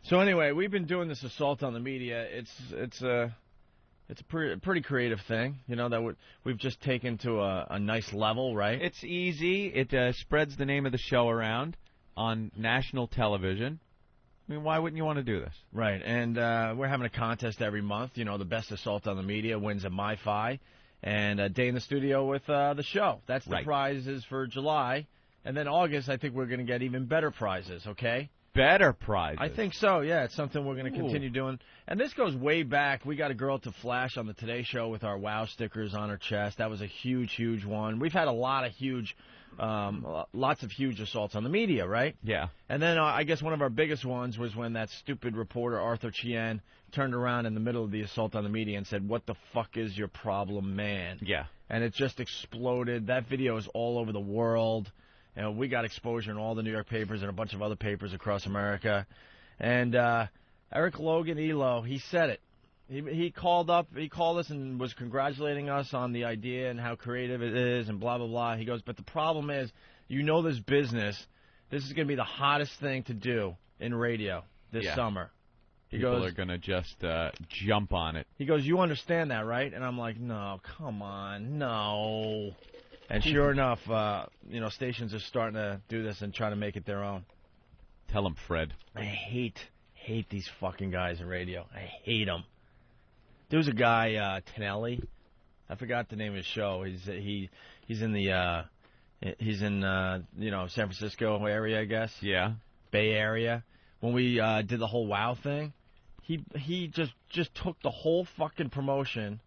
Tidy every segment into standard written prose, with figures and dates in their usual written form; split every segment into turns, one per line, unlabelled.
So anyway, we've been doing this assault on the media. It's a pretty creative thing, you know, that we've just taken to a nice level, right?
It's easy. It spreads the name of the show around on national television. I mean, why wouldn't you want to do this?
Right, and we're having a contest every month. You know, the best assault on the media wins a MiFi and a day in the studio with the show. That's the prizes for July. And then August, I think we're going to get even better prizes, okay?
Better prizes?
I think so, yeah. It's something we're going to continue doing. And this goes way back. We got a girl to flash on the Today Show with our WOW stickers on her chest. That was a huge, huge one. We've had a lot of huge, lots of huge assaults on the media, right?
Yeah.
And then I guess one of our biggest ones was when that stupid reporter, Arthur Chien, turned around in the middle of the assault on the media and said, "What the fuck is your problem, man?"
Yeah.
And it just exploded. That video is all over the world. And we got exposure in all the New York papers and a bunch of other papers across America. And Eric Logan, ELO, he said it. He called us and was congratulating us on the idea and how creative it is and blah, blah, blah. He goes, but the problem is, you know this business, this is going to be the hottest thing to do in radio this summer.
People are going to just jump on it.
He goes, you understand that, right? And I'm like, no, come on, no. And sure enough, you know, stations are starting to do this and try to make it their own.
Tell them, Fred.
I hate these fucking guys in radio. I hate them. There was a guy, Tonelli. I forgot the name of his show. He's in the you know, San Francisco area, I guess.
Yeah.
Bay Area. When we did the whole WOW thing, he just took the whole fucking promotion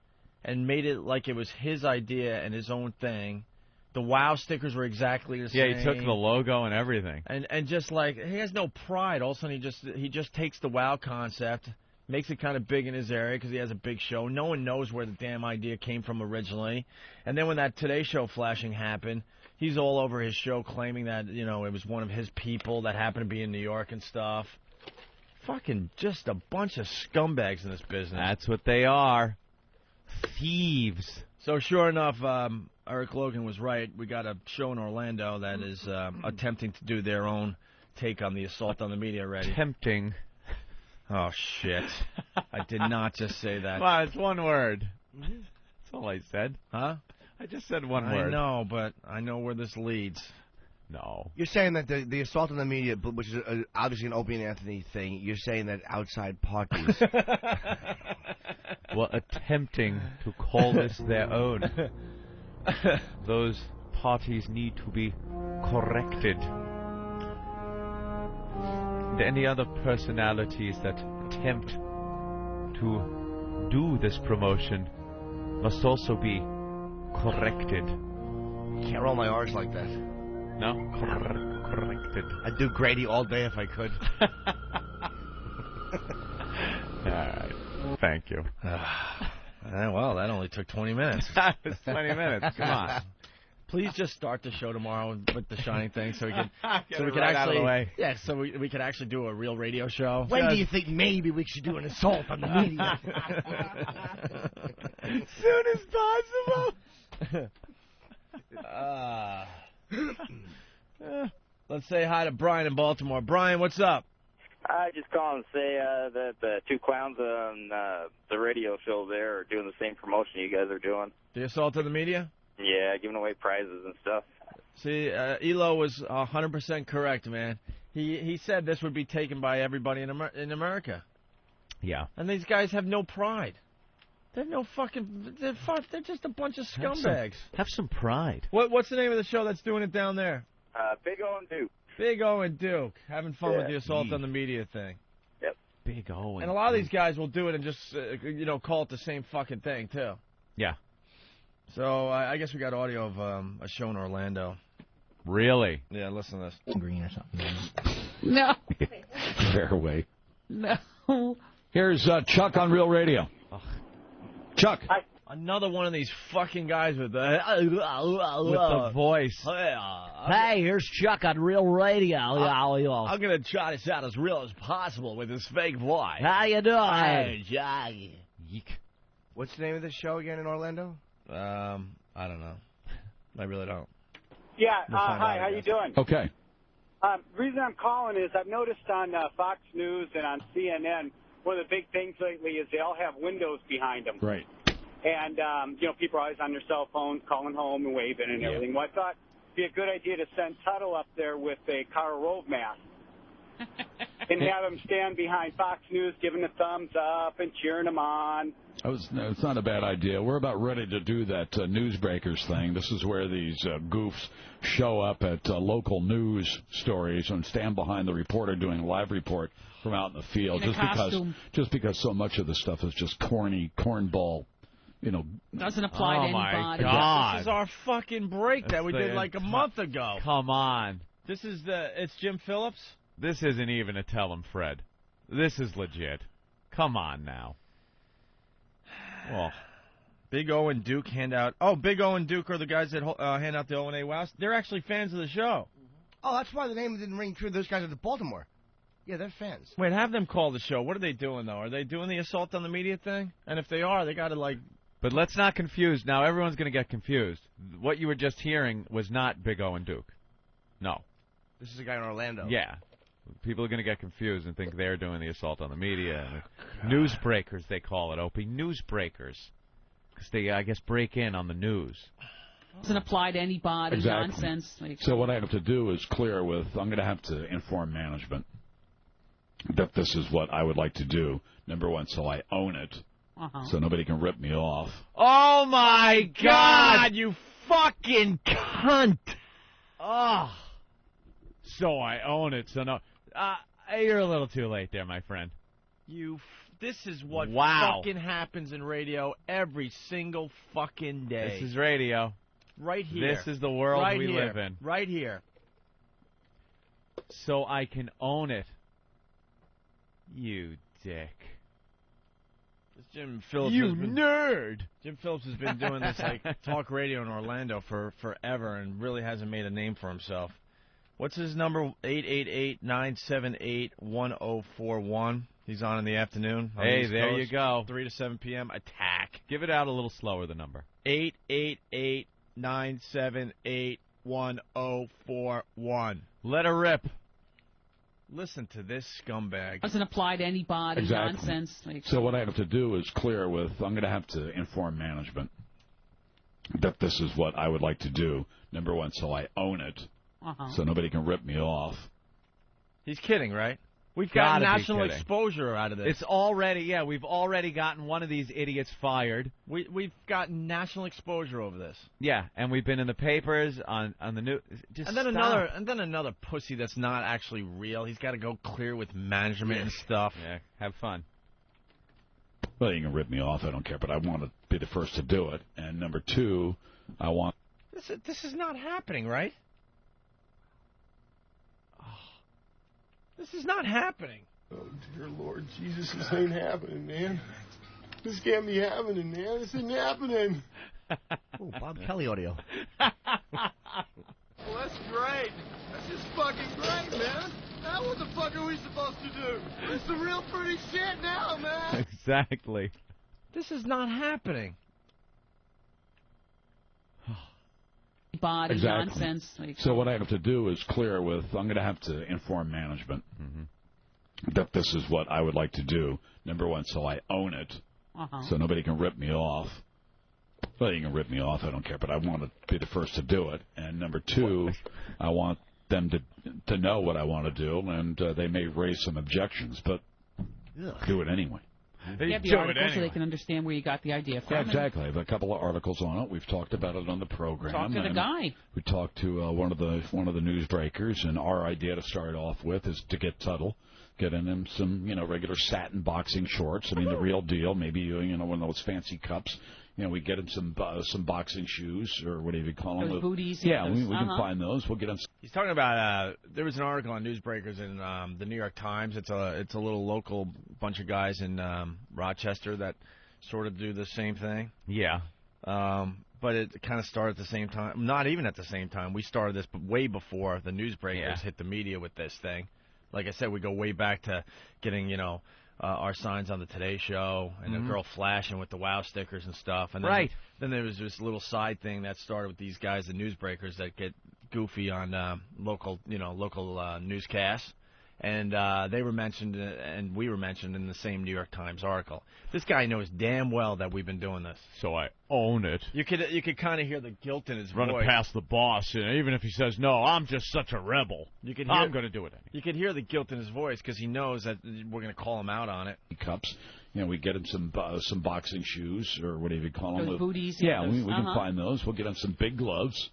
and made it like it was his idea and his own thing. The WOW stickers were exactly the same.
Yeah, he took the logo and everything.
And just like, he has no pride. All of a sudden, he just takes the WOW concept, makes it kind of big in his area because he has a big show. No one knows where the damn idea came from originally. And then when that Today Show flashing happened, he's all over his show claiming that, you know, it was one of his people that happened to be in New York and stuff. Fucking just a bunch of scumbags in this business.
That's what they are. Thieves.
So sure enough, Eric Logan was right. We got a show in Orlando that is attempting to do their own take on the assault on the media already.
Tempting.
Oh, shit. I did not just say that.
Well, it's one word. That's all I said.
Huh?
I just said one word.
I know, but I know where this leads.
No.
You're saying that the assault on the media, which is obviously an Opie Anthony thing, you're saying that outside parties
were attempting to call this their own. Those parties need to be corrected. And any other personalities that attempt to do this promotion must also be corrected.
Can't roll my R's like that.
No? Corrected.
I'd do Grady all day if I could.
All right. Thank you.
Well, that only took 20 minutes.
That was 20 minutes. Come on.
Please just start the show tomorrow with the Shining thing so we can
right out of the way.
Yeah, so we could actually do a real radio show.
When do you think maybe we should do an assault on the media?
As soon as possible.
Let's say hi to Brian in Baltimore. Brian, what's up?
I just calling to say that the two clowns on the radio show there are doing the same promotion you guys are doing.
The assault on the media?
Yeah, giving away prizes and stuff.
See, Elo was 100% correct, man. He said this would be taken by everybody in America.
Yeah.
And these guys have no pride. They're no fucking... They're just a bunch of scumbags.
Have some pride.
What's the name of the show that's doing it down there?
Big O and Duke.
Big O and Duke. Having fun with the assault on the media thing.
Yep.
Big O
and a lot of these guys will do it and just, call it the same fucking thing, too.
Yeah.
So I guess we got audio of a show in Orlando.
Really?
Yeah, listen to this.
Green or something.
No.
Fairway.
No.
Here's Chuck on Real Radio. Chuck.
Hi.
Another one of these fucking guys with the
voice.
Hey, here's Chuck on Real Radio.
I'm going to try this out as real as possible with this fake voice.
How you doing?
Hey, Chuck.
Yeek.
What's the name of the show again in Orlando?
I don't know. I really don't.
Yeah,
We'll
hi,
out,
how you doing?
Okay.
The reason I'm calling is I've noticed on Fox News and on CNN, one of the big things lately is they all have windows behind them.
Right.
And, people are always on their cell phones, calling home and waving and everything. Well, I thought it'd be a good idea to send Tuttle up there with a Karl Rove mask and have him stand behind Fox News giving a thumbs up and cheering him on.
It's not a bad idea. We're about ready to do that newsbreakers thing. This is where these goofs show up at local news stories and stand behind the reporter doing a live report from out in the field. Just because so much of the stuff is just corny, cornball.
Doesn't apply to anybody.
Oh, my God.
This is our fucking break that we did like a month ago.
Come on.
It's Jim Phillips?
This isn't even a tell 'em Fred. This is legit. Come on now. Oh.
Big O and Duke hand out. Oh, Big O and Duke are the guys that hand out the O&A Wow. They're actually fans of the show.
Oh, that's why the name didn't ring true. Those guys are the Baltimore. Yeah, they're fans.
Wait, have them call the show. What are they doing, though? Are they doing the assault on the media thing? And if they are, they got to,
But let's not confuse. Now, everyone's going to get confused. What you were just hearing was not Big O and Duke. No.
This is a guy in Orlando.
Yeah. People are going to get confused and think they're doing the assault on the media. Newsbreakers, they call it, Opie. Newsbreakers. Because they, I guess, break in on the news.
Doesn't apply to anybody.
Exactly.
Nonsense.
So what I have to do is clear with, I'm going to have to inform management that this is what I would like to do. Number one, so I own it. So nobody can rip me off.
Oh, my God,
you fucking cunt.
Oh. So I own it. So no. You're a little too late there, my friend.
This is what
Wow.
fucking happens in radio every single fucking day.
This is radio.
Right here.
This is the world
right
we
here.
live in.
Right here.
So I can own it. You dick.
Jim Phillips.
You nerd.
Jim Phillips has been doing this talk radio in Orlando for forever and really hasn't made a name for himself. What's his number? 888-978-1041. He's on in the afternoon.
Hey, there you go.
3 to 7 p.m. Attack.
Give it out a little slower, the number.
888-978-1041.
Let her rip.
Listen to this scumbag.
Doesn't apply to anybody.
Exactly.
Nonsense.
So what I have to do is clear with, I'm going to have to inform management that this is what I would like to do. Number one, so I own it. So nobody can rip me off.
He's kidding, right? We've got
Gotta be
national
kidding.
exposure out of this.
It's already, we've already gotten one of these idiots fired.
We've gotten national exposure over this.
Yeah, and we've been in the papers, on the news.
And then another pussy that's not actually real. He's got to go clear with management and stuff.
Yeah, have fun.
Well, you can rip me off, I don't care, but I want to be the first to do it. And number two, I want...
This is not happening, right? This is not happening.
Oh, dear Lord Jesus, this ain't happening, man. This can't be happening, man. This ain't happening.
Oh, Bob Kelly audio.
Well, that's great. That's just fucking great, man. Now what the fuck are we supposed to do? It's the real pretty shit now, man.
Exactly.
This is not happening.
Body
Exactly.
nonsense.
So what I have to do is clear with, I'm going to have to inform management that this is what I would like to do. Number one, so I own it. So nobody can rip me off. Well, you can rip me off, I don't care, but I want to be the first to do it. And number two, I want them to know what I want to do, and they may raise some objections, but do it anyway.
You have the article so they can understand where you got the idea from.
Yeah, exactly. I have a couple of articles on it. We've talked about it on the program.
Talk to the guy.
We talked to one of the newsbreakers, and our idea to start off with is to get Tuttle, get in him some regular satin boxing shorts. I mean, the real deal. Maybe one of those fancy cups. We get him some boxing shoes or whatever you call them.
Those booties.
Yeah, we can find those. We'll get him.
He's talking about there was an article on Newsbreakers in the New York Times. It's a little local bunch of guys in Rochester that sort of do the same thing.
Yeah.
But it kind of started at the same time. Not even at the same time. We started this way before the Newsbreakers hit the media with this thing. Like I said, we go way back to getting our signs on the Today Show, and a girl flashing with the WOW stickers and stuff. And
Right.
Then there was this little side thing that started with these guys, the newsbreakers, that get goofy on local newscasts. And they were mentioned, and we were mentioned in the same New York Times article. This guy knows damn well that we've been doing this.
So I own it.
You could kind of hear the guilt in his
Running
voice.
past the boss, and even if he says, no, I'm just such a rebel, I'm going to do it anyway.
You could hear the guilt in his voice because he knows that we're going to call him out on it.
Cups. We get him some boxing shoes, or whatever you call them.
Those booties.
Yeah, we can find those. We'll get him some big gloves.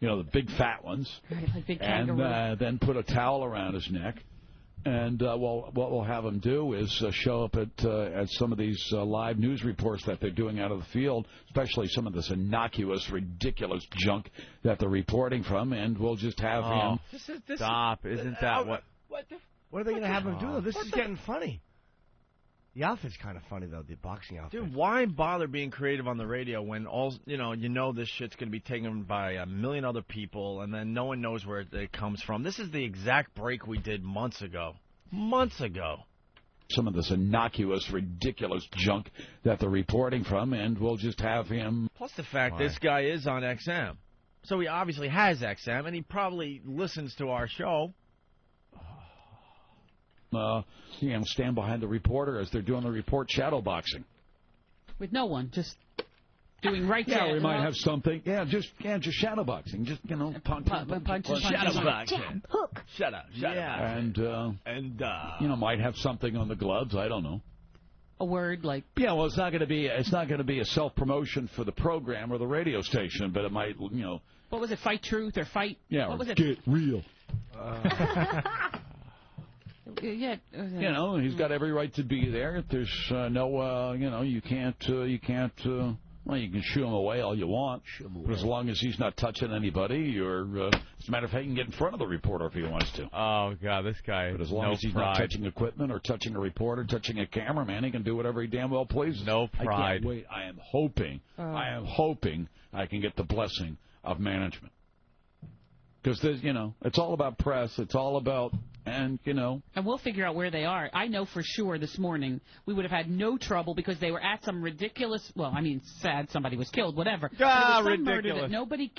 The big fat ones.
Like big kangaroo.
And then put a towel around his neck. And what we'll have them do is show up at some of these live news reports that they're doing out of the field, especially some of this innocuous, ridiculous junk that they're reporting from, and we'll just have him.
Stop! Isn't that what?
What are they going to have him do, though? This is getting funny. The outfit's kind of funny, though, the boxing outfit.
Dude, why bother being creative on the radio when this shit's going to be taken by a million other people, and then no one knows where it comes from? This is the exact break we did months ago. Months ago.
Some of this innocuous, ridiculous junk that they're reporting from, and we'll just have him.
Plus the fact this guy is on XM. So he obviously has XM, and he probably listens to our show.
Stand behind the reporter as they're doing the report shadowboxing.
With no one, just doing right
Yeah, we might have something. Just shadowboxing. Just, punch.
Shadowboxing.
Hook.
Shut up.
And might have something on the gloves. I don't know.
A word like.
Yeah, well, it's not going to be a self-promotion for the program or the radio station, but it might,
What was it? Fight truth or fight?
Yeah,
what was it?
Get real.
Yeah.
He's got every right to be there. If there's you can shoo him away all you want. But as long as he's not touching anybody, or as a matter of fact, he can get in front of the reporter if he wants to.
Oh, God, this guy.
But as long as he's not touching equipment or touching a reporter, touching a cameraman, he can do whatever he damn well pleases.
No pride.
I can't wait. I am hoping I can get the blessing of management. Because it's all about press. It's all about, and
we'll figure out where they are. I know for sure this morning we would have had no trouble because they were at some ridiculous. Well, I mean, sad somebody was killed, whatever.
Ridiculous.
Murder that nobody.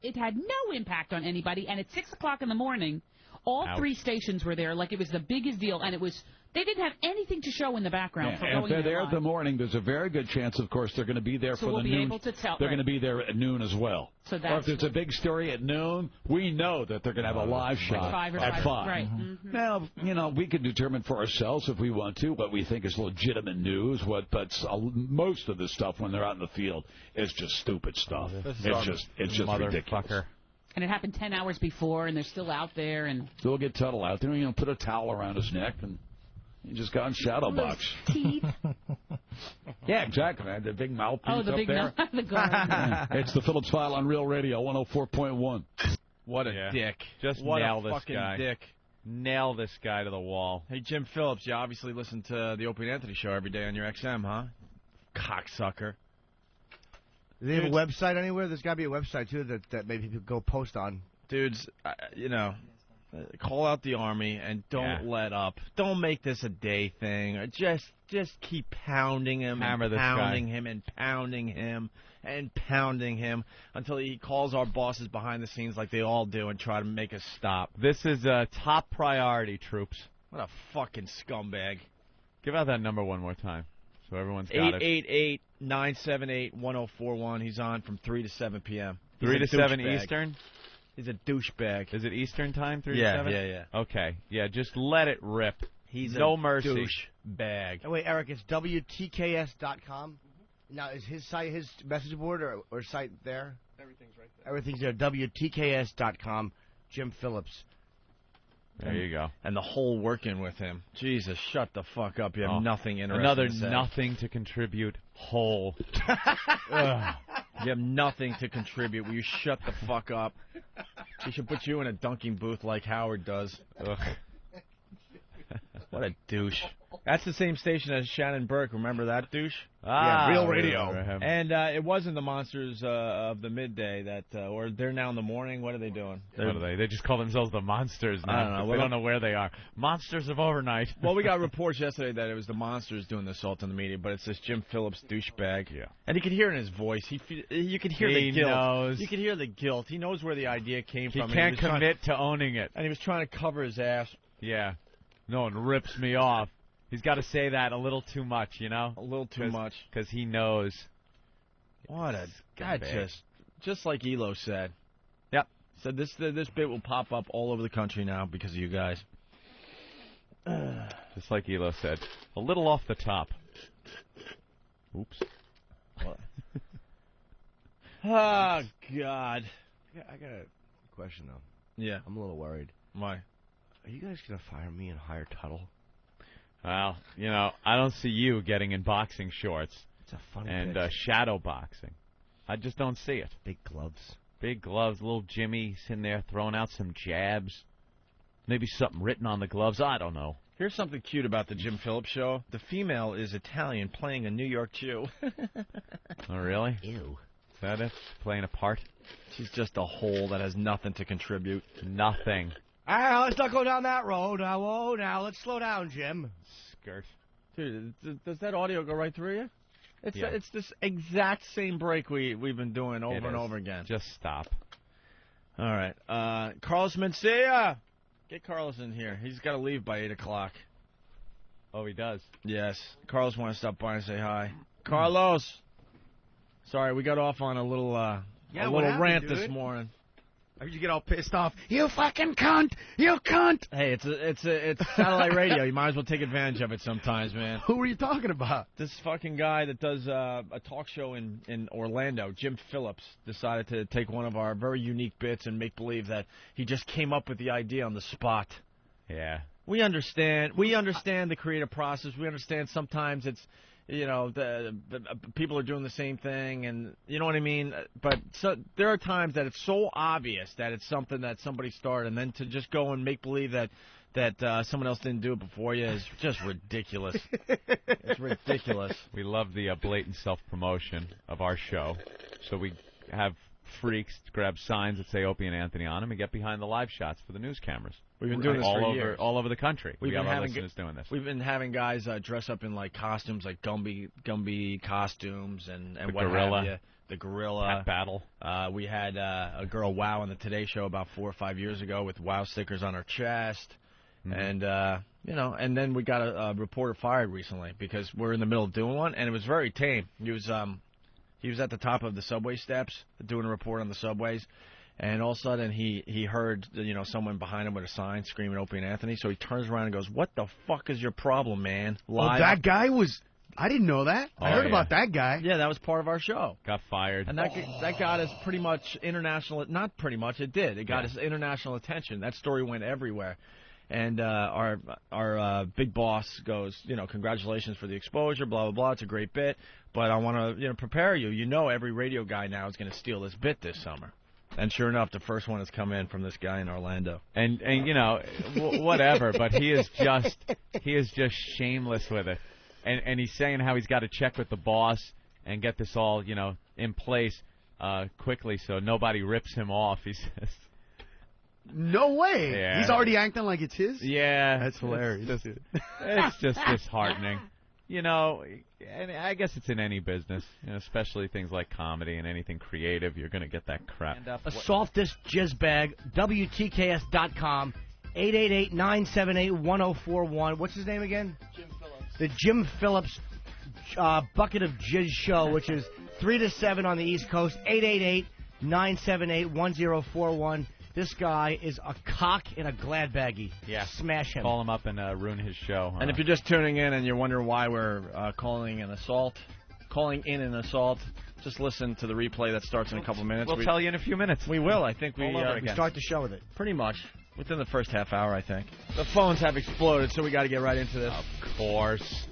It had no impact on anybody. And at 6 o'clock in the morning, all three stations were there, like it was the biggest deal, and it was. They didn't have anything to show in the background. For
and if they're there
live.
in the morning, there's a very good chance, of course, they're going to be there for
we'll
the
be
noon.
Able to tell,
they're going to be there at noon as well.
So
or if there's a big story at noon, we know that they're going to have a live shot at 5.
Right. Mm-hmm.
Now, we can determine for ourselves if we want to what we think is legitimate news. But most of the stuff when they're out in the field is just stupid stuff. It's just ridiculous.
And it happened 10 hours before, and they're still out there. And
so we'll get Tuttle out there, put a towel around his neck, and he just got in shadow box.
Teeth.
Yeah, exactly. The big mouthpiece
the
up
big
there.
The guard.
It's the Phillips File on Real Radio 104.1.
What a dick.
Just
what
nail
a
this
fucking
guy.
Dick.
Nail this guy to the wall.
Hey, Jim Phillips, you obviously listen to the Opie Anthony show every day on your XM, huh? Cocksucker.
Do they have a website anywhere? There's got to be a website, too, that maybe people go post on.
Dudes, call out the Army and don't let up. Don't make this a day thing. Just keep pounding him and pounding him and pounding him and pounding him until he calls our bosses behind the scenes like they all do and try to make us stop.
This is a top priority, troops.
What a fucking scumbag.
Give out that number one more time so everyone's got it.
888-978-1041. He's on from 3 to 7 p.m.
3 to 7 Eastern?
He's a douchebag.
Is it Eastern time, 3 to 7?
Yeah.
Okay. Yeah, just let it rip.
He's
no
a
mercy.
Douchebag.
Oh, wait, Eric, it's WTKS.com. Now, is his site, his message board or site there?
Everything's right there.
Everything's there. WTKS.com. Jim Phillips.
There you go.
And the whole working with him. Jesus, shut the fuck up. You have nothing interesting
Another
to say.
nothing to contribute whole.
You have nothing to contribute. Will you shut the fuck up? We should put you in a dunking booth like Howard does. Ugh. What a douche. That's the same station as Shannon Burke. Remember that douche?
Yeah, Real Radio.
And it wasn't the Monsters of the Midday or they're now in the morning. What are they doing?
What are they? They just call themselves the Monsters now.
I don't know.
We don't know where they are. Monsters of overnight.
Well, we got reports yesterday that it was the Monsters doing the assault on the media, but it's this Jim Phillips douchebag.
Yeah.
And you could hear in his voice. You could hear the guilt.
Knows.
You could hear the guilt. He knows where the idea came from.
He can't commit to owning it.
And he was trying to cover his ass.
Yeah. No one rips me off. He's got to say that a little too much, you know?
A little too much.
Because he knows.
What a God! Just like Elo said.
Yep.
Said this bit will pop up all over the country now because of you guys.
Just like Elo said. A little off the top. Oops.
What? Oh, God.
I got a question, though.
Yeah.
I'm a little worried.
Why?
Are you guys going to fire me and hire Tuttle?
Well, you know, I don't see you getting in boxing shorts.
It's a funny
and shadow boxing. I just don't see it.
Big gloves.
Big gloves, little Jimmy sitting there throwing out some jabs. Maybe something written on the gloves. I don't know.
Here's something cute about the Jim Phillips show. The female is Italian playing a New York Jew.
Oh, really?
Ew.
Is that it? Playing a part?
She's just a hole that has nothing to contribute.
Nothing.
All right, let's not go down that road. Now, let's slow down, Jim.
Skirt.
Dude, does that audio go right through you?
Yeah.
It's this exact same break we've been doing over and over again.
Just stop.
All right. Carlos Mencia. Get Carlos in here. He's got to leave by 8 o'clock.
Oh, he does?
Yes. Carlos wants to stop by and say hi. Carlos. Sorry, we got off on a little rant this morning.
I heard you get all pissed off. You fucking cunt! You cunt!
Hey, it's satellite radio. You might as well take advantage of it sometimes, man.
Who were you talking about?
This fucking guy that does a talk show in Orlando, Jim Phillips, decided to take one of our very unique bits and make believe that he just came up with the idea on the spot.
Yeah.
We understand the creative process. We understand sometimes it's, you know, the people are doing the same thing, and you know what I mean? But there are times that it's so obvious that it's something that somebody started, and then to just go and make believe that someone else didn't do it before you is just ridiculous. It's ridiculous.
We love the blatant self-promotion of our show, so we have freaks grab signs that say Opie and Anthony on them and get behind the live shots for the news cameras.
We've been doing this for years.
All over the country.
We have
our listeners doing this.
We've been having guys dress up in like costumes, like Gumby costumes and what
gorilla.
have you. The gorilla.
Cat battle.
We had a girl WOW on the Today Show about 4 or 5 years ago with WOW stickers on her chest. Mm-hmm. And, you know, and then we got a reporter fired recently because we're in the middle of doing one, and it was very tame. He was at the top of the subway steps doing a report on the subways. And all of a sudden, he heard, you know, someone behind him with a sign screaming Opie and Anthony. So he turns around and goes, "What the fuck is your problem, man?" Live.
Oh, that guy was... I didn't know that. I heard about that guy.
Yeah, that was part of our show.
Got fired.
And that got us pretty much international... Not pretty much, it did. It got us international attention. That story went everywhere. And our big boss goes, you know, "Congratulations for the exposure, blah, blah, blah. It's a great bit. But I want to, you know, prepare you. You know every radio guy now is going to steal this bit this summer." And sure enough, the first one has come in from this guy in Orlando.
And you know, whatever, but he is just shameless with it. And he's saying how he's got to check with the boss and get this all, you know, in place quickly so nobody rips him off, he says.
No way.
Yeah.
He's already acting like it's his?
Yeah.
That's hilarious.
It's just disheartening. You know, and I guess it's in any business, you know, especially things like comedy and anything creative. You're going to get that crap.
Assault this jizzbag, WTKS.com, 888-978-1041. What's his name again?
Jim Phillips.
The Jim Phillips Bucket of Jizz Show, which is 3 to 7 on the East Coast, 888-978-1041. This guy is a cock in a glad baggie.
Yeah.
Smash him.
Call him up and ruin his show. Huh?
And if you're just tuning in and you're wondering why we're calling in an assault, just listen to the replay that starts in a couple minutes.
We'll tell you in a few minutes.
We will. I think we
start the show with it.
Pretty much. Within the first half hour, I think. The phones have exploded, so we got to get right into this.
Of course.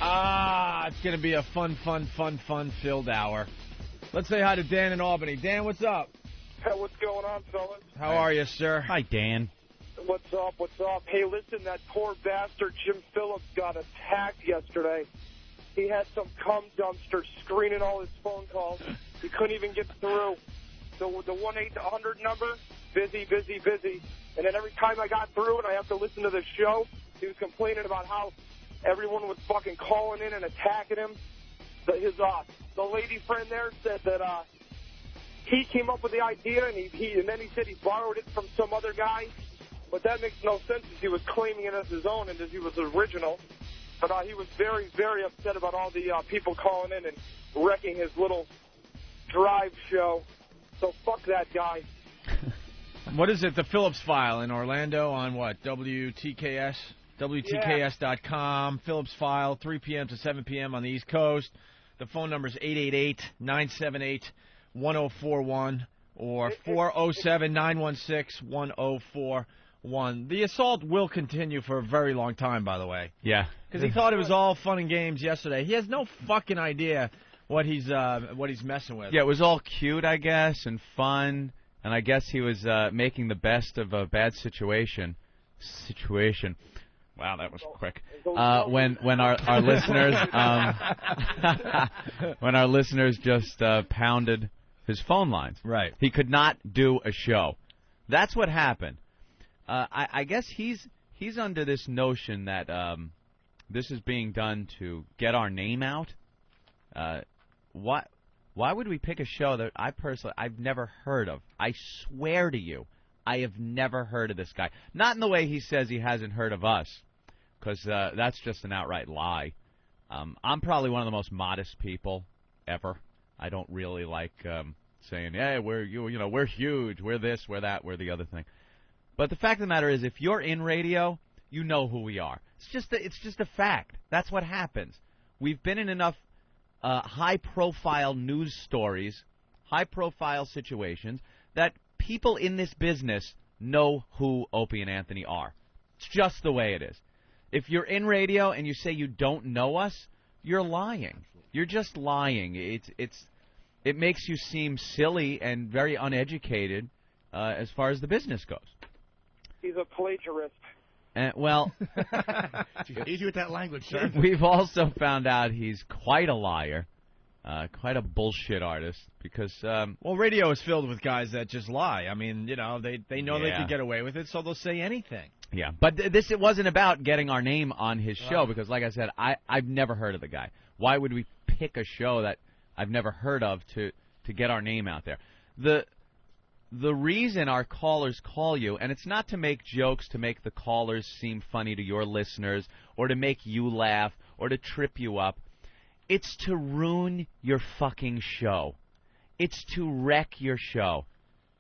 It's going to be a fun-filled hour. Let's say hi to Dan in Albany. Dan, what's up?
Hey, what's going on, fellas?
How are you, sir?
Hi, Dan.
What's up? What's up? Hey, listen, that poor bastard Jim Phillips got attacked yesterday. He had some cum dumpster screening all his phone calls. He couldn't even get through. The 1-800 number, busy. And then every time I got through and I have to listen to the show, he was complaining about how everyone was fucking calling in and attacking him. The lady friend there said that he came up with the idea, and then he said he borrowed it from some other guy. But that makes no sense, as he was claiming it as his own and as he was original. But he was very, very upset about all the people calling in and wrecking his little drive show. So fuck that guy.
What is it? The Phillips File in Orlando on what? WTKS? WTKS.com. Phillips File, 3 p.m. to 7 p.m. on the East Coast. The phone number is 888-978-1041 or 407-916-1041. The assault will continue for a very long time, by the way.
Yeah.
Because he thought it was all fun and games yesterday. He has no fucking idea what he's messing with.
Yeah, it was all cute, I guess, and fun, and I guess he was making the best of a bad situation. Wow, that was quick. When our listeners when our listeners just pounded his phone lines.
Right.
He could not do a show. That's what happened. I guess he's under this notion that this is being done to get our name out. Why would we pick a show that I've never heard of? I swear to you, I have never heard of this guy. Not in the way he says he hasn't heard of us, because that's just an outright lie. I'm probably one of the most modest people ever. I don't really like saying, "Hey, we're huge, we're this, we're that, we're the other thing." But the fact of the matter is, if you're in radio, you know who we are. It's just a fact. That's what happens. We've been in enough high-profile news stories, high-profile situations, that people in this business know who Opie and Anthony are. It's just the way it is. If you're in radio and you say you don't know us, you're lying. You're just lying. It makes you seem silly and very uneducated as far as the business goes.
He's a plagiarist.
Well,
easy with that language, sir.
We've also found out he's quite a liar, quite a bullshit artist, because
radio is filled with guys that just lie. I mean, they know they can get away with it, so they'll say anything.
Yeah, but it wasn't about getting our name on his show, because, like I said, I've never heard of the guy. Why would we pick a show that I've never heard of to get our name out there? The reason our callers call you, and it's not to make jokes to make the callers seem funny to your listeners or to make you laugh or to trip you up, it's to ruin your fucking show. It's to wreck your show.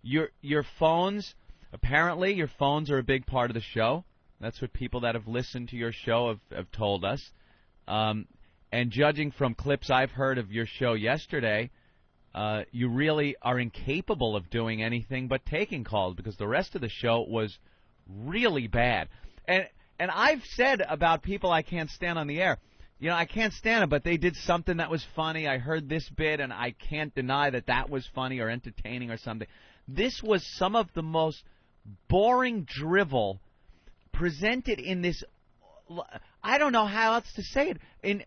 Your phones, apparently your phones are a big part of the show. That's what people that have listened to your show have told us. And judging from clips I've heard of your show yesterday, you really are incapable of doing anything but taking calls, because the rest of the show was really bad. And I've said about people I can't stand on the air, I can't stand them, but they did something that was funny. I heard this bit, and I can't deny that was funny or entertaining or something. This was some of the most boring drivel presented in this, I don't know how else to say it,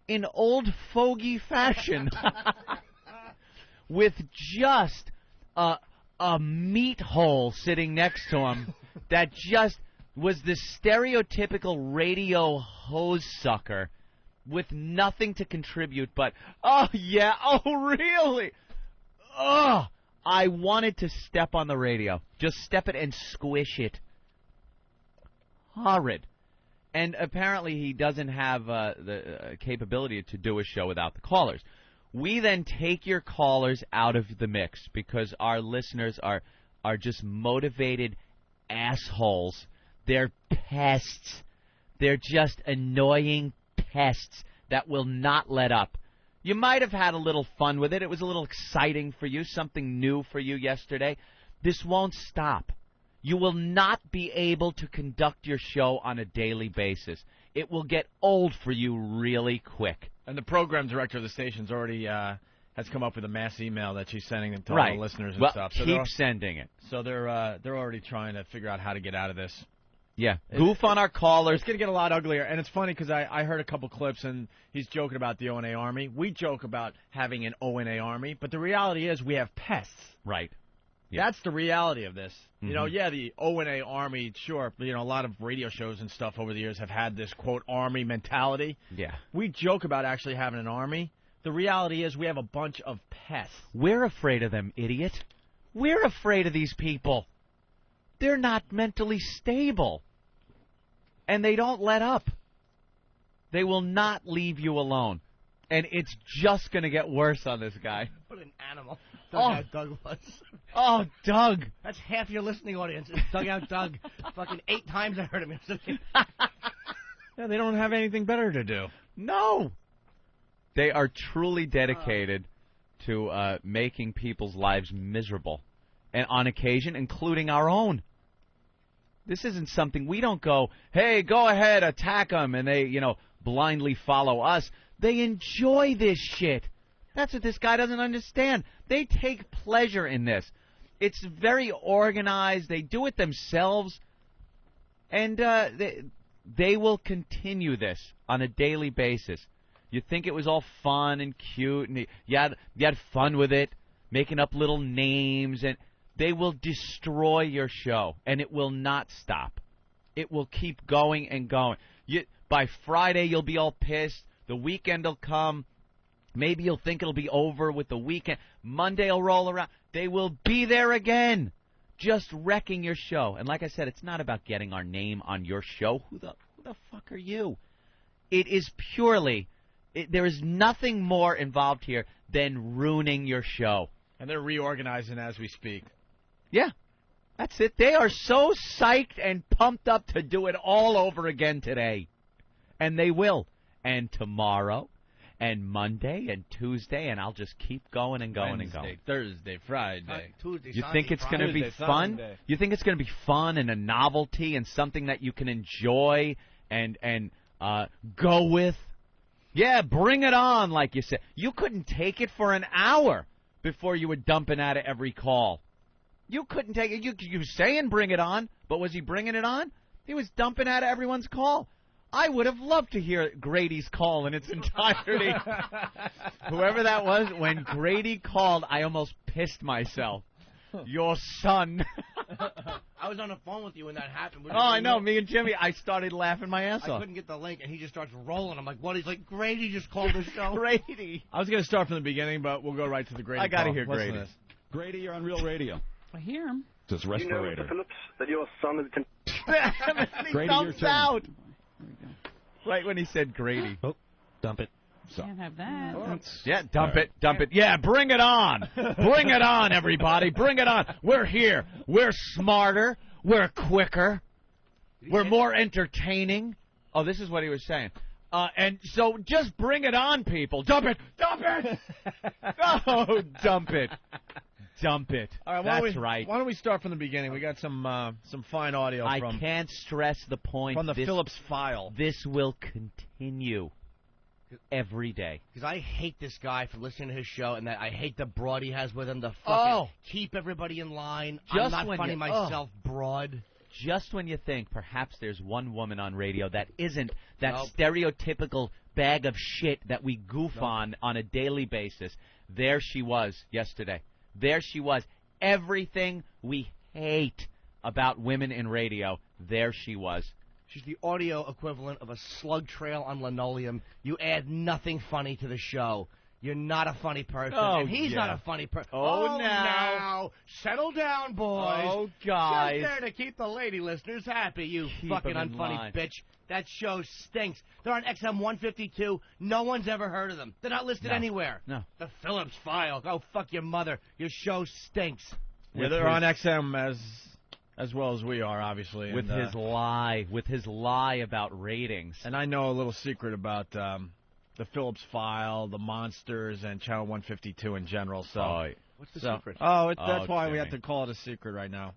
in old fogey fashion. With just a meat hole sitting next to him that just was the stereotypical radio hose sucker with nothing to contribute but, oh, yeah, oh, really? Oh, I wanted to step on the radio. Just step it and squish it. Horrid. And apparently he doesn't have the capability to do a show without the callers. We then take your callers out of the mix because our listeners are just motivated assholes. They're pests. They're just annoying pests that will not let up. You might have had a little fun with it. It was a little exciting for you, something new for you yesterday. This won't stop. You will not be able to conduct your show on a daily basis. It will get old for you really quick.
And the program director of the station's already has come up with a mass email that she's sending to all the listeners and stuff. So
keep sending it.
So they're already trying to figure out how to get out of this.
Yeah, goof on our callers.
It's going to get a lot uglier. And it's funny because I heard a couple clips, and he's joking about the O&A Army. We joke about having an O&A Army, but the reality is we have pests.
Right. Yeah.
That's the reality of this. You know, yeah, the O&A Army, sure, you know, a lot of radio shows and stuff over the years have had this, quote, army mentality.
Yeah.
We joke about actually having an army. The reality is we have a bunch of pests.
We're afraid of them, idiot. We're afraid of these people. They're not mentally stable. And they don't let up. They will not leave you alone. And it's just going to get worse on this guy.
What an animal. Doug was.
Oh, Doug.
That's half your listening audience. It's Dugout Doug. Fucking 8 times I heard him yesterday.
Yeah, they don't have anything better to do.
No. They are truly dedicated to making people's lives miserable. And on occasion, including our own. This isn't something we don't go, hey, go ahead, attack them, and they, you know, blindly follow us. They enjoy this shit. That's what this guy doesn't understand. They take pleasure in this. It's very organized. They do it themselves. And they will continue this on a daily basis. You think it was all fun and cute, and you had fun with it, making up little names, and they will destroy your show, and it will not stop. It will keep going and going. By Friday, you'll be all pissed. The weekend will come. Maybe you'll think it'll be over with the weekend. Monday will roll around. They will be there again, just wrecking your show. And like I said, it's not about getting our name on your show. Who the fuck are you? It is purely, there is nothing more involved here than ruining your show.
And they're reorganizing as we speak.
Yeah, that's it. They are so psyched and pumped up to do it all over again today. And they will. And tomorrow, and Monday, and Tuesday, and I'll just keep going and going and going.
Thursday, Friday.
Tuesday,
You
Sunday,
think it's
Friday.
going to be fun?
Sunday.
You think it's going to be fun and a novelty and something that you can enjoy and go with? Yeah, bring it on, like you said. You couldn't take it for an hour before you were dumping out of every call. You couldn't take it. You were saying bring it on, but was he bringing it on? He was dumping out of everyone's call. I would have loved to hear Grady's call in its entirety. Whoever that was, when Grady called, I almost pissed myself. Your son.
I was on the phone with you when that happened.
I know. Me and Jimmy, I started laughing my ass off.
I couldn't get the link, and he just starts rolling. I'm like, what? He's like, Grady just called the show.
Grady.
I was going to start from the beginning, but we'll go right to the Grady.
I got to
call.
hear
Listen
Grady.
to this.
Grady, you're on Real Radio.
I hear him.
It's respirator.
You know, Mr. Phillips, that your son is...
He
Grady,
thumbs
your turn.
out. Right when he said Grady.
Oh, dump it.
So.
Can't have that.
Yeah, dump it. Yeah, bring it on. Bring it on, everybody. Bring it on. We're here. We're smarter. We're quicker. We're more entertaining. Oh, this is what he was saying. And so just bring it on, people. Dump it. Dump it. Oh, dump it. Dump it.
All right,
That's right.
Why don't we start from the beginning? We got some fine audio
I
from
can't stress the point.
from the Phillips file.
This will continue every day.
Because I hate this guy for listening to his show, and that I hate the broad he has with him to fucking keep everybody in line.
Just
I'm not
when
funny
you-
myself, broad.
Just when you think perhaps there's one woman on radio that isn't that
Nope.
stereotypical bag of shit that we goof on a daily basis, there she was yesterday. There she was. Everything we hate about women in radio, there she was.
She's the audio equivalent of a slug trail on linoleum. You add nothing funny to the show. You're not a funny person,
Oh,
and he's
yeah.
not a funny person.
Oh, now.
now. Settle down, boys.
Oh, guys.
Just there to keep the lady listeners happy, you
Keep
fucking
'em in
unfunny
line.
bitch. That show stinks. They're on XM 152. No one's ever heard of them. They're not listed
No.
anywhere.
No.
The Phillips File. Go fuck your mother. Your show stinks.
Yeah, they're on XM as well as we are, obviously.
With his lie about ratings.
And I know a little secret about the Phillips File, the Monsters, and Channel 152 in general. So,
What's the secret?
That's why we
Jimmy.
have to call it a secret right now.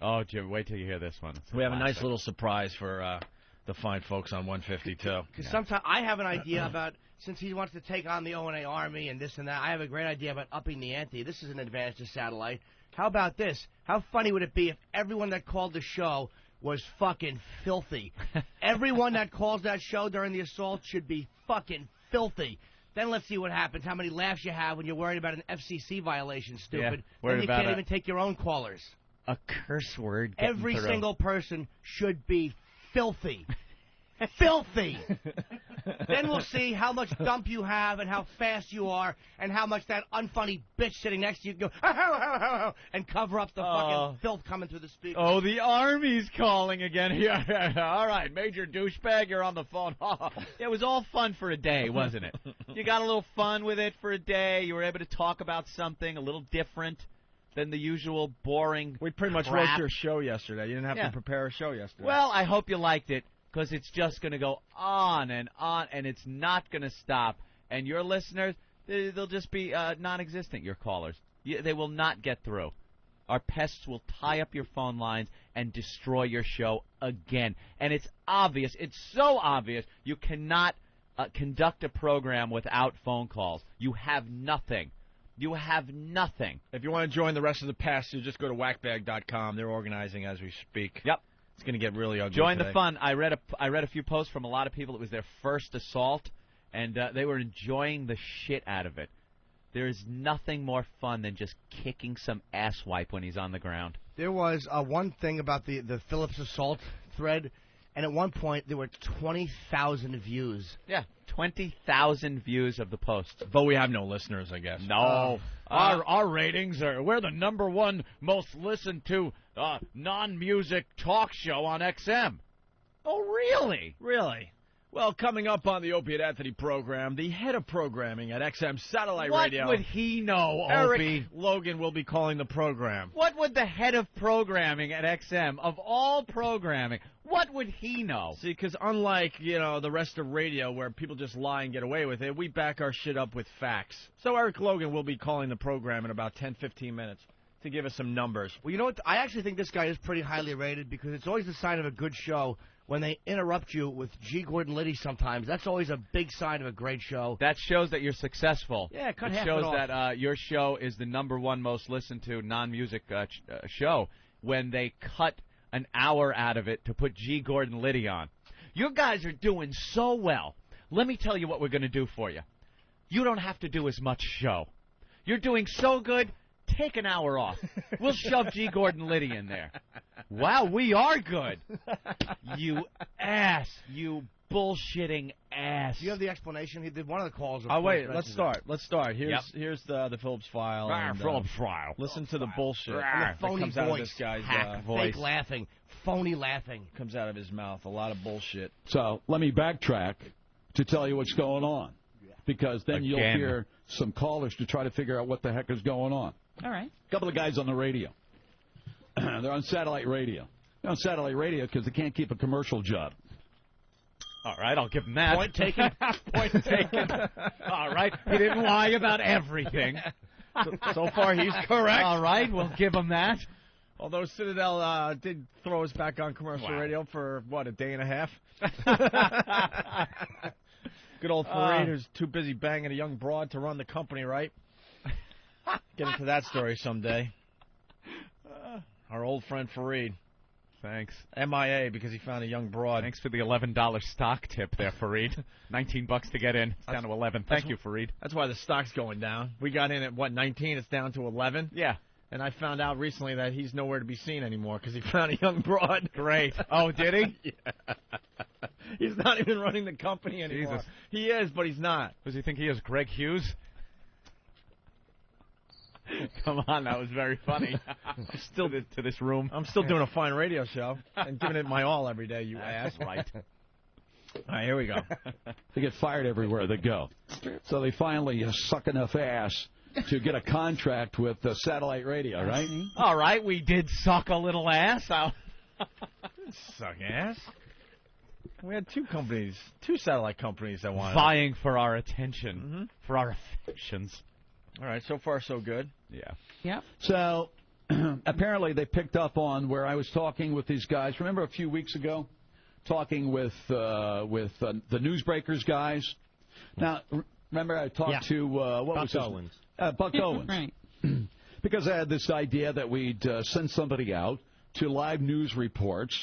Oh, Jim, wait till you hear this one. It's
We have a nice
classic.
little surprise for the fine folks on 152.
Because sometimes I have an idea about, since he wants to take on the O&A Army and this and that, I have a great idea about upping the ante. This is an advantage to satellite. How about this? How funny would it be if everyone that called the show was fucking filthy. Everyone that calls that show during the assault should be fucking filthy. Then let's see what happens, how many laughs you have when you're worried about an FCC violation, stupid.
Yeah,
then you can't even take your own callers.
A curse word.
Every single person should be filthy. Filthy! Then we'll see how much dump you have and how fast you are and how much that unfunny bitch sitting next to you can go and cover up the fucking filth coming through the speakers.
Oh, the Army's calling again. All right, Major Douchebag, you're on the phone. It was all fun for a day, wasn't it? You got a little fun with it for a day. You were able to talk about something a little different than the usual boring
We pretty much
crap.
wrote your show yesterday. You didn't have to prepare a show yesterday.
Well, I hope you liked it, because it's just going to go on, and it's not going to stop. And your listeners, they'll just be non-existent, your callers. They will not get through. Our pests will tie up your phone lines and destroy your show again. And it's obvious. It's so obvious. You cannot conduct a program without phone calls. You have nothing. You have nothing.
If you want to join the rest of the pests, you just go to whackbag.com. They're organizing as we speak.
Yep.
It's going to get really ugly
Join
today.
the fun. I read a few posts from a lot of people. It was their first assault, and they were enjoying the shit out of it. There is nothing more fun than just kicking some asswipe when he's on the ground.
There was one thing about the Phillips assault thread, and at one point there were 20,000 views.
Yeah, 20,000 views of the post.
But we have no listeners, I guess.
No.
Our ratings we're the #1 most listened to non-music talk show on XM.
Oh, really?
Really? Well, coming up on the Opie Anthony program, the head of programming at XM Satellite Radio.
What would he know,
Eric
Opie?
Logan will be calling the program.
What would the head of programming at XM, of all programming, what would he know?
See, because unlike, the rest of radio where people just lie and get away with it, we back our shit up with facts. So Eric Logan will be calling the program in about 10-15 minutes to give us some numbers.
Well, you know what? I actually think this guy is pretty highly rated because it's always a sign of a good show when they interrupt you with G. Gordon Liddy sometimes. That's always a big sign of a great show.
That shows that you're successful.
Yeah, cut
it
half
shows
it off.
that your show is the #1 most listened to non-music show when they cut an hour out of it to put G. Gordon Liddy on. You guys are doing so well. Let me tell you what we're going to do for you. You don't have to do as much show. You're doing so good, take an hour off. We'll shove G. Gordon Liddy in there. Wow, we are good. You ass. You bullshitting ass.
Do you have the explanation? He did one of the calls.
Oh, wait, let's start. Here's the Phillips file.
Phillips file.
Listen to the bullshit
And the phony
that comes out of
voice.
this guy's
Hack
voice.
fake laughing. Phony laughing.
Comes out of his mouth. A lot of bullshit.
So let me backtrack to tell you what's going on, because then you'll hear some callers to try to figure out what the heck is going on.
All right.
A couple of guys on the radio. They're on satellite radio. They're on satellite radio because they can't keep a commercial job.
All right, I'll give him that.
Point taken.
Point taken. All right, he didn't lie about everything.
So far, he's correct.
All right, we'll give him that.
Although Citadel did throw us back on commercial radio for, a day and a half? Good old Fareed, who's too busy banging a young broad to run the company, right? Get into that story someday. Our old friend Fareed.
Thanks.
MIA because he found a young broad.
Thanks for the $11 stock tip there, Fareed. $19 to get in. It's down to 11. Thank you, Fareed.
That's why the stock's going down. We got in at, 19? It's down to 11?
Yeah.
And I found out recently that he's nowhere to be seen anymore because he found a young broad.
Great. Oh, did he?
Yeah. He's not even running the company anymore.
Jesus.
He is, but he's not.
Does he think he is Greg Hughes? Come on, that was very funny.
Still
to this room.
I'm still doing a fine radio show and giving it my all every day, you ass.
Right.
All right, here we go.
They get fired everywhere they go. So they finally suck enough ass to get a contract with satellite radio, right?
All right, we did suck a little ass.
Suck ass. We had two satellite companies that wanted
vying for our attention, for our affections.
All right, so far so good.
Yeah.
Yep.
So apparently they picked up on where I was talking with these guys. Remember a few weeks ago, talking with the Newsbreakers guys. Now, remember I talked to
Buck Owens.
Buck Owens.
Right.
Because I had this idea that we'd send somebody out to live news reports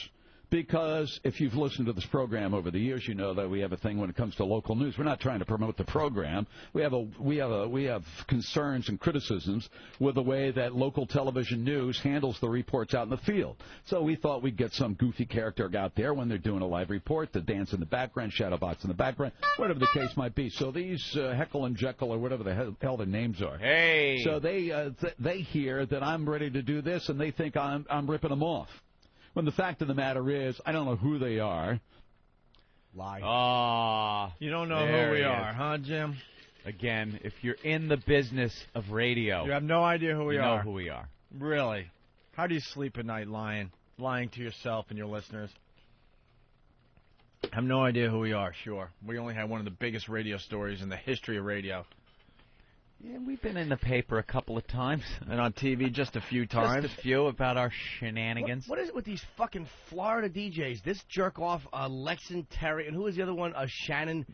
Because if you've listened to this program over the years, you know that we have a thing when it comes to local news. We're not trying to promote the program. We have concerns and criticisms with the way that local television news handles the reports out in the field. So we thought we'd get some goofy character out there when they're doing a live report to dance in the background, shadow box in the background, whatever the case might be. So these Heckle and Jekyll or whatever the hell their names are.
Hey.
So they hear that I'm ready to do this, and they think I'm ripping them off. When the fact of the matter is, I don't know who they are.
Lie.
You don't know who we are, huh, Jim?
Again, if you're in the business of radio,
you have no idea who we are.
You know who we are.
Really? How do you sleep at night lying to yourself and your listeners? I have no idea who we are, sure. We only had one of the biggest radio stories in the history of radio.
Yeah, we've been in the paper a couple of times.
And on TV just a few times.
Just a few about our shenanigans.
What is it with these fucking Florida DJs? This jerk-off, Lexon Terry, and who was the other one? Shannon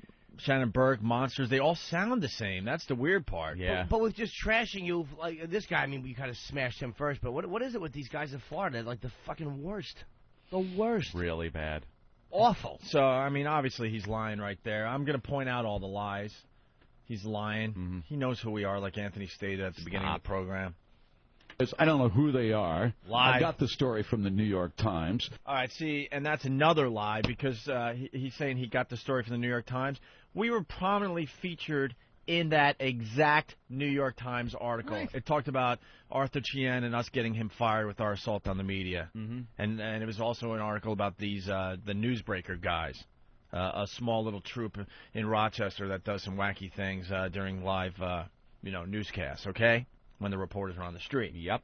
Burke, Monsters. They all sound the same. That's the weird part.
Yeah.
But with just trashing you, like this guy, I mean, we kind of smashed him first, but what is it with these guys in Florida? They're like the fucking worst. The worst.
Really bad.
Awful.
So, I mean, obviously he's lying right there. I'm going to point out all the lies. He's lying.
Mm-hmm.
He knows who we are, like Anthony stated at the beginning of the program.
I don't know who they are.
Lie.
I got the story from the New York Times.
All right, see, and that's another lie because he's saying he got the story from the New York Times. We were prominently featured in that exact New York Times article. Right. It talked about Arthur Chien and us getting him fired with our assault on the media.
Mm-hmm.
And it was also an article about these the newsbreaker guys. A small little troupe in Rochester that does some wacky things during live, newscasts, okay? When the reporters are on the street.
Yep.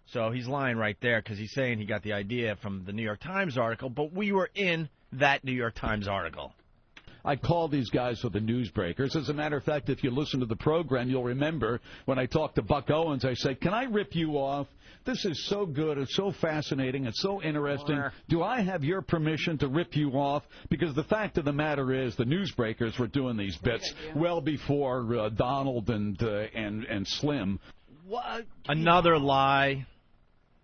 So he's lying right there because he's saying he got the idea from the New York Times article, but we were in that New York Times article.
I call these guys the newsbreakers. As a matter of fact, if you listen to the program, you'll remember when I talked to Buck Owens, I said, can I rip you off? This is so good. It's so fascinating. It's so interesting. Do I have your permission to rip you off? Because the fact of the matter is the newsbreakers were doing these bits well before Donald and Slim.
What?
Another lie.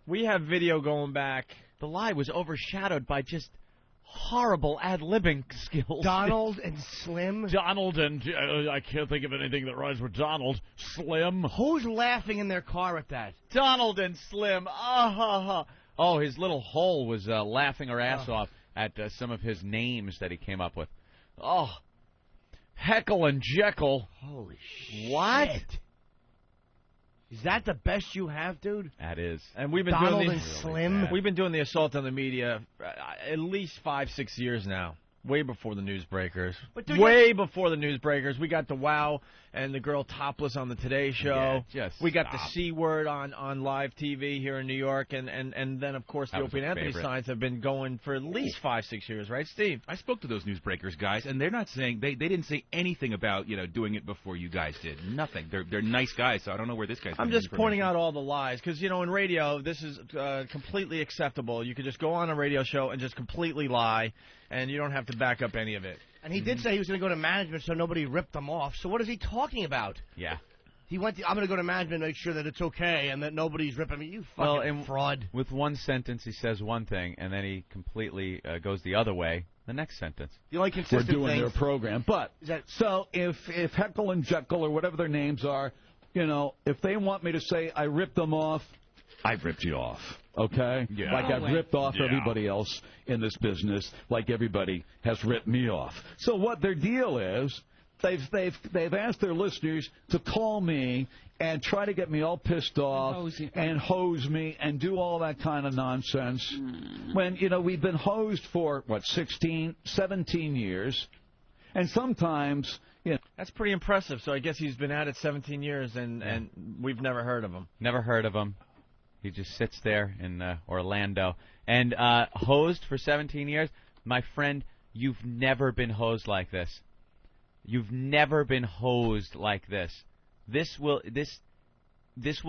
We have video going back.
The lie was overshadowed by just horrible ad-libbing skills.
Donald and Slim?
Donald and... I can't think of anything that rhymes with Donald. Slim.
Who's laughing in their car at that?
Donald and Slim. Oh, his little hole was laughing her ass off at some of his names that he came up with. Oh, Heckle and Jekyll.
Holy shit.
What?
Is that the best you have, dude?
That is.
And we've been
Donald
doing
and Slim.
Really
we've been doing the assault on the media at least 5-6 years now. Way before the newsbreakers. Way before the newsbreakers. We got the wow and the girl topless on the Today Show.
Yeah,
we got the C word on live TV here in New York, and then of course the Opie Anthony signs have been going for at least 5-6 years, right, Steve?
I spoke to those newsbreakers guys, and they're not saying they didn't say anything about doing it before you guys did. Nothing. They're nice guys, so I don't know where this guy's.
I'm just pointing out all the lies because in radio this is completely acceptable. You could just go on a radio show and just completely lie, and you don't have to back up any of it.
And he did say he was going to go to management so nobody ripped them off. So what is he talking about?
Yeah.
He went I'm going to go to management and make sure that it's okay and that nobody's ripping me. You fucking fraud.
With one sentence, he says one thing, and then he completely goes the other way the next sentence.
The only consistent
We're doing
thing
their program. But, so if Heckle and Jekyll or whatever their names are, if they want me to say I ripped them off, I've ripped you off, okay?
Yeah.
Like I've ripped off everybody else in this business, like everybody has ripped me off. So what their deal is, they've asked their listeners to call me and try to get me all pissed off and hose me and do all that kind of nonsense. When, we've been hosed for, 17 years, and sometimes...
That's pretty impressive. So I guess he's been at it 17 years, and we've never heard of him.
Never heard of him. He just sits there in Orlando. And hosed for 17 years? My friend, you've never been hosed like this. You've never been hosed like this. This will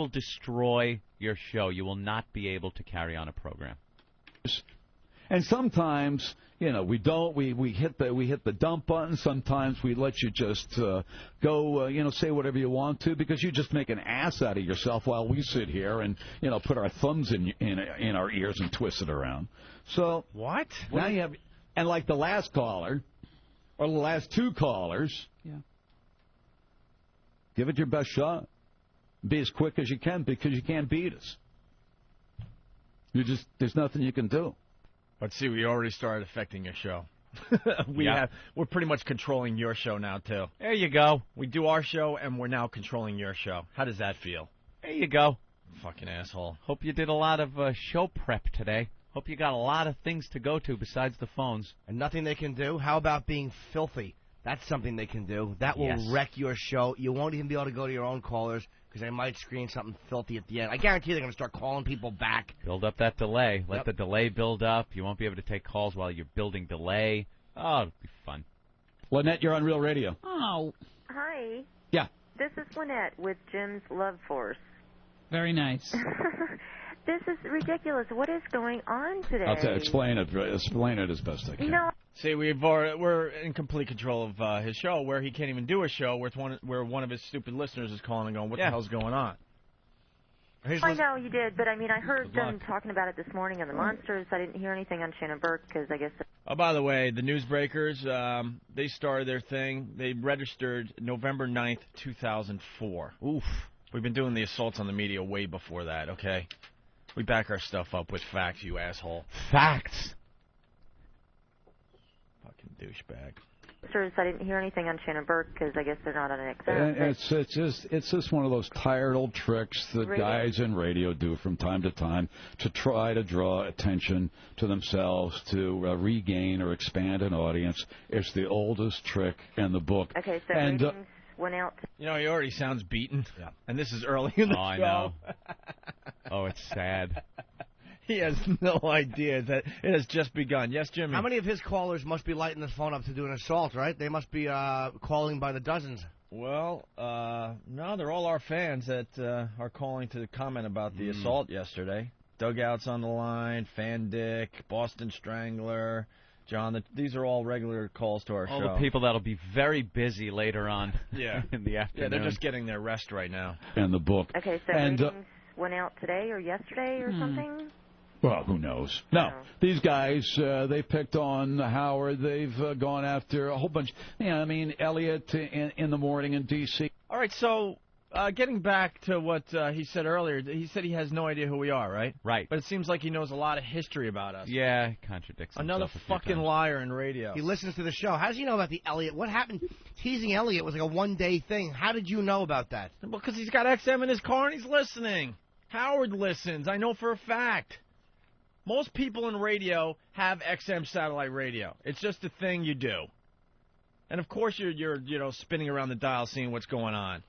destroy your show. You will not be able to carry on a program.
And sometimes, you know, we don't. We hit the dump button. Sometimes we let you just go, you know, say whatever you want to because you just make an ass out of yourself while we sit here and, you know, put our thumbs in our ears and twist it around. So
what?
Now you have, and like the last caller, or the last two callers.
Yeah.
Give it your best shot. Be as quick as you can because you can't beat us. There's nothing you can do.
Let's see, we already started affecting your show. We're pretty much controlling your show now, too.
There you go.
We do our show, and we're now controlling your show. How does that feel?
There you go.
Fucking asshole.
Hope you did a lot of show prep today. Hope you got a lot of things to go to besides the phones.
And nothing they can do? How about being filthy? That's something they can do. That will wreck your show. You won't even be able to go to your own callers because they might screen something filthy at the end. I guarantee they're going to start calling people back.
Build up that delay. Let the delay build up. You won't be able to take calls while you're building delay. Oh, it'll be fun.
Lynette, you're on Real Radio.
Oh.
Hi.
Yeah.
This is Lynette with Jim's Love Force.
Very nice.
This is ridiculous. What is going on today?
I'll explain it as best I can.
No.
See, we're in complete control of his show, where he can't even do a show where one of his stupid listeners is calling and going, what the hell's going on?
I know you did, but I mean, I heard them talking about it this morning on the Monsters. I didn't hear anything on Shannon Burke because I guess...
Oh, by the way, the Newsbreakers, they started their thing. They registered November 9th, 2004. Oof. We've been doing the assaults on the media way before that, okay? We back our stuff up with facts, you asshole.
Facts.
Fucking douchebag.
I didn't hear anything on Shannon Burke because I guess they're not on an XM.
It's just one of those tired old tricks that guys in radio do from time to time to try to draw attention to themselves, to regain or expand an audience. It's the oldest trick in the book.
Okay, so ratings went out.
You know, he already sounds beaten. Yeah. And this is early in the show.
I know. Oh, it's sad.
He has no idea that it has just begun. Yes, Jimmy?
How many of his callers must be lighting the phone up to do an assault, right? They must be calling by the dozens.
Well, no, they're all our fans that are calling to comment about the assault yesterday. Dugout's on the line, Fan Dick, Boston Strangler, John. These are all regular calls to our show.
All the people that'll be very busy later on in the afternoon.
Yeah, they're just getting their rest right now.
And the book.
Okay, so ratings went out today or yesterday or something?
Well, who knows? No, these guys, they picked on Howard. They've gone after a whole bunch. Yeah, I mean, Elliot in the morning in D.C.
All right, so getting back to what he said earlier, he said he has no idea who we are, right?
Right.
But it seems like he knows a lot of history about us.
Yeah, contradicts himself.
Another fucking liar in radio.
He listens to the show. How does he know about the Elliot? What happened? Teasing Elliot was like a one-day thing. How did you know about that?
Well, because he's got XM in his car and he's listening. Howard listens. I know for a fact. Most people in radio have XM satellite radio. It's just a thing you do. And, of course, you're spinning around the dial seeing what's going on.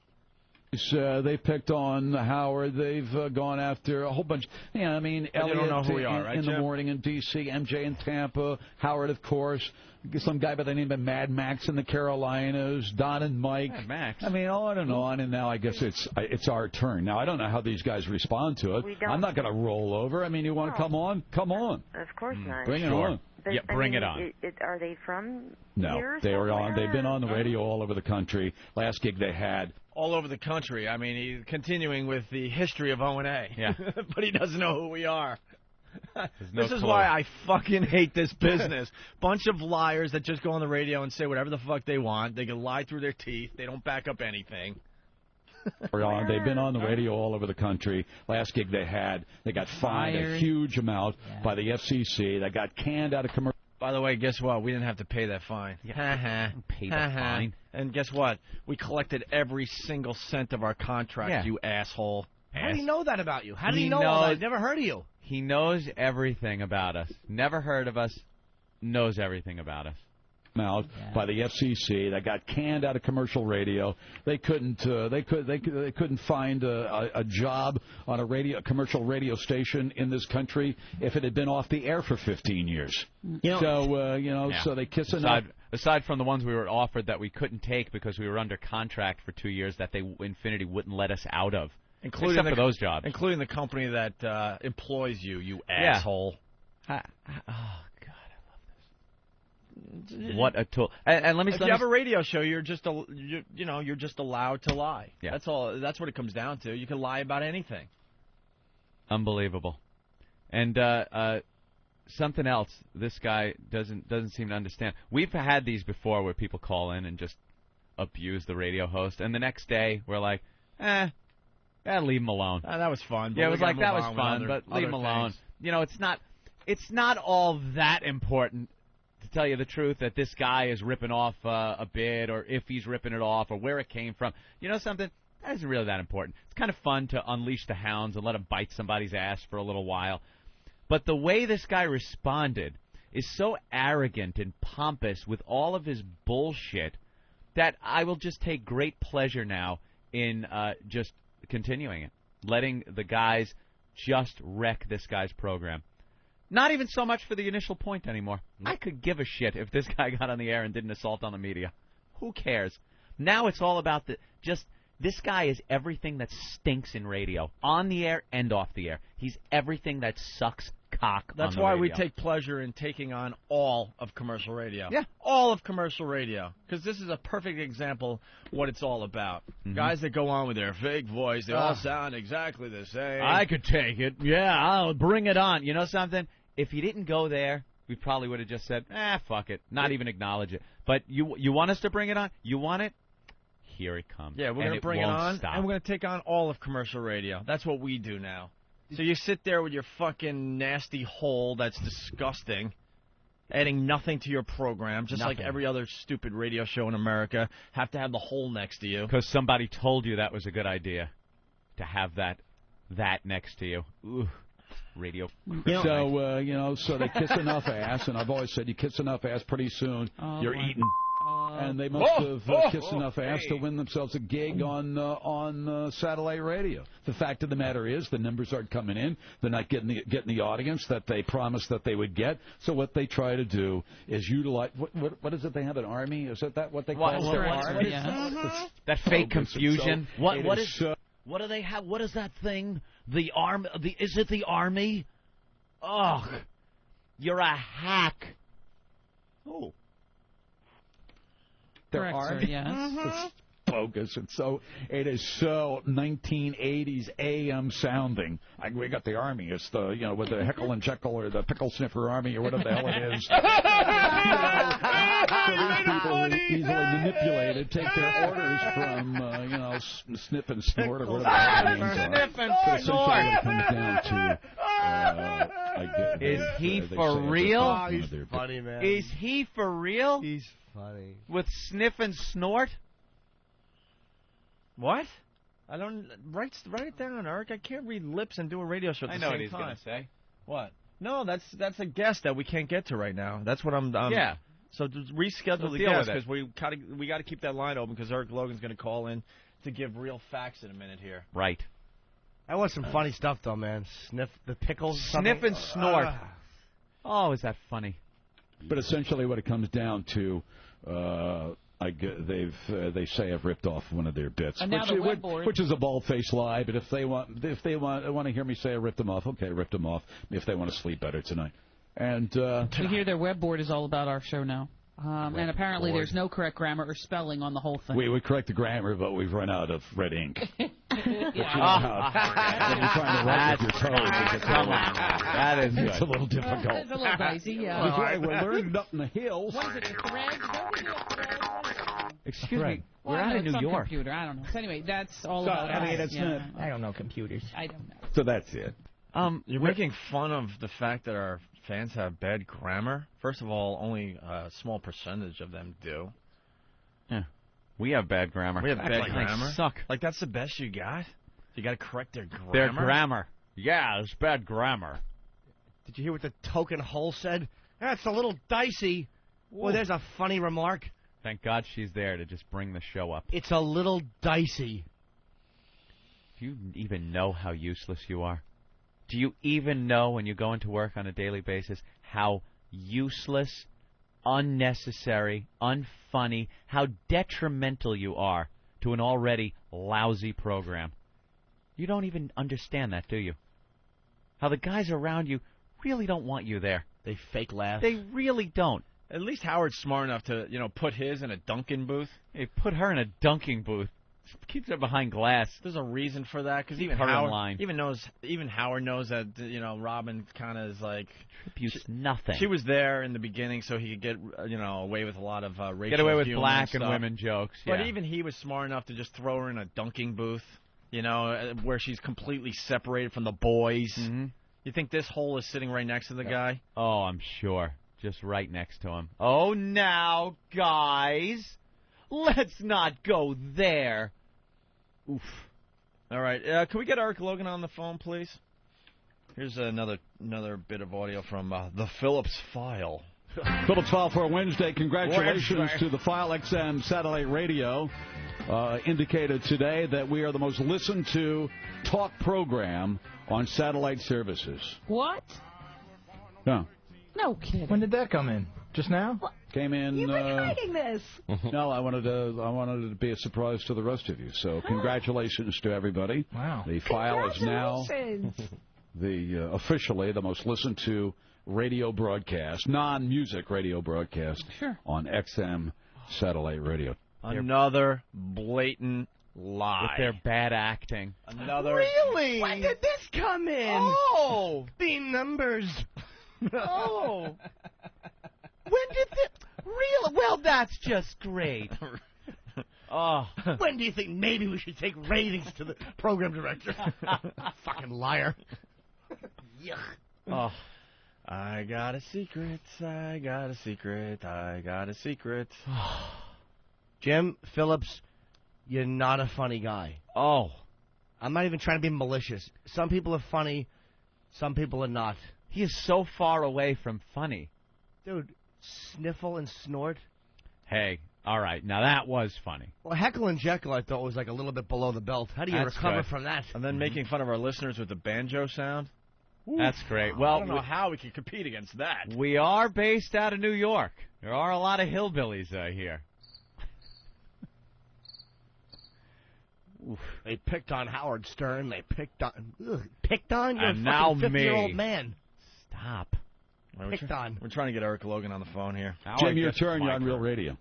They picked on Howard. They've gone after a whole bunch. Yeah, I mean, Elliot
don't know who we are, right,
in the morning in D.C., MJ in Tampa, Howard, of course, some guy by the name of Mad Max in the Carolinas, Don and Mike.
Mad Max.
I mean, on and on, and now I guess it's our turn. Now, I don't know how these guys respond to it. I'm not going to roll over. I mean, you want to come on? Come on.
Of course not.
Bring it on.
But,
yeah, bring it on.
Are they from
No,
here
they were on.
somewhere?
They've been on the radio all over the country. Last gig they had.
All over the country. I mean, he's continuing with the history of O&A.
Yeah.
But he doesn't know who we are.
This
is why I fucking hate this business. Bunch of liars that just go on the radio and say whatever the fuck they want. They can lie through their teeth. They don't back up anything.
They've been on the radio all over the country. Last gig they had, they got fined a huge amount by the FCC. They got canned out of commercial.
By the way, guess what? We didn't have to pay that fine.
Pay the fine.
And guess what? We collected every single cent of our contract, you asshole.
How do you know that about you? How do you know all that? I've never heard of you.
He knows everything about us. Never heard of us. Knows everything about us.
Out by the FCC, that got canned out of commercial radio. They couldn't find a job on a commercial radio station in this country if it had been off the air for 15 years. So they kiss
aside from the ones we were offered that we couldn't take because we were under contract for 2 years that Infinity wouldn't let us out of, except for those jobs,
including the company that employs you, you asshole.
Oh What a tool! And let me.
If you have a radio show, you're just you're just allowed to lie.
Yeah.
That's all. That's what it comes down to. You can lie about anything.
Unbelievable. And something else. This guy doesn't seem to understand. We've had these before where people call in and just abuse the radio host, and the next day we're like, leave him alone.
That was fun.
Yeah, it was like that was fun, but leave him alone.
Things.
You know, it's not all that important, to tell you the truth, that this guy is ripping off a bid, or if he's ripping it off, or where it came from. You know something? That isn't really that important. It's kind of fun to unleash the hounds and let them bite somebody's ass for a little while. But the way this guy responded is so arrogant and pompous with all of his bullshit that I will just take great pleasure now in just continuing it, letting the guys just wreck this guy's program. Not even so much for the initial point anymore. I could give a shit if this guy got on the air and did an assault on the media. Who cares? Now it's all about this guy is everything that stinks in radio, on the air and off the air. He's everything that sucks cock.
That's
on the
why
radio.
we take pleasure in taking on all of commercial radio.
Yeah.
All of commercial radio. Because this is a perfect example of what it's all about.
Mm-hmm.
Guys that go on with their fake voice, they all sound exactly the same.
I could take it. Yeah, I'll bring it on. You know something? If he didn't go there, we probably would have just said, fuck it. Not even acknowledge it. But you want us to bring it on? You want it? Here it comes.
Yeah, we're going to bring it on,
stop.
and we're going to take on all of commercial radio. That's what we do now. So you sit there with your fucking nasty hole that's disgusting, adding nothing to your program, just like every other stupid radio show in America, have to have the hole next to you.
Because somebody told you that was a good idea, to have that next to you. Ooh, radio.
So they kiss enough ass, and I've always said you kiss enough ass, pretty soon you're eating. And they must have kissed enough ass to win themselves a gig on satellite radio. The fact of the matter is the numbers aren't coming in. They're not getting the audience that they promised that they would get. So what they try to do is utilize what is it? They have an army? Is that what they call it?
That fake confusion.
So
what do they have? What is that thing? The arm? Is it the army? Ugh, you're a hack.
Oh.
Correct, sir, yes.
It's bogus. It is so 1980s AM sounding. We got the army. It's the with the Heckle and Jekyll or the Pickle Sniffer Army or whatever the hell it is. So these people are easily manipulated. Take their orders from Snip and Snort or whatever the hell it is.
Snip and
Snort. What it comes down to.
Is he for real?
Oh, he's funny, man.
Is he for real?
He's funny.
With Sniff and Snort?
What? I don't write it down, Eric. I can't read lips and do a radio show at the same time.
I know what he's going to say.
What? No, that's a guest that we can't get to right now. That's what I'm.
Yeah.
So just reschedule the guest because we got to keep that line open because Eric Logan's going to call in to give real facts in a minute here.
Right.
That was some funny stuff, though, man. Sniff the pickles.
Sniff and Snort. Oh, is that funny?
But essentially, what it comes down to, they say I've ripped off one of their bits, which is a bald-faced lie. But if they want to hear me say I ripped them off, okay, I ripped them off. If they want to sleep better tonight, and
we hear their web board is all about our show now. And apparently there's no correct grammar or spelling on the whole thing.
We would correct the grammar, but we've run out of red ink.
When you're trying to write with your toes, that is good.
It's a little difficult.
It's a little dicey, yeah.
We're learning up in the hills.
What is it, the thread? Don't we do a thread?
Excuse me.
Well,
we're out of New York.
Computer. I don't know. So anyway, that's all about
it's not. I don't know computers.
I don't know.
So that's it.
You're making fun of the fact that our fans have bad grammar. First of all, only a small percentage of them do.
Yeah. We have bad grammar.
We have bad grammar.
They suck.
Like, that's the best you got? You got to correct their grammar?
Their grammar. Yeah, it's bad grammar.
Did you hear what the token hole said? That's a little dicey. Well, there's a funny remark.
Thank God she's there to just bring the show up.
It's a little dicey.
Do you even know how useless you are? Do you even know when you go into work on a daily basis how useless, unnecessary, unfunny, how detrimental you are to an already lousy program? You don't even understand that, do you? How the guys around you really don't want you there.
They fake laugh.
They really don't.
At least Howard's smart enough to, put his in a Dunkin' booth.
Hey, put her in a dunking booth. Keeps her behind glass.
There's a reason for that, because even Howard knows that Robin kind of is like
tributes nothing.
She was there in the beginning, so he could get away with a lot of racial
get away with
humor
black
and
women jokes. Yeah.
But even he was smart enough to just throw her in a dunking booth, where she's completely separated from the boys.
Mm-hmm.
You think this hole is sitting right next to the guy?
Oh, I'm sure, just right next to him. Oh, now guys, let's not go there. Oof.
All right. Can we get Eric Logan on the phone, please? Here's another bit of audio from the Phillips File.
Phillips File for Wednesday. Congratulations to the File XM Satellite Radio. Indicated today that we are the most listened to talk program on satellite services.
What?
No.
No kidding.
When did that come in? Just now?
What?
Came in.
You've been hiding this.
No, I wanted it to be a surprise to the rest of you. So congratulations to everybody.
Wow.
The File is now officially the most listened to radio broadcast, non-music radio broadcast on XM satellite radio.
Another blatant lie.
With their bad acting.
Really? When did this come in?
Oh!
The numbers.
Oh! When did this... Really? Well, that's just great.
Oh. When do you think maybe we should take ratings to the program director? Fucking liar. Yuck.
Oh. I got a secret. I got a secret. I got a secret.
Jim Phillips, you're not a funny guy.
Oh.
I'm not even trying to be malicious. Some people are funny. Some people are not.
He is so far away from funny.
Dude, sniffle and snort.
Hey, all right. Now that was funny.
Well, Heckle and Jekyll I thought was like a little bit below the belt. How do you recover from that?
And then making fun of our listeners with the banjo sound.
Ooh. That's great. Well,
I don't know how we can compete against that.
We are based out of New York. There are a lot of hillbillies here.
Oof. They picked on Howard Stern. They picked on... You're
and
a
now
fucking 50-year-old man.
Stop.
Picked on.
We're trying to get Eric Logan on the phone here.
Jim, your turn. You're on Real Radio.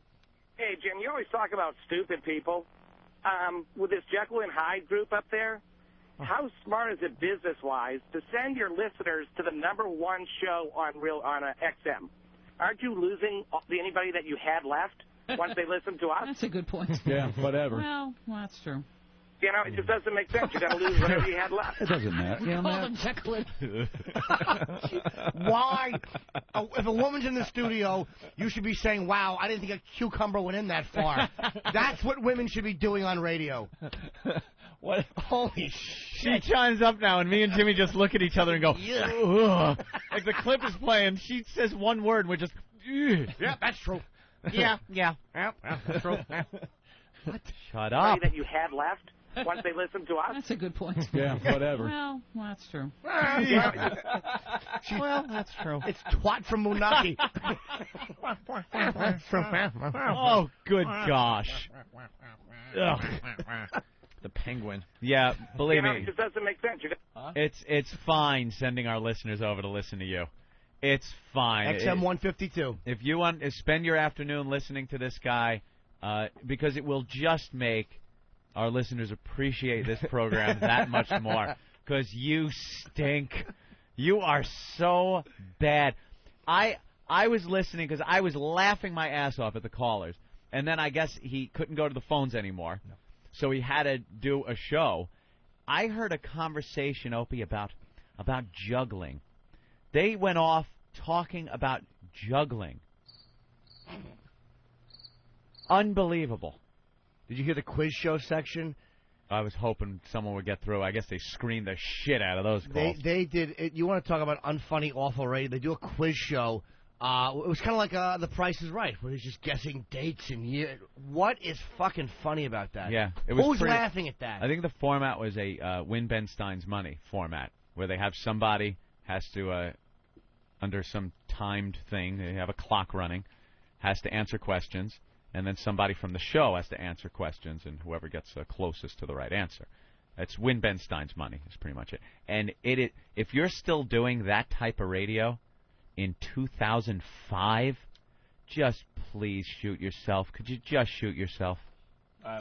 Hey, Jim, you always talk about stupid people. With this Jekyll and Hyde group up there, how smart is it business-wise to send your listeners to the #1 show on XM? Aren't you losing anybody that you had left once they listen to us?
That's a good point.
Yeah, whatever.
Well, that's true.
You know, it just doesn't make sense. You're going to lose whatever you had left.
It doesn't matter.
Yeah, call them Jekyll.
Why? If a woman's in the studio, you should be saying, wow, I didn't think a cucumber went in that far. That's what women should be doing on radio.
What?
Holy shit.
She chimes up now, and me and Jimmy just look at each other and go, ugh. Like the clip is playing, she says one word, and we're just, ugh.
Yeah, that's true.
Yeah.
That's true.
What? Shut up.
That you had left once they listened to us?
That's a good point.
Yeah, whatever.
Well, that's true.
Well, that's true. It's Twat from Moonaki.
Oh, good gosh. Ugh.
The penguin.
Yeah, believe me.
It just doesn't make sense.
It's fine sending our listeners over to listen to you. It's fine.
XM 152.
If you want to spend your afternoon listening to this guy, because it will just make our listeners appreciate this program that much more. Because you stink. You are so bad. I was listening because I was laughing my ass off at the callers. And then I guess he couldn't go to the phones anymore. No. So he had to do a show. I heard a conversation, Opie, about juggling. They went off talking about juggling. Unbelievable.
Did you hear the quiz show section?
I was hoping someone would get through. I guess they screened the shit out of those calls.
They did. You want to talk about unfunny, awful radio? They do a quiz show. It was kind of like The Price is Right, where he's just guessing dates and years. What is fucking funny about that?
Yeah. It was
Who's laughing at that?
I think the format was a Win Ben Stein's Money format, where they have somebody has to, under some timed thing, they have a clock running, has to answer questions, and then somebody from the show has to answer questions, and whoever gets closest to the right answer. That's Win Ben Stein's Money is pretty much it. And if you're still doing that type of radio in 2005, just please shoot yourself? Could you just shoot yourself?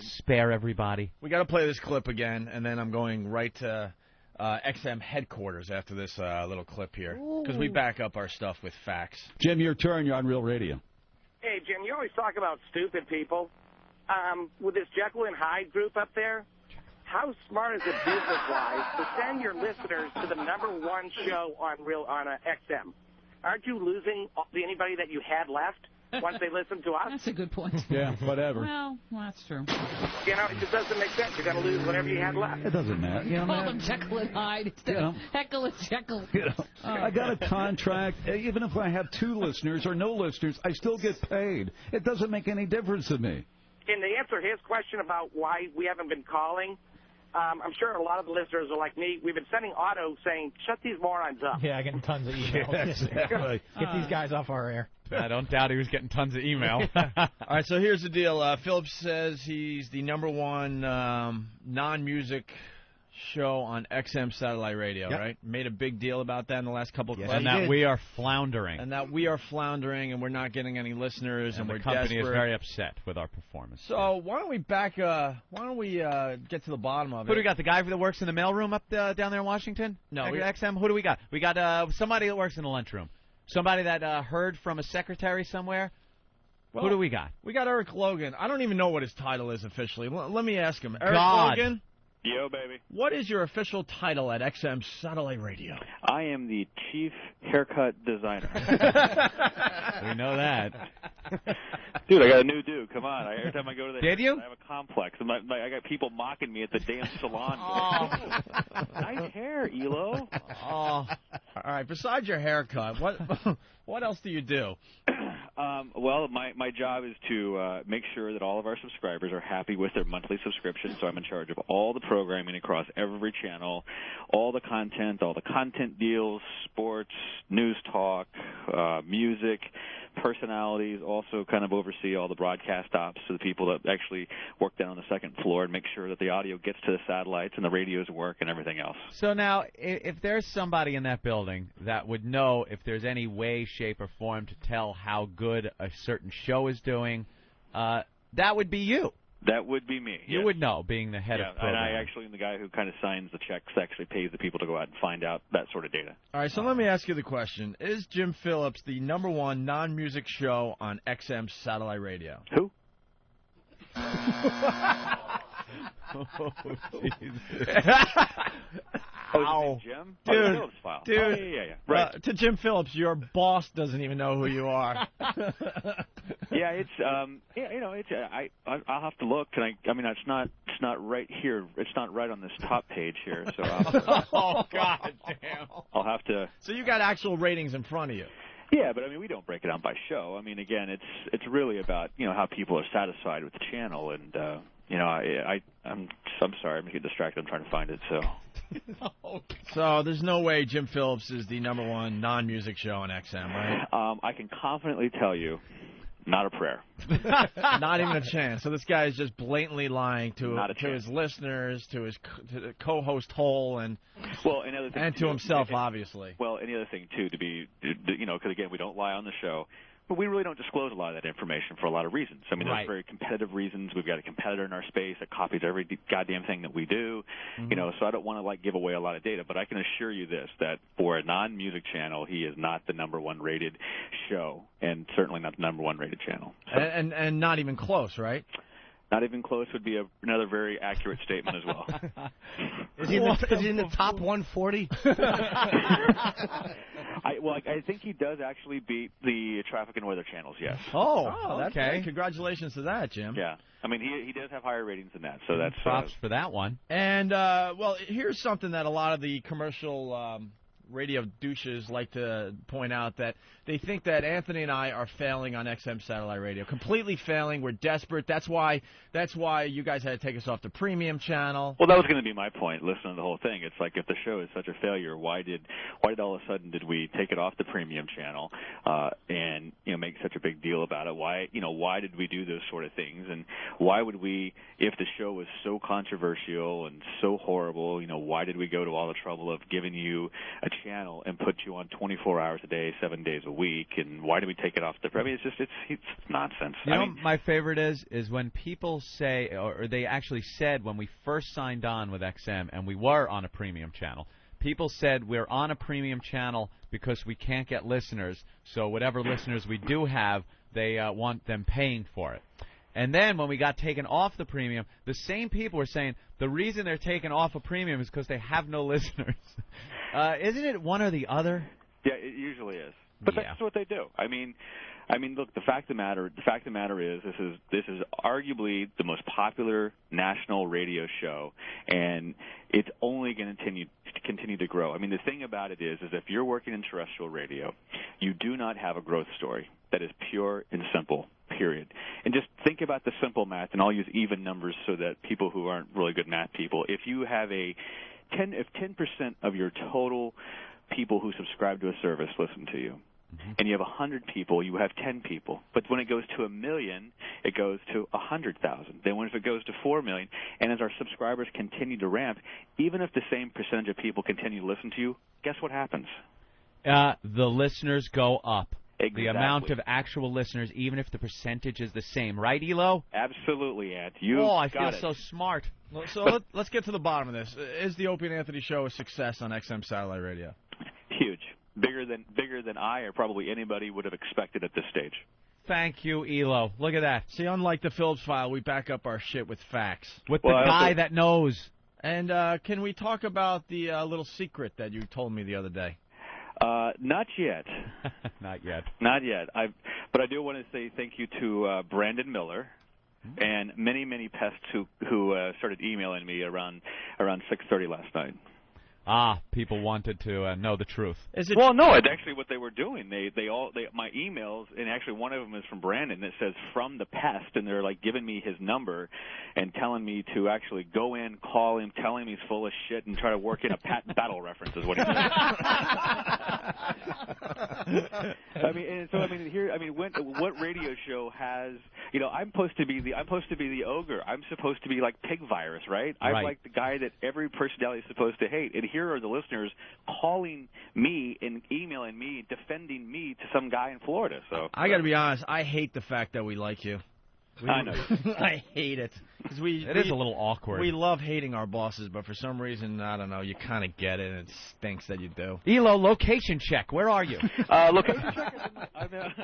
Spare everybody.
We got to play this clip again, and then I'm going right to XM headquarters after this little clip here, because we back up our stuff with facts.
Jim, your turn. You're on Real Radio.
Hey, Jim, you always talk about stupid people. With this Jekyll and Hyde group up there, how smart is it business-wise to send your listeners to the #1 show on XM? Aren't you losing anybody that you had left once they listen to us?
That's a good point.
Yeah, whatever.
Well, that's true.
You know, it just doesn't make sense. You're going to lose whatever you had left.
It doesn't matter. You know,
Call them Jekyll and Hyde instead of Heckle and Jekyll.
You know, I got a contract. Even if I have 2 listeners or no listeners, I still get paid. It doesn't make any difference to me.
And to answer his question about why we haven't been calling, I'm sure a lot of the listeners are like me. We've been sending Otto saying, shut these morons up.
Yeah, getting tons of emails.
Yeah, exactly.
Get these guys off our air.
I don't doubt he was getting tons of email.
All right, so here's the deal. Phillips says he's the #1 non-music show on XM satellite radio, right? Made a big deal about that in the last couple of clips.
And that we are floundering.
And that we are floundering, and we're not getting any listeners, and
the
we're
company
desperate.
is very upset with our performance.
So why don't we get to the bottom of it?
Who do we got? The guy that works in the mailroom up down there in Washington?
No,
XM. Who do we got? We got somebody that works in the lunchroom. Somebody that heard from a secretary somewhere.
Well,
who do we got?
We got Eric Logan. I don't even know what his title is officially. Let me ask him. Eric
God.
Logan?
Yo, baby.
What is your official title at XM Satellite Radio?
I am the chief haircut designer.
We know that.
Dude, I got a new do. Come on. Every time I go to the
Did you?
I have a complex. I got people mocking me at the damn salon. Nice hair, Elo.
All right. Besides your haircut, what else do you do?
Well, my job is to make sure that all of our subscribers are happy with their monthly subscription, so I'm in charge of all the programming across every channel, all the content deals, sports, news talk, music, personalities, also kind of oversee all the broadcast ops, so the people that actually work down on the second floor and make sure that the audio gets to the satellites and the radios work and everything else.
So now, if there's somebody in that building that would know if there's any way, shape, or form to tell how good a certain show is doing, that would be you.
That would be me.
You would know, being the head of
and
programming.
I actually am the guy who kind of signs the checks, actually pays the people to go out and find out that sort of data.
All right, so let me ask you the question. Is Jim Phillips the #1 non-music show on XM Satellite Radio?
Who?
Ow.
Jim?
Dude,
Phillips file.
dude.
Oh, yeah. Right.
To Jim Phillips, your boss doesn't even know who you are.
Yeah, it's I'll have to look. It's not right here. It's not right on this top page here. So
oh God damn!
I'll have to.
So you got actual ratings in front of you.
Yeah, but we don't break it down by show. Again, it's really about how people are satisfied with the channel, and I'm sorry, I'm getting distracted. I'm trying to find it. So.
So there's no way Jim Phillips is the #1 non-music show on XM, right?
I can confidently tell you, not a prayer.
Not even a chance. So this guy is just blatantly lying to his listeners, to the co-host Hole, and to himself, obviously.
Well, and the other thing too, because again, we don't lie on the show. But we really don't disclose a lot of that information for a lot of reasons. There's very competitive reasons. We've got a competitor in our space that copies every goddamn thing that we do. So I don't want to give away a lot of data. But I can assure you this, that for a non-music channel, he is not the #1 rated show, and certainly not the #1 rated channel. So.
And not even close, right?
Not even close would be another very accurate statement as well.
Is he in the top 140?
I think he does actually beat the traffic and weather channels, yes.
Oh, okay. Congratulations to that, Jim.
Yeah. He does have higher ratings than that, so that's...
Props for that one.
And, here's something that a lot of the commercial radio douches like to point out, that they think that Anthony and I are failing on XM Satellite Radio. Completely failing. We're desperate. That's why you guys had to take us off the premium channel.
Well, that was going to be my point, listening to the whole thing. It's like, if the show is such a failure, why did all of a sudden did we take it off the premium channel and make such a big deal about it? Why did we do those sort of things? And why would we, if the show was so controversial and so horrible, why did we go to all the trouble of giving you a channel and put you on 24 hours a day, 7 days a week, and why do we take it off the? I mean, it's nonsense.
You know, my favorite is when people say, or they actually said when we first signed on with XM and we were on a premium channel. People said we're on a premium channel because we can't get listeners, so whatever listeners we do have, they want them paying for it. And then when we got taken off the premium, the same people were saying the reason they're taken off a premium is because they have no listeners. Isn't it one or the other?
Yeah, it usually is. But that's what they do. I mean, look. The fact of the matter is, this is arguably the most popular national radio show, and it's only going to continue to grow. I mean, the thing about it is if you're working in terrestrial radio, you do not have a growth story that is pure and simple. Period. And just think about the simple math, and I'll use even numbers so that people who aren't really good math people, if you have if 10% of your total people who subscribe to a service listen to you, and you have 100 people, you have 10 people. But when it goes to 1 million, it goes to 100,000. Then if it goes to 4 million, and as our subscribers continue to ramp, even if the same percentage of people continue to listen to you, guess what happens?
The listeners go up.
Exactly.
The amount of actual listeners, even if the percentage is the same. Right, Elo?
Absolutely, Ant. You
I
got
feel so smart.
So let's get to the bottom of this. Is the Opie and Anthony show a success on XM satellite radio?
Huge. Bigger than I or probably anybody would have expected at this stage.
Thank you, Elo. Look at that.
See, unlike the Phillips file, we back up our shit with facts.
With the guy that knows.
And can we talk about the little secret that you told me the other day?
Not yet.
Not yet.
Not yet. But I do want to say thank you to Brandon Miller and many pests who started emailing me around 6:30 last night.
People wanted to know the truth.
Well, no, it's actually what they were doing. They my emails, and actually one of them is from Brandon that says from the pest, and they're like giving me his number and telling me to actually go in, call him, tell him he's full of shit, and try to work in a Patton Battle reference is what he said. What radio show has? You know, I'm supposed to be the ogre. I'm supposed to be like Pig Virus, right? I'm like the guy that every personality is supposed to hate. And here are the listeners calling me and emailing me, defending me to some guy in Florida. So
I got to be honest. I hate the fact that we like you.
I know.
I hate it.
It is a little awkward.
We love hating our bosses, but for some reason, I don't know, you kind of get it, and it stinks that you do.
Elo, location check. Where are you?
Location check.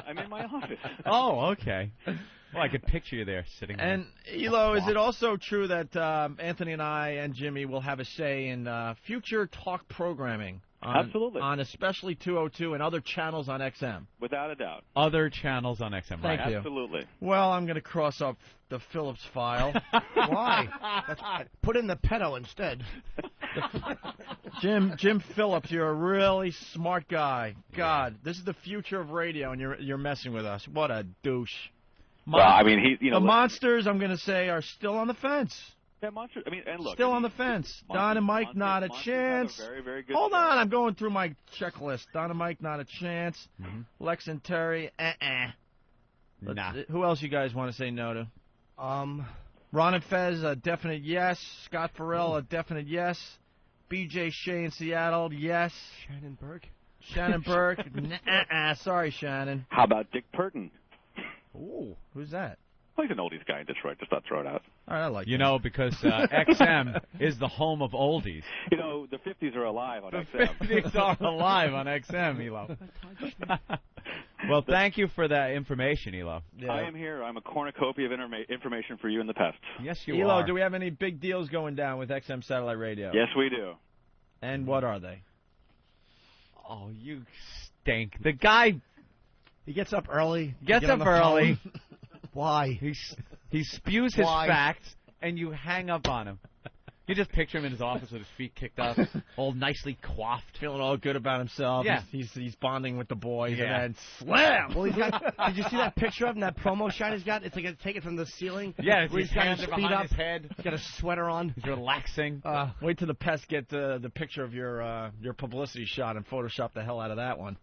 I'm in my office.
Oh, okay. Well, I could picture you there sitting there.
And, Elo, is it also true that Anthony and I and Jimmy will have a say in future talk programming?
Absolutely.
On especially 202 and other channels on XM.
Without a doubt.
Other channels on XM.
Thank you.
Absolutely.
Well, I'm going to cross up the Phillips file.
Why? Put in the pedo instead.
Jim Phillips, you're a really smart guy. God, this is the future of radio, and you're messing with us. What a douche.
Well, I mean,
the monsters, I'm going to say, are still on the fence.
Yeah, monsters. I mean, and look,
still on the fence. Don and Mike, not a chance.
Very, very good
Hold on, I'm going through my checklist. Don and Mike, not a chance. Lex and Terry,
Nah.
Who else you guys want to say no to? Ron and Fez, a definite yes. Scott Farrell, a definite yes. BJ Shea in Seattle, yes. Shannon Burke, sorry, Shannon.
How about Dick Purton?
Ooh, who's that?
Well, he's an oldies guy in Detroit. Just thought throw it out.
All right, I like
you know, because XM is the home of oldies.
You know, the 50s are alive on XM.
The 50s are alive on XM, Elo. Well, thank you for that information, Elo.
Yeah. I am here. I'm a cornucopia of information for you and the pests.
Yes, you
Elo,
are.
do we have any big deals going down with XM Satellite Radio?
Yes, we do.
And what are they?
Oh, you stink. The guy...
He gets up early.
Gets up early.
Why?
He spews his facts, and you hang up on him. You just picture him in his office with his feet kicked up, all nicely coiffed.
Feeling all good about himself.
Yeah.
He's bonding with the boys,
Yeah.
and then slam!
Well, he's got. Did you see that picture of him, that promo shot he's got? It's like a take it from the ceiling.
Yeah,
where
his
he's got
hands
his
are
feet
behind
up.
his head.
He's got a sweater on.
He's relaxing.
Wait till the pests get the picture of your publicity shot and Photoshop the hell out of that one.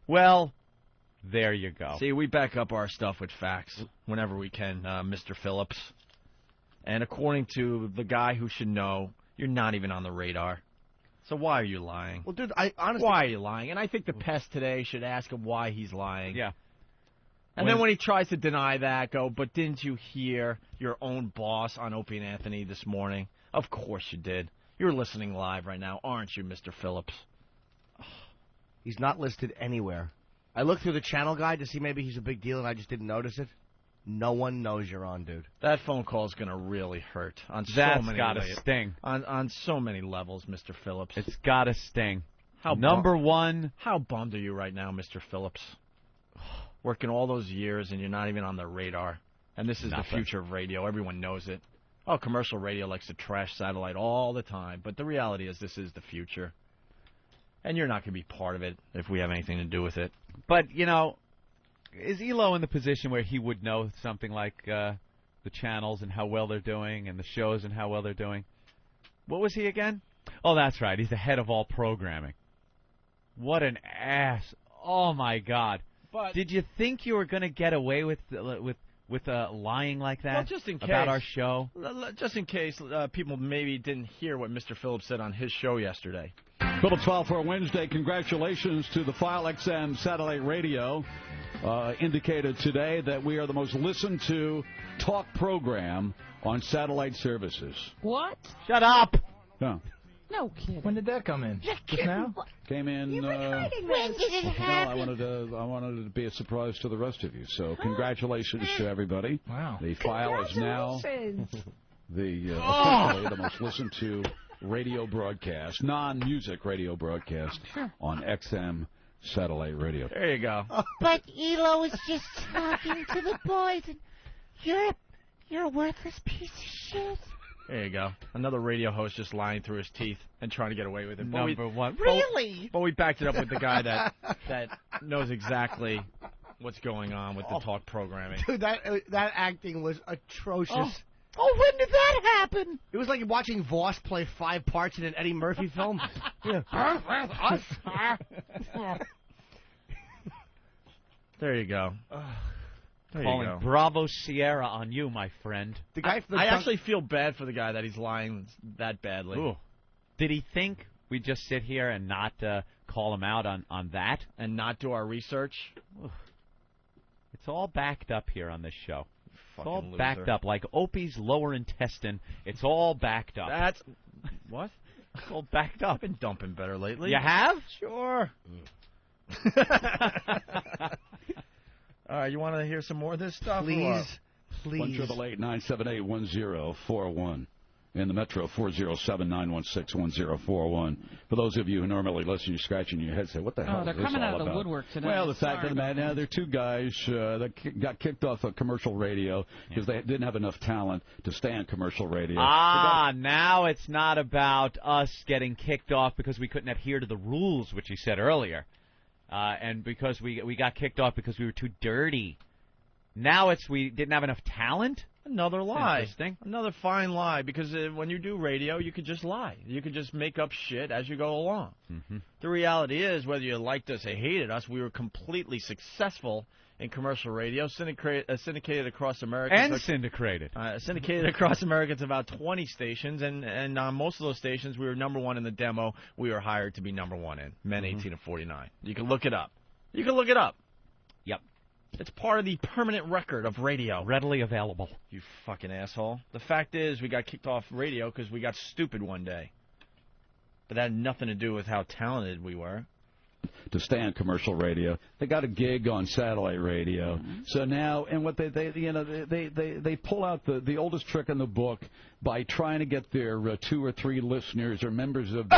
Well, there you go.
See, we back up our stuff with facts whenever we can, Mr. Phillips. And according to the guy who should know, you're not even on the radar. So why are you lying?
Well, dude, I honestly...
Why are you lying? And I think the Pest today should ask him why he's lying.
Yeah.
And then when he tries to deny that, go, but didn't you hear your own boss on Opie and Anthony this morning? Of course you did. You're listening live right now, aren't you, Mr. Phillips?
He's not listed anywhere. I looked through the channel guide to see maybe he's a big deal, and I just didn't notice it. No one knows you're on, dude.
That phone call is going to really hurt on
That's
so many
gotta
levels.
sting.
On so many levels, Mr. Phillips.
It's got to sting.
Number
one.
How bummed are you right now, Mr. Phillips? Working all those years, and you're not even on the radar. And this is the future of radio. Everyone knows it. Oh, commercial radio likes to trash satellite all the time. But the reality is this is the future. And you're not going to be part of it if we have anything to do with it.
But, you know, is Elo in the position where he would know something like the channels and how well they're doing and the shows and how well they're doing? What was he again? Oh, that's right. He's the head of all programming. What an ass. Oh, my God.
But
did you think you were going to get away with lying like that
well, just in case,
about our show?
Just in case people maybe didn't hear what Mr. Phillips said on his show yesterday.
Phillips File for Wednesday. Congratulations to the File XM satellite radio. Indicated today that we are the most listened to talk program on satellite services.
What?
Shut up.
No.
No kidding.
When did that come in? Just now?
Came in.
When did it happen?
I wanted it to be a surprise to the rest of you. So congratulations to everybody.
Wow.
The File is now officially the most listened to radio broadcast, non-music radio broadcast on XM satellite radio.
There you go.
But Elo was just talking to the boys, and you're a worthless piece of shit.
There you go. Another radio host just lying through his teeth and trying to get away with it.
Number one.
Really?
But we backed it up with the guy that knows exactly what's going on with the talk programming.
Dude, that acting was atrocious.
Oh, when did that happen?
It was like watching Voss play 5 parts in an Eddie Murphy film.
There you go. There you
Calling
go.
Bravo Sierra on you, my friend.
The guy from the
I actually feel bad for the guy that he's lying that badly.
Ooh. Did he think we'd just sit here and not call him out on that?
And not do our research?
Ooh. It's all backed up here on this show. It's all
Loser.
backed up. Like Opie's lower intestine, it's all backed up.
That's... What?
It's all backed up.
I've been dumping better lately.
You have?
Sure. All right, you want to hear some more of this stuff?
Please.
1-888-978-1041. In the Metro, 407-916-1041. For those of you who normally listen, you're scratching your head, say, what the hell is this all about?
They're coming out of the woodwork today.
Well, the fact of the matter, now, there are 2 guys that got kicked off of commercial radio because they didn't have enough talent to stay on commercial radio.
Now it's not about us getting kicked off because we couldn't adhere to the rules, which he said earlier. And because we got kicked off because we were too dirty. Now it's we didn't have enough talent?
Another lie.
Interesting.
Another fine lie, because when you do radio, you could just lie. You could just make up shit as you go along.
Mm-hmm.
The reality is, whether you liked us or hated us, we were completely successful in commercial radio, syndicated across America.
Syndicated.
Syndicated across America to about 20 stations, and on most of those stations, we were number 1 in the demo. We were hired to be number 1 in men 18 to 49. You can look it up. You can look it up.
Yep.
It's part of the permanent record of radio.
Readily available.
You fucking asshole. The fact is, we got kicked off radio because we got stupid one day. But that had nothing to do with how talented we were.
To stay on commercial radio, they got a gig on satellite radio. So now, and what they pull out the oldest trick in the book by trying to get their 2 or 3 listeners or members of the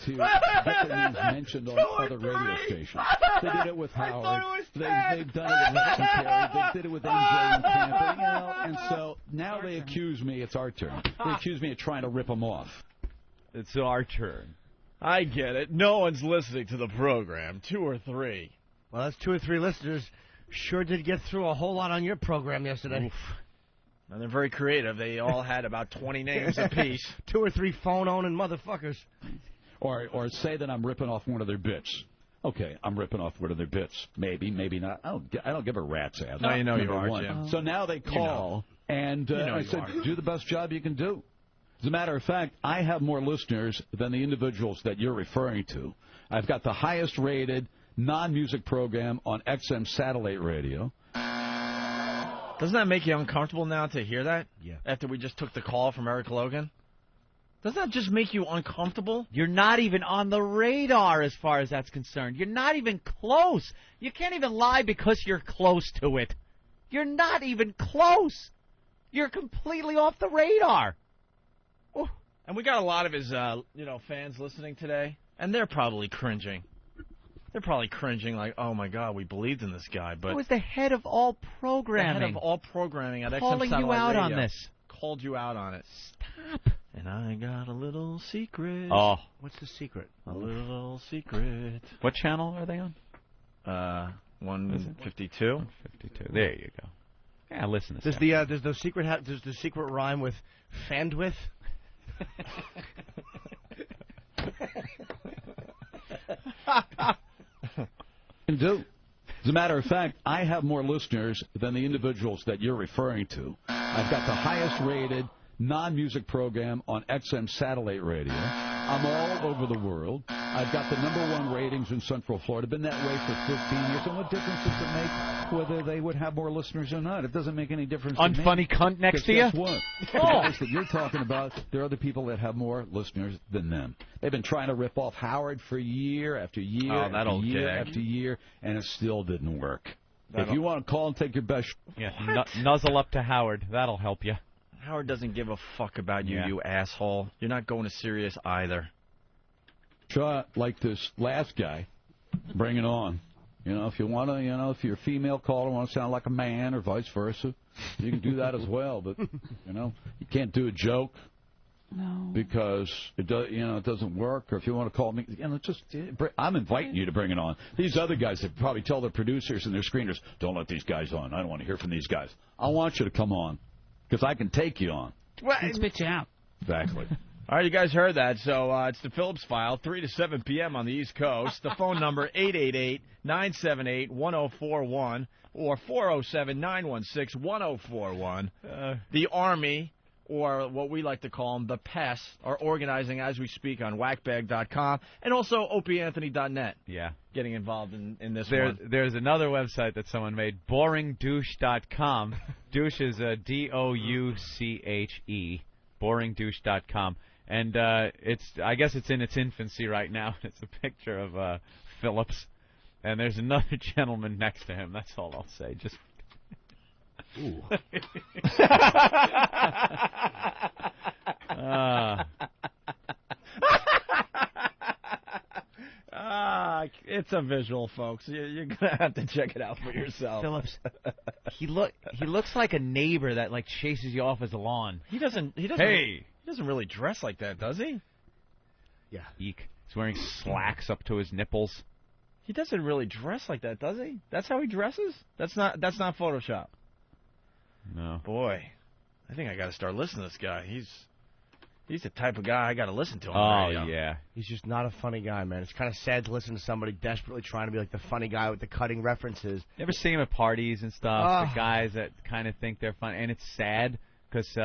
to get their names mentioned on other radio stations. They did it with Howard. They've done it with Rex and Terry. They did it with MJ and Tampa. And so now they accuse me. It's our turn. They accuse me of trying to rip them off.
It's our turn.
I get it. No one's listening to the program. 2 or 3.
Well, that's 2 or 3 listeners. Sure did get through a whole lot on your program yesterday.
Oof. And they're very creative. They all had about 20 names apiece.
2 or 3 phone-owning motherfuckers.
Or say that I'm ripping off one of their bits. Okay, I'm ripping off one of their bits. Maybe, maybe not. I don't give a rat's ass.
No, you know you are, Jim.
So now they call, and I said, do the best job you can do. As a matter of fact, I have more listeners than the individuals that you're referring to. I've got the highest rated non-music program on XM satellite radio.
Doesn't that make you uncomfortable now to hear that?
Yeah.
After we just took the call from Eric Logan? Doesn't that just make you uncomfortable?
You're not even on the radar as far as that's concerned. You're not even close. You can't even lie because you're close to it. You're not even close. You're completely off the radar.
Ooh. And we got a lot of his, fans listening today, and they're probably cringing. They're probably cringing like, oh, my God, we believed in this guy. But
he was the head of all programming.
The head of all programming at XM
Calling
Satellite
you out
Radio.
on this.
Called you out on it.
Stop.
And I got a little secret.
Oh.
What's the secret?
A little secret.
What channel are they on?
152.
152. There you go. Yeah, listen to
this. Does the secret rhyme with Fandwith?
Do. As a matter of fact, I have more listeners than the individuals that you're referring to. I've got the highest rated non-music program on XM satellite radio. I'm all over the world. I've got the #1 ratings in Central Florida. Been that way for 15 years. And what difference does it make whether they would have more listeners or not? It doesn't make any difference to me.
Unfunny cunt next to you?
Guess what? The guys that you're talking about, there are other people that have more listeners than them. They've been trying to rip off Howard for year after year after year after year, and it still didn't work. If you want to call and take your best...
Nuzzle up to Howard. That'll help you.
Howard doesn't give a fuck about you, you asshole. You're not going to Sirius either.
Try like this last guy. Bring it on. If you want to, if you're a female caller, want to sound like a man or vice versa, you can do that as well. But, you can't do a joke.
No.
Because it doesn't work. Or if you want to call me, I'm inviting you to bring it on. These other guys that probably tell their producers and their screeners, don't let these guys on. I don't want to hear from these guys. I want you to come on. Because I can take you on.
Well, spit you out.
Exactly.
All right, you guys heard that. So it's the Phillips File, 3 to 7 p.m. on the East Coast. The phone number, 888-978-1041 or 407-916-1041. The Army, or what we like to call them, the pests, are organizing as we speak on whackbag.com and also opieanthony.net.
Yeah.
Getting involved in this one.
There's another website that someone made, boringdouche.com. Douche is D-O-U-C-H-E, boringdouche.com. And I guess it's in its infancy right now. It's a picture of Phillips. And there's another gentleman next to him. That's all I'll say. Just... Ooh.
It's a visual, folks. You're gonna have to check it out for yourself.
Phillips, he looks like a neighbor that chases you off his lawn.
He doesn't. He doesn't really dress like that, does he?
Yeah.
Eek. He's wearing slacks up to his nipples.
He doesn't really dress like that, does he? That's how he dresses? That's not Photoshop.
No.
Boy, I think I got to start listening to this guy. He's the type of guy I got to listen to on
the
radio.
Oh, yeah.
He's just not a funny guy, man. It's kind of sad to listen to somebody desperately trying to be like the funny guy with the cutting references.
You ever see him at parties and stuff? The guys that kind of think they're funny. And it's sad because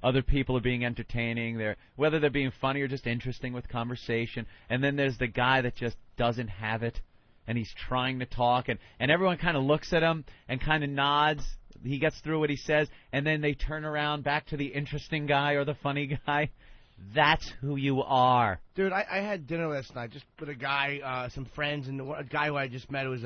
other people are being entertaining. Whether they're being funny or just interesting with conversation. And then there's the guy that just doesn't have it. And he's trying to talk. And everyone kind of looks at him and kind of nods. He gets through what he says. And then they turn around back to the interesting guy or the funny guy. That's who you are.
Dude, I had dinner last night just with a guy, some friends, and a guy who I just met was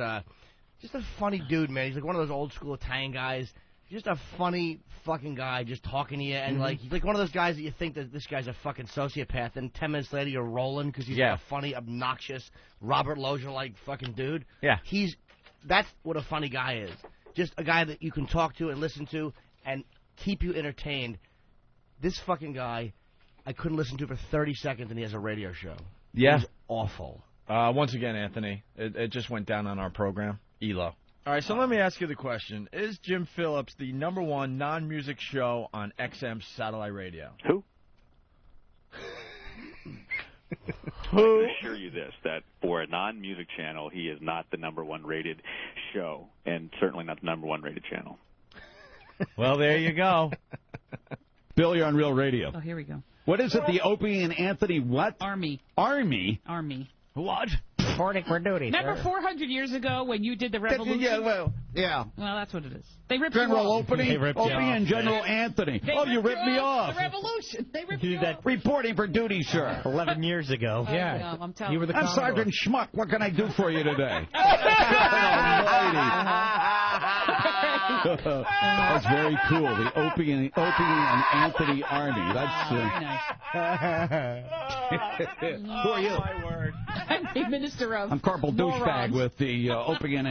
just a funny dude, man. He's like one of those old school Italian guys. Just a funny fucking guy just talking to you. And he's like one of those guys that you think that this guy's a fucking sociopath, and 10 minutes later you're rolling because he's like a funny, obnoxious, Robert Loggia-like fucking dude.
Yeah.
That's what a funny guy is. Just a guy that you can talk to and listen to and keep you entertained. This fucking guy, I couldn't listen to for 30 seconds, and he has a radio show.
Yeah.
It was awful.
Once again, Anthony, it just went down on our program, ELO. All right, so let me ask you the question. Is Jim Phillips the #1 non-music show on XM satellite radio?
Who? I can assure you this, that for a non-music channel, he is not the #1 rated show, and certainly not the #1 rated channel.
Well, there you go.
Bill, you're on Real Radio.
Oh, here we go.
What is it? The Opie and Anthony what?
Army.
Army?
Army.
What?
Reporting for duty,
Remember
sir.
400 years ago when you did the revolution?
Yeah.
Well, that's what it is. They ripped
General
you off.
Opie and General Anthony. You ripped me off.
The revolution. They ripped you off.
Reporting for duty, sir.
11 years ago.
Yeah. I'm telling you.
I'm Sergeant Schmuck. What can I do for you today? That's very cool. The Opie and Anthony Army. That's
very nice.
Who are you?
My word. I'm the Minister of
I'm Corporal
Morons.
Douchebag with the Opie and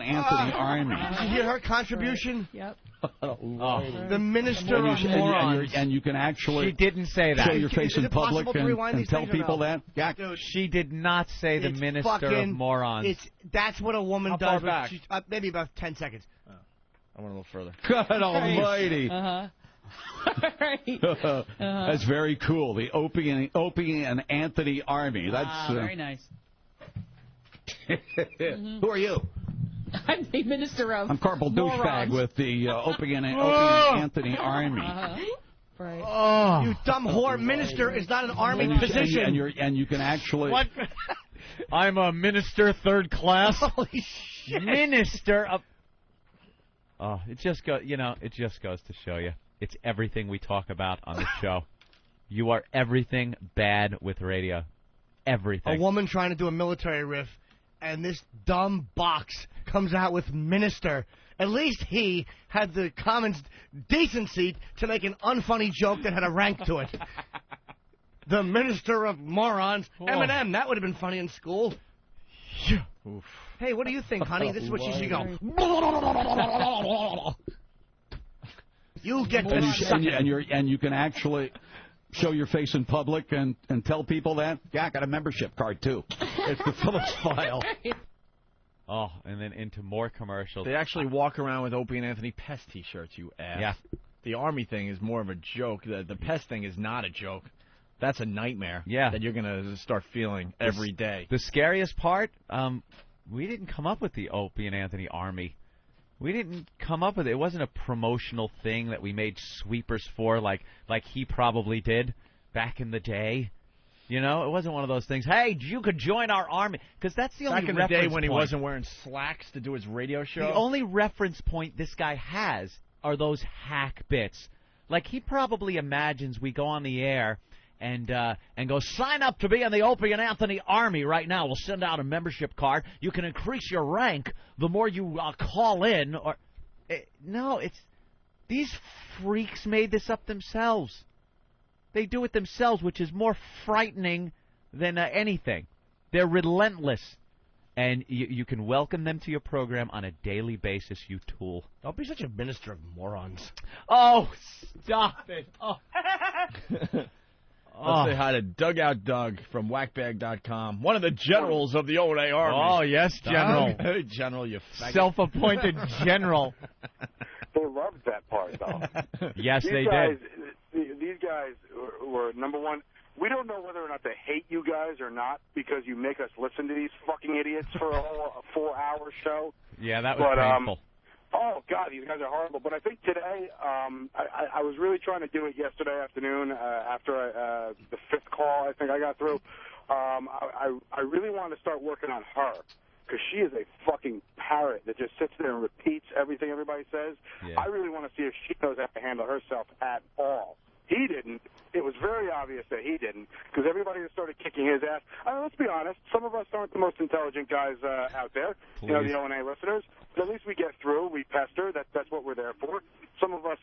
Anthony Army.
Did you hear her contribution?
Yep.
The Minister of Morons.
And you can actually
She didn't say that.
show your face in public and tell people that. Yeah.
She did not say the Minister of Morons.
That's what a woman
How
does.
far back?
Maybe about 10 seconds.
I went a little further.
God almighty. That's very cool. The Opie and Anthony Army. That's
very nice.
Who are you?
I'm the Minister of
I'm Corporal
Morons.
Douchebag with the Opie and Anthony Army.
Right.
Oh. You dumb whore. Minister is not an army position.
And you can actually.
What? I'm a minister, third class.
Holy shit.
Minister of. Oh, it just goes to show you. It's everything we talk about on the show. You are everything bad with radio. Everything.
A woman trying to do a military riff, and this dumb box comes out with minister. At least he had the common decency to make an unfunny joke that had a rank to it. The Minister of Morons. Eminem, that would have been funny in school.
Oof.
Hey, what do you think, honey? This is what you should go. You get to
and you can actually show your face in public and tell people that. Yeah, I got a membership card too. It's the Phillips file.
Oh, and then into more commercials.
They actually walk around with Opie and Anthony Pest T-shirts, you ass.
Yeah.
The Army thing is more of a joke. The Pest thing is not a joke. That's a nightmare.
Yeah.
That you're going to start feeling every day.
The scariest part, we didn't come up with the Opie and Anthony Army. We didn't come up with it. It wasn't a promotional thing that we made sweepers for like he probably did back in the day. You know, it wasn't one of those things, hey, you could join our army. Because that's the only
back in
reference
the day when he
point.
wasn't wearing slacks to do his radio show.
The only reference point this guy has are those hack bits. Like, he probably imagines we go on the air and go, sign up to be in the Opie and Anthony Army right now. We'll send out a membership card. You can increase your rank the more you call in. Or no, it's these freaks made this up themselves. They do it themselves, which is more frightening than anything. They're relentless. And you can welcome them to your program on a daily basis, you tool.
Don't be such a minister of morons.
Oh, stop it. Oh.
Let's say hi to Dugout Doug from whackbag.com, one of the generals of the old Army.
Oh, yes, General.
Hey, General, you faggot.
Self-appointed general.
They loved that part, though.
Yes,
These
they
guys,
did.
These guys were, number one, we don't know whether or not they hate you guys or not because you make us listen to these fucking idiots for a whole 4-hour show.
Yeah, that was painful.
Oh, God, these guys are horrible. But I think today, I was really trying to do it yesterday afternoon after the 5th call I think I got through. I really wanted to start working on her because she is a fucking parrot that just sits there and repeats everything everybody says.
Yeah.
I really want to see if she knows how to handle herself at all. He didn't. It was very obvious that he didn't because everybody just started kicking his ass. Let's be honest. Some of us aren't the most intelligent guys out there.
Please.
You know, the O&A listeners. But at least we get through. We pester. That's what we're there for. Some of us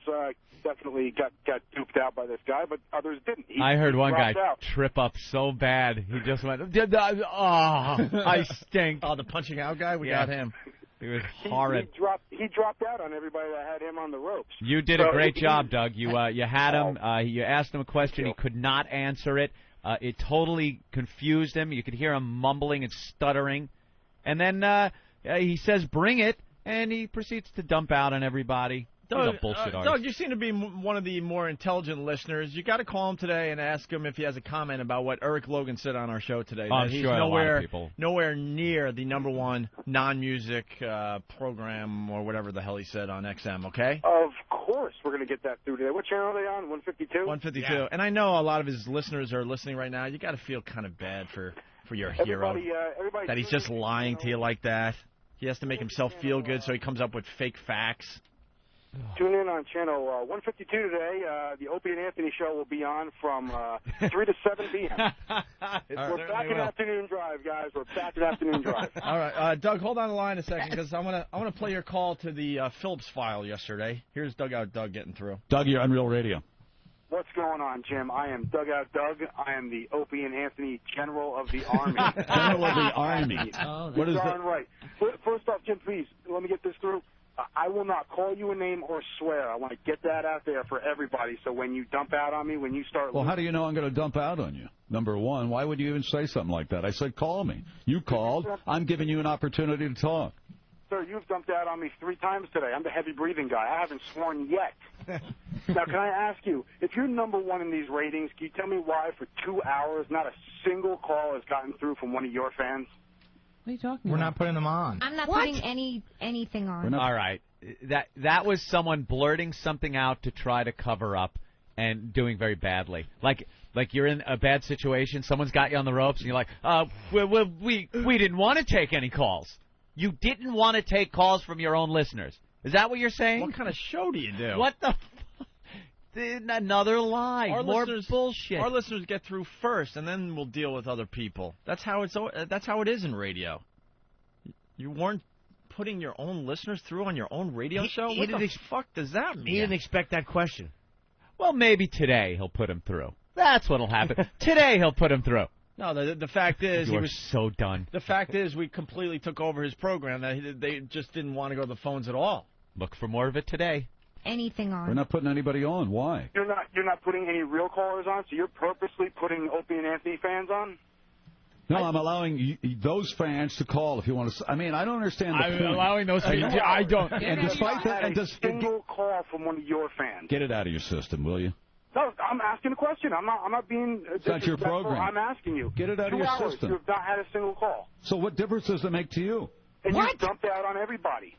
definitely got duped out by this guy, but others didn't.
I heard one guy
out.
trip up so bad. He just went, I stink.
Oh, the punching out guy? We got him.
He was horrid.
He dropped out on everybody that had him on the ropes.
You did a great job, Doug. You had him. You asked him a question. He could not answer it. It totally confused him. You could hear him mumbling and stuttering. And then he says, bring it, and he proceeds to dump out on everybody. He's a bullshit artist.
Doug, you seem to be one of the more intelligent listeners. You got to call him today and ask him if he has a comment about what Eric Logan said on our show today.
I'm
he's
sure a lot of people.
nowhere near the #1 non-music program or whatever the hell he said on XM. Okay.
Of course we're going to get that through today. What channel are they on? 152?
152. Yeah. And I know a lot of his listeners are listening right now. You got to feel kind of bad for your hero.
Everybody
that he's just lying to you like that. He has to make himself feel good, so he comes up with fake facts.
Tune in on channel 152 today. The Opie and Anthony show will be on from 3 to 7 p.m. We're back in afternoon drive, guys. We're back in afternoon drive.
All right, Doug, hold on the line a second, because I want to play your call to the Phillips file yesterday. Here's Dugout Doug getting through.
Doug, you're on Real Radio.
What's going on, Jim? I am Dugout Doug. I am the Opie and Anthony General of the Army.
General of the Army.
What is that? Right. First off, Jim, please, let me get this through. I will not call you a name or swear. I want to get that out there for everybody, so when you dump out on me, when you start...
Well, how do you know I'm going to dump out on you? Number one, why would you even say something like that? I said call me. You called. I'm giving you an opportunity to talk.
Sir, you've dumped out on me 3 times today. I'm the heavy-breathing guy. I haven't sworn yet. Now, can I ask you, if you're number one in these ratings, can you tell me why for 2 hours not a single call has gotten through from one of your fans?
What are you talking
We're
about?
not putting them on.
I'm not putting anything on.
All right. That was someone blurting something out to try to cover up and doing very badly. Like you're in a bad situation, someone's got you on the ropes, and you're like, we didn't want to take any calls. You didn't want to take calls from your own listeners. Is that what you're saying?
What kind of show do you do?
What the Another lie. More bullshit.
Our listeners get through first, and then we'll deal with other people. That's how it is in radio. You weren't putting your own listeners through on your own radio show? What the fuck does that mean?
He didn't expect that question.
Well, maybe today he'll put him through. That's what'll happen. Today he'll put him through.
No, the fact is
he was so done.
The fact is we completely took over his program. That they just didn't want to go to the phones at all.
Look for more of it today.
Anything on.
We're not putting anybody on. Why?
You're not putting any real callers on, so you're purposely putting Opie and Anthony fans on?
No, I'm allowing those fans to call if you want to. I mean, I don't understand the point.
I'm allowing those fans. I don't.
And despite that,
a single call from one of your fans.
Get it out of your system, will you?
No, I'm asking a question. I'm not being.
It's not your program.
I'm asking you.
Get it out of your system.
You've not had a single call.
So what difference does it make to you?
And you dumped out on everybody.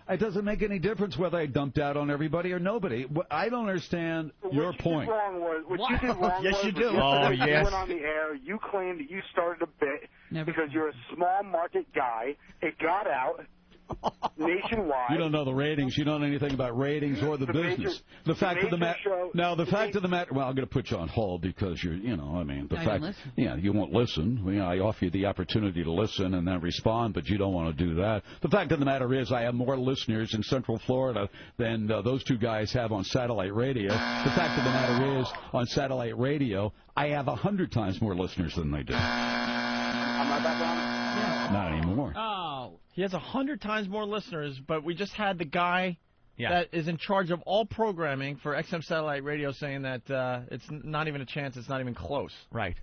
It doesn't make any difference whether I dumped out on everybody or nobody. I don't understand your point.
What you did wrong
yes,
was
you do.
Oh, yes. You went on the air. You claimed that you started a bit because you're a small market guy. It got out nationwide.
You don't know the ratings. You don't know anything about ratings or the business. The fact of the matter. Now, the fact of the matter. Well, I'm going to put you on hold because you're. I mean, the fact. Yeah, you won't listen. I offer you the opportunity to listen and then respond, but you don't want to do that. The fact of the matter is, I have more listeners in Central Florida than those two guys have on satellite radio. The fact of the matter is, on satellite radio, I have 100 times more listeners than they do.
I'm not back on.
Not anymore.
Oh. He has 100 times more listeners, but we just had the guy that is in charge of all programming for XM Satellite Radio saying that it's not even a chance, it's not even close.
Right.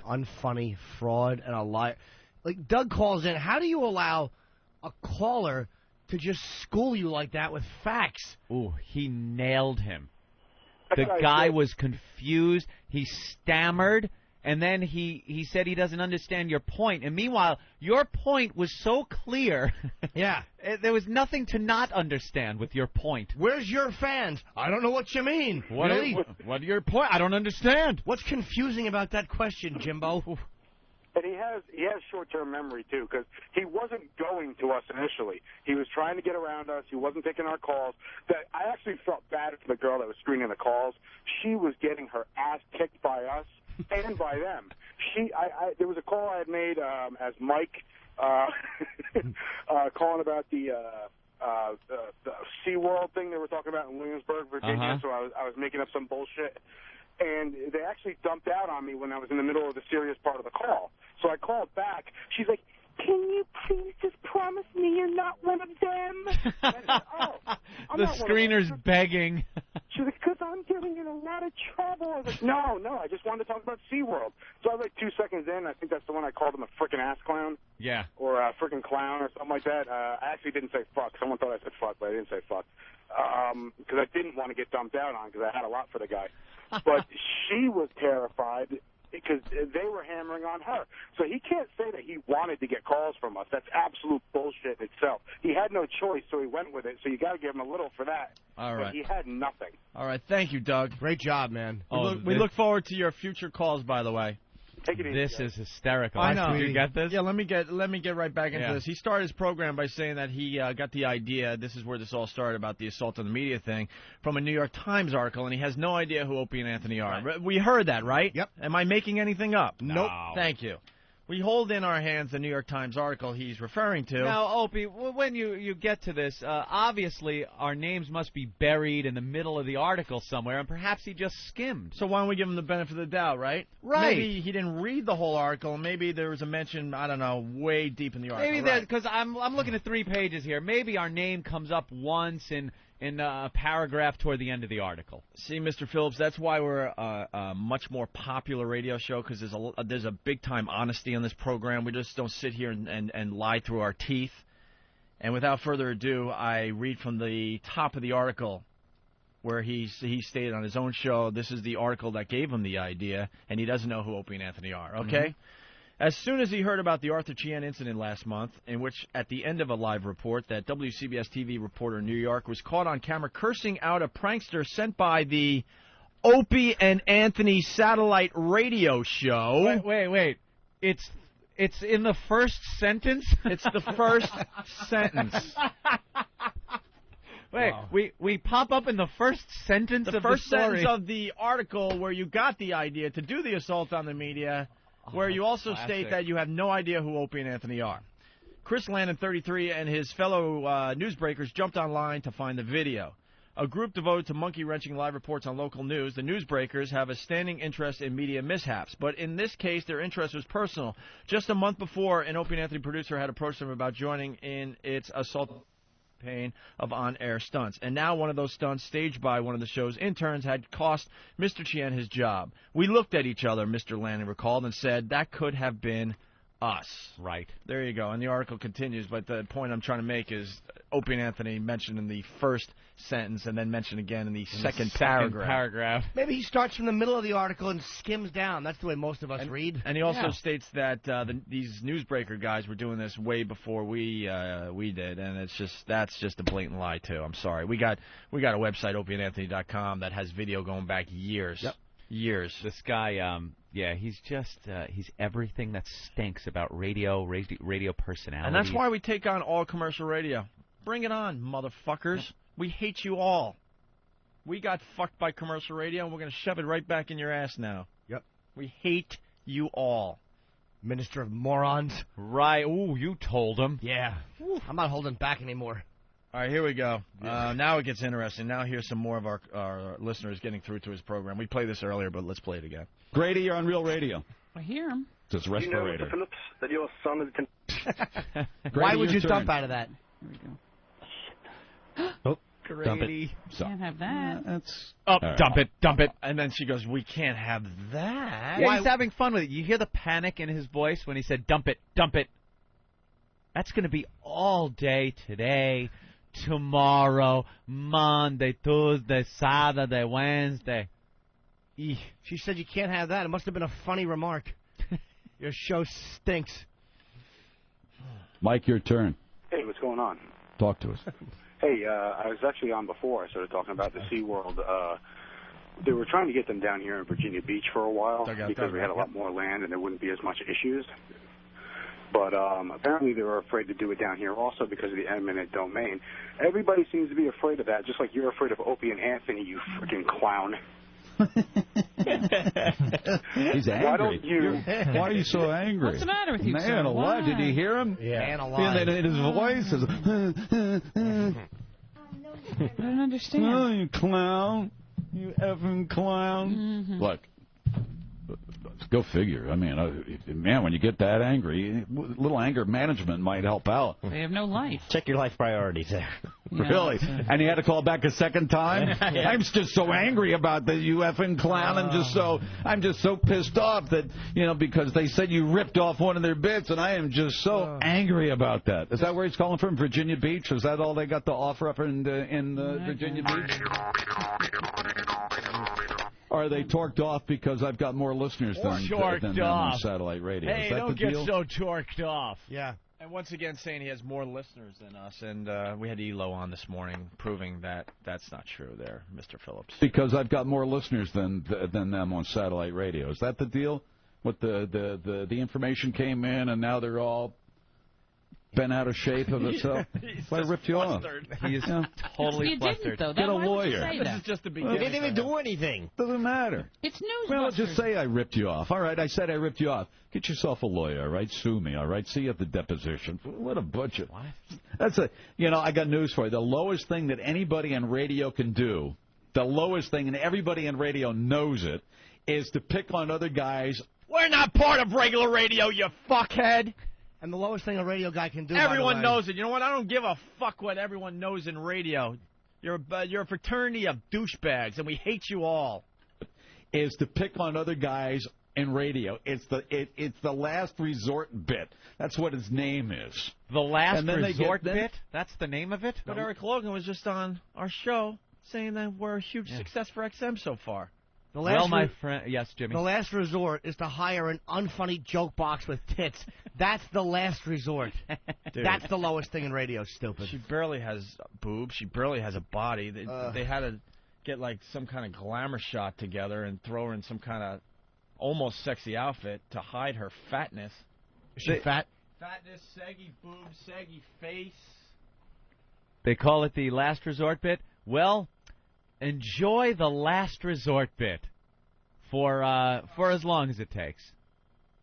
Unfunny, fraud, and a liar. Like, Doug calls in. How do you allow a caller to just school you like that with facts?
Ooh, he nailed him. The guy was confused. He stammered. And then he said he doesn't understand your point. And meanwhile, your point was so clear.
Yeah.
There was nothing to not understand with your point.
Where's your fans? I don't know what you mean.
What are your point? I don't understand.
What's confusing about that question, Jimbo?
And he has short-term memory, too, because he wasn't going to us initially. He was trying to get around us. He wasn't taking our calls. I actually felt bad for the girl that was screening the calls. She was getting her ass kicked by us. And by them. There was a call I had made as Mike calling about the SeaWorld thing they were talking about in Williamsburg, Virginia, so I was making up some bullshit. And they actually dumped out on me when I was in the middle of the serious part of the call. So I called back. She's like, can you please just promise me you're not one of them? I said, I'm
the
not
screener's begging.
She was like, because I'm getting in a lot of trouble. I was like, no, I just wanted to talk about SeaWorld. So I was like 2 seconds in. I think that's the one I called him a frickin' ass clown.
Yeah.
Or a frickin' clown or something like that. I actually didn't say fuck. Someone thought I said fuck, but I didn't say fuck. Because I didn't want to get dumped out on because I had a lot for the guy. But she was terrified because they were hammering on her. So he can't say that he wanted to get calls from us. That's absolute bullshit itself. He had no choice, so he went with it. So you got to give him a little for that.
All right.
But he had nothing.
All right. Thank you, Doug.
Great job, man.
We look forward to your future calls, by the way.
Take it easy,
This is hysterical.
I know.
Did you get this?
Yeah, let me get right back into
Yeah.
this. He started his program by saying that he got the idea, this is where this all started about the assault on the media thing, from a New York Times article, and he has no idea who Opie and Anthony are. Right. We heard that, right?
Yep.
Am I making anything up?
Nope.
Thank you. We hold in our hands the New York Times article he's referring to.
Now, Opie, when you get to this, obviously our names must be buried in the middle of the article somewhere, and perhaps he just skimmed.
So why don't we give him the benefit of the doubt, right?
Right.
Maybe he didn't read the whole article. Maybe there was a mention, I don't know, way deep in the article.
Maybe that, because I'm looking at 3 pages here. Maybe our name comes up once in a paragraph toward the end of the article.
See, Mr. Phillips, that's why we're a much more popular radio show, because there's a big-time honesty on this program. We just don't sit here and lie through our teeth. And without further ado, I read from the top of the article where he stated on his own show, this is the article that gave him the idea, and he doesn't know who Opie and Anthony are, okay? Mm-hmm. As soon as he heard about the Arthur Chien incident last month, in which, at the end of a live report, that WCBS-TV reporter in New York was caught on camera cursing out a prankster sent by the Opie and Anthony satellite radio show.
Wait. It's in the first sentence?
It's the first sentence.
Wait, wow. we pop up in the first sentence of the story.
The first sentence of the article where you got the idea to do the assault on the media, where you also state that you have no idea who Opie and Anthony are. Chris Landon, 33, and his fellow newsbreakers jumped online to find the video. A group devoted to monkey-wrenching live reports on local news, the newsbreakers have a standing interest in media mishaps. But in this case, their interest was personal. Just a month before, an Opie and Anthony producer had approached them about joining in its assault campaign of on-air stunts. And now one of those stunts, staged by one of the show's interns, had cost Mr. Chien his job. We looked at each other, Mr. Landon recalled, and said, that could have been us.
Right.
There you go. And the article continues, but the point I'm trying to make is Opie and Anthony mentioned in the first sentence and then mentioned again in the second paragraph.
Maybe he starts from the middle of the article and skims down. That's the way most of us read.
And he also states that these newsbreaker guys were doing this way before we did, and that's just a blatant lie too. I'm sorry. We got a website, opieandanthony.com, that has video going back years.
Yep.
Years.
This guy, he's just he's everything that stinks about radio personality.
And that's why we take on all commercial radio. Bring it on, motherfuckers. Yep. We hate you all. We got fucked by commercial radio, and we're going to shove it right back in your ass now.
Yep.
We hate you all.
Minister of morons.
Right. Ooh, you told him.
Yeah. Ooh. I'm not holding back anymore.
All right, here we go. Now it gets interesting. Now here's some more of our listeners getting through to his program. We played this earlier, but let's play it again.
Grady, you're on Real Radio.
I hear him.
It's respirator.
You know, Mr. Phillips, that your son is...
Why would you dump out of that?
Here we go.
Oh,
Grady.
Can't have that.
Dump it.
And then she goes, we can't have that.
Yeah, he's having fun with it. You hear the panic in his voice when he said, dump it. That's going to be all day today, tomorrow, Monday, Tuesday, Saturday, Wednesday.
Eesh. She said you can't have that. It must have been a funny remark. Your show stinks.
Mike, your turn.
Hey, what's going on?
Talk to us.
Hey, I was actually on before. I started talking about the SeaWorld. They were trying to get them down here in Virginia Beach for a while because we had a lot more land and there wouldn't be as much issues. But apparently they were afraid to do it down here also because of the eminent domain. Everybody seems to be afraid of that, just like you're afraid of Opie and Anthony, you freaking clown.
He's angry.
Why don't you?
Why are you so angry?
What's the matter with you,
Man alive, did you hear him?
Yeah. Man alive.
In his voice is...
I don't understand.
Oh, you clown. You effing clown.
Mm-hmm.
Look. Go figure. I mean, man, when you get that angry, a little anger management might help out.
They have no life.
Check your life priorities there.
Really? And he had to call back a second time? Yeah. I'm just so angry about the you effing clown. I'm just so pissed off that, because they said you ripped off one of their bits, and I am just so angry about that. Is that where he's calling from? Virginia Beach? Is that all they got to offer up in Virginia Beach? Or are they torqued off because I've got more listeners than them on satellite radio?
Hey,
Is that
don't
the
get
deal?
so torqued off.
Yeah.
And once again, saying he has more listeners than us, and we had Elo on this morning proving that that's not true there, Mr. Phillips.
Because I've got more listeners than them on satellite radio. Is that the deal? What the information came in, and now they're all bent out of shape of itself? I ripped you off.
He is totally
You
flustered.
didn't, though.
Get a
Why would you
lawyer.
say
This
that?
is just the
You
beginning.
didn't even do anything.
Doesn't matter.
It's news.
Well, just say I ripped you off. All right, I said I ripped you off. Get yourself a lawyer, all right? Sue me, all right? See you at the deposition. What a bunch of...
What?
That's a... You know, I got news for you. The lowest thing that anybody in radio can do, the lowest thing, and everybody in radio knows it, is to pick on other guys.
We're not part of regular radio, you fuckhead.
And the lowest thing a radio guy can do.
Everyone knows it. You know what? I don't give a fuck what everyone knows in radio. You're a fraternity of douchebags, and we hate you all.
Is to pick on other guys in radio. It's the last resort bit. That's what his name is.
The last
And then they
resort
get-
bit? That's the name of it?
But Eric Logan was just on our show saying that we're a huge success for XM so far.
The
Well,
last
my friend, yes, Jimmy.
The last resort is to hire an unfunny joke box with tits. That's the last resort.
Dude.
That's the lowest thing in radio, stupid.
She barely has boobs. She barely has a body. They had to get like some kind of glamour shot together and throw her in some kind of almost sexy outfit to hide her fatness.
Is she fat?
Fatness, saggy boobs, saggy face.
They call it the last resort bit. Well, enjoy the last resort bit for as long as it takes,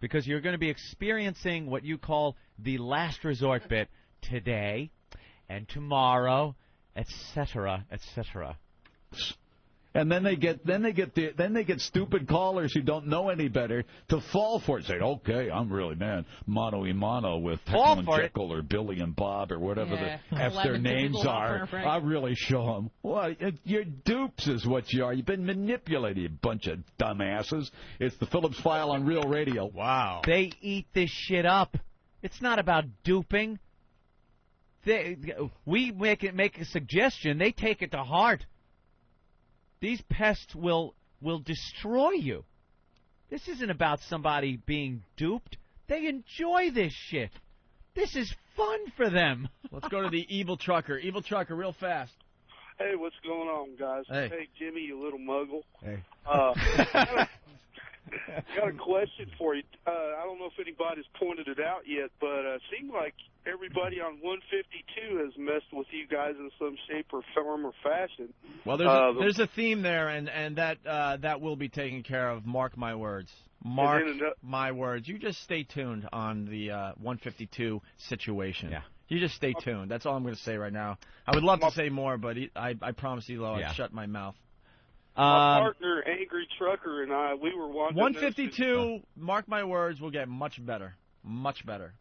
because you're going to be experiencing what you call the last resort bit today and tomorrow, etc., etc.
And then they get stupid callers who don't know any better to fall for it. Say, okay, I'm really mano y mano with
Fall
Heckle and
for it.
Jekyll or Billy and Bob or whatever
Yeah,
the F their
11
names
typical
are.
offer, right?
I really show them. Well, you're dupes is what you are. You've been manipulated, you bunch of dumbasses. It's the Phillips File on Real Radio.
Wow.
They eat this shit up. It's not about duping. We make a suggestion. They take it to heart. These pests will destroy you. This isn't about somebody being duped. They enjoy this shit. This is fun for them.
Let's go to the evil trucker. Evil trucker, real fast.
Hey, what's going on, guys?
Hey.
Jimmy, you little muggle.
Hey.
Got a question for you. I don't know if anybody's pointed it out yet, but it seemed like everybody on 152 has messed with you guys in some shape or form or fashion.
Well, there's a theme there, and that will be taken care of. Mark my words. Mark my words. You just stay tuned on the 152 situation.
Yeah.
You just stay tuned. That's all I'm going to say right now. I would love to say more, but I promise Elo I'd shut my mouth.
My partner, Angry Trucker, and I, we were wanting
152, mark my words, will get much better. Much better.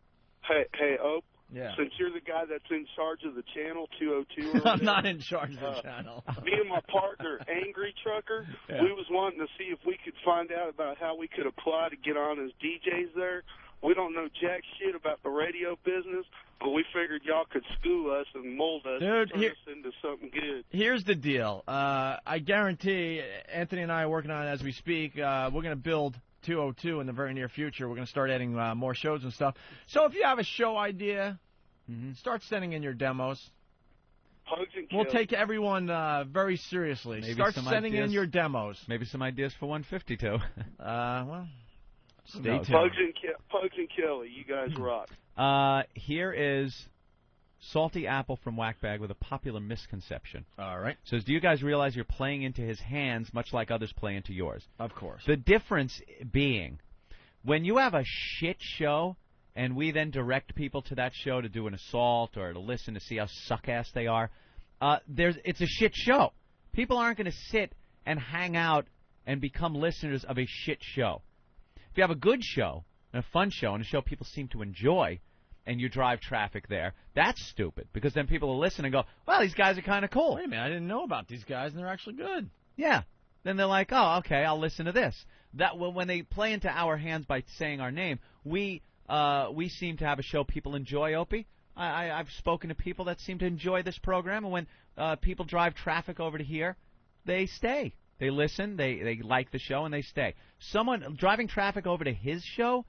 Hey, Ope.
Yeah.
Since you're the guy that's in charge of the channel, 202 or
I'm not in charge of the channel.
Me and my partner, Angry Trucker, we was wanting to see if we could find out about how we could apply to get on as DJs there. We don't know jack shit about the radio business, but we figured y'all could school us and mold us and turn us into something good.
Here's the deal. I guarantee, Anthony and I are working on it as we speak. We're going to build 202 in the very near future. We're going to start adding more shows and stuff. So if you have a show idea, start sending in your demos.
Hugs and
We'll
kills.
take everyone very seriously.
Maybe
Start
some
sending in
ideas.
your demos.
Maybe some ideas for 152.
Well, stay tuned.
Pugs and Kelly, you guys rock.
Here is Salty Apple from Whackbag with a popular misconception.
All right.
Says, do you guys realize you're playing into his hands much like others play into yours?
Of course.
The difference being, when you have a shit show and we then direct people to that show to do an assault or to listen to see how suck-ass they are, it's a shit show. People aren't going to sit and hang out and become listeners of a shit show. If you have a good show, and a fun show, and a show people seem to enjoy, and you drive traffic there, that's stupid, because then people will listen and go, well, these guys are kind of cool.
Wait a minute, I didn't know about these guys, and they're actually good.
Yeah. Then they're like, oh, okay, I'll listen to this. When they play into our hands by saying our name, we seem to have a show people enjoy, Opie. I've spoken to people that seem to enjoy this program, and when people drive traffic over to here, they stay. They listen, they like the show, and they stay. Someone driving traffic over to his show,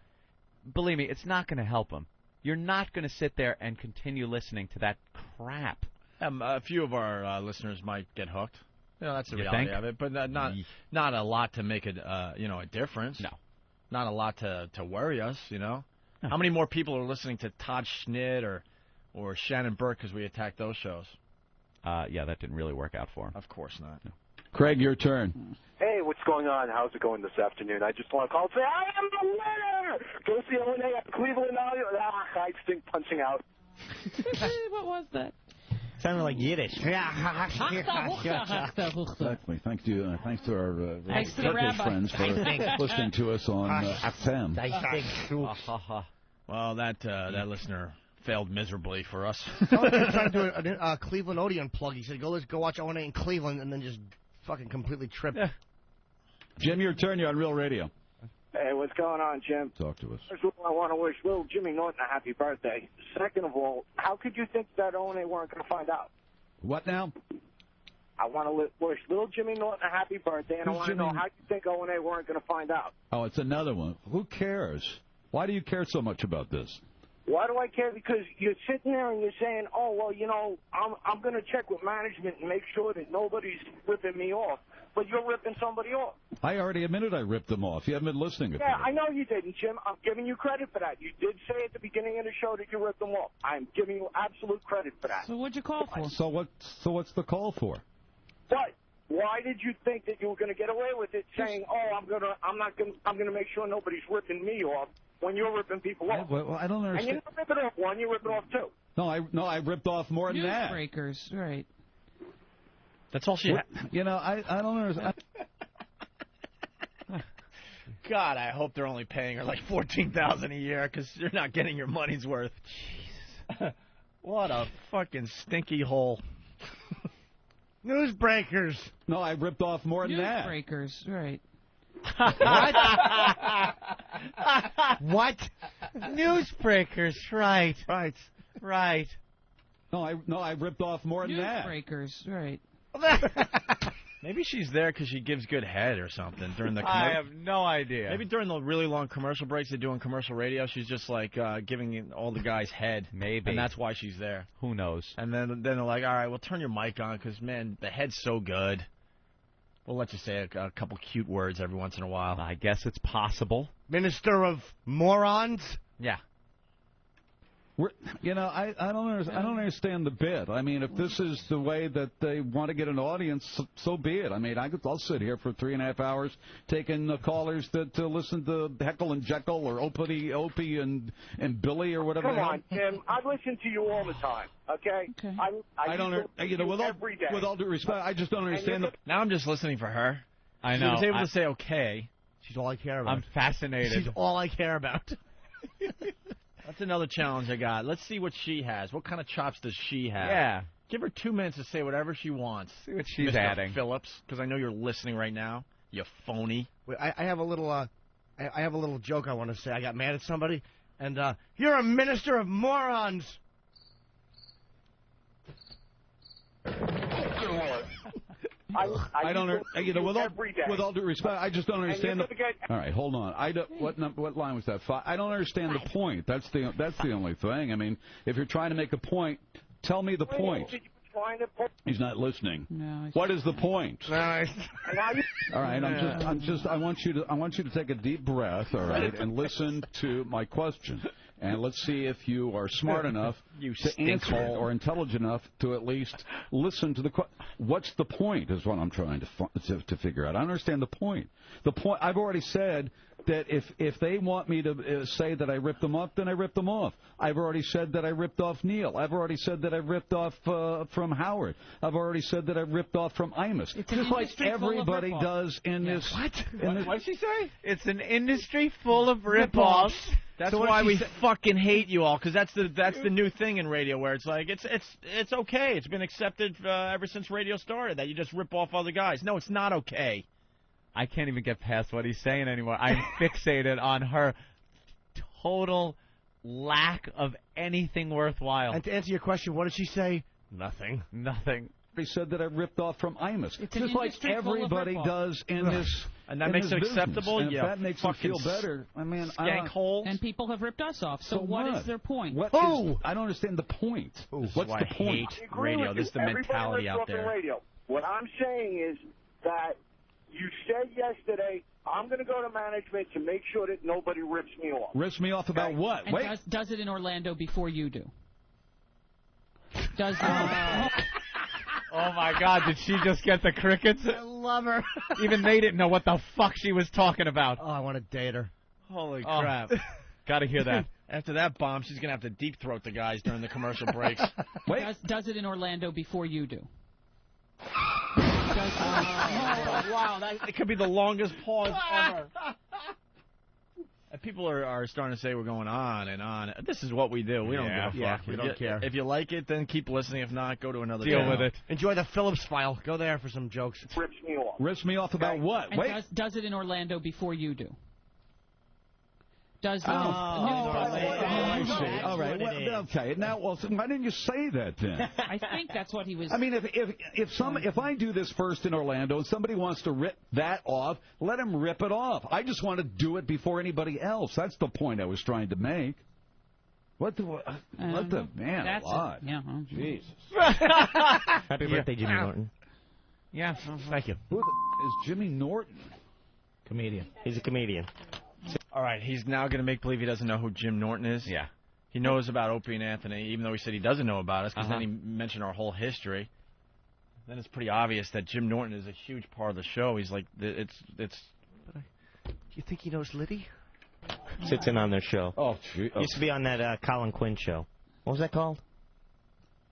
believe me, it's not going to help him. You're not going to sit there and continue listening to that crap.
A few of our listeners might get hooked. You know, that's the reality
think?
of it. But not a lot to make it, a difference. No. Not a lot to worry us, No. How many more people are listening to Todd Schnitt or Shannon Burke because we attacked those shows?
Yeah, that didn't really work out for him.
Of course not. No.
Craig, your turn.
Hey, what's going on? How's it going this afternoon? I just want to call and say, I am the winner! Go see O&A at Cleveland. I stink punching out.
What was that?
Sounded like Yiddish.
Exactly. Thanks to our Turkish friends for listening to us on FM.
Well, that listener failed miserably for us.
Someone was trying to do a Cleveland Odeon plug. He said, let's go watch O&A in Cleveland, and then just fucking completely tripped.
Jim, your turn. You're on Real Radio.
Hey, what's going on, Jim?
Talk to us.
First of all, I want to wish little Jimmy Norton a happy birthday. Second of all, how could you think that O&A weren't going to find out?
What now?
I want to wish little Jimmy Norton a happy birthday, and I want to know how you think O&A weren't going to find out.
Oh, it's another one. Who cares? Why do you care so much about this?
Why do I care? Because you're sitting there and you're saying, oh, well, I'm going to check with management and make sure that nobody's ripping me off. But you're ripping somebody off.
I already admitted I ripped them off. You haven't been listening.
Yeah, I know you didn't, Jim. I'm giving you credit for that. You did say at the beginning of the show that you ripped them off. I'm giving you absolute credit for that.
So what'd you call for?
So what's the call for?
What? Why did you think that you were going to get away with it, saying, "Oh, I'm going to make sure nobody's ripping me off," when you're ripping people off?
Well, I don't understand.
And you didn't rip it off one, you ripped it off two.
No, I ripped off more than that.
Newsbreakers, right?
That's all she had.
I don't understand.
God, I hope they're only paying her like $14,000 a year because you're not getting your money's worth. Jesus, what a fucking stinky hole.
Newsbreakers.
No, I ripped off more than that.
Newsbreakers, right?
What?
Newsbreakers, right? Right.
No, I ripped off more than that.
Newsbreakers, right?
Maybe she's there because she gives good head or something during the.
I have no idea.
Maybe during the really long commercial breaks they do on commercial radio, she's just like giving all the guys head.
Maybe.
And that's why she's there.
Who knows?
And then they're like, all right, well, turn your mic on because, man, the head's so good. We'll let you say a couple cute words every once in a while.
I guess it's possible.
Minister of Morons?
Yeah.
I don't understand the bit. I mean, if this is the way that they want to get an audience, so be it. I mean, I'll sit here for 3.5 hours taking callers that listen to Heckle and Jekyll or Opie and Billy or whatever.
Come on, Tim. I listen to you all the time. Okay. I don't. Every day.
With all due respect, I just don't understand.
Now I'm just listening for her.
I know.
She was able to say okay.
She's all I care about.
I'm fascinated.
She's all I care about.
That's another challenge I got. Let's see what she has. What kind of chops does she have?
Yeah.
Give her 2 minutes to say whatever she wants.
See what she's
Mr.
adding.
Phillips, because I know you're listening right now. You phony.
Wait, I have a little. I have a little joke I want to say. I got mad at somebody, and you're a minister of morons.
I don't. With all due respect, I just don't understand. All right, hold on. What line was that? I don't understand the point. That's the only thing. I mean, if you're trying to make a point, tell me the point. He's not listening.
No,
what is the point?
All right.
I want you to take a deep breath, all right, and listen to my question. And let's see if you are smart enough to answer or intelligent enough to at least listen to the question. What's the point is what I'm trying to figure out. I don't understand the point. The point, I've already said that if they want me to say that I ripped them off, then I ripped them off. I've already said that I ripped off Neil. I've already said that I ripped off from Howard. I've already said that I ripped off from Imus. Just like everybody does in this.
What?
What did she say? It's an industry full of rip-offs.
That's why we fucking hate you all, because that's the new thing in radio, where it's like it's okay. It's been accepted ever since radio started that you just rip off other guys. No, it's not okay.
I can't even get past what he's saying anymore. I'm fixated on her total lack of anything worthwhile.
And to answer your question, what did she say?
Nothing.
Nothing.
They said that I ripped off from Imus,
It's an
just like
industry full of
everybody
rip-off.
does in this.
And that
in
makes
this
it
business.
acceptable?
And if
Yeah,
that makes you
fucking
feel better, I mean,
skank holes.
And people have ripped us off. So what is their point?
What is, I don't understand the point. What's
why
the
I
point?
hate radio. This is the mentality out there.
Radio. What I'm saying is that you said yesterday, I'm going to go to management to make sure that nobody rips me off.
Rips me off about what?
And
Wait.
does it in Orlando before you do? Does
Oh, my God. Did she just get the crickets?
I love her.
Even they didn't know what the fuck she was talking about.
Oh, I want to date her.
Holy
Oh.
crap.
Got to hear that.
After that bomb, she's going to have to deep throat the guys during the commercial breaks.
Does it in Orlando before you do?
Wow, that could be the longest pause ever. People are starting to say we're going on and on. This is what we do. We don't give a fuck.
We don't care.
If you like it, then keep listening. If not, go to another
Deal
channel.
with it.
Enjoy the Phillips file. Go there for some jokes.
Rips me off.
Rips me off about what?
And
Wait.
does it in Orlando before you do? Does
I see. All right. Well, okay. Now, well, why didn't you say that then?
I think that's what he was.
I mean, if I do this first in Orlando and somebody wants to rip that off, let them rip it off. I just want to do it before anybody else. That's the point I was trying to make. What the man
that's
alive?
Yeah.
Jesus.
Happy birthday, Jimmy Norton.
Yeah.
Thank you.
Who is Jimmy Norton?
Comedian. He's a comedian.
All right, he's now going to make believe he doesn't know who Jim Norton is.
Yeah.
He knows about Opie and Anthony, even though he said he doesn't know about us, because then he mentioned our whole history. Then it's pretty obvious that Jim Norton is a huge part of the show. He's like, it's.
You think he knows Liddy?
Sits in on their show.
Oh, gee.
Used to be on that Colin Quinn show. What was that called?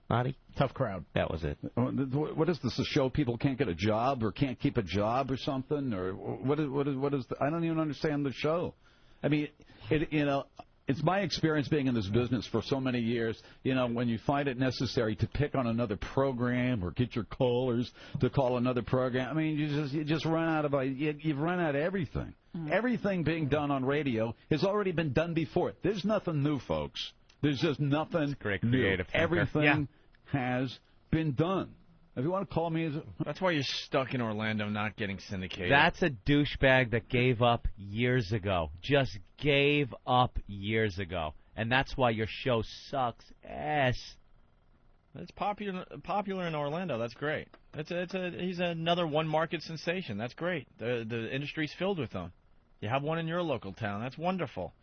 Marty?
Tough Crowd.
That was it.
What is this? A show people can't get a job or can't keep a job or something? Or what is I don't even understand the show. I mean, it's my experience being in this business for so many years. You know, when you find it necessary to pick on another program or get your callers to call another program, I mean, you just run out of you've run out of everything. Everything being done on radio has already been done before. There's nothing new, folks. There's just nothing
great
new.
creative thinker.
Everything has been done. If you want to call me,
that's why you're stuck in Orlando, not getting syndicated.
That's a douchebag that gave up years ago. Just gave up years ago, and that's why your show sucks ass.
It's popular in Orlando. That's great. He's another one market sensation. That's great. The industry's filled with them. You have one in your local town. That's wonderful.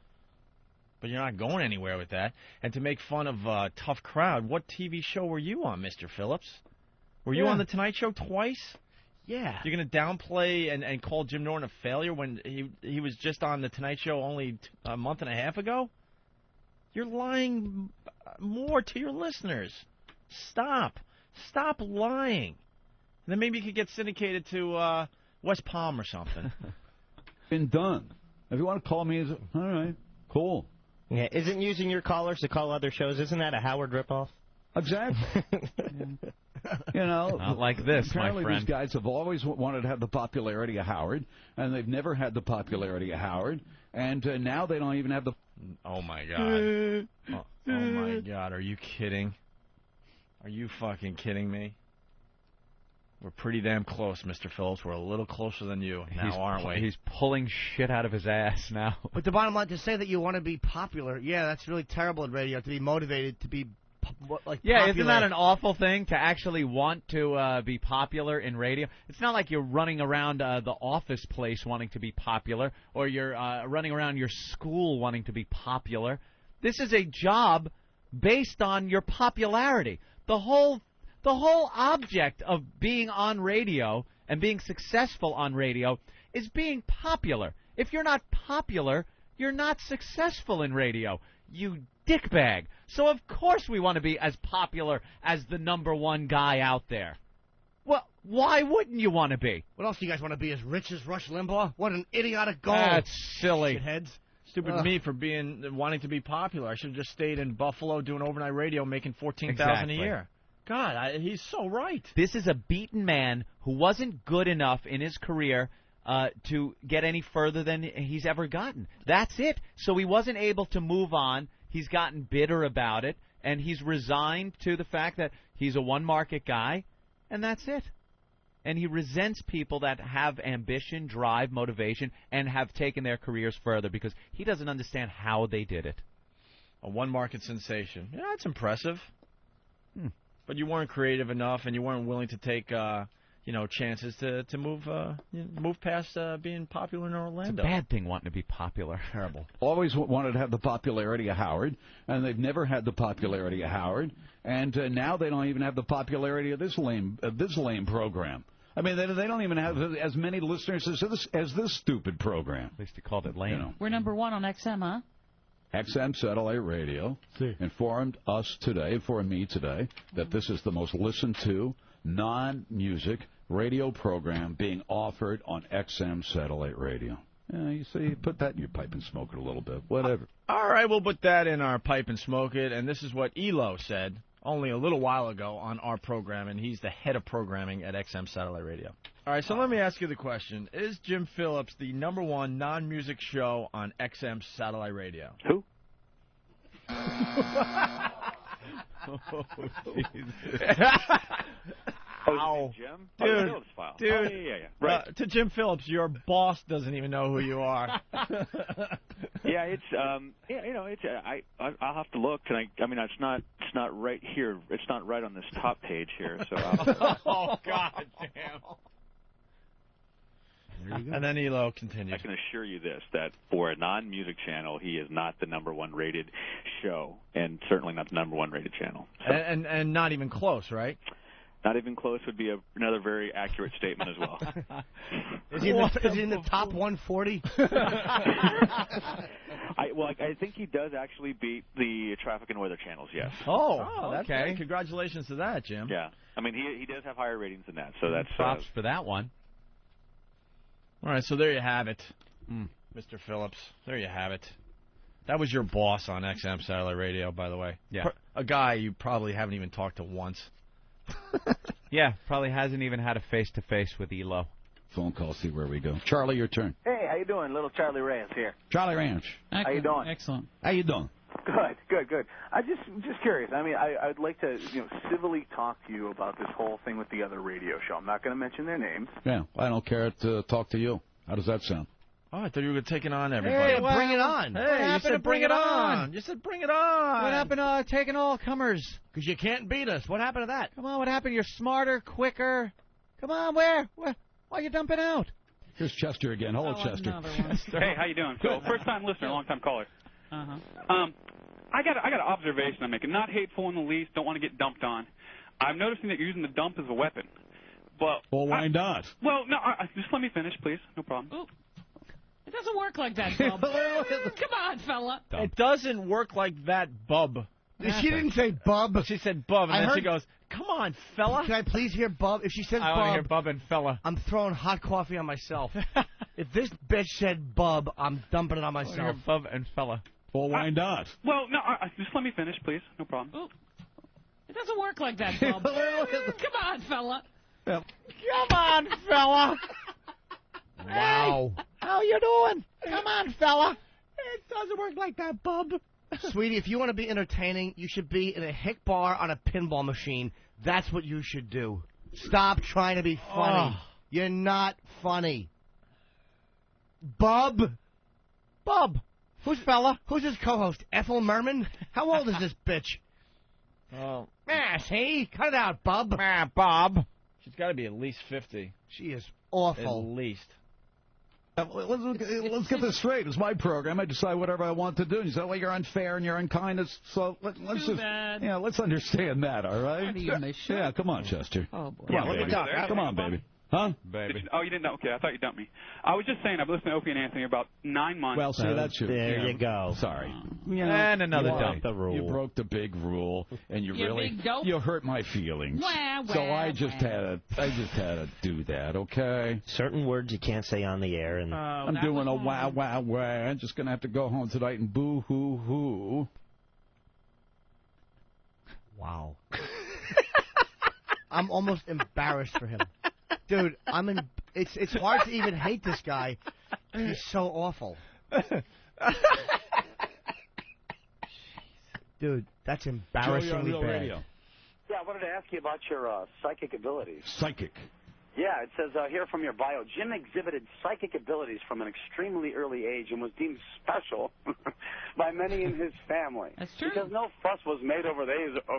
But you're not going anywhere with that. And to make fun of Tough Crowd, what TV show were you on, Mr. Phillips? Were you on The Tonight Show twice?
Yeah.
You're going to downplay and call Jim Norton a failure when he was just on The Tonight Show only a month and a half ago? You're lying more to your listeners. Stop. Stop lying. And then maybe you could get syndicated to West Palm or something.
Been done. If you want to call me, all right, cool.
Yeah, isn't using your callers to call other shows, isn't that a Howard ripoff?
Exactly. You know,
not like this,
apparently
my friend.
These guys have always wanted to have the popularity of Howard, and they've never had the popularity of Howard, and now they don't even have the...
Oh, my God. Oh, my God. Are you kidding? Are you fucking kidding me? We're pretty damn close, Mr. Phillips. We're a little closer than you now, aren't we?
He's pulling shit out of his ass now.
But the bottom line, to say that you want to be popular, yeah, that's really terrible in radio, to be motivated to be
Yeah,
popular.
isn't that an awful thing to actually want to be popular in radio? It's not like you're running around the office place wanting to be popular, or you're running around your school wanting to be popular. This is a job based on your popularity. The whole object of being on radio and being successful on radio is being popular. If you're not popular, you're not successful in radio, you dickbag. So of course we want to be as popular as the #1 guy out there. Well, why wouldn't you want to be?
What else do you guys want to be, as rich as Rush Limbaugh? What an idiotic goal.
That's silly.
Shitheads.
Stupid me for wanting to be popular. I should have just stayed in Buffalo doing overnight radio, making $14,000
Exactly.
a year. God, he's so right.
This is a beaten man who wasn't good enough in his career to get any further than he's ever gotten. That's it. So he wasn't able to move on. He's gotten bitter about it, and he's resigned to the fact that he's a one-market guy, and that's it. And he resents people that have ambition, drive, motivation, and have taken their careers further because he doesn't understand how they did it.
A one-market sensation. Yeah, that's impressive. But you weren't creative enough, and you weren't willing to take, chances to move past being popular in Orlando.
It's a bad thing wanting to be popular.
Terrible.
Always wanted to have the popularity of Howard, and they've never had the popularity of Howard, and now they don't even have the popularity of this lame program. I mean, they don't even have as many listeners as this stupid program.
At least he called it lame.
We're number 1 on XM, huh?
XM Satellite Radio informed me today, that this is the most listened to non-music radio program being offered on XM Satellite Radio. Yeah, you see, put that in your pipe and smoke it a little bit. Whatever.
All right, we'll put that in our pipe and smoke it. And this is what Elo said only a little while ago on our program, and he's the head of programming at XM Satellite Radio. All right, so let me ask you the question. Is Jim Phillips the number 1 non-music show on XM Satellite Radio?
Who?
Ow.
Jim?
Dude,
Phillips file.
dude.
Oh, yeah. Right.
To Jim Phillips, your boss doesn't even know who you are.
Yeah, it's I'll have to look. It's not right here. It's not right on this top page here. So.
Oh God damn. And then Elo continues.
I can assure you this, that for a non-music channel, he is not the number 1 rated show, and certainly not the number 1 rated channel. So.
And not even close, right?
Not even close would be another very accurate statement as well.
Is he in the top 140?
I think he does actually beat the traffic and weather channels, yes.
Oh, okay. Congratulations to that, Jim.
Yeah. I mean, he does have higher ratings than that, so that's...
Props for that one.
All right, so there you have it, Mr. Phillips. There you have it. That was your boss on XM Satellite Radio, by the way.
Yeah.
A guy you probably haven't even talked to once.
Yeah, probably hasn't even had a face-to-face with Elo.
Phone call, see where we go. Charlie, your turn.
Hey, how you doing? Little Charlie Rance here.
Charlie Ranch.
How you doing?
Excellent.
How you doing?
Good. I just curious. I mean, I'd like to civilly talk to you about this whole thing with the other radio show. I'm not going to mention their names.
Yeah, I don't care to talk to you. How does that sound?
Oh, I thought you were taking on everybody.
Hey, bring it on.
Hey, you said bring it on. You said bring it on.
What happened to taking all comers?
Because you can't beat us. What happened to that?
Come on, what happened? You're smarter, quicker. Come on, where? Why are you dumping out?
Here's Chester again. Hello, Chester.
Hey, how you doing? So, first-time listener, long-time caller. I got an observation I'm making. Not hateful in the least. Don't want to get dumped on. I'm noticing that you're using the dump as a weapon. But
well, why not?
Well, no. Just let me finish, please. No problem.
Ooh. It doesn't work like that, Bub. Come on, fella.
It doesn't work like that, Bub.
She didn't say Bub.
She said Bub, and then she goes, come on, fella.
Can I please hear Bub? If she says
I
Bub,
want to hear Bub and fella.
I'm throwing hot coffee on myself. If this bitch said Bub, I'm dumping it on myself.
I want to hear Bub and fella.
Well, why not?
Well, no. Just let me finish, please. No problem.
Ooh. It doesn't work like that, Bub. Come on, fella.
Come on, fella.
Wow.
Hey, how you doing? Come on, fella. It doesn't work like that, Bub.
Sweetie, if you want to be entertaining, you should be in a hick bar on a pinball machine. That's what you should do. Stop trying to be funny.
Oh.
You're not funny. Bub?
Bub.
Who's fella? Who's his co-host? Ethel Merman? How old is this bitch?
Oh.
See? Cut it out, Bub.
Bob. She's got to be at least 50.
She is awful.
At least.
Let's get this straight. It's my program. I decide whatever I want to do. You say, well, you're unfair and you're unkind. So let's understand that, all right? Yeah, come on, Chester.
Oh, boy.
Come on, baby. Come on, baby. Huh?
Baby. Oh, you didn't know? Okay, I thought you dumped me. I was just saying, I've listened to Opie and Anthony about 9 months.
Well, see, that's you.
There you go.
Sorry.
And another dump.
The rule.
You broke the big rule, and you
big dope.
you hurt my feelings. So I just had to do that. Okay.
Certain words you can't say on the air, and
I'm doing a wah wah wah. I'm just gonna have to go home tonight and boo hoo hoo.
Wow. I'm almost embarrassed for him. Dude, it's hard to even hate this guy. He's so awful. Dude, that's embarrassingly bad.
Radio.
Yeah, I wanted to ask you about your psychic abilities.
Psychic.
Yeah, it says here from your bio, Jim exhibited psychic abilities from an extremely early age and was deemed special by many in his family.
That's true.
Because no fuss was made over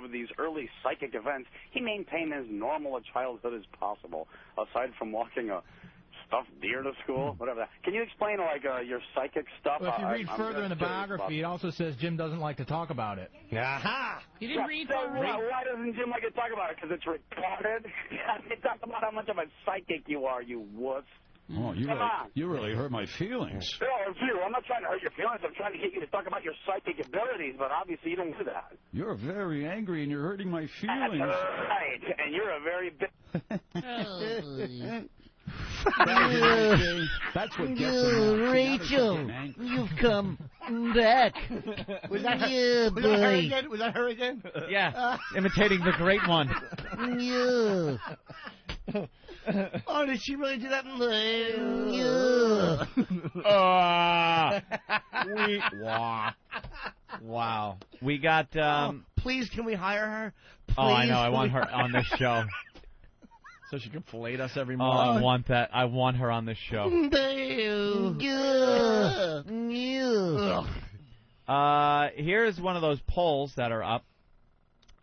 these early psychic events, he maintained as normal a childhood as possible, aside from walking a stuffed deer to school, whatever. Can you explain your psychic stuff?
Well, if you read further in the biography, it also says Jim doesn't like to talk about it.
Aha!
You didn't read
Why doesn't Jim like to talk about it? Because it's retarded? Talk about how much of a psychic you are, you wuss.
Oh, you really hurt my feelings.
No, I'm not trying to hurt your feelings. I'm trying to get you to talk about your psychic abilities, but obviously you don't do that.
You're very angry and you're hurting my feelings.
That's right, and you're a very
That's what gets him.
Rachel, you've come back.
Was that her?
Yeah,
Was that her
boy.
again? Was that her again?
Yeah, imitating the great one.
Yeah.
Oh, did she really do that?
Wow.
We got.
Please, can we hire her? Please,
oh, I know. I want her on this show.
So she can fillet us every
Oh,
morning.
I want that. I want her on this show. Here's one of those polls that are up.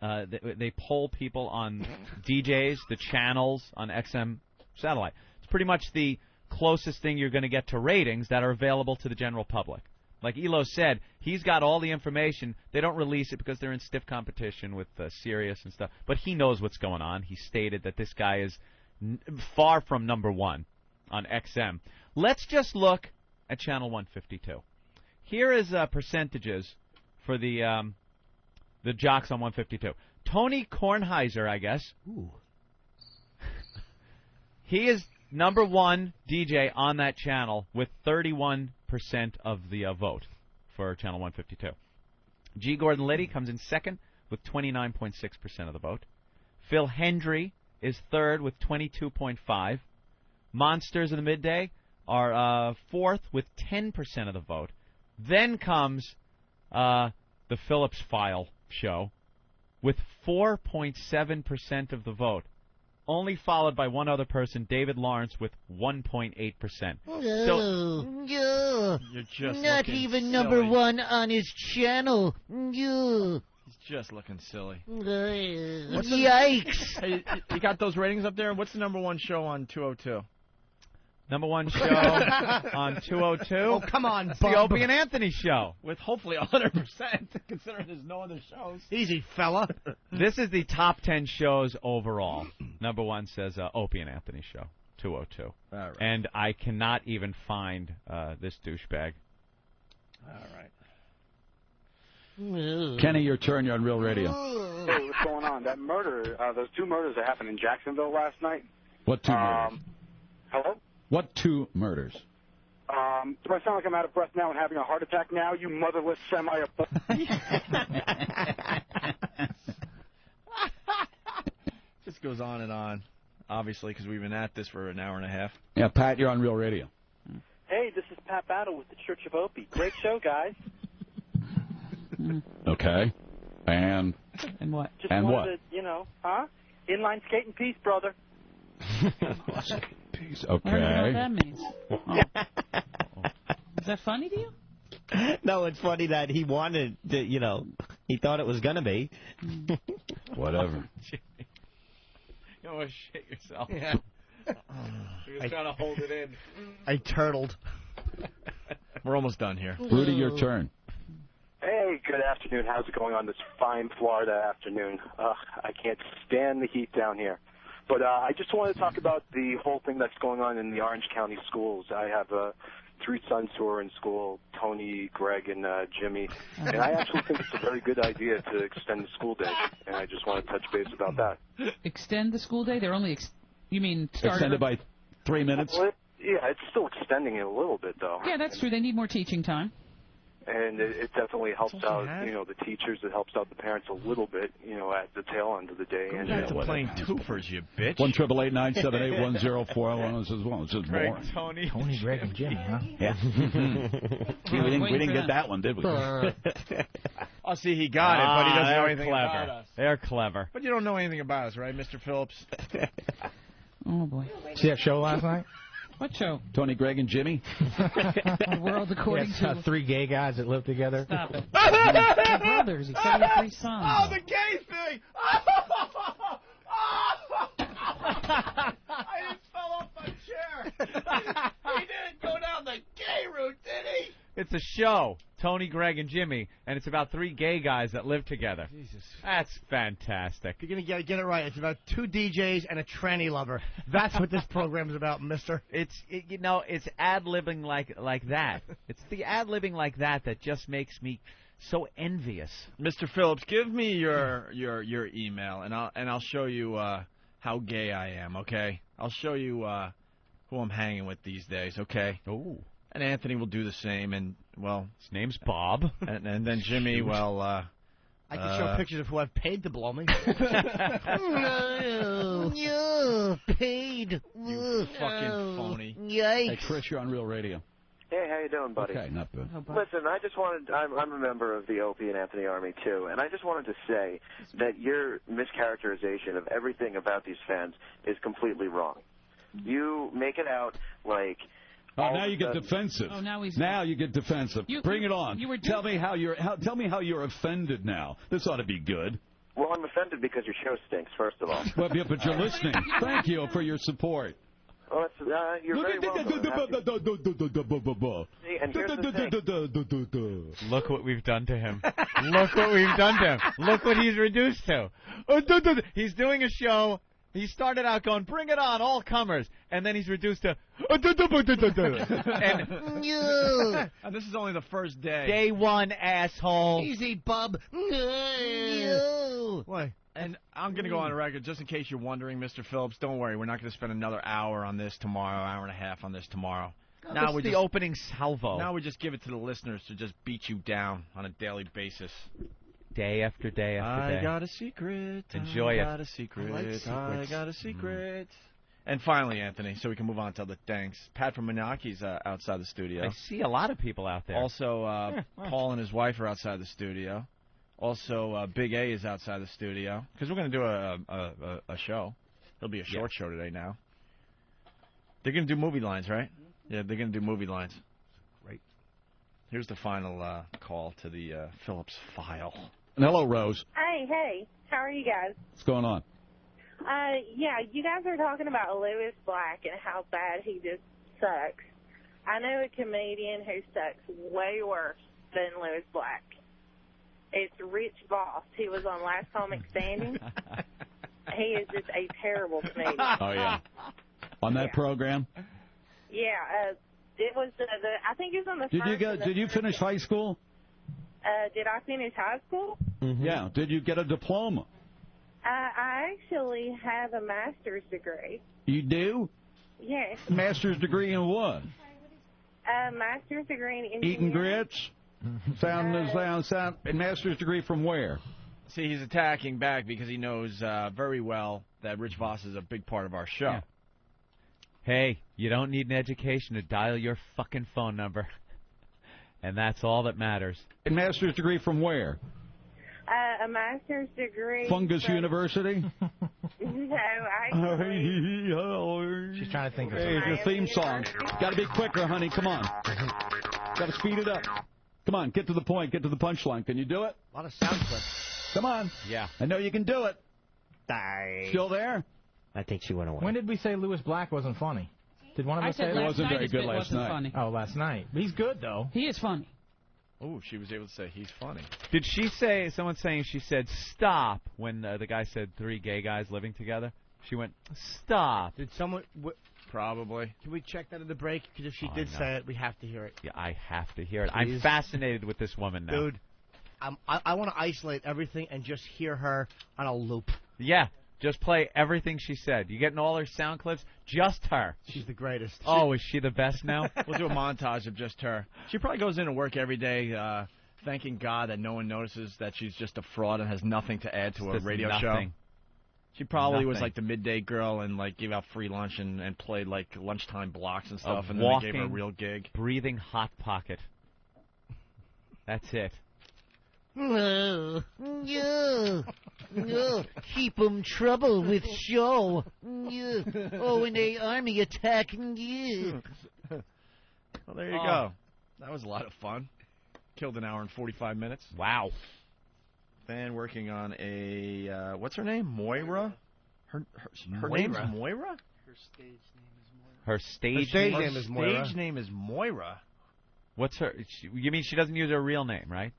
They poll people on DJs, the channels on XM satellite. It's pretty much the closest thing you're going to get to ratings that are available to the general public. Like Elo said, he's got all the information. They don't release it because they're in stiff competition with Sirius and stuff. But he knows what's going on. He stated that this guy is far from number one on XM. Let's just look at Channel 152. Here is percentages for the jocks on 152. Tony Kornheiser, I guess.
Ooh.
He is number one DJ on that channel with 31% of the vote for Channel 152. G. Gordon Liddy comes in second with 29.6% of the vote. Phil Hendry is third with 22.5%. Monsters in the Midday are fourth with 10% of the vote. Then comes the Phillips File show with 4.7% of the vote, only followed by one other person, David Lawrence, with 1.8%. So
You're
just
not
looking
even
silly.
number one on his channel.
He's just looking silly.
Yikes.
Hey, you got those ratings up there? What's the number one show on 202?
Number one show on 202.
Oh, come on,
It's
Bob.
the Opie and Anthony show.
With hopefully 100%, considering there's no other shows.
Easy, fella.
This is the top 10 shows overall. Number one says Opie and Anthony show, 202.
All right.
And I cannot even find this douchebag.
All right.
Kenny, your turn. You're on Real Radio.
Hey, what's going on? That murder, those two murders that happened in Jacksonville last night.
What two murders?
Hello?
What two murders?
Do I sound like I'm out of breath now and having a heart attack now, you motherless semi...
Just goes on, obviously, because we've been at this for an hour and a half.
Yeah, Pat, you're on Real Radio.
Hey, this is Pat Battle with the Church of Opie. Great show, guys.
Okay. And
what?
Just
and
wanted
what?
to, huh? Inline skating peace, brother.
Peace.
I don't know
Okay.
what that means. Is that funny to you?
No, it's funny that he wanted to, he thought it was going to be.
Whatever.
You almost shit yourself.
Yeah.
You're just trying to hold it in.
I turtled.
We're almost done here.
Rudy, your turn.
Hey, good afternoon. How's it going on this fine Florida afternoon? I can't stand the heat down here. But I just wanted to talk about the whole thing that's going on in the Orange County schools. I have 3 sons who are in school, Tony, Greg, and Jimmy. And I actually think it's a very good idea to extend the school day. And I just want to touch base about that.
Extend the school day? They're only, you mean start
Extended by 3 minutes?
Well, yeah, it's still extending it a little bit, though.
Yeah, that's true. They need more teaching time.
And it definitely helps out, the teachers. It helps out the parents a little bit, at the tail end of the day.
And back to playing twofers, you bitch.
1-888-978-1041. This is boring.
Tony,
Greg, and Jimmy, huh?
Yeah. we didn't get that one, did we?
Oh, see, he got it, but he doesn't know anything about us.
They're clever.
But you don't know anything about us, right, Mr. Phillips?
Oh, boy.
See that show last night?
What show?
Tony, Greg, and Jimmy.
The World According to...
3 gay guys that live together.
Stop it. They're brothers. He said he had 3 sons.
Oh, the gay thing! I just fell off my chair. He didn't go down the gay route, did he?
It's a show, Tony, Greg, and Jimmy, and it's about 3 gay guys that live together.
Jesus.
That's fantastic.
You're going to get it right. It's about 2 DJs and a tranny lover. That's what this program is about, mister.
It's ad-libbing like that. It's the ad-libbing like that just makes me so envious.
Mr. Phillips, give me your email, and I'll show you how gay I am, okay? I'll show you who I'm hanging with these days, okay?
Oh.
And Anthony will do the same, and, well...
His name's Bob.
And then Jimmy, well,
I can show pictures of who I've paid to blow me. No, paid.
You fucking phony.
Yikes.
Hey, Chris, you're on Real Radio.
Hey, how you doing, buddy?
Okay, not bad.
Listen, I'm a member of the Opie and Anthony Army, too, and I just wanted to say that your mischaracterization of everything about these fans is completely wrong. You make it out like...
Oh, now you get defensive.
Oh, now
you get defensive. Bring it on. Tell me how you're offended now. This ought to be good.
Well, I'm offended because your show stinks, first of all.
Well, yeah, but you're listening. Thank you for your support.
Well, you're very welcome. See, and here's the thing.
Look what we've done to him. Look what we've done to him. Look what he's reduced to. He's doing a show. He started out going, bring it on, all comers. And then he's reduced to... and
this is only the first day.
Day 1, asshole.
Easy, bub.
What? And I'm going to go on the record, just in case you're wondering, Mr. Phillips, don't worry. We're not going to spend another hour on this tomorrow, hour and a half on this tomorrow.
Now we're the opening salvo.
Now we just give it to the listeners to just beat you down on a daily basis.
Day after day after day.
I got a secret.
Enjoy it.
I got a secret. I got a secret. And finally, Anthony, so we can move on to other things. Pat from Monaki's outside the studio.
I see a lot of people out there.
Also, Paul and his wife are outside the studio. Also, Big A is outside the studio because we're going to do a show. It'll be a short show today now. They're going to do movie lines, right? Yeah, they're going to do movie lines. Great. Here's the final call to the Phillips file.
Hello, Rose.
Hey, how are you guys?
What's going on?
Yeah, you guys are talking about Lewis Black and how bad he just sucks. I know a comedian who sucks way worse than Lewis Black. It's Rich Voss. He was on Last Comic Standing. He is just a terrible comedian.
Oh, yeah. On that program?
Yeah, it was I think it was on the
Did you finish high school?
Did I finish high school?
Mm-hmm. Yeah. Did you get a diploma?
I actually have a master's degree.
You do?
Yes.
Master's degree in what?
Master's degree in engineering.
Eating grits? Sound. And master's degree from where?
See, he's attacking back because he knows very well that Rich Voss is a big part of our show.
Yeah. Hey, you don't need an education to dial your fucking phone number. And that's all that matters.
A master's degree from where?
A master's degree
Fungus
from...
University?
No, actually...
She's trying to think of
something. Hey, the theme song. Got to be quicker, honey. Come on. Got to speed it up. Come on, get to the point. Get to the punchline. Can you do it?
A lot of sound clips.
Come on.
Yeah.
I know you can do it.
Die.
Still there?
I think she went away.
When did we say Lewis Black wasn't funny? Did one of us say
it
wasn't very good last night?
Funny.
Oh, last night. But he's good, though.
He is funny.
Oh, she was able to say he's funny.
Did she say, someone saying she said stop when the guy said 3 gay guys living together? She went, stop.
Did someone...
Probably.
Can we check that in the break? Because if she did say it, we have to hear it.
Yeah, I have to hear it.
Please.
I'm fascinated with this woman now.
Dude, I want to isolate everything and just hear her on a loop.
Yeah. Just play everything she said. You getting all her sound clips? Just her.
She's the greatest.
Oh, is she the best now?
We'll do a montage of just her. She probably goes into work every day thanking God that no one notices that she's just a fraud and has nothing to add to a radio show. She probably was like the midday girl and like gave out free lunch and played like lunchtime blocks and stuff, and then they gave her a real gig.
Breathing hot pocket. That's it.
No, keep 'em trouble with show. Oh, when the army attack.
Well, there you go. That was a lot of fun. Killed an hour and 45 minutes.
Wow.
Fan working on a, what's her name? Moira? Her name's Moira?
Her stage
name is Moira. Her stage name is Moira.
What's her... You mean she doesn't use her real name, right?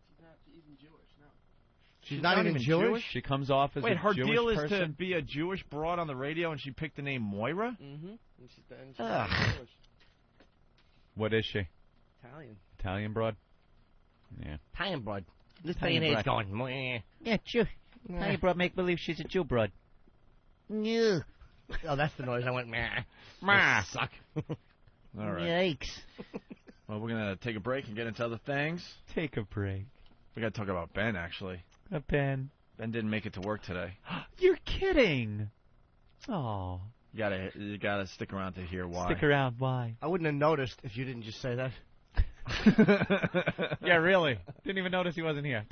She's not even Jewish?
She comes off as a Jewish person?
Wait, her deal is to be a Jewish broad on the radio, and she picked the name Moira?
Mm-hmm.
Ugh.
What is she?
Italian.
Italian broad? Yeah.
Italian broad. This day
Italian
and age
broad.
going, meh.
Yeah, Jew. Italian broad make believe she's a Jew broad. Yeah.
Oh, that's the noise. I went, meh.
Meh. Suck. All right.
Yikes.
Well, we're going to take a break and get into other things.
Take a break.
We got to talk about Ben, actually.
Ben.
Ben didn't make it to work today.
You're kidding. Oh.
You gotta stick around to hear why.
Stick around. Why?
I wouldn't have noticed if you didn't just say that.
Yeah, really. Didn't even notice he wasn't here.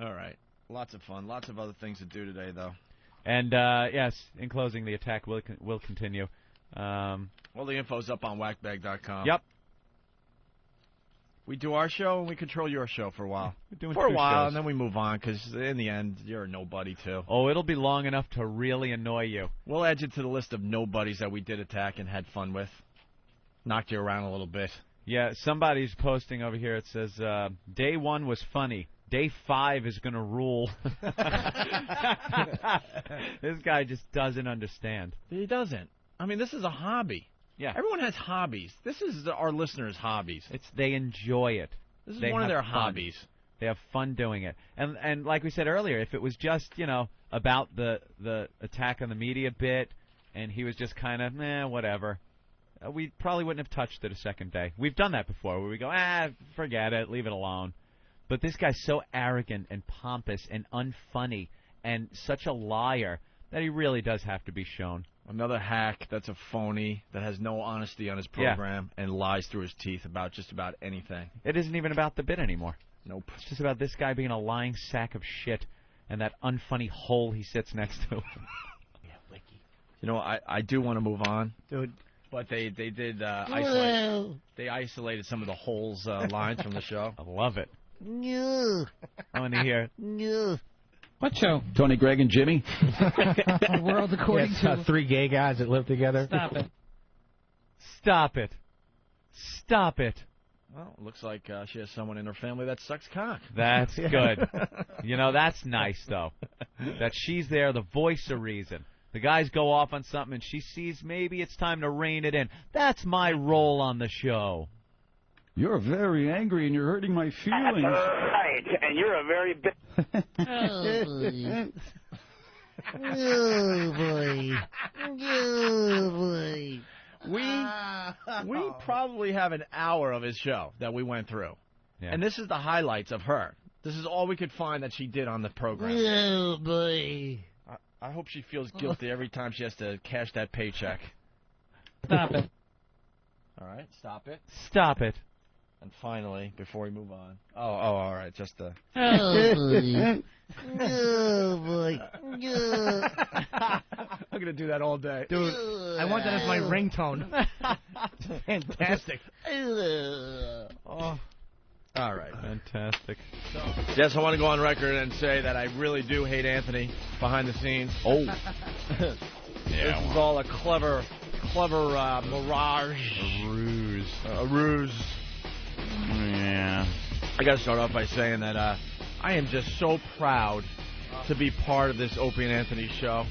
All right. Lots of fun. Lots of other things to do today, though.
And, yes, in closing, the attack will continue.
Well, the info's up on whackbag.com.
Yep.
We do our show, and we control your show for a while.
We're doing
for a
two
while,
shows.
and then we move on, because in the end, you're a nobody, too.
Oh, it'll be long enough to really annoy you.
We'll add you to the list of nobodies that we did attack and had fun with. Knocked you around a little bit.
Yeah, somebody's posting over here. It says, day 1 was funny. Day 5 is going to rule. This guy just doesn't understand.
He doesn't. I mean, this is a hobby.
Yeah.
Everyone has hobbies. This is our listeners' hobbies.
They enjoy it.
This is one of their hobbies.
They have fun doing it. And like we said earlier, if it was just, about the attack on the media bit, and he was just kind of, whatever, we probably wouldn't have touched it a second day. We've done that before, where we go, forget it, leave it alone. But this guy's so arrogant and pompous and unfunny and such a liar that he really does have to be shown.
Another hack that's a phony, that has no honesty on his program, and lies through his teeth about just about anything.
It isn't even about the bit anymore.
Nope.
It's just about this guy being a lying sack of shit and that unfunny hole he sits next to.
I do want to move on.
Dude.
But they did isolate. They isolated some of the holes lines from the show.
I love it.
No.
I want to hear.
No.
What show?
Tony, Greg, and Jimmy.
The world according to
3 gay guys that live together.
Stop it.
Stop it. Stop it.
Well, it looks like she has someone in her family that sucks cock.
That's good. That's nice, though. That she's there, the voice of reason. The guys go off on something, and she sees maybe it's time to rein it in. That's my role on the show.
You're very angry, and you're hurting my feelings.
Right, and you're a very big...
Oh, boy. Oh, boy.
We probably have an hour of his show that we went through. Yeah. And this is the highlights of her. This is all we could find that she did on the program.
Oh, boy.
I hope she feels guilty every time she has to cash that paycheck.
Stop it.
All right, stop it.
Stop it.
And finally, before we move on. All right, just
Oh, boy. Oh, boy.
I'm going to do that all day.
Dude, I want that as my ringtone. Fantastic.
Oh. All right.
Fantastic.
Yes, I want to go on record and say that I really do hate Anthony behind the scenes.
Oh.
This is all a clever mirage.
A ruse.
A ruse.
Yeah.
I got to start off by saying that I am just so proud to be part of this Opie and Anthony show.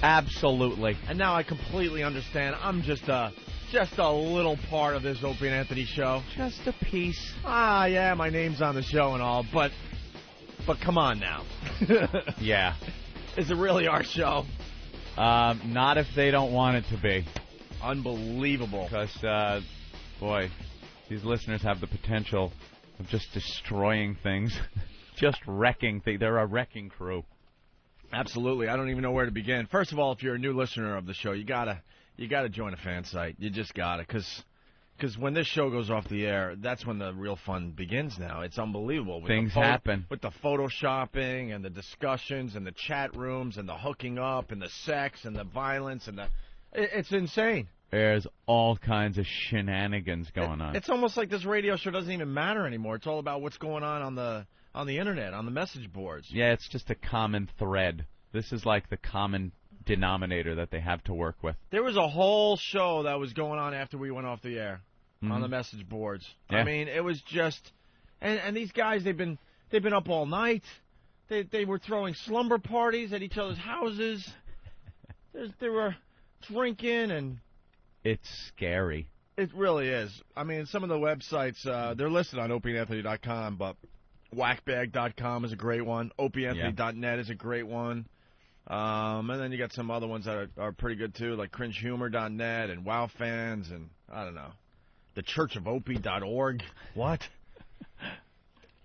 Absolutely.
And now I completely understand. I'm just a little part of this Opie and Anthony show.
Just a piece.
Yeah, my name's on the show and all, but come on now.
Yeah.
Is it really our show?
Not if they don't want it to be.
Unbelievable.
Because, boy, these listeners have the potential of just destroying things, just wrecking things. They're a wrecking crew.
Absolutely. I don't even know where to begin. First of all, if you're a new listener of the show, you gotta join a fan site. You just gotta, because when this show goes off the air, that's when the real fun begins now. It's unbelievable.
Things happen.
With the photoshopping and the discussions and the chat rooms and the hooking up and the sex and the violence and it's insane.
There's all kinds of shenanigans going on.
It's almost like this radio show doesn't even matter anymore. It's all about what's going on the Internet, on the message boards.
Yeah, it's just a common thread. This is like the common denominator that they have to work with.
There was a whole show that was going on after we went off the air on the message boards.
Yeah.
I mean, it was just, and these guys, they've been up all night. They were throwing slumber parties at each other's houses. They were drinking and.
It's scary.
It really is. I mean, some of the websites, they're listed on opieanthony.com, but whackbag.com is a great one. opieanthony.net is a great one. And then you got some other ones that are pretty good, too, like cringehumor.net and WowFans and, I don't know, thechurchofopie.org. What?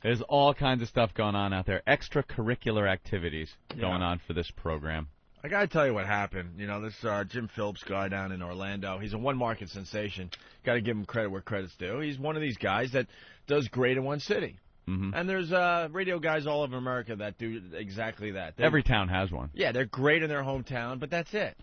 There's all kinds of stuff going on out there. Extracurricular activities going on for this program.
I got to tell you what happened. You know, this Jim Phillips guy down in Orlando, he's a one-market sensation. Got to give him credit where credit's due. He's one of these guys that does great in one city.
Mm-hmm.
And there's radio guys all over America that do exactly that.
Every town has one.
Yeah, they're great in their hometown, but that's it.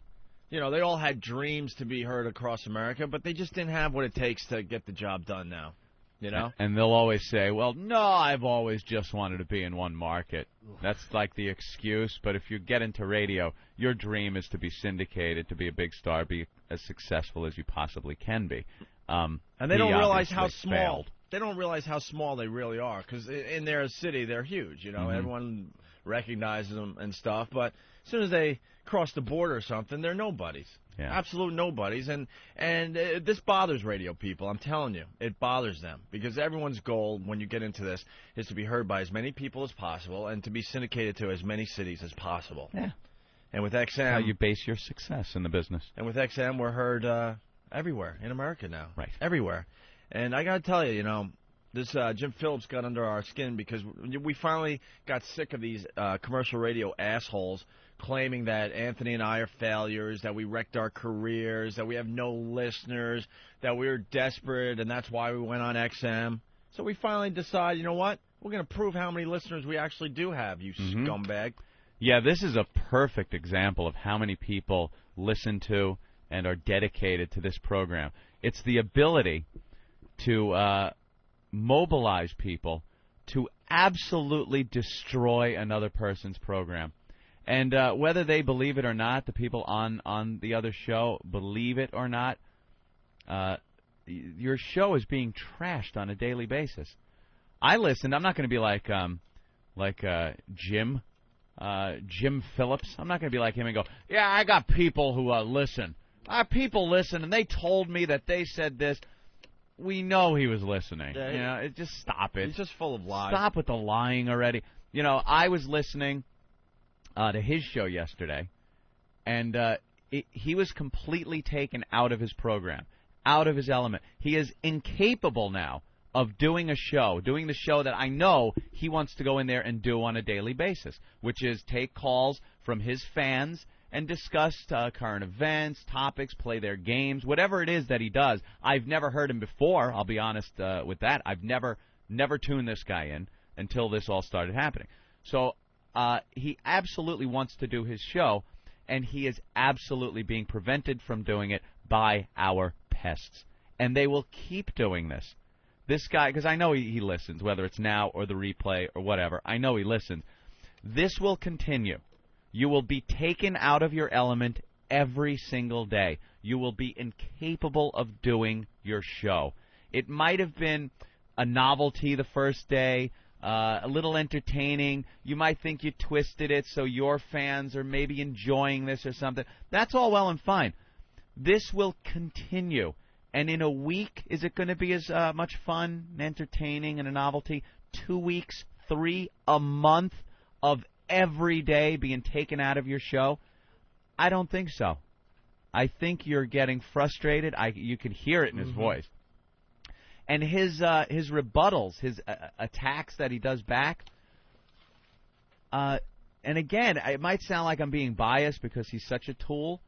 You know, they all had dreams to be heard across America, but they just didn't have what it takes to get the job done now. You know?
And they'll always say, well, no, I've always just wanted to be in one market. That's like the excuse. But if you get into radio, your dream is to be syndicated, to be a big star, be as successful as you possibly can be.
And they don't realize how small.
Failed.
They don't realize how small they really are, because in their city, they're huge. You know, everyone recognizes them and stuff. But as soon as they cross the border or something, they're nobodies.
Yeah.
Absolute nobodies. And this bothers radio people. I'm telling you, it bothers them, because everyone's goal when you get into this is to be heard by as many people as possible and to be syndicated to as many cities as possible.
Yeah.
And with XM,
how you base your success in the business.
And with XM, we're heard everywhere in America now.
Right.
Everywhere. And I got to tell you, you know, this Jim Phillips got under our skin because we finally got sick of these commercial radio assholes claiming that Anthony and I are failures, that we wrecked our careers, that we have no listeners, that we were desperate, and that's why we went on XM. So we finally decided, you know what? We're going to prove how many listeners we actually do have, you scumbag.
Yeah, this is a perfect example of how many people listen to and are dedicated to this program. It's the ability to mobilize people to absolutely destroy another person's program. And whether they believe it or not, the people on the other show believe it or not, your show is being trashed on a daily basis. I listened. I'm not going to be like Jim Phillips. I'm not going to be like him and go, yeah, I got people who listen. People listen, and they told me that they said this. We know he was listening.
Yeah,
you know, just stop it.
He's just full of lies.
Stop with the lying already. You know, I was listening to his show yesterday, and he was completely taken out of his program, out of his element. He is incapable now of doing the show that I know he wants to go in there and do on a daily basis, which is take calls from his fans and discuss current events, topics, play their games, whatever it is that he does. I've never heard him before, I'll be honest with that. I've never tuned this guy in until this all started happening. So he absolutely wants to do his show, and he is absolutely being prevented from doing it by our pests. And they will keep doing this. This guy, because I know he listens, whether it's now or the replay or whatever, I know he listens. This will continue. You will be taken out of your element every single day. You will be incapable of doing your show. It might have been a novelty the first day, a little entertaining. You might think you twisted it so your fans are maybe enjoying this or something. That's all well and fine. This will continue. And in a week, is it going to be as much fun and entertaining and a novelty? 2 weeks, 3, a month of every day being taken out of your show? I don't think so. I think you're getting frustrated. You can hear it in his voice. And his rebuttals, his attacks that he does back, and again, it might sound like I'm being biased because he's such a tool,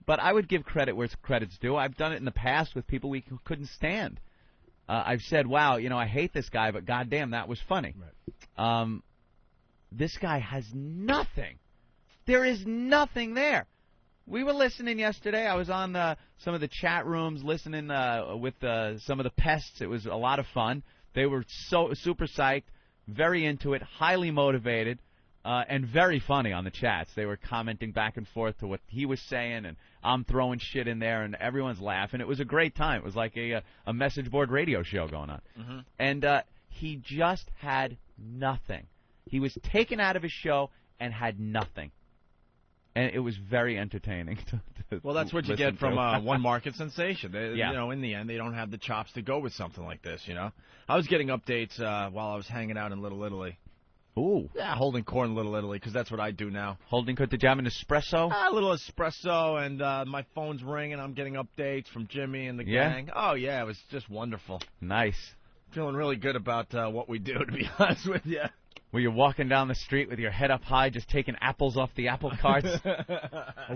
but I would give credit where credit's due. I've done it in the past with people we couldn't stand. I've said, wow, I hate this guy, but goddamn, that was funny. Right. This guy has nothing. There is nothing there. We were listening yesterday. I was on some of the chat rooms listening with some of the pests. It was a lot of fun. They were so super psyched, very into it, highly motivated, and very funny on the chats. They were commenting back and forth to what he was saying, and I'm throwing shit in there, and everyone's laughing. It was a great time. It was like a message board radio show going on. Mm-hmm. And he just had nothing. He was taken out of his show and had nothing. And it was very entertaining.
Well, that's what you get from one market sensation. In the end, they don't have the chops to go with something like this, I was getting updates while I was hanging out in Little Italy.
Ooh.
Yeah, holding court in Little Italy, because that's what I do now.
Holding court, did you have an espresso?
A little espresso, and my phone's ringing. I'm getting updates from Jimmy and the gang. Oh, yeah, it was just wonderful.
Nice.
Feeling really good about what we do, to be honest with you.
Were you walking down the street with your head up high, just taking apples off the apple carts,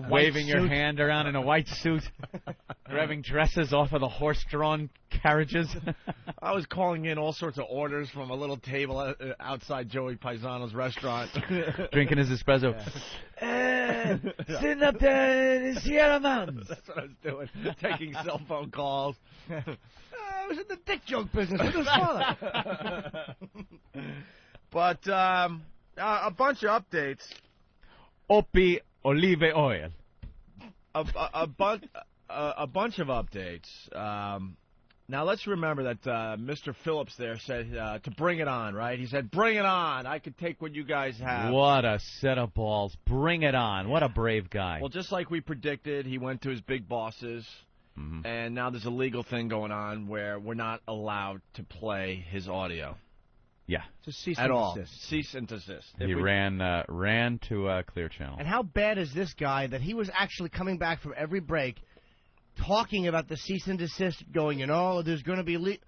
waving your hand around in a white suit, grabbing dresses off of the horse-drawn carriages?
I was calling in all sorts of orders from a little table outside Joey Paisano's restaurant.
Drinking his espresso. Sitting up there in the Sierra Mountains.
That's what I was doing, taking cell phone calls.
I was in the dick joke business with his father.
But a bunch of updates.
Opie olive oil.
A bunch of updates. Now let's remember that Mr. Phillips there said to bring it on, right? He said, "Bring it on. I could take what you guys have."
What a set of balls! Bring it on. What a brave guy.
Well, just like we predicted, he went to his big bosses, and now there's a legal thing going on where we're not allowed to play his audio.
Yeah.
Just cease
at
and
all.
desist.
Cease and desist.
He ran to Clear Channel.
And how bad is this guy that he was actually coming back from every break talking about the cease and desist, going, there's going to be...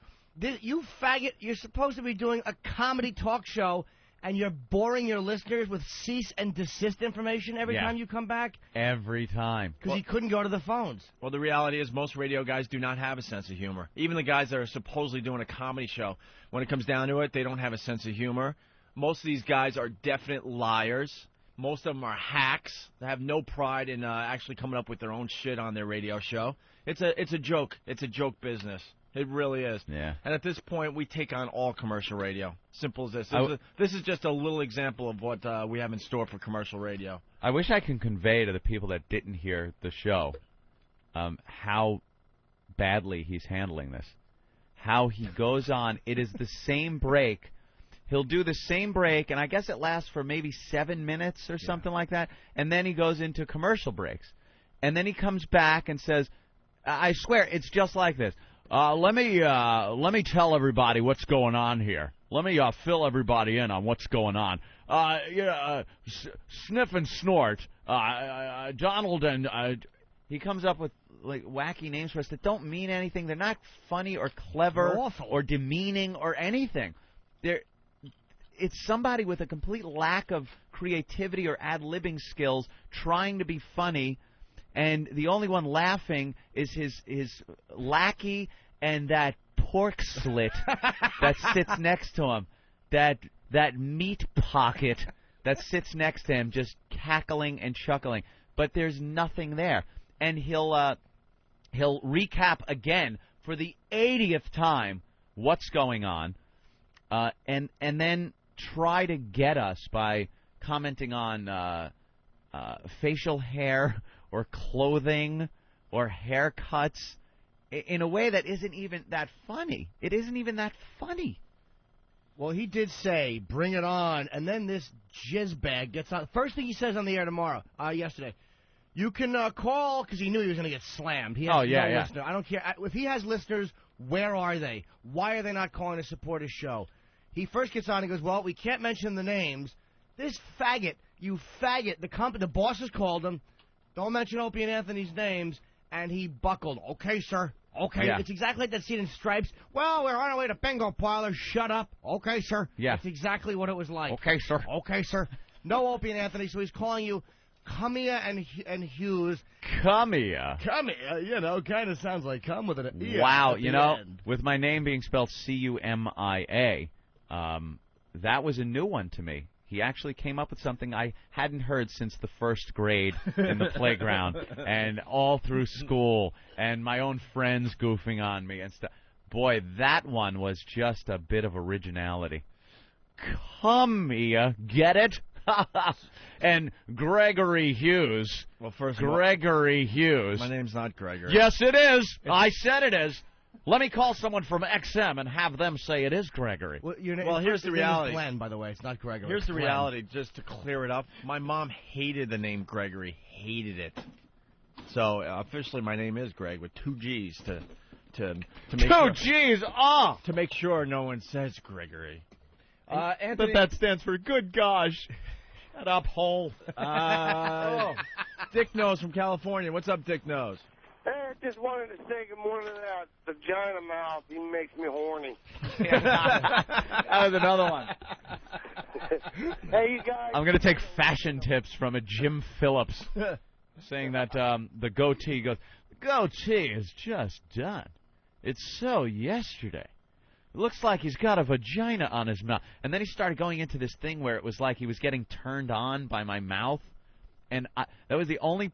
You faggot, you're supposed to be doing a comedy talk show, and you're boring your listeners with cease and desist information every time you come back?
Every time.
Because he couldn't go to the phones.
Well, the reality is most radio guys do not have a sense of humor. Even the guys that are supposedly doing a comedy show, when it comes down to it, they don't have a sense of humor. Most of these guys are definite liars. Most of them are hacks. They have no pride in actually coming up with their own shit on their radio show. It's a joke. It's a joke business. It really is.
Yeah.
And at this point, we take on all commercial radio. Simple as this. This is just a little example of what we have in store for commercial radio.
I wish I could convey to the people that didn't hear the show how badly he's handling this. How he goes on. It is the same break. He'll do the same break, and I guess it lasts for maybe 7 minutes or something like that, and then he goes into commercial breaks. And then he comes back and says, I swear, it's just like this. Let me tell everybody what's going on here. Let me fill everybody in on what's going on. Sniff and snort. Donald and he comes up with like wacky names for us that don't mean anything. They're not funny or clever or demeaning or anything. It's somebody with a complete lack of creativity or ad-libbing skills trying to be funny. And the only one laughing is his lackey and that pork slit that sits next to him. That meat pocket that sits next to him, just cackling and chuckling. But there's nothing there. And he'll recap again for the 80th time what's going on, and then try to get us by commenting on facial hair or clothing or haircuts in a way that isn't even that funny. It isn't even that funny.
Well, he did say, bring it on, and then this jizzbag gets on. First thing he says on the air yesterday, you can call, because he knew he was going to get slammed. He has no listener. I don't care. If he has listeners, where are they? Why are they not calling to support his show? He first gets on and goes, well, we can't mention the names, This faggot, you faggot, the bosses called him, don't mention Opie and Anthony's names, and he buckled. Okay, sir. Okay.
Yeah.
It's exactly like that scene in Stripes. Well, we're on our way to bingo parlor. Shut up. Okay, sir.
Yeah.
That's exactly what it was like.
Okay, sir.
Okay, sir. No Opie and Anthony, so he's calling you Cummia and Hughes.
Cummia.
Cummia, kind of sounds like cum with an E.
Wow,
at the end.
with my name being spelled C-U-M-I-A, that was a new one to me. He actually came up with something I hadn't heard since the first grade in the playground and all through school and my own friends goofing on me and stuff. Boy, that one was just a bit of originality. Cummia, get it? And Gregory Hughes.
Well, first of all,
Gregory Hughes.
my name's not Gregory.
Yes, it is. I said it is. Let me call someone from XM and have them say it is Gregory.
Well,
here's the reality.
His name is Glenn, by the way. It's not Gregory.
Here's
It's
the
Glenn.
reality, just to clear it up. My mom hated the name Gregory. Hated it. So, officially, my name is Greg with 2 G's to make
Two G's,
to make sure no one says Gregory. Anthony,
But that stands for good gosh. Shut up, hole.
Dick Nose from California. What's up, Dick Nose?
Hey, I just wanted to say good morning to that vagina mouth. He makes me horny.
That was another one.
Hey, you guys.
I'm going to take fashion tips from a Jim Phillips saying that the goatee goes, the goatee is just done. It's so yesterday. It looks like he's got a vagina on his mouth. And then he started going into this thing where it was like he was getting turned on by my mouth. And that was the only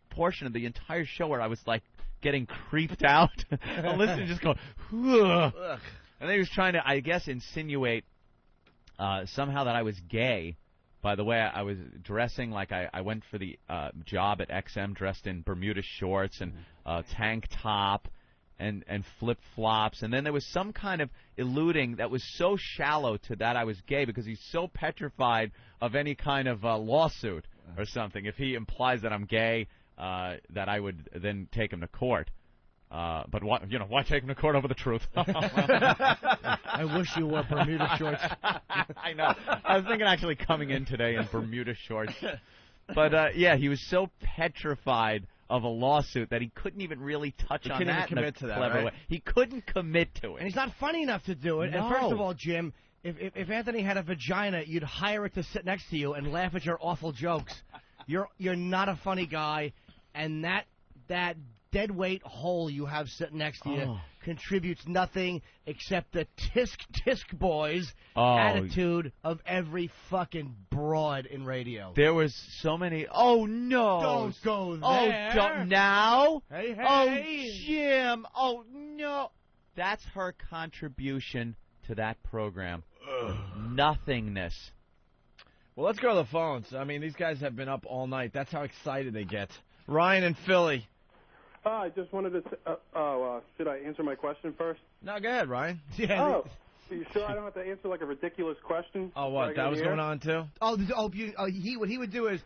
portion of the entire show where I was, like, getting creeped out. I'm listening, just going, ugh. And then he was trying to, I guess, insinuate somehow that I was gay. By the way, I was dressing like I went for the job at XM dressed in Bermuda shorts and tank top and flip-flops. And then there was some kind of eluding that was so shallow to that I was gay because he's so petrified of any kind of lawsuit or something. If he implies that I'm gay, that I would then take him to court. But why take him to court over the truth?
I wish you wore Bermuda shorts.
I know. I was thinking actually coming in today in Bermuda shorts. But, yeah, he was so petrified of a lawsuit that he couldn't even really touch on that in a clever way. He couldn't commit to it.
And he's not funny enough to do it.
No.
And first of all, Jim, if Anthony had a vagina, you'd hire it to sit next to you and laugh at your awful jokes. You're not a funny guy, and that deadweight hole you have sitting next to you contributes nothing except the tisk boys attitude of every fucking broad in radio.
There was so many. Oh no!
Don't go there.
Oh, don't now!
Hey.
Oh, Jim! Oh no! That's her contribution to that program. Nothingness.
Well, let's go to the phones. I mean, these guys have been up all night. That's how excited they get. Ryan in Philly.
I just wanted to should I answer my question first?
No, go ahead, Ryan.
Are you sure I don't have to answer like a ridiculous question?
Oh, what? That was going on, too?
What he would do is,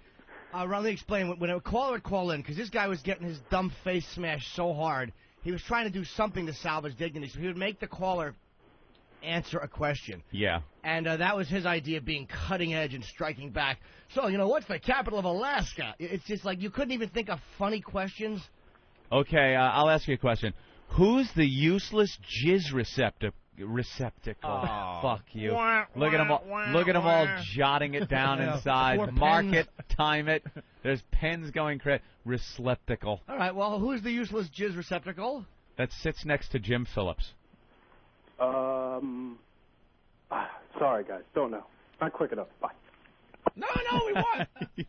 let me explain. When a caller would call in, because this guy was getting his dumb face smashed so hard, he was trying to do something to salvage dignity, so he would make the caller answer a question.
Yeah.
And that was his idea, being cutting edge and striking back. So, what's the capital of Alaska? It's just like you couldn't even think of funny questions.
Okay, I'll ask you a question. Who's the useless jizz receptacle?
Oh.
Fuck you. Look at them all jotting it down inside. Mark it, time it. There's pens going crazy. Receptacle.
All right, well, who's the useless jizz receptacle?
That sits next to Jim Phillips.
Sorry, guys. Don't know. Not quick enough. Bye.
No, we won. He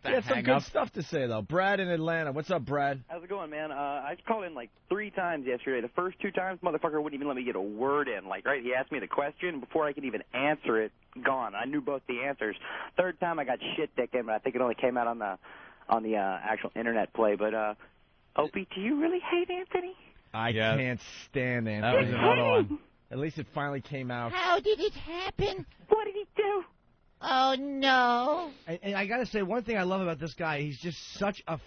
had some good stuff to say, though. Brad in Atlanta. What's up, Brad?
How's it going, man? I called in like 3 times yesterday. The first 2 times, motherfucker wouldn't even let me get a word in. Like, right, he asked me the question. Before I could even answer it, gone. I knew both the answers. Third time, I got shit dick in, but I think it only came out on the actual internet play. But, Opie, do you really hate Anthony?
I can't stand Anthony.
That was another one.
At least it finally came out.
How did it happen?
What did he do?
Oh, no.
And I got to say, one thing I love about this guy, he's just such a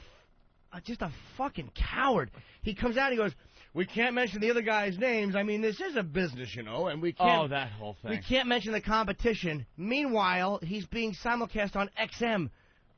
just a fucking coward. He comes out and he goes, we can't mention the other guys' names. I mean, this is a business, you know, and we can't.
Oh, that whole thing.
We can't mention the competition. Meanwhile, he's being simulcast on XM.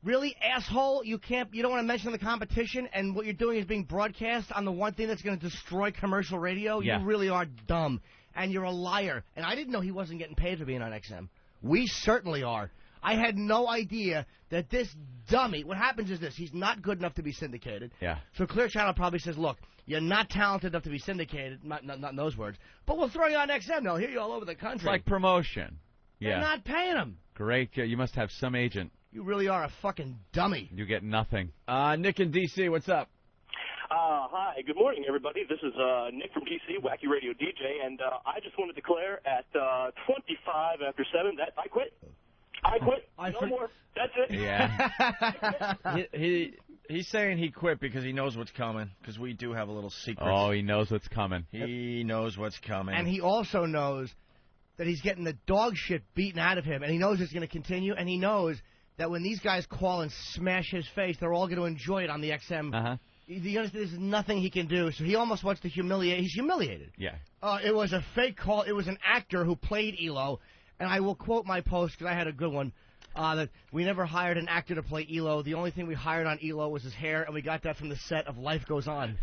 Really, asshole? You don't want to mention the competition, and what you're doing is being broadcast on the one thing that's going to destroy commercial radio?
Yeah.
You really are dumb, and you're a liar. And I didn't know he wasn't getting paid for being on XM. We certainly are. I had no idea that this dummy, what happens is this, he's not good enough to be syndicated.
Yeah.
So Clear Channel probably says, look, you're not talented enough to be syndicated, not in those words, but we'll throw you on XM. They'll hear you all over the country.
It's like promotion.
They're
Yeah.
not paying him.
Great. You must have some agent.
You really are a fucking dummy.
You get nothing.
Nick in D.C., what's up?
Hi, good morning, everybody. This is Nick from D.C., Wacky Radio DJ, and I just want to declare at 25 after 7 that I quit. I quit. No more. That's it.
Yeah.
He's saying he quit because he knows what's coming, because we do have a little secret.
Oh, he knows what's coming.
He knows what's coming.
And he also knows that he's getting the dog shit beaten out of him, and he knows it's going to continue, and he knows that when these guys call and smash his face, they're all going to enjoy it on the XM.
Uh-huh.
You understand? There's nothing he can do, so he almost wants to humiliate. He's humiliated.
Yeah.
It was a fake call. It was an actor who played ELO, and I will quote my post because I had a good one. That we never hired an actor to play ELO. The only thing we hired on ELO was his hair, and we got that from the set of Life Goes On.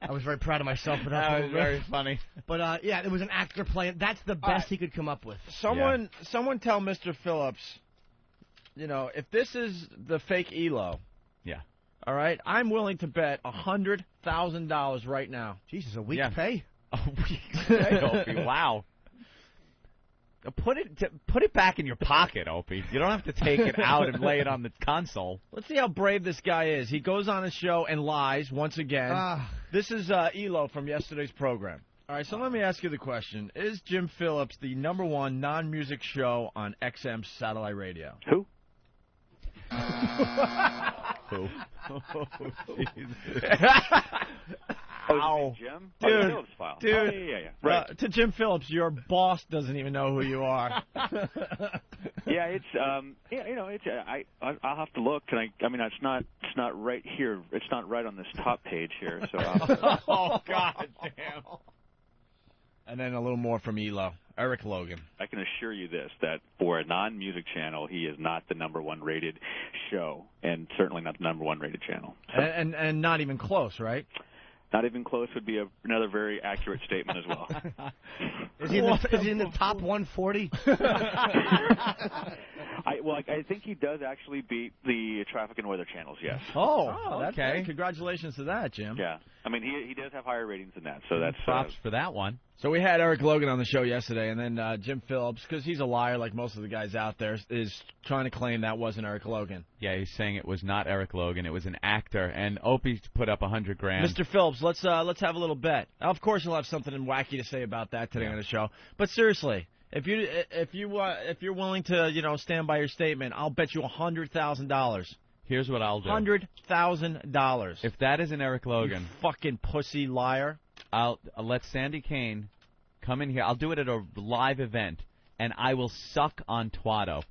I was very proud of myself for that.
That was very funny.
But, yeah, it was an actor playing. That's the best he could come up with.
Someone tell Mr. Phillips, you know, if this is the fake ELO,
yeah,
all right, I'm willing to bet $100,000 right now.
Jesus, a week's pay?
A week's pay, Opie. Wow. Put it back in your pocket, Opie. You don't have to take it out and lay it on the console.
Let's see how brave this guy is. He goes on a show and lies once again. This is ELO from yesterday's program. All right, so let me ask you the question. Is Jim Phillips the #1 non-music show on XM satellite radio?
Who?
Who?
Oh, Jim? Oh, the Phillips file.
Dude,
Oh, yeah. Right.
To Jim Phillips, your boss doesn't even know who you are.
Yeah, it's it's I'll have to look. I mean, it's not right here. It's not right on this top page here. So.
Oh God damn. And then a little more from ELO, Eric Logan.
I can assure you this, that for a non-music channel, he is not the #1 rated show, and certainly not the #1 rated channel. So.
And not even close, right?
Not even close would be another very accurate statement as well.
Is he in the top 140?
I think he does actually beat the traffic and weather channels, yes.
Oh, okay. Congratulations to that, Jim.
Yeah. I mean, he does have higher ratings than that, so that's...
Props for that one.
So we had Eric Logan on the show yesterday, and then Jim Phillips, because he's a liar like most of the guys out there, is trying to claim that wasn't Eric Logan.
Yeah, he's saying it was not Eric Logan. It was an actor, and Opie put up $100,000.
Mr. Phillips, let's have a little bet. Now, of course, you'll have something wacky to say about that today on the show. But seriously, if you're willing to stand by your statement, I'll bet you $100,000.
Here's what I'll do.
$100,000.
If that isn't Eric Logan,
you fucking pussy liar.
I'll let Sandy Kane come in here. I'll do it at a live event, and I will suck on Twatto.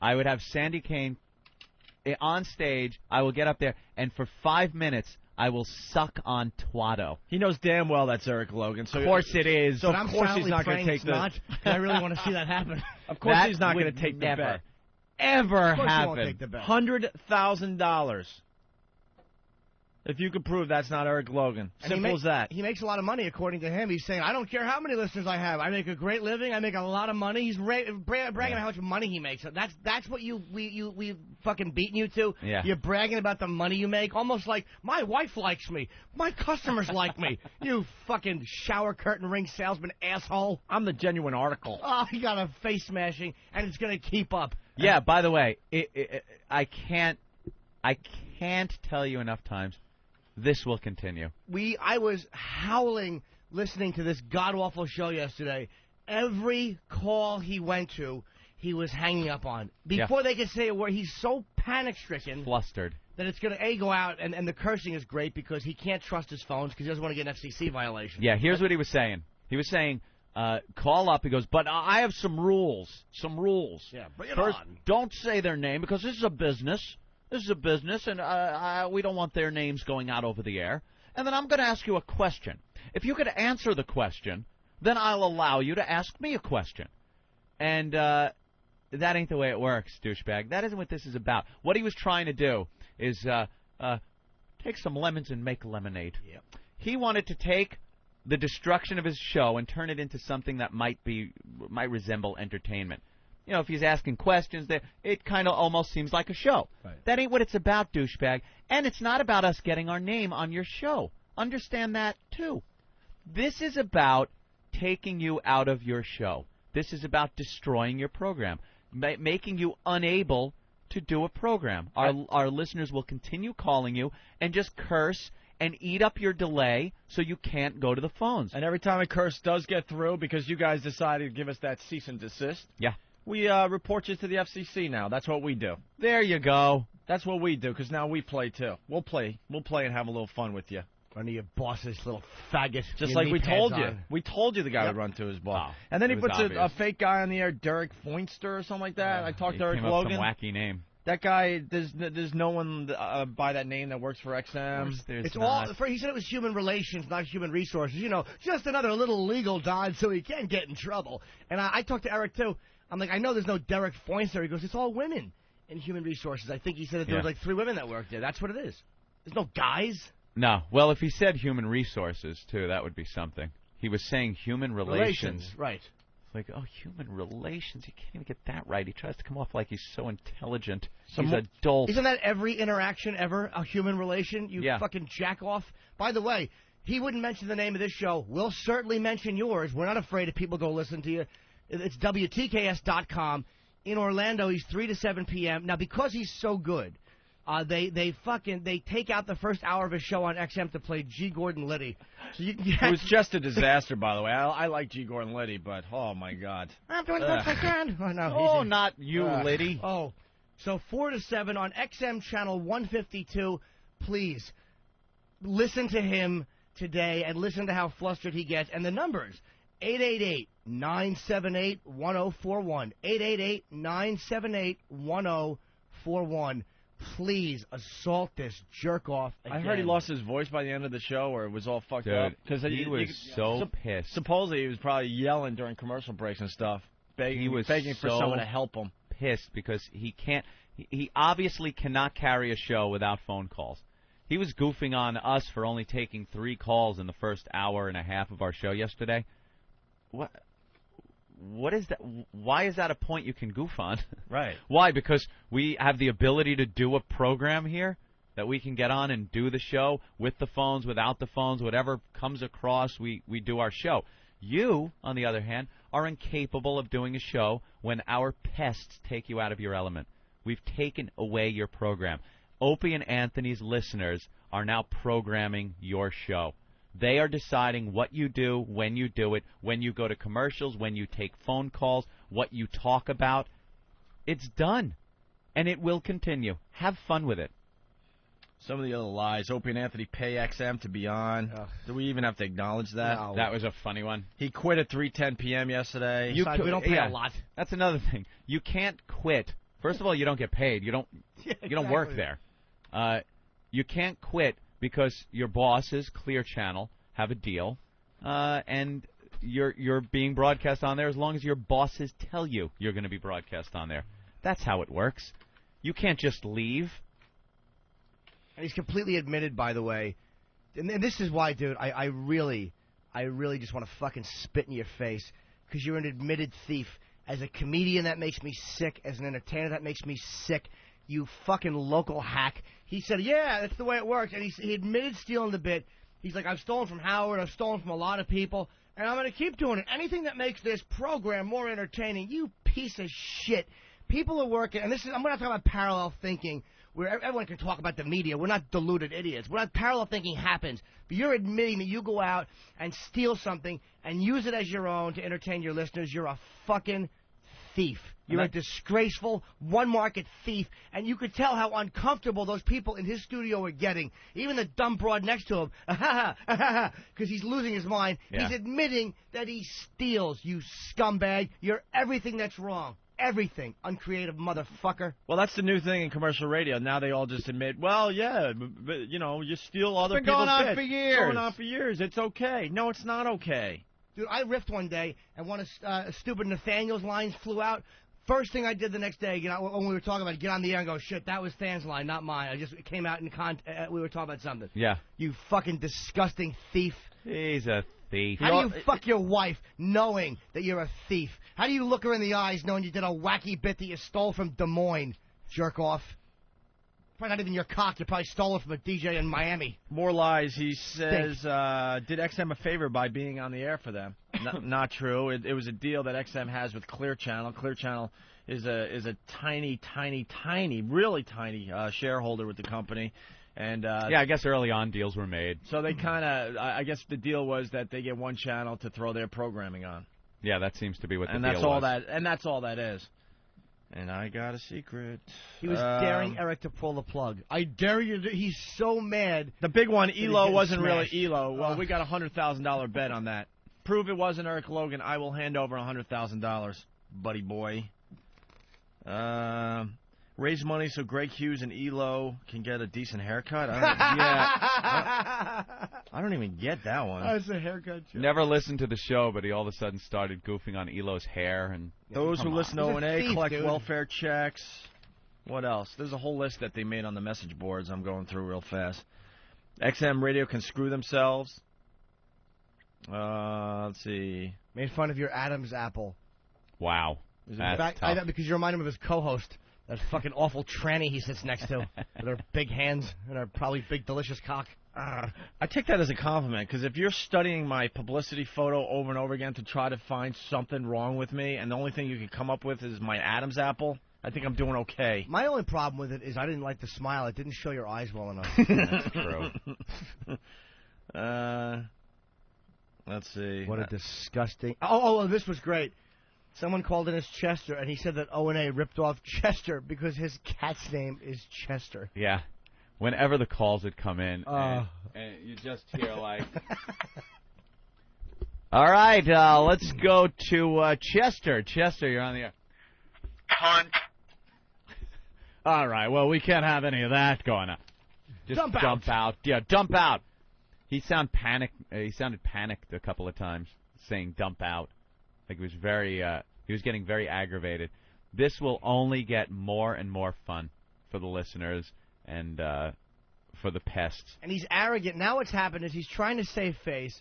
I would have Sandy Kane on stage. I will get up there, and for 5 minutes, I will suck on Twatto.
He knows damn well that's Eric Logan. So
of course it is.
So of course he's not going to take the...
I really want to see that happen.
Of course he's not going to take the bet.
Ever
happen.
$100,000. If you could prove that's not Eric Logan. Simple as that.
He makes a lot of money, according to him. He's saying, I don't care how many listeners I have. I make a great living. I make a lot of money. He's bragging about how much money he makes. That's what we fucking beaten you to.
Yeah.
You're bragging about the money you make, almost like, my wife likes me. My customers like me. You fucking shower curtain ring salesman asshole.
I'm the genuine article.
Oh, he got a face smashing, and it's going to keep up.
Yeah, by the way, I can't tell you enough times. This will continue.
I was howling listening to this god-awful show yesterday. Every call he went to, he was hanging up on. Before they could say a word, he's so panic-stricken.
Flustered.
That it's going to, go out, and the cursing is great because he can't trust his phones because he doesn't want to get an FCC violation.
Yeah, here's what he was saying. He was saying, call up. He goes, but I have some rules.
Yeah, bring it
First,
on.
don't say their name because this is a business.
This is a business, and we don't want their names going out over the air. And then I'm going to ask you a question. If you could answer the question, then I'll allow you to ask me a question. And that ain't the way it works, douchebag. That isn't what this is about. What he was trying to do is take some lemons and make lemonade.
Yep.
He wanted to take the destruction of his show and turn it into something that might resemble entertainment. You know, if he's asking questions, it kind of almost seems like a show.
Right.
That ain't what it's about, douchebag. And it's not about us getting our name on your show. Understand that, too. This is about taking you out of your show. This is about destroying your program, making you unable to do a program. Our listeners will continue calling you and just curse and eat up your delay so you can't go to the phones.
And every time a curse does get through, because you guys decided to give us that cease and desist,
yeah,
we report you to the FCC now. That's what we do.
There you go.
That's what we do, because now we play, too. We'll play and have a little fun with you.
One of your bosses, little faggot.
Just like we told you. We told you the guy would run to his boss. And then he puts a fake guy on the air, Derek Foinster or something like that. I talked to Eric Logan.
Some wacky name.
That guy, there's no one by that name that works for XM.
It's all. He said it was human relations, not human resources. You know, just another little legal dodge so he can't get in trouble. And I talked to Eric, too. I'm like, I know there's no Derek Foinster. He goes, it's all women in human resources. I think he said that there was like 3 women that worked there. That's what it is. There's no guys.
No. Well, if he said human resources, too, that would be something. He was saying human relations.
Right.
It's like, oh, human relations. You can't even get that right. He tries to come off like he's so intelligent.
He's
adult.
Isn't that every interaction ever a human relation? You fucking jack off. By the way, he wouldn't mention the name of this show. We'll certainly mention yours. We're not afraid if people go listen to you. It's WTKS.com. In Orlando, he's 3 to 7 p.m. Now, because he's so good, they take out the first hour of his show on XM to play G. Gordon Liddy. So you can get
it was just a disaster, by the way. I like G. Gordon Liddy, but oh my God.
I'm doing the best I can. Oh, no,
oh not you, Liddy.
Oh, so 4 to 7 on XM channel 152. Please listen to him today and listen to how flustered he gets. And the numbers: 888-978-1041. 888-978-1041. Please assault this jerk-off again.
I heard he lost his voice by the end of the show, or it was all fucked up.
Because he was so pissed.
Supposedly, he was probably yelling during commercial breaks and stuff, begging for someone to help him.
Pissed because he can't. He obviously cannot carry a show without phone calls. He was goofing on us for only taking 3 calls in the first hour and a half of our show yesterday. What is that? Why is that a point you can goof on?
Right.
Why? Because we have the ability to do a program here that we can get on and do the show with the phones, without the phones, whatever comes across, we do our show. You, on the other hand, are incapable of doing a show when our pests take you out of your element. We've taken away your program. Opie and Anthony's listeners are now programming your show. They are deciding what you do, when you do it, when you go to commercials, when you take phone calls, what you talk about. It's done, and it will continue. Have fun with it.
Some of the other lies. Opie and Anthony pay XM to be on. Do we even have to acknowledge that?
No. That was a funny one.
He quit at 3:10 p.m. yesterday.
We don't pay a lot.
That's another thing. You can't quit. First of all, you don't get paid. You don't work there. You can't quit because your bosses, Clear Channel, have a deal, and you're being broadcast on there as long as your bosses tell you you're going to be broadcast on there. That's how it works. You can't just leave.
And he's completely admitted, by the way, and this is why, dude, I really just want to fucking spit in your face, because you're an admitted thief. As a comedian, that makes me sick. As an entertainer, that makes me sick. You fucking local hack. He said, yeah, that's the way it works. And he admitted stealing the bit. He's like, I've stolen from Howard. I've stolen from a lot of people. And I'm going to keep doing it. Anything that makes this program more entertaining, you piece of shit. People are working. And I'm going to talk about parallel thinking, where everyone can talk about the media. We're not deluded idiots. We're not parallel thinking happens. But you're admitting that you go out and steal something and use it as your own to entertain your listeners. You're a fucking thief. You're a disgraceful, one-market thief, and you could tell how uncomfortable those people in his studio are getting. Even the dumb broad next to him, because he's losing his mind. Yeah. He's admitting that he steals, you scumbag. You're everything that's wrong. everything, uncreative motherfucker.
Well, that's the new thing in commercial radio. Now they all just admit, well, yeah, but, you know, you steal other
It's been
people's
going on
bits.
for years.
It's going on for years. It's okay. No, it's not okay.
Dude, I riffed one day, and one of stupid Nathaniel's lines flew out. First thing I did the next day, when we were talking about it, get on the air and go, shit, that was Than's line, not mine. It came out in we were talking about something.
Yeah.
You fucking disgusting thief.
He's a thief.
How do you fuck your wife knowing that you're a thief? How do you look her in the eyes knowing you did a wacky bit that you stole from Des Moines, jerk off? Probably not even your cock. You probably stole it from a DJ in Miami.
More lies. He says, did XM a favor by being on the air for them? Not true. It was a deal that XM has with Clear Channel. Clear Channel is a tiny, really tiny shareholder with the company. And
yeah, I guess early on deals were made.
So they kind of, I guess the deal was that they get one channel to throw their programming on.
Yeah, that seems to be what the deal
that's all
was.
and that's all that is. And I got a secret.
He was daring Eric to pull the plug. I dare you to... He's so mad.
The big one, Elo, wasn't
smashed.
really Elo. Well, we got a $100,000 bet on that. Prove it wasn't Eric Logan. I will hand over $100,000, buddy boy. Raise money so Greg Hughes and Elo can get a decent haircut. I don't even get that one.
That's a haircut joke.
Never listened to the show, but he all of a sudden started goofing on Elo's hair. And
those who listen to
He's a
O&A
thief,
collect
dude.
welfare checks. What else? There's a whole list that they made on the message boards I'm going through real fast. XM Radio can screw themselves. Let's see.
Made fun of your Adam's apple.
Wow. That's tough.
Because you remind him of his co-host. That fucking awful tranny he sits next to. With her big hands and her probably big delicious cock.
I take that as a compliment, because if you're studying my publicity photo over and over again to try to find something wrong with me, and the only thing you can come up with is my Adam's apple, I think I'm doing okay.
My only problem with it is I didn't like the smile. It didn't show your eyes well enough.
That's true.
Let's see.
What a disgusting... Oh, this was great. Someone called in as Chester, and he said that O&A ripped off Chester because his cat's name is Chester.
Yeah. Whenever the calls would come in, and you just hear like... All right, let's go to Chester. Chester, you're on the air.
Cunt.
All right, well, we can't have any of that going on. Just
dump
out. Yeah, dump out. He sounded panicked a couple of times, saying dump out. Like he was getting very aggravated. This will only get more and more fun for the listeners and for the pests.
And he's arrogant. Now what's happened is he's trying to save face.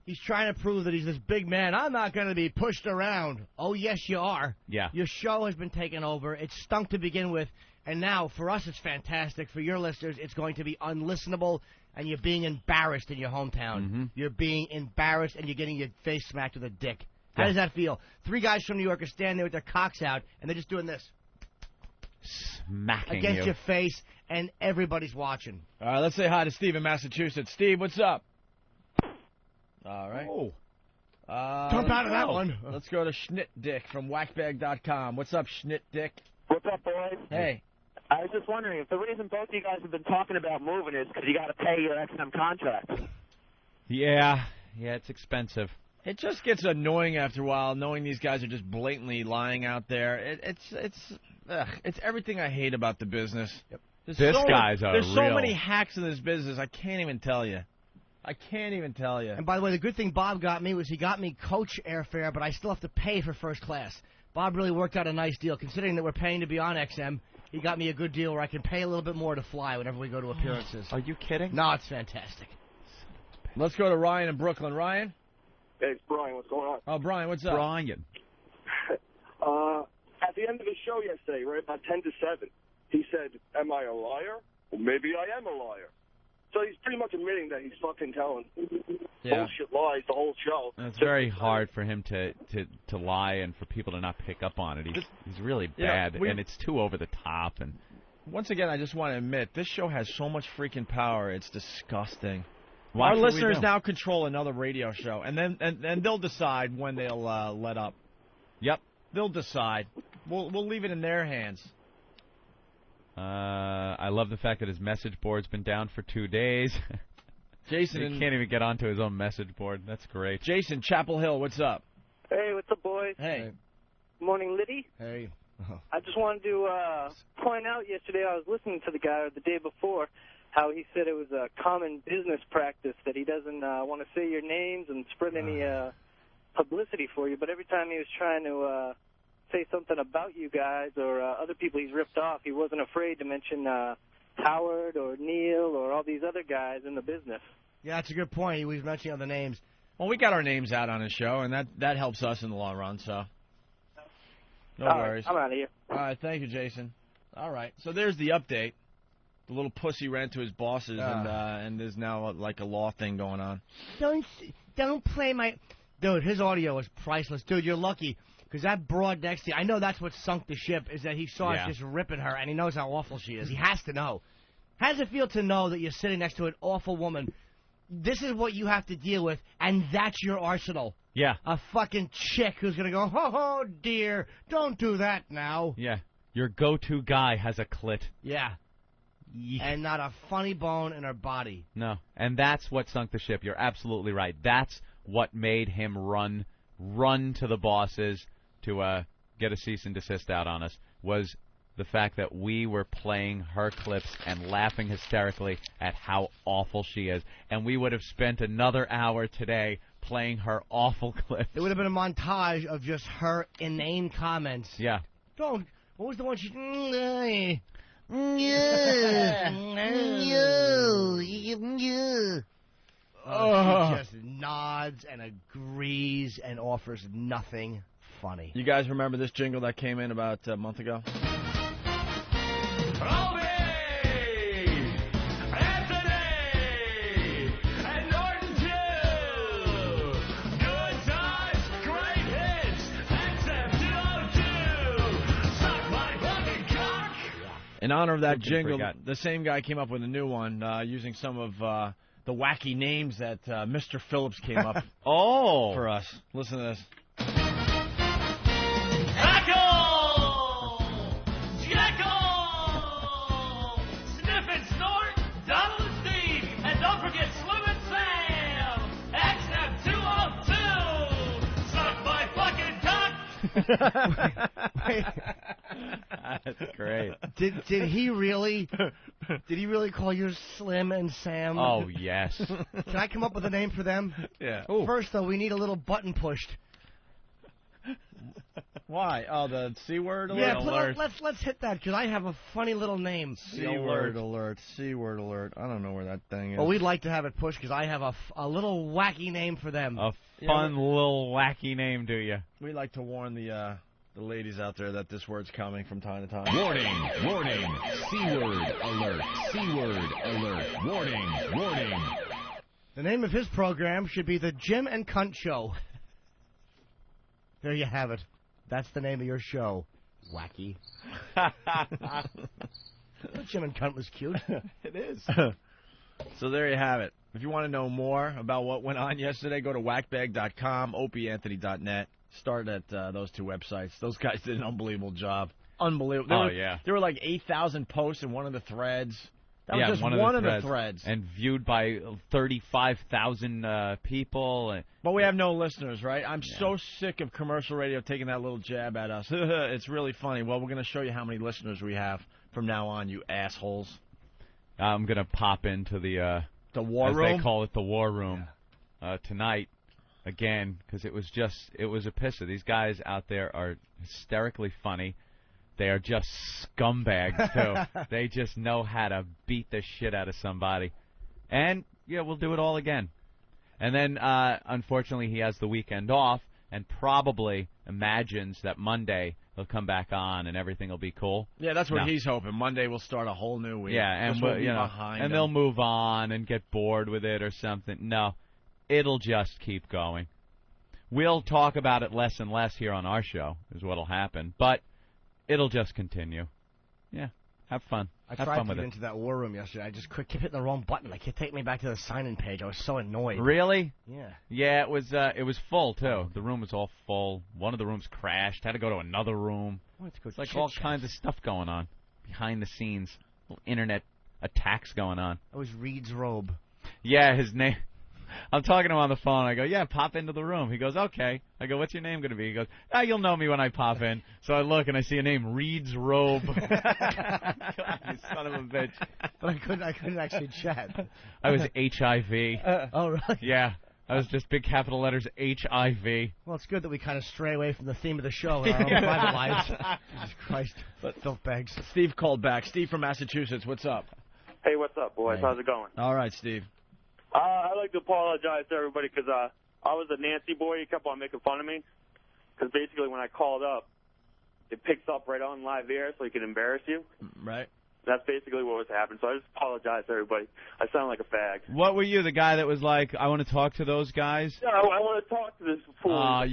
He's trying to prove that he's this big man. I'm not going to be pushed around. Oh, yes, you are.
Yeah.
Your show has been taken over. It stunk to begin with. And now, for us, it's fantastic. For your listeners, it's going to be unlistenable, and you're being embarrassed in your hometown.
Mm-hmm.
You're being embarrassed, and you're getting your face smacked with a dick. How does that feel? 3 guys from New York are standing there with their cocks out, and they're just doing this.
Smacking
against
you.
your face, and everybody's watching.
All right, let's say hi to Steve in Massachusetts. Steve, what's up? All right.
Oh.
Jump out of that one.
Let's go to Schnittdick from whackbag.com. What's up, Schnittdick?
What's up, boys?
Hey.
I was just wondering if the reason both of you guys have been talking about moving is because you got to pay your XM contract.
Yeah, it's expensive.
It just gets annoying after a while, knowing these guys are just blatantly lying out there. It's everything I hate about the business.
Yep.
There's so
real...
many hacks in this business, I can't even tell you.
And by the way, the good thing Bob got me was he got me coach airfare, but I still have to pay for first class. Bob really worked out a nice deal. Considering that we're paying to be on XM, he got me a good deal where I can pay a little bit more to fly whenever we go to appearances.
Are you kidding?
No, it's fantastic.
Let's go to Ryan in Brooklyn. Ryan?
Hey, it's Brian. What's going on?
Oh, Brian, what's up?
Brian.
At the end of the show yesterday, right about 10 to 7, he said, am I a liar? Well, maybe I am a liar. So he's pretty much admitting that he's fucking telling bullshit lies the whole show.
And it's very hard for him to lie and for people to not pick up on it. He's really bad, and it's too over the top. And
once again, I just want to admit, this show has so much freaking power, it's disgusting.
Watch
Our
what we
listeners
do.
now control another radio show, and then they'll decide when they'll let up.
Yep.
They'll decide. We'll leave it in their hands.
I love the fact that his message board's been down for 2 days.
Jason
he can't even get onto his own message board. That's great.
Jason, Chapel Hill, what's up?
Hey, what's up, boys?
Hey.
Morning, Liddy.
Hey.
I just wanted to point out yesterday I was listening to the guy, or the day before, how he said it was a common business practice that he doesn't want to say your names and spread any publicity for you. But every time he was trying to say something about you guys or other people he's ripped off, he wasn't afraid to mention Howard or Neil or all these other guys in the business.
Yeah, that's a good point. He was mentioning other names.
Well, we got our names out on his show, and that helps us in the long run, so no worries.
I'm out of here.
All right, thank you, Jason. All right, so there's the update. The little pussy ran to his bosses, and there's now like a law thing going on.
Don't play my... Dude, his audio is priceless. Dude, you're lucky, because that broad next to you, I know that's what sunk the ship, is that he saw us just ripping her, and he knows how awful she is. He has to know. How does it feel to know that you're sitting next to an awful woman? This is what you have to deal with, and that's your arsenal.
Yeah.
A fucking chick who's going to go, oh, dear, don't do that now.
Yeah. Your go-to guy has a clit.
Yeah. And not a funny bone in her body.
No. And that's what sunk the ship. You're absolutely right. That's what made him run to the bosses to get a cease and desist out on us, was the fact that we were playing her clips and laughing hysterically at how awful she is. And we would have spent another hour today playing her awful clips.
It would have been a montage of just her inane comments.
Yeah.
What was the one she... She just nods and agrees and offers nothing funny.
You guys remember this jingle that came in about a month ago? In honor of that jingle, the same guy came up with a new one using some of the wacky names that Mr. Phillips came up for us. Listen to this.
Jekyll! Sniff and snort, Donald and Steve. And don't forget Slim and Sam. XM202. Suck my fucking cock.
That's great.
Did he really call you Slim and Sam?
Oh, yes.
Can I come up with a name for them?
Yeah.
First, though, we need a little button pushed.
Why? Oh, the C-word alert?
Yeah, let's hit that, because I have a funny little name.
C-word alert. C-word alert. I don't know where that thing is.
Well, we'd like to have it pushed, because I have a little wacky name for them.
A fun little wacky name, do you?
We like to warn the ladies out there that this word's coming from time to time.
Warning, warning, C-word alert, C-word alert, warning, warning.
The name of his program should be The Jim and Cunt Show. There you have it. That's the name of your show. Wacky. Jim and Cunt was cute.
It is. So there you have it. If you want to know more about what went on yesterday, go to whackbag.com, opieanthony.net. Start at those two websites. Those guys did an unbelievable job. Unbelievable. There were like 8,000 posts in one of the threads. That was just one of the threads.
And viewed by 35,000 people.
But we have no listeners, right? I'm so sick of commercial radio taking that little jab at us. It's really funny. Well, we're going to show you how many listeners we have from now on, you assholes.
I'm going to pop into the
war room?
As they call it, the war room, tonight. Again, because it was a pisser. These guys out there are hysterically funny. They are just scumbags, too. They just know how to beat the shit out of somebody. And, yeah, we'll do it all again. And then, unfortunately, he has the weekend off and probably imagines that Monday he'll come back on and everything will be cool.
Yeah, that's what he's hoping. Monday we'll start a whole new week.
Yeah, and they'll move on and get bored with it or something. No. It'll just keep going. We'll talk about it less and less here on our show, is what'll happen. But it'll just continue. Yeah, have fun.
I tried to get into that war room yesterday. I just kept hitting the wrong button. It kept taking me back to the sign-in page. I was so annoyed.
Really?
Yeah.
Yeah, it was full, too. The room was all full. One of the rooms crashed. Had to go to another room. It's like all kinds of stuff going on behind the scenes. Little internet attacks going on.
It was Reed's robe.
Yeah, his name... I'm talking to him on the phone. I go, yeah, pop into the room. He goes, okay. I go, what's your name going to be? He goes, you'll know me when I pop in. So I look, and I see a name, Reed's Robe. God, you son of a bitch.
But I couldn't actually chat.
I was HIV.
Oh, really?
Yeah. I was just big capital letters HIV.
Well, it's good that we kind of stray away from the theme of the show in our own private lives. Jesus Christ. Filth bags.
Steve called back. Steve from Massachusetts, what's up?
Hey, what's up, boys?
Hey.
How's it going?
All right, Steve.
I'd like to apologize to everybody because I was a Nancy boy. He kept on making fun of me because basically when I called up, it picks up right on live air so he can embarrass you.
Right.
That's basically what was happening. So I just apologize to everybody. I sound like a fag.
What were you, the guy that was like, I want to talk to those guys?
No, I want to talk to this fool.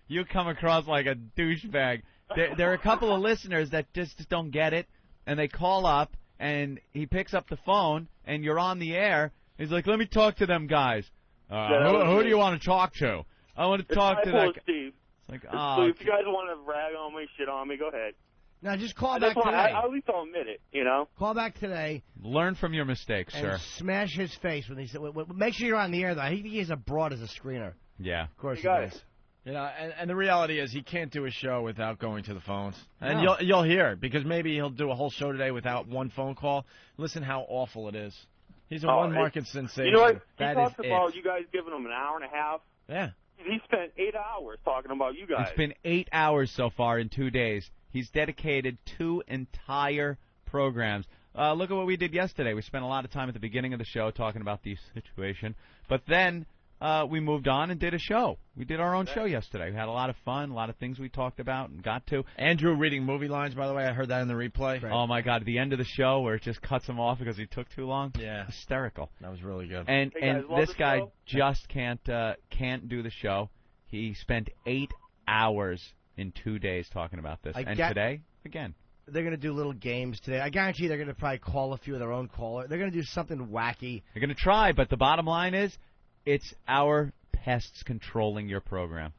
You come across like a douchebag. There are a couple of listeners that just don't get it, and they call up, and he picks up the phone, and you're on the air. He's like, let me talk to them guys. Who do you want to talk to? I want to talk to that guy.
Steve.
It's like,
So if you guys want to rag on me, shit on me, go ahead.
Now, just call back today.
At least I'll admit it, you know?
Call back today.
Learn from your mistakes,
and
sir.
Smash his face when he said. Make sure you're on the air, though. I think he's abroad as a screener.
Yeah.
Of course
You
he
got
does.
it.
You know, and the reality is he can't do a show without going to the phones. And
No.
you'll hear it, because maybe he'll do a whole show today without one phone call. Listen how awful it is. He's a one-market sensation.
You know what? He
That
talks
is
about
it.
you guys giving him an hour and a half.
Yeah.
He spent 8 hours talking about you guys.
It's been 8 hours so far in 2 days. He's dedicated 2 entire programs. Look at what we did yesterday. We spent a lot of time at the beginning of the show talking about the situation. But then we moved on and did a show. We did our own show yesterday. We had a lot of fun, a lot of things we talked about and got to.
Andrew reading movie lines, by the way. I heard that in the replay.
Oh, my God. At the end of the show where it just cuts him off because he took too long.
Yeah.
Hysterical.
That was really good.
And
Hey, guys, love
this
the
guy
show.
just can't do the show. He spent 8 hours in 2 days talking about this. And today, again.
They're going to do little games today. I guarantee they're going to probably call a few of their own callers. They're going to do something wacky.
They're going to try, but the bottom line is it's our pests controlling your program.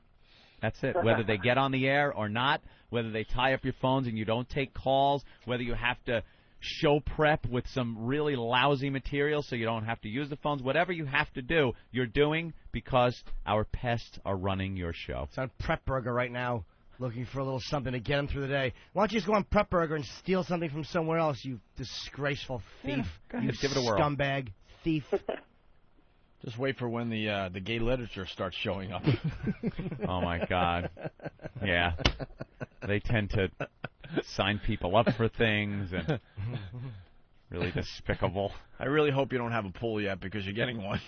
That's it. Whether they get on the air or not, whether they tie up your phones and you don't take calls, whether you have to show prep with some really lousy material so you don't have to use the phones, whatever you have to do, you're doing because our pests are running your show.
It's on Prep Burger right now, looking for a little something to get them through the day. Why don't you just go on Prep Burger and steal something from somewhere else, you disgraceful thief.
Go ahead,
You
give it a whirl.
scumbag thief.
Just wait for when the gay literature starts showing up.
Oh, my God. Yeah. They tend to sign people up for things and really despicable.
I really hope you don't have a pool yet, because you're getting one.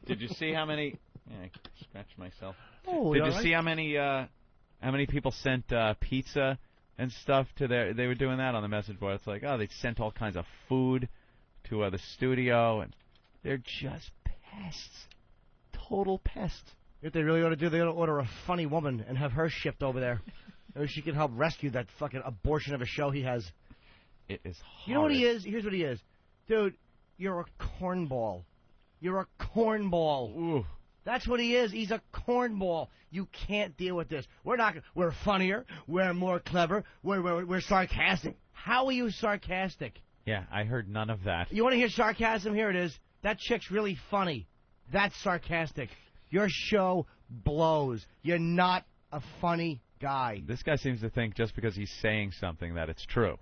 Did you see how many... Yeah, I scratched myself.
Oh,
Did
you
you
all right?
see how many people sent pizza and stuff to their... They were doing that on the message board. It's like, oh, they sent all kinds of food to the studio, and they're just pests. Total pests.
What they really ought to do, they ought to order a funny woman and have her shipped over there. Maybe she can help rescue that fucking abortion of a show he has.
It is horrid.
You know what he is? Here's what he is. Dude, you're a cornball. You're a cornball.
Ooh.
That's what he is. He's a cornball. You can't deal with this. We're funnier. We're more clever. We're sarcastic. How are you sarcastic?
Yeah, I heard none of that.
You want to hear sarcasm? Here it is. That chick's really funny. That's sarcastic. Your show blows. You're not a funny guy.
This guy seems to think just because he's saying something that it's true.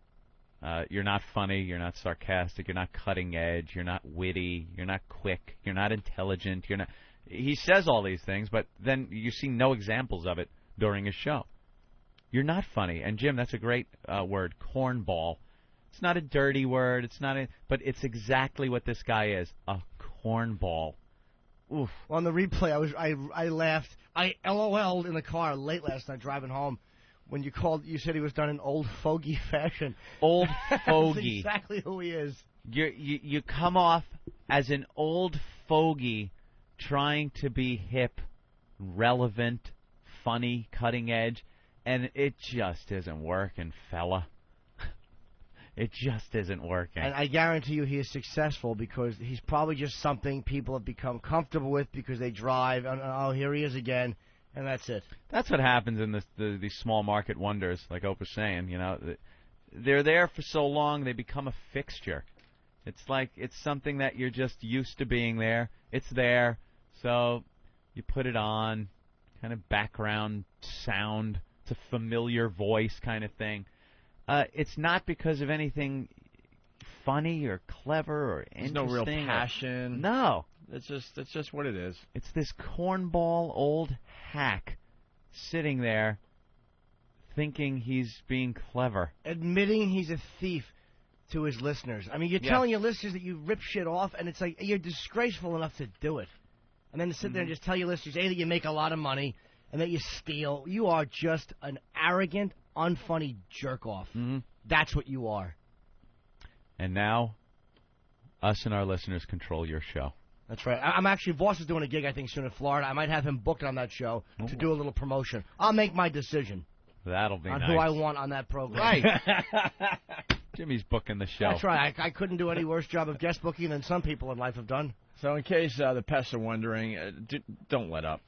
You're not funny, you're not sarcastic, you're not cutting edge, you're not witty, you're not quick, you're not intelligent, you're not... He says all these things, but then you see no examples of it during his show. You're not funny. And, Jim, that's a great word, cornball. It's not a dirty word, but it's exactly what this guy is, a cornball.
Oof. On the replay, I laughed. I LOL'd in the car late last night driving home. When you called, you said he was done in old fogey fashion.
Old fogey.
That's exactly who he is.
You come off as an old fogey trying to be hip, relevant, funny, cutting edge, and it just isn't working, fella. It just isn't working.
And I guarantee you he is successful because he's probably just something people have become comfortable with because they drive, and oh, here he is again, and that's it.
That's what happens in these small market wonders, like Ope was saying. You know, they're there for so long they become a fixture, It's like it's something that you're just used to being there. It's there, so you put it on, kind of background sound. It's a familiar voice kind of thing. It's not because of anything funny or clever or interesting.
There's no real passion.
No.
It's just what it is.
It's this cornball old hack sitting there thinking he's being clever.
Admitting he's a thief to his listeners. I mean, you're telling your listeners that you rip shit off, and it's like you're disgraceful enough to do it. And then to sit there and just tell your listeners, A, that you make a lot of money, and that you steal. You are just an arrogant, unfunny jerk-off. That's what you are.
And now, us and our listeners control your show.
That's right. I'm actually, Voss is doing a gig, I think, soon in Florida. I might have him booked on that show to do a little promotion. I'll make my decision.
That'll be
on
nice.
who I want on that program.
Right. Jimmy's booking the show.
That's right. I couldn't do any worse job of guest booking than some people in life have done.
So in case the pests are wondering, don't let up.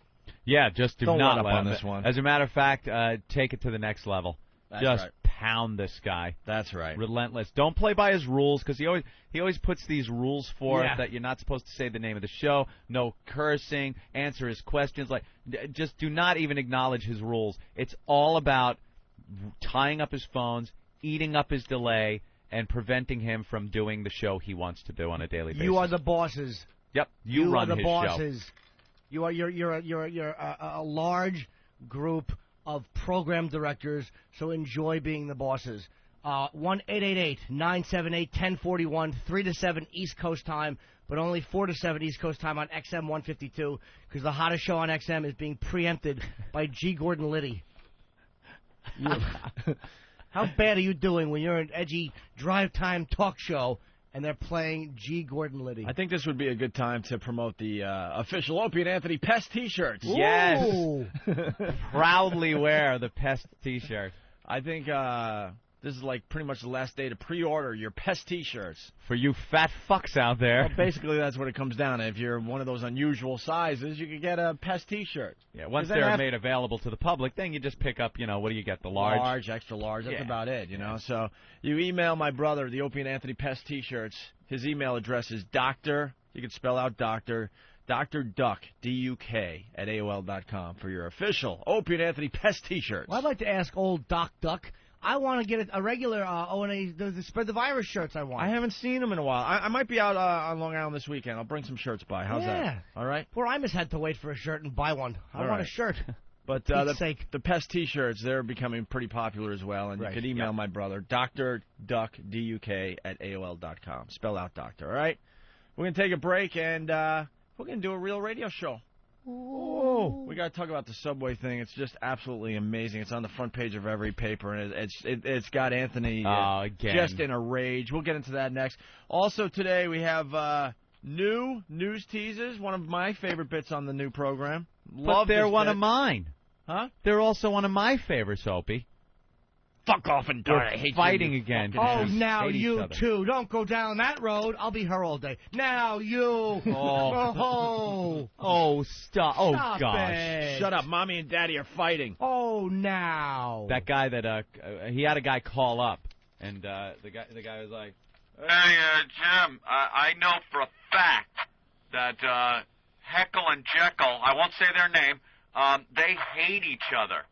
Yeah, just
don't
not
let up
let
on
him.
this one.
As a matter of fact, take it to the next level.
That's
just
right.
pound this guy.
That's right.
Relentless. Don't play by his rules, because he always puts these rules forth that you're not supposed to say the name of the show, no cursing, answer his questions. Like, just do not even acknowledge his rules. It's all about tying up his phones, eating up his delay, and preventing him from doing the show he wants to do on a daily basis.
You are the bosses.
Yep, you run
are the
his
bosses.
show.
You're a large group of program directors, so enjoy being the bosses. 1-888-978-1041, 3 to 7 East Coast time, but only 4 to 7 East Coast time on XM 152, because the hottest show on XM is being preempted by G. Gordon Liddy. How bad are you doing when you're an edgy drive time talk show and they're playing G. Gordon Liddy?
I think this would be a good time to promote the official Opie and Anthony Pest T-shirts.
Yes. Proudly wear the Pest T-shirt.
I think this is like pretty much the last day to pre-order your Pest T-shirts.
For you fat fucks out there.
Well, basically, that's what it comes down to. If you're one of those unusual sizes, you could get a Pest T-shirt.
Yeah, once they're made available to the public, then you just pick up, what do you get, the large?
Large, extra large, that's about it, So you email my brother, the Opie and Anthony Pest T-shirts. His email address is Dr. You can spell out Dr. Dr. Duck, D-U-K, at AOL.com for your official Opie and Anthony Pest T-shirts.
Well, I'd like to ask old Doc Duck. I want to get a regular O&A, the Spread the Virus shirts I want.
I haven't seen them in a while. I might be out on Long Island this weekend. I'll bring some shirts by. How's that? All right?
Poor Imus had to wait for a shirt and buy one. I want a shirt.
But the Pest T-shirts, they're becoming pretty popular as well. And you can email my brother, Dr. Duck, D-U-K, at AOL.com. Spell out Doctor, all right? We're going to take a break, and we're going to do a real radio show. Oh, we got to talk about the subway thing. It's just absolutely amazing. It's on the front page of every paper, and it's got Anthony just in a rage. We'll get into that next. Also today we have new news teases, one of my favorite bits on the new program.
But they're one of mine.
Huh?
They're also one of my favorites, Opie.
Fuck off and die. I hate
fighting
you.
again.
Oh, now you two. Don't go down that road. I'll be her all day. Now you.
Oh, stop. Oh,
Stop
gosh.
it.
Shut up. Mommy and Daddy are fighting.
Oh, now.
That guy that, he had a guy call up, and the guy was like,
Hey, Jim, I know for a fact that Heckle and Jekyll, I won't say their name, they hate each other.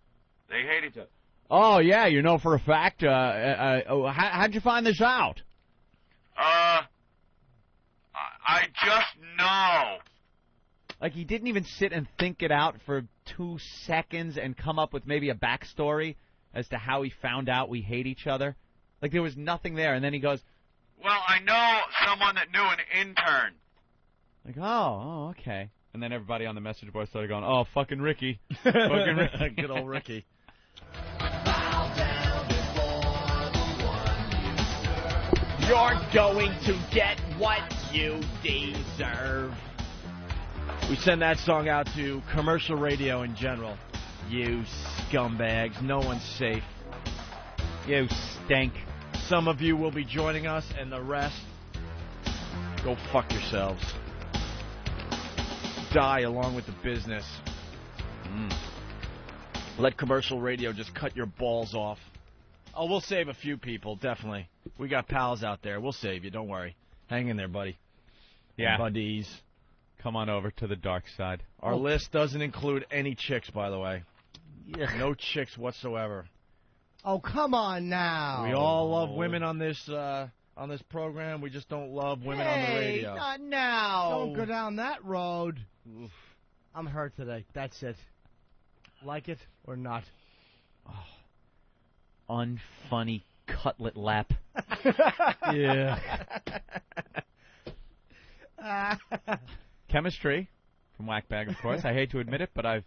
They hate each other.
oh, yeah, you know for a fact. How'd you find this out?
I just know.
Like, he didn't even sit and think it out for 2 seconds and come up with maybe a backstory as to how he found out we hate each other. Like, there was nothing there, and then he goes,
Well, I know someone that knew an intern.
like, oh, okay. And then everybody on the message board started going, oh, fucking Ricky. Fucking Ricky.
Good old Ricky. You're going to get what you deserve. We send that song out to commercial radio in general. You scumbags. No one's safe.
You stink.
Some of you will be joining us, and the rest, go fuck yourselves. Die along with the business. Let commercial radio just cut your balls off. Oh, we'll save a few people, definitely. We got pals out there. We'll save you, don't worry. Hang in there, buddy.
Yeah.
Buddies.
Come on over to the dark side.
Our list doesn't include any chicks, by the way.
Yeah.
No chicks whatsoever.
Oh, come on now.
We all love women on this program. We just don't love women on the radio.
Not now. Don't go down that road. Oof. I'm hurt today. That's it. Like it or not.
Unfunny cutlet lap.
Yeah.
Chemistry from Whackbag, of course. I hate to admit it, but I've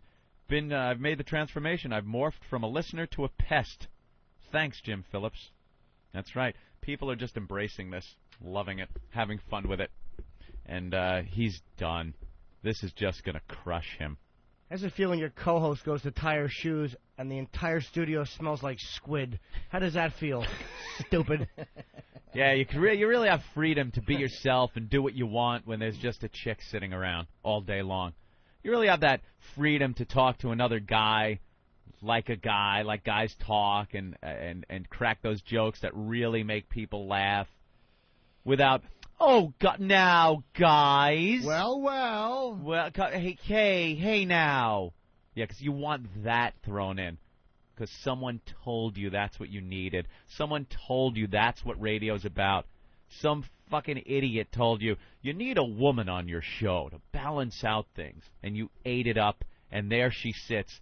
made the transformation. I've morphed from a listener to a pest. Thanks, Jim Phillips. That's right. People are just embracing this, loving it, having fun with it. And he's done. This is just going to crush him.
How's it feel when your co-host goes to tie her shoes and the entire studio smells like squid? How does that feel? Stupid.
Yeah, you really have freedom to be yourself and do what you want when there's just a chick sitting around all day long. You really have that freedom to talk to another guy like guys talk, and crack those jokes that really make people laugh without, oh, God, now, guys.
Well.
Hey, now. Yeah, because you want that thrown in. Because someone told you that's what you needed. Someone told you that's what radio's about. Some fucking idiot told you need a woman on your show to balance out things. And you ate it up, and there she sits,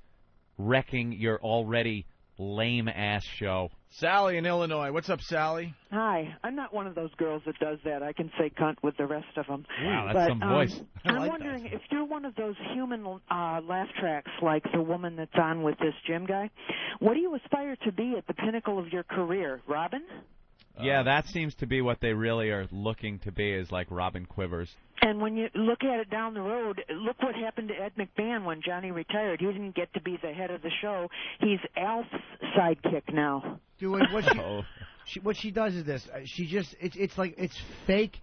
wrecking your already lame-ass show.
Sally in Illinois. What's up, Sally?
Hi. I'm not one of those girls that does that. I can say cunt with the rest of them.
Wow, that's some voice.
I'm wondering if you're one of those human laugh tracks like the woman that's on with this Jim guy, what do you aspire to be at the pinnacle of your career? Robin?
Yeah, that seems to be what they really are looking to be, is like Robin Quivers.
And when you look at it down the road, look what happened to Ed McMahon when Johnny retired. He didn't get to be the head of the show. He's Alf's sidekick now.
Dude, what she does is this. It's fake,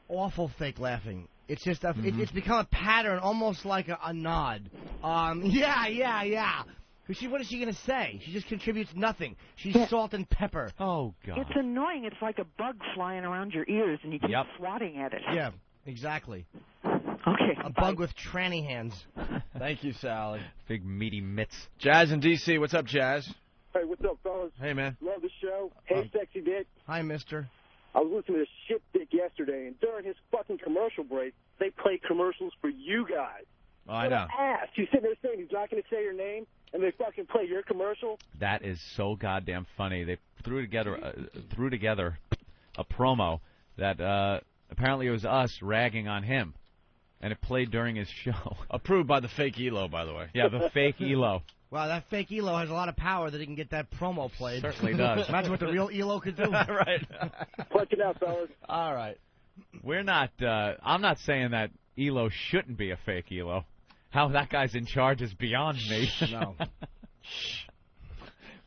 awful fake laughing. It's just it's become a pattern, almost like a nod. Yeah. What is she going to say? She just contributes nothing. She's salt and pepper.
Oh, God.
It's annoying. It's like a bug flying around your ears, and you keep swatting at it.
Yeah, exactly.
Okay.
A bug with tranny hands.
Thank you, Sally.
Big meaty mitts.
Jazz in D.C. What's up, Jazz?
Hey, what's up, fellas?
Hey, man.
Love the show. Hey, Sexy Dick.
Hi, mister.
I was listening to Shit Dick yesterday, and during his fucking commercial break, they played commercials for you guys.
Oh, I know.
Ass. He's sitting there saying he's not going to say your name, and they fucking play your commercial.
That is so goddamn funny. They threw together a promo that apparently it was us ragging on him, and it played during his show.
Approved by the fake ELO, by the way.
Yeah, the fake ELO.
Wow, that fake ELO has a lot of power that he can get that promo played.
Certainly does.
Imagine what the real ELO could do.
Right.
Punch it out, fellas.
All right.
We're not. I'm not saying that ELO shouldn't be a fake ELO. How that guy's in charge is beyond me.
No.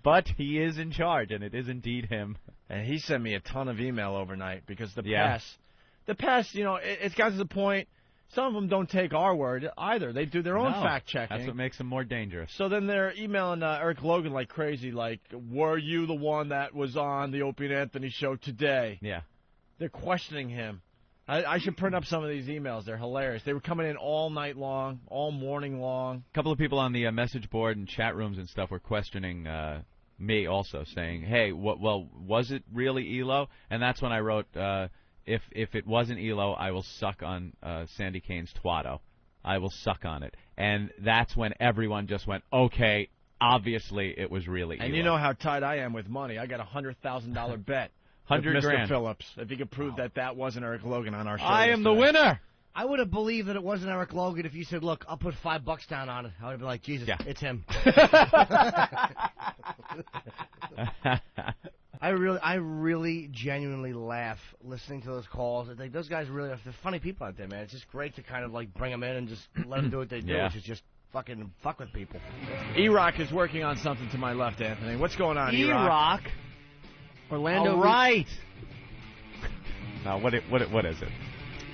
But he is in charge, and it is indeed him.
And he sent me a ton of email overnight because the past, it's got to the point. Some of them don't take our word either. They do their own fact-checking.
That's what makes them more dangerous.
So then they're emailing Eric Logan like crazy, like, were you the one that was on the Opie and Anthony show today?
Yeah.
They're questioning him. I should print up some of these emails. They're hilarious. They were coming in all night long, all morning long.
A couple of people on the message board and chat rooms and stuff were questioning me also, saying, hey, was it really ELO? And that's when I wrote, if it wasn't ELO, I will suck on Sandy Kane's twatto. I will suck on it. And that's when everyone just went, okay, obviously it was really ELO.
And you know how tight I am with money. I got a $100,000 bet.
$100,000.
Mr. Phillips, if he could prove that wasn't Eric Logan on our show.
I am the winner.
I would have believed that it wasn't Eric Logan if you said, look, I'll put $5 down on it. I would have been like, Jesus, it's him. I really genuinely laugh listening to those calls. I think those guys they're funny people out there, man. It's just great to kind of like bring them in and just let them do what they do, which is just fucking fuck with people.
E-Rock is working on something to my left, Anthony. What's going on, E-Rock?
Orlando.
All right. Now, what is it?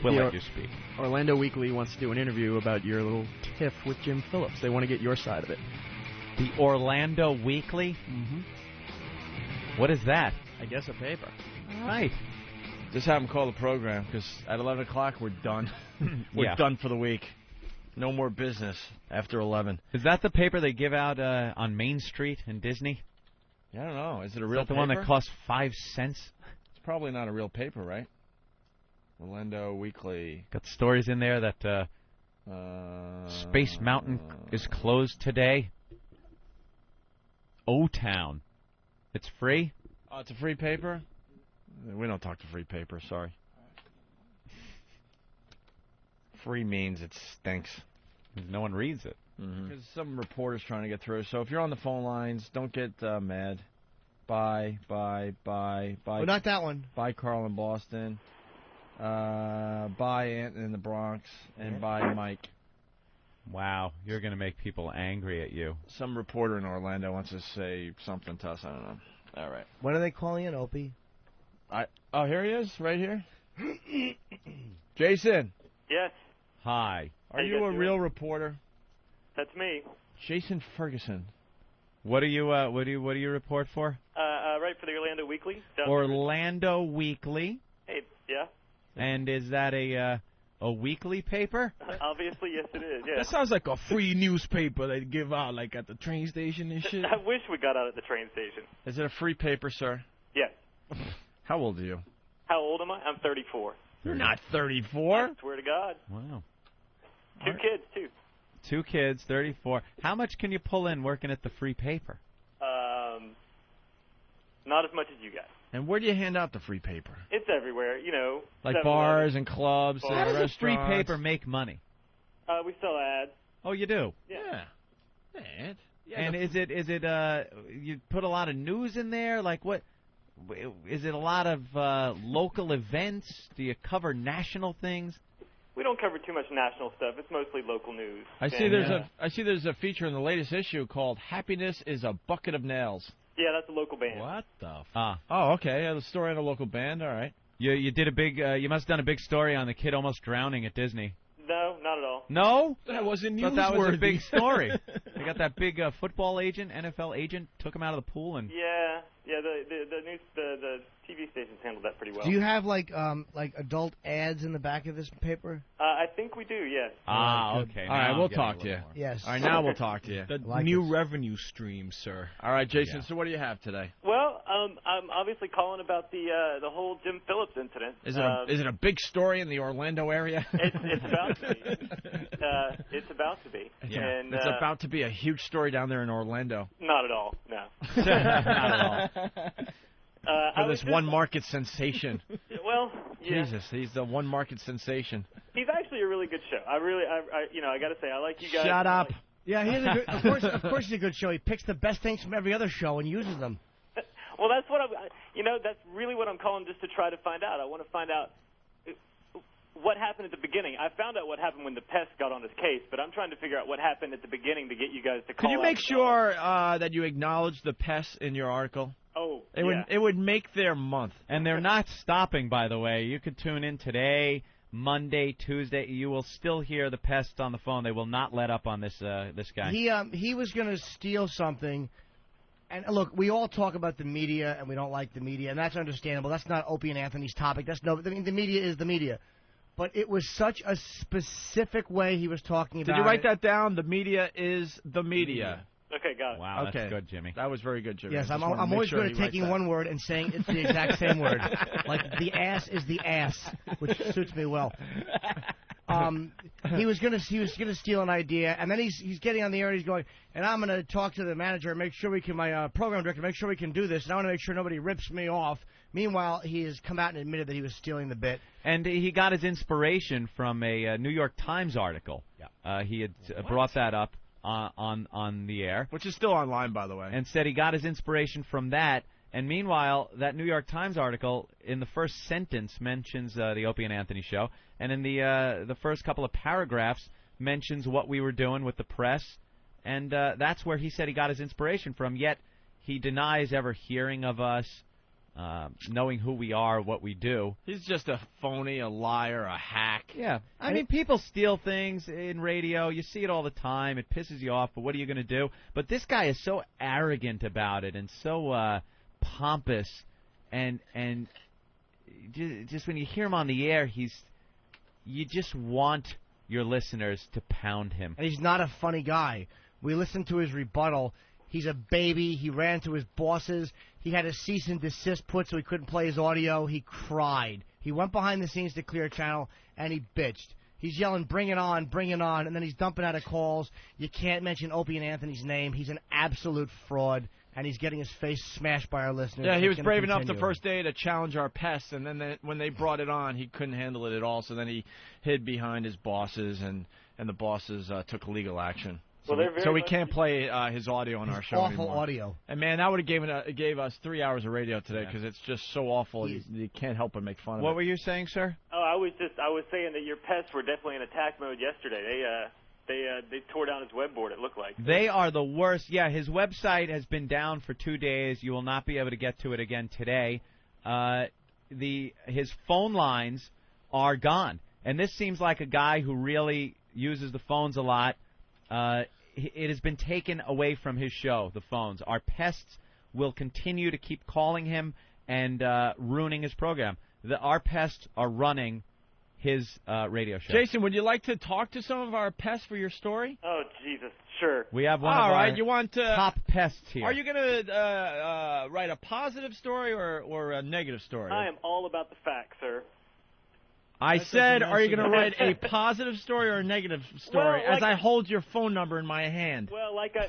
We'll let you speak.
Orlando Weekly wants to do an interview about your little tiff with Jim Phillips. They want to get your side of it.
The Orlando Weekly?
Mm-hmm.
What is that?
I guess a paper.
All right.
Just have them call the program, because at 11 o'clock we're done. We're done for the week. No more business after 11.
Is that the paper they give out on Main Street in Disney?
Yeah, I don't know. Is it a real
Is that the
paper?
one that costs 5 cents?
It's probably not a real paper, right? Orlando Weekly.
Got stories in there that Space Mountain is closed today. O-Town. It's free?
Oh, it's a free paper? We don't talk to free paper, sorry. Free means it stinks.
No one reads it.
Because some reporter's trying to get through. So if you're on the phone lines, don't get mad. Bye.
Oh, not that one.
Bye, Carl in Boston. Bye, Ant in the Bronx. And bye, Mike.
Wow, you're going to make people angry at you.
Some reporter in Orlando wants to say something to us. I don't know. All right.
When are they calling in, Opie?
Oh, here he is, right here. Jason.
Yes.
Hi.
Are you a real reporter?
That's me.
Jason Ferguson.
What do you report for?
Right for the Orlando Weekly.
Orlando Weekly.
Hey, yeah.
And is that a weekly paper?
Obviously, yes, it is. Yeah.
That sounds like a free newspaper they give out, like at the train station and shit.
I wish we got out at the train station.
Is it a free paper, sir?
Yes.
How old are you?
How old am I? I'm 34.
You're not 34.
I swear to God.
Wow.
2 kids, too.
2 kids, 34. How much can you pull in working at the free paper?
Not as much as you guys.
And where do you hand out the free paper?
It's everywhere, you know.
Like bars and clubs and
How does
restaurants.
a free paper make money?
We sell ads.
Oh, you do?
Yeah.
And is it you put a lot of news in there? Like what? Is it a lot of local events? Do you cover national things?
We don't cover too much national stuff. It's mostly local news.
I see there's a feature in the latest issue called "Happiness is a Bucket of Nails."
Yeah, that's a local band.
What the?
Oh, okay. Yeah, the story on a local band. All right.
You did a big. You must have done a big story on the kid almost drowning at Disney.
No, not at all.
No?
That wasn't
Thought that was a
newsworthy.
big story. They got that big football agent, NFL agent, took him out of the pool and.
Yeah. The TV stations handled that pretty well.
Do you have like adult ads in the back of this paper?
I think we do. Yes.
Okay.
All right, we'll talk to you.
Yes.
All right, now we'll talk to you.
The
like
new
this.
revenue stream, sir.
All right, Jason. So what do you have today?
Well, I'm obviously calling about the whole Jim Phillips incident.
Is it a big story in the Orlando area?
It's about to be. It's about to be.
Yeah.
And,
it's about to be a huge story down there in Orlando.
Not at all. No.
Not at all. For this
just-
one market sensation.
Well, yeah.
Jesus, he's the one market sensation.
He's actually a really good show. I got to say, I like you guys.
Shut up.
Yeah, he has a good, of course he's a good show. He picks the best things from every other show and uses them.
Well, that's what that's really what I'm calling just to try to find out. I want to find out what happened at the beginning. I found out what happened when the pests got on his case, but I'm trying to figure out what happened at the beginning to get you guys to call.
Could you make sure that you acknowledge the pests in your article?
Oh,
It would make their month.
And they're not stopping, by the way. You could tune in today, Monday, Tuesday. You will still hear the pests on the phone. They will not let up on this guy.
He was going to steal something. And look, we all talk about the media, and we don't like the media, and that's understandable. That's not Opie and Anthony's topic. The media is the media. But it was such a specific way he was talking about it.
Did you write that down? The media is the media.
Okay, got it.
Wow,
Okay.
that's good, Jimmy.
That was very good, Jimmy.
Yes,
I
I'm
just wanted to make
always
sure
good at
he writes
taking
that.
one word and saying it's the exact same word. Like the ass is the ass, which suits me well. He was gonna steal an idea, and then he's getting on the air and he's going, and I'm gonna talk to the manager and make sure we can, my program director, make sure we can do this, and I want to make sure nobody rips me off. Meanwhile, he has come out and admitted that he was stealing the bit.
And he got his inspiration from a New York Times article. Yeah. He had brought that up on the air,
which is still online, by the way,
and said he got his inspiration from that. And meanwhile, that New York Times article, in the first sentence, mentions the Opie and Anthony show, and in the first couple of paragraphs mentions what we were doing with the press, and that's where he said he got his inspiration from. Yet he denies ever hearing of us, knowing who we are, what we do.
He's just a phony, a liar, a hack.
Yeah. I mean, people steal things in radio. You see it all the time. It pisses you off, but what are you going to do? But this guy is so arrogant about it and so pompous, and
just when you hear him on the air, you just want your listeners to pound him.
And he's not a funny guy. We listened to his rebuttal. He's a baby. He ran to his bosses. He had a cease and desist put so he couldn't play his audio. He cried. He went behind the scenes to Clear Channel, and he bitched. He's yelling, bring it on, and then he's dumping out of calls. You can't mention Opie and Anthony's name. He's an absolute fraud, and he's getting his face smashed by our listeners.
Yeah, he was brave enough the
continue.
first day to challenge our pests, and then when they brought it on, he couldn't handle it at all, so then he hid behind his bosses, and the bosses took legal action.
Well, they're very
So we
much-
can't play his audio on our show
awful
anymore.
audio.
And, man, that would have gave us 3 hours of radio today because it's just so awful. You can't help but make fun of it.
What were you saying, sir?
Oh, I was saying that your pests were definitely in attack mode yesterday. They tore down his web board, it looked like.
They are the worst. Yeah, his website has been down for 2 days. You will not be able to get to it again today. His phone lines are gone. And this seems like a guy who really uses the phones a lot. It has been taken away from his show, the phones. Our pests will continue to keep calling him and ruining his program. Our pests are running his radio show.
Jason, would you like to talk to some of our pests for your story?
Oh, Jesus, sure.
We have one
All
of
right,
our
you want
top pests here.
Are you going to write a positive story or a negative story?
I am all about the facts, sir.
I said, are you going to write a positive story or a negative story
Well,
as I hold your phone number in my hand?
Well, like I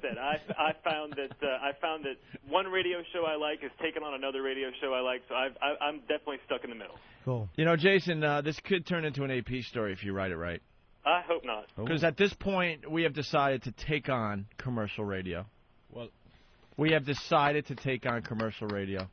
said, I found that one radio show I like is taking on another radio show I like, so I'm definitely stuck in the middle.
Cool.
You know, Jason, this could turn into an AP story if you write it right.
I hope not.
Because at this point, we have decided to take on commercial radio.
Well,
we have decided to take on commercial radio.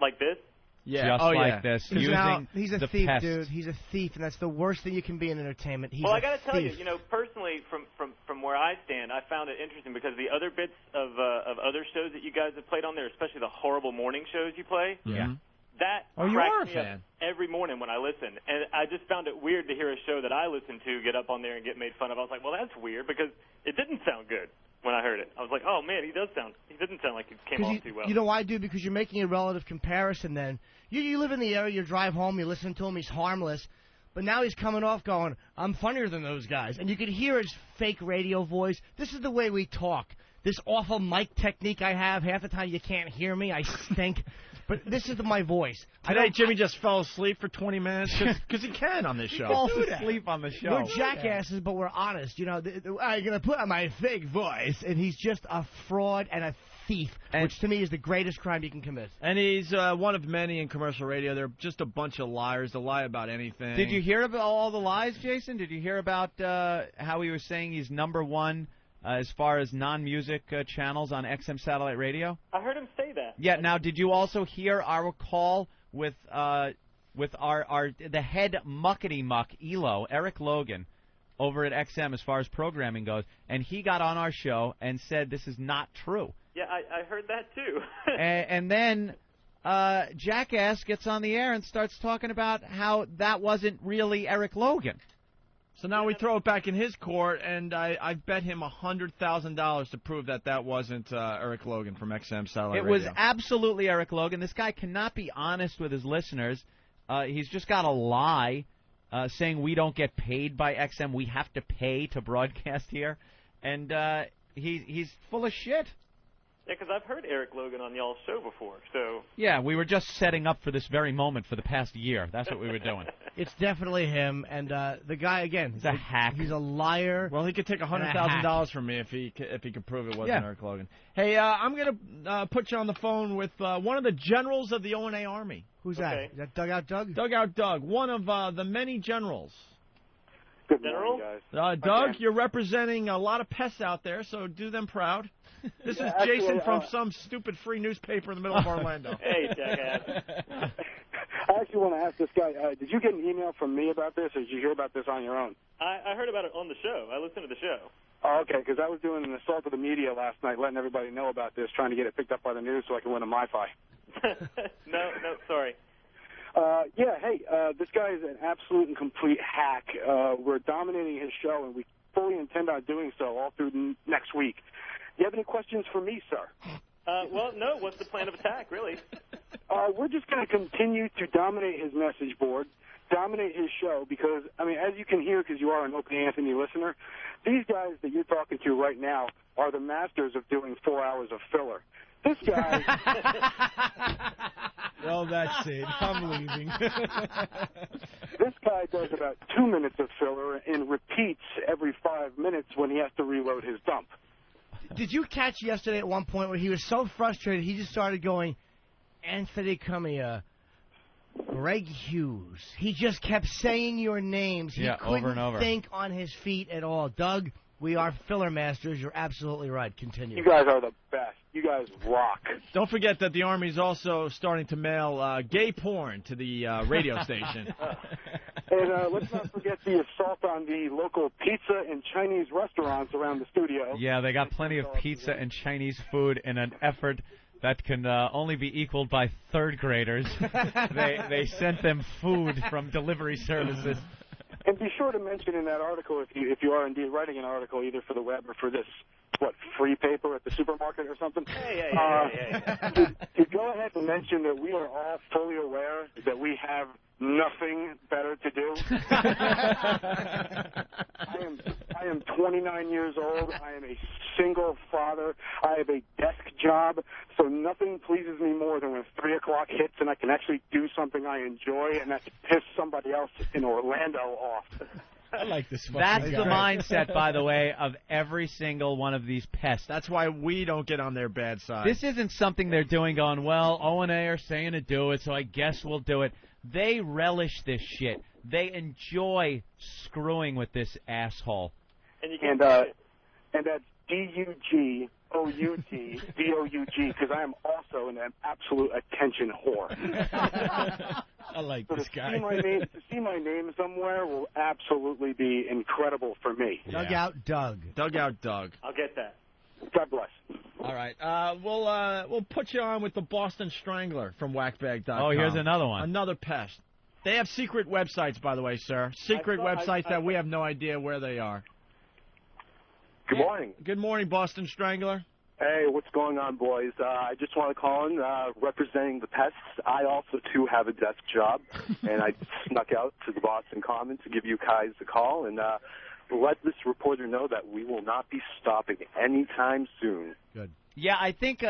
Like this?
Yeah.
Just like this,
He's
using
he's a
the
thief,
pests.
dude. He's a thief, and that's the worst thing you can be in entertainment. He's
Well,
a
I got to tell you,
thief.
personally, from where I stand, I found it interesting because the other bits of other shows that you guys have played on there, especially the horrible morning shows you play,
Yeah.
that
Oh, you
cracks
are a
me
fan.
up every morning when I listen. And I just found it weird to hear a show that I listen to get up on there and get made fun of. I was like, well, that's weird because it didn't sound good when I heard it. I was like, oh, man, he didn't sound like it came off too well.
You know why, dude? Because you're making a relative comparison then. You live in the area, you drive home, you listen to him, he's harmless. But now he's coming off going, I'm funnier than those guys. And you can hear his fake radio voice. This is the way we talk. This awful mic technique I have, half the time you can't hear me. I stink. But this is my voice.
Today, Jimmy just fell asleep for 20 minutes because he can on this show.
Falls asleep on the show.
We're jackasses, but we're honest. You know, I'm going to put on my fake voice. And he's just a fraud and a thief, which to me is the greatest crime you can commit.
And he's one of many in commercial radio. They're just a bunch of liars. They lie about anything.
Did you hear about all the lies, Jason? Did you hear about how he was saying he's number one as far as non-music channels on XM satellite radio?
I heard him say that.
Yeah. Now, did you also hear our call with the head muckety muck Elo, Eric Logan, over at XM as far as programming goes? And he got on our show and said this is not true.
Yeah, I heard that too.
And then Jackass gets on the air and starts talking about how that wasn't really Eric Logan.
So now we throw it back in his court, and I bet him $100,000 to prove that wasn't Eric Logan from XM Satellite
It
Radio.
was absolutely Eric Logan. This guy cannot be honest with his listeners. He's just got to lie, saying we don't get paid by XM. We have to pay to broadcast here. And he's full of shit.
Yeah, because I've heard Eric Logan on y'all's show before, so...
Yeah, we were just setting up for this very moment for the past year. That's what we were doing.
It's definitely him, and the guy, again...
He's a hack.
He's a liar.
Well, he could take $100,000 from me if he could prove it wasn't
Yeah.
Eric Logan. Hey, I'm going to put you on the phone with one of the generals of the O&A Army.
Who's that? Is that Dugout Doug?
Dugout Doug, one of the many generals.
Good
General?
morning, guys.
Doug,
Okay.
you're representing a lot of pests out there, so do them proud. This
Yeah,
is
actually,
Jason from some stupid free newspaper in the middle of Orlando.
Hey, jackass.
I actually want to ask this guy, did you get an email from me about this, or did you hear about this on your own?
I heard about it on the show. I listened to the show.
Oh, okay, because I was doing an assault of the media last night, letting everybody know about this, trying to get it picked up by the news so I can win a MiFi.
No, sorry.
This guy is an absolute and complete hack. We're dominating his show, and we fully intend on doing so all through next week. Do you have any questions for me, sir?
Well, no. What's the plan of attack, really?
We're just going to continue to dominate his message board, dominate his show, because, I mean, as you can hear, because you are an Opie Anthony listener, these guys that you're talking to right now are the masters of doing 4 hours of filler. This guy...
Well, that's it. I'm leaving.
This guy does about 2 minutes of filler and repeats every 5 minutes when he has to reload his dump.
Did you catch yesterday at one point where he was so frustrated he just started going, Anthony Cumia, Greg Hughes. He just kept saying your names. He couldn't
over and over.
think on his feet at all. Doug, we are filler masters. You're absolutely right. Continue.
You guys are the best. You guys rock.
Don't forget that the Army's also starting to mail gay porn to the radio station.
And let's not forget the assault on the local pizza and Chinese restaurants around the studio.
Yeah, they got plenty of pizza and Chinese food in an effort that can only be equaled by third graders. They sent them food from delivery services.
And be sure to mention in that article, if you are indeed writing an article either for the web or for this, free paper at the supermarket or something, to go ahead and mention that we are all fully aware that we have nothing better to do. I am 29 years old. I am a single father. I have a desk job, so nothing pleases me more than when 3 o'clock hits and I can actually do something I enjoy, and that's piss somebody else in Orlando off.
I like this fucking
That's
guy.
the mindset, by the way, of every single one of these pests.
That's why we don't get on their bad side.
This isn't something they're doing going, well, O&A are saying to do it, so I guess we'll do it. They relish this shit. They enjoy screwing with this asshole.
And that's D-U-G-O-U-T-D-O-U-G, because I am also an absolute attention whore.
I like
so
this
to
guy.
See my name somewhere will absolutely be incredible for me.
Dug out Doug.
Dug out Doug.
I'll get that.
God bless.
All right. We'll put you on with the Boston Strangler from whackbag.com.
Oh, here's another one.
Another pest. They have secret websites, by the way, sir. Secret websites that we have no idea where they are.
Good morning.
Good morning, Boston Strangler.
Hey, what's going on, boys? I just want to call in representing the pests. I also, too, have a desk job, and I snuck out to the Boston Common to give you guys a call and let this reporter know that we will not be stopping anytime soon.
Good.
Yeah, I think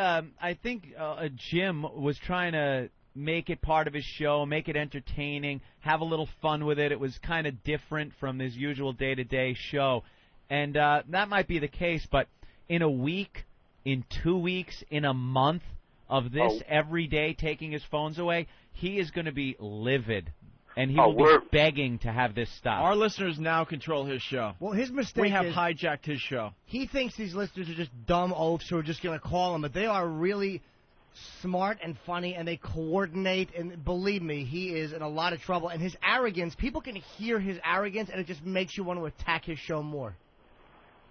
Jim was trying to make it part of his show, make it entertaining, have a little fun with it. It was kind of different from his usual day-to-day show. And that might be the case, but in a week, in 2 weeks, in a month of this every day taking his phones away, he is going to be livid. And he will be begging to have this stop.
Our listeners now control his show.
Well, his mistake
We have
is
hijacked his show.
he thinks these listeners are just dumb oafs who are just going to call him, but they are really smart and funny, and they coordinate, and believe me, he is in a lot of trouble. And his arrogance, people can hear his arrogance, and it just makes you want to attack his show more.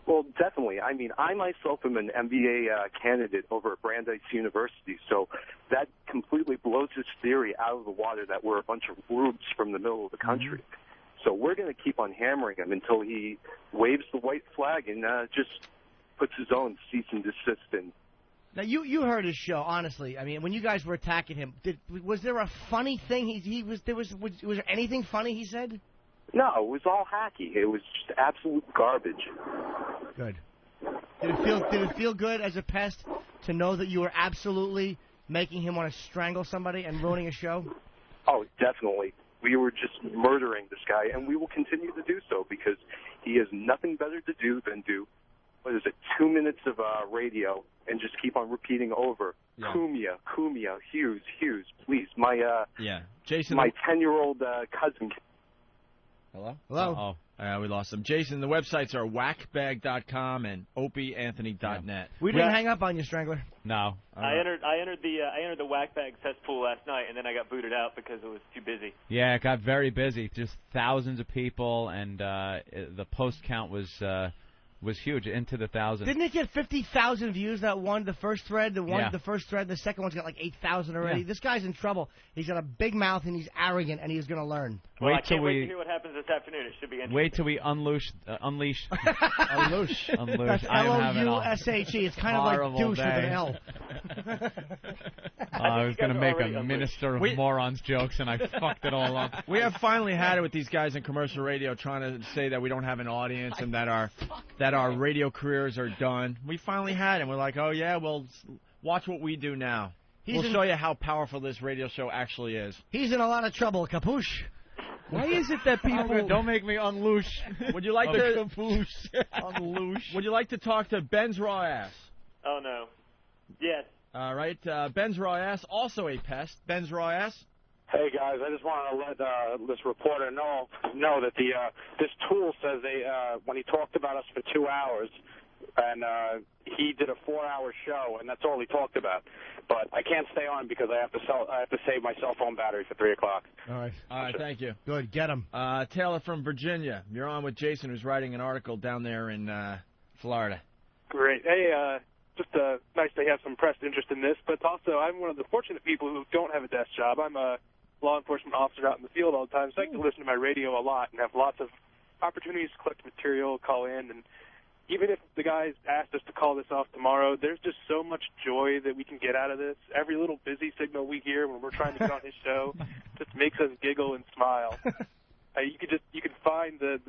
Well, definitely. I mean, I myself am an MBA candidate over at Brandeis University, so that completely blows his theory out of the water that we're a bunch of rubes from the middle of the country. So we're going to keep on hammering him until he waves the white flag and just puts his own cease and desist in.
Now, you heard his show, honestly. I mean, when you guys were attacking him, was there a funny thing? Was there anything funny he said?
No, it was all hacky. It was just absolute garbage.
Good. Did it feel good as a pest to know that you were absolutely making him want to strangle somebody and ruining a show?
Oh, definitely. We were just murdering this guy, and we will continue to do so because he has nothing better to do than do, 2 minutes of radio and just keep on repeating over. Yeah. Cumia, Hughes, please.
Jason.
My 10-year-old cousin.
Hello?
Hello?
We lost him. Jason, the websites are whackbag.com and opieanthony.net.
Yeah. We didn't hang up on you, Strangler.
No.
I entered the whackbag cesspool last night, and then I got booted out because it was too busy.
Yeah, it got very busy. Just thousands of people, and the post count was huge, into the thousands.
Didn't it get 50,000 views, that one, the first thread? The first thread, the second one's got like 8,000 already. Yeah. This guy's in trouble. He's got a big mouth, and he's arrogant, and he's going to learn.
Well, I can't wait to hear what happens this afternoon. It should be interesting.
Wait till we unleash.
Unleash.
That's
L-O-U-S-H-E. It's kind of like douche with an L.
I was going to make a Minister of Morons jokes, and I fucked it all up.
We have finally had it with these guys in commercial radio trying to say that we don't have an audience and that our radio careers are done. We finally had it. We're like, oh, yeah, well, watch what we do now. We'll show you how powerful this radio show actually is.
He's in a lot of trouble, Capuche.
Why is it that people don't make me unloose?
Would you like to
unloose?
Would you like to talk to Ben's raw ass?
Oh, no. Yes.
All right. Ben's raw ass, also a pest. Ben's raw ass.
Hey guys, I just wanted to let this reporter know that this tool says when he talked about us for 2 hours, and he did a 4-hour show, and that's all he talked about. But I can't stay on because I have to save my cell phone battery for 3 o'clock.
All right, thank you.
Good, get him.
Taylor from Virginia, you're on with Jason, who's writing an article down there in Florida.
Great. Hey, just nice to have some press interest in this, but also I'm one of the fortunate people who don't have a desk job. I'm a law enforcement officer out in the field all the time, so I get to listen to my radio a lot and have lots of opportunities to collect material, call in, and even if the guys asked us to call this off tomorrow, there's just so much joy that we can get out of this. Every little busy signal we hear when we're trying to get on his show just makes us giggle and smile. You can find the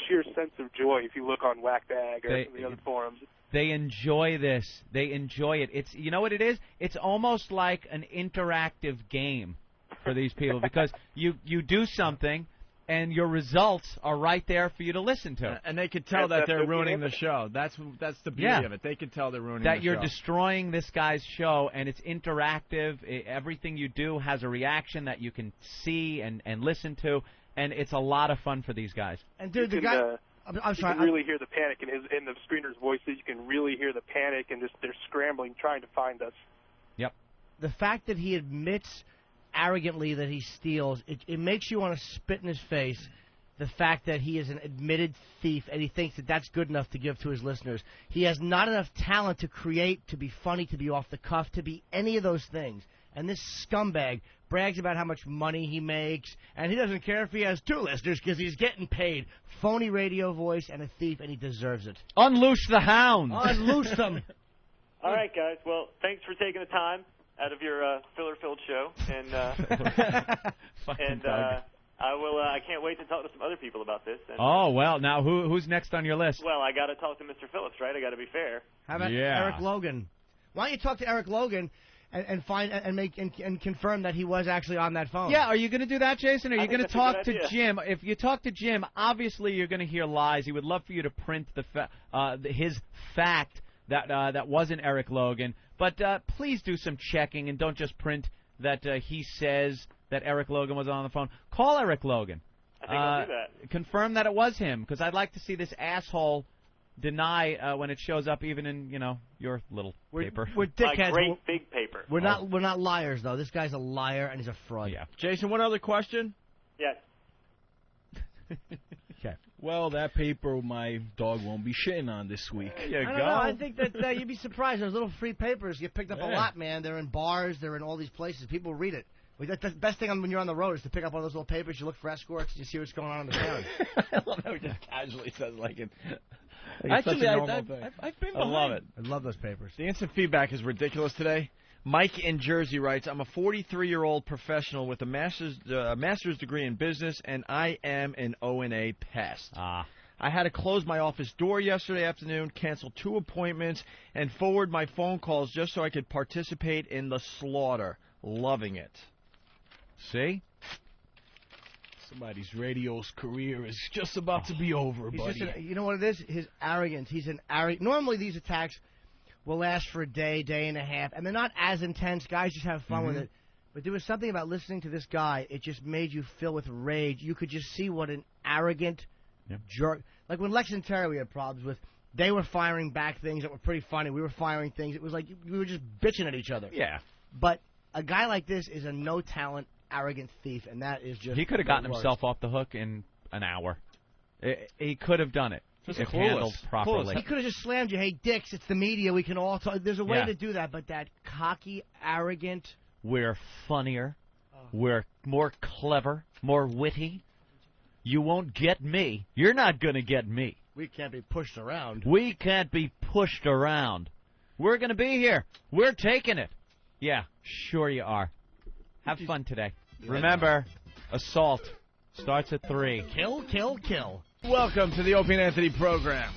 sheer sense of joy if you look on WhackBag or some of the other forums.
They enjoy this. They enjoy it. It's, you know what it is? It's almost like an interactive game for these people because you do something and your results are right there for you to listen to.
And they could tell that they're ruining the show. That's the beauty of it. They could tell they're ruining the show.
That you're destroying this guy's show, and it's interactive. Everything you do has a reaction that you can see and listen to, and it's a lot of fun for these guys.
And dude,
you can really hear the panic in the screener's voices. You can really hear the panic, and they're scrambling, trying to find us.
Yep.
The fact that he admits arrogantly that he steals, it makes you want to spit in his face. The fact that he is an admitted thief and he thinks that that's good enough to give to his listeners. He has not enough talent to create, to be funny, to be off the cuff, to be any of those things. And this scumbag brags about how much money he makes, and he doesn't care if he has 2 listeners because he's getting paid. Phony radio voice and a thief, and he deserves it.
Unloose the hounds.
Unloose them.
All right, guys. Well, thanks for taking the time out of your filler-filled show, and I can't wait to talk to some other people about this. And,
oh well, now who's next on your list?
Well, I got to talk to Mr. Phillips, right? I got to be fair.
How about Eric Logan? Why don't you talk to Eric Logan and find and confirm that he was actually on that phone?
Yeah, are you going to do that, Jason? Or are you going to talk to
idea.
Jim? If you talk to Jim, obviously you're going to hear lies. He would love for you to print his fact that wasn't Eric Logan. But please do some checking and don't just print that he says that Eric Logan was on the phone. Call Eric Logan.
I think I'll do that.
Confirm that it was him, because I'd like to see this asshole deny when it shows up, even in your little paper.
We're dickheads.
Great big paper.
We're not liars though. This guy's a liar and he's a fraud.
Yeah.
Jason, one other question?
Yes.
Okay. Well, that paper my dog won't be shitting on this week.
I don't know. I think that you'd be surprised. Those little free papers get picked up a lot, man. They're in bars. They're in all these places. People read it. That's the best thing when you're on the road is to pick up one of those little papers. You look for escorts. You see what's going on in the town.
I love how he just casually says like it.
Actually,
I've been behind. I love it.
I love those papers.
The instant feedback is ridiculous today. Mike in Jersey writes, I'm a 43-year-old professional with a master's degree in business, and I am an O&A pest. I had to close my office door yesterday afternoon, cancel 2 appointments, and forward my phone calls just so I could participate in the slaughter. Loving it.
See?
Somebody's radio's career is just about to be over, buddy.
You know what it is? His arrogance. He's an arrogant. Normally these attacks will last for a day, day and a half, and they're not as intense. Guys just have fun with it. But there was something about listening to this guy. It just made you fill with rage. You could just see what an arrogant jerk. Like when Lex and Terry we had problems with, they were firing back things that were pretty funny. We were firing things. It was like we were just bitching at each other.
Yeah.
But a guy like this is a no-talent, arrogant thief, and that is just...
He could have gotten himself off the hook in an hour. He could have done it. If handled properly.
He could have just slammed you. Hey, dicks, it's the media. We can all talk. There's a way to do that, but that cocky, arrogant...
We're funnier. We're more clever, more witty. You won't get me. You're not going to get me.
We can't be pushed around.
We can't be pushed around. We're going to be here. We're taking it. Yeah, sure you are. Have fun today. Remember, assault starts at 3.
Kill, kill, kill.
Welcome to the Opie and Anthony program.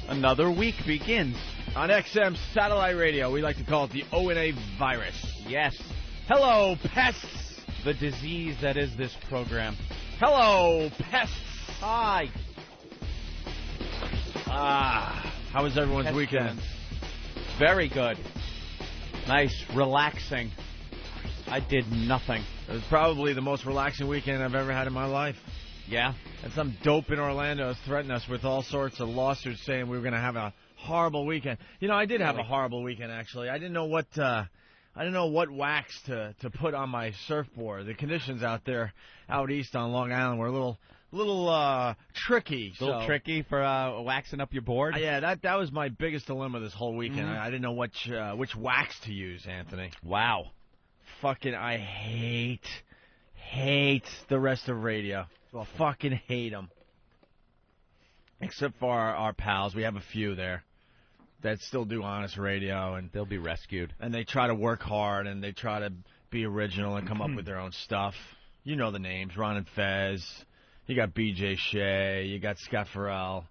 Another week begins.
On XM Satellite Radio, we like to call it the O&A virus.
Yes.
Hello, pests.
The disease that is this program.
Hello, pests.
Hi.
How was everyone's
Pest
weekend?
fans. Very good. Nice, relaxing. I did nothing.
It was probably the most relaxing weekend I've ever had in my life.
Yeah?
And some dope in Orlando has threatened us with all sorts of lawsuits saying we were going to have a horrible weekend. You know, I did have a horrible weekend, actually. I didn't know what wax to put on my surfboard. The conditions out there, out east on Long Island, were a little tricky.
A little tricky for waxing up your board?
Yeah, that was my biggest dilemma this whole weekend. I didn't know which wax to use, Anthony.
Wow.
Fucking, I hate the rest of radio. Well, fucking hate them. Except for our pals. We have a few there that still do honest radio. And
they'll be rescued.
And they try to work hard, and they try to be original and come up with their own stuff. You know the names, Ron and Fez. You got B.J. Shea. You got Scott Farrell.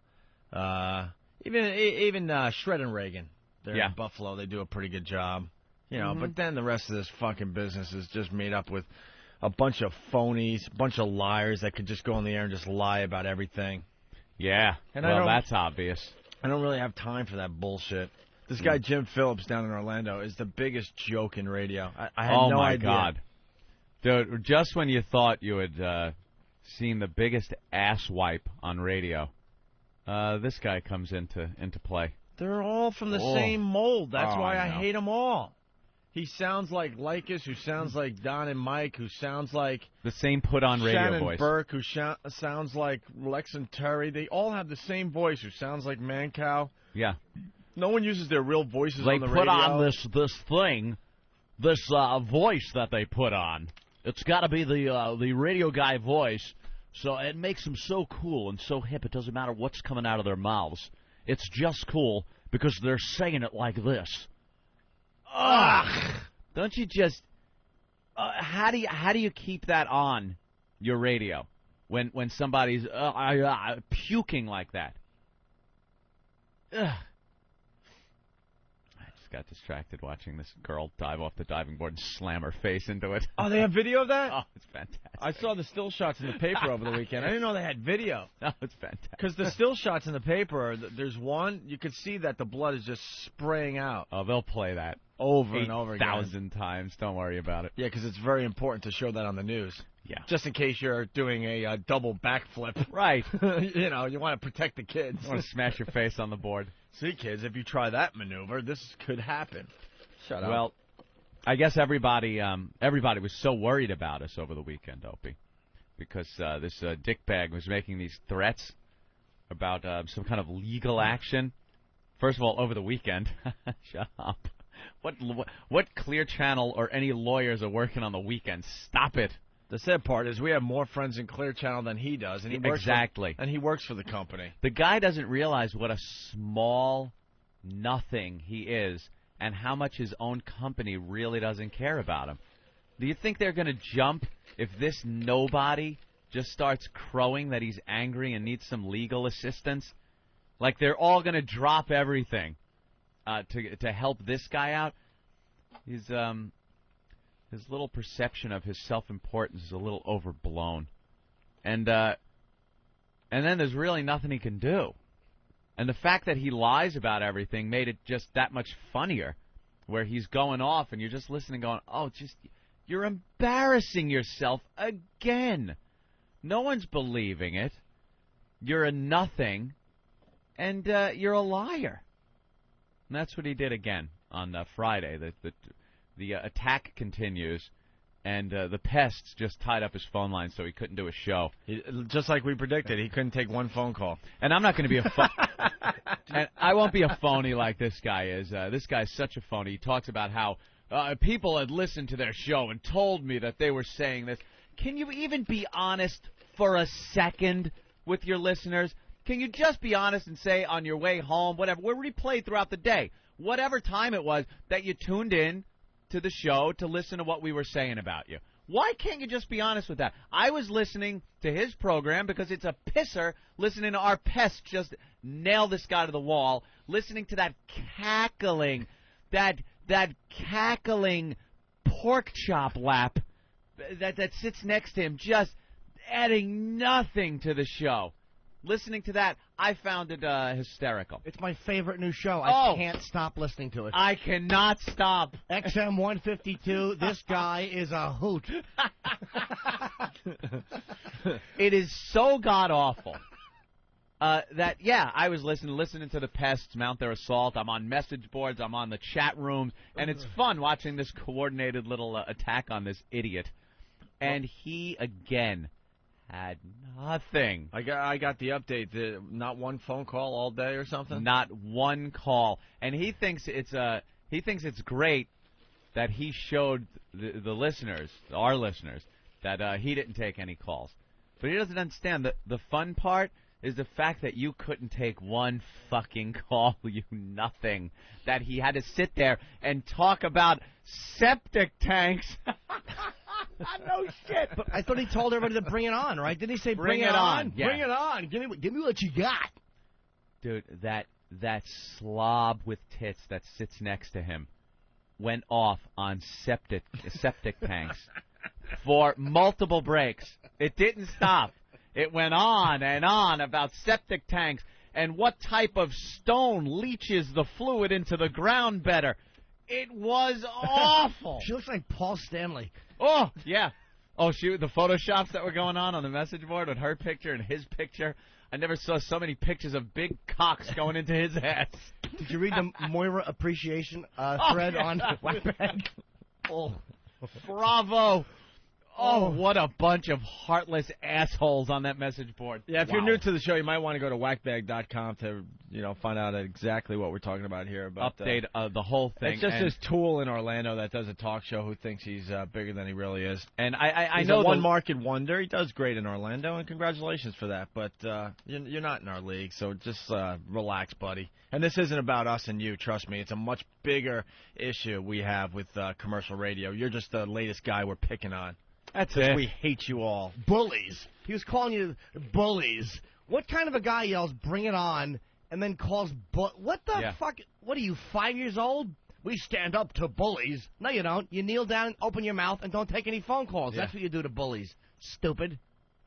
Even Shred and Reagan. They're in Buffalo. They do a pretty good job. You know, but then the rest of this fucking business is just made up with a bunch of phonies, a bunch of liars that could just go on the air and just lie about everything.
Yeah,
and
well, that's obvious.
I don't really have time for that bullshit. This guy, Jim Phillips, down in Orlando, is the biggest joke in radio. I had no idea.
Oh, my God. Dude, just when you thought you had seen the biggest ass wipe on radio, this guy comes into play.
They're all from the same mold. That's why I hate them all. He sounds like Lycus, who sounds like Don and Mike, who sounds like
the same put-on radio
Shannon
voice.
Burke, who sounds like Lex and Terry. They all have the same voice, who sounds like Mancow.
Yeah.
No one uses their real voices
they
on the radio.
They put on this thing, this voice that they put on. It's got to be the radio guy voice, so it makes them so cool and so hip. It doesn't matter what's coming out of their mouths. It's just cool because they're saying it like this. Ugh! Don't you just? How do you keep that on your radio when somebody's puking like that? Ugh. I just got distracted watching this girl dive off the diving board and slam her face into it.
Oh, they have video of that?
Oh, it's fantastic.
I saw the still shots in the paper over the weekend. I didn't know they had video.
Oh, it's fantastic.
Because the still shots in the paper, there's one, you could see that the blood is just spraying out.
Oh, they'll play that.
Over and over again.
8,000 times. Don't worry about it.
Yeah, because it's very important to show that on the news.
Yeah.
Just in case you're doing a double backflip.
Right.
You know, you want to protect the kids.
You want to smash your face on the board.
See, kids, if you try that maneuver, this could happen. Shut up.
Well, I guess everybody was so worried about us over the weekend, Opie, because this dickbag was making these threats about some kind of legal action. First of all, over the weekend. Shut up. What Clear Channel or any lawyers are working on the weekend? Stop it.
The sad part is we have more friends in Clear Channel than he does, and he works
and
he works for the company.
The guy doesn't realize what a small nothing he is, and how much his own company really doesn't care about him. Do you think they're going to jump if this nobody just starts crowing that he's angry and needs some legal assistance? Like they're all going to drop everything to help this guy out? His little perception of his self-importance is a little overblown. And then there's really nothing he can do. And the fact that he lies about everything made it just that much funnier, where he's going off and you're just listening going, oh, you're embarrassing yourself again. No one's believing it. You're a nothing, and you're a liar. And that's what he did again on Friday. The attack continues, and the pests just tied up his phone line so he couldn't do a show.
Just like we predicted, he couldn't take one phone call.
And I'm not going to be and I won't be a phony like this guy is. This guy's such a phony. He talks about how people had listened to their show and told me that they were saying this. Can you even be honest for a second with your listeners? Can you just be honest and say on your way home, whatever, we're replayed throughout the day, whatever time it was that you tuned in
to the show to listen to what we were saying about you. Why can't you just be honest with that? I was listening to his program because it's a pisser listening to our pests just nail this guy to the wall, listening to that cackling pork chop lap that sits next to him, just adding nothing to the show. Listening to that, I found it hysterical.
It's my favorite new show. I can't stop listening to it.
I cannot stop.
XM 152, this guy is a hoot.
It is so god-awful that, yeah, I was listening to the pests mount their assault. I'm on message boards. I'm on the chat rooms. And it's fun watching this coordinated little attack on this idiot. And he, again, had nothing.
I got the update. Not one phone call all day or something?
Not one call. And he thinks it's great that he showed the listeners, our listeners, that he didn't take any calls. But he doesn't understand the fun part is the fact that you couldn't take one fucking call, you nothing. That he had to sit there and talk about septic tanks. No shit.
But I thought he told everybody to bring it on, right? Didn't he say bring it on?
Yeah.
Bring it on. Give me what you got.
Dude, that slob with tits that sits next to him went off on septic tanks for multiple breaks. It didn't stop. It went on and on about septic tanks and what type of stone leaches the fluid into the ground better. It was awful.
She looks like Paul Stanley.
Oh, yeah. Oh, shoot, the photoshops that were going on the message board with her picture and his picture. I never saw so many pictures of big cocks going into his ass.
Did you read the Moira appreciation thread on Wagbag?
Oh, bravo. Oh, what a bunch of heartless assholes on that message board.
Yeah, if you're new to the show, you might want to go to whackbag.com to, find out exactly what we're talking about here. But,
update the whole thing.
It's just this tool in Orlando that does a talk show who thinks he's bigger than he really is.
And I
he's
know
a one-market wonder. He does great in Orlando, and congratulations for that. But you're not in our league, so just relax, buddy. And this isn't about us and you, trust me. It's a much bigger issue we have with commercial radio. You're just the latest guy we're picking on.
That's it.
We hate you all.
Bullies. He was calling you bullies. What kind of a guy yells, bring it on, and then calls what the fuck? What are you, 5 years old? We stand up to bullies. No, you don't. You kneel down, open your mouth, and don't take any phone calls.
Yeah.
That's what you do to bullies. Stupid.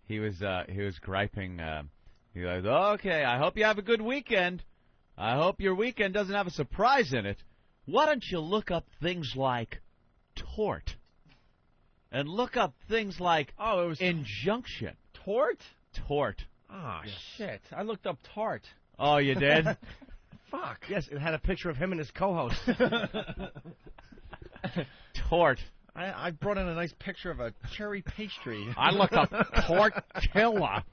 He was griping. He was like, okay, I hope you have a good weekend. I hope your weekend doesn't have a surprise in it. Why don't you look up things like tort? And look up things like injunction.
Tort?
Tort.
Ah, shit. I looked up tart.
Oh, you did?
Fuck. Yes, it had a picture of him and his co-host.
Tort.
I brought in a nice picture of a cherry pastry.
I looked up tortilla.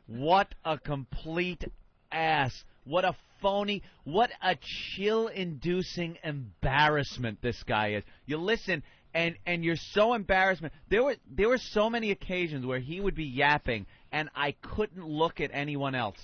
What a complete ass. What a phony. What a chill-inducing embarrassment this guy is. You listen... And you're so embarrassed. There were so many occasions where he would be yapping, and I couldn't look at anyone else.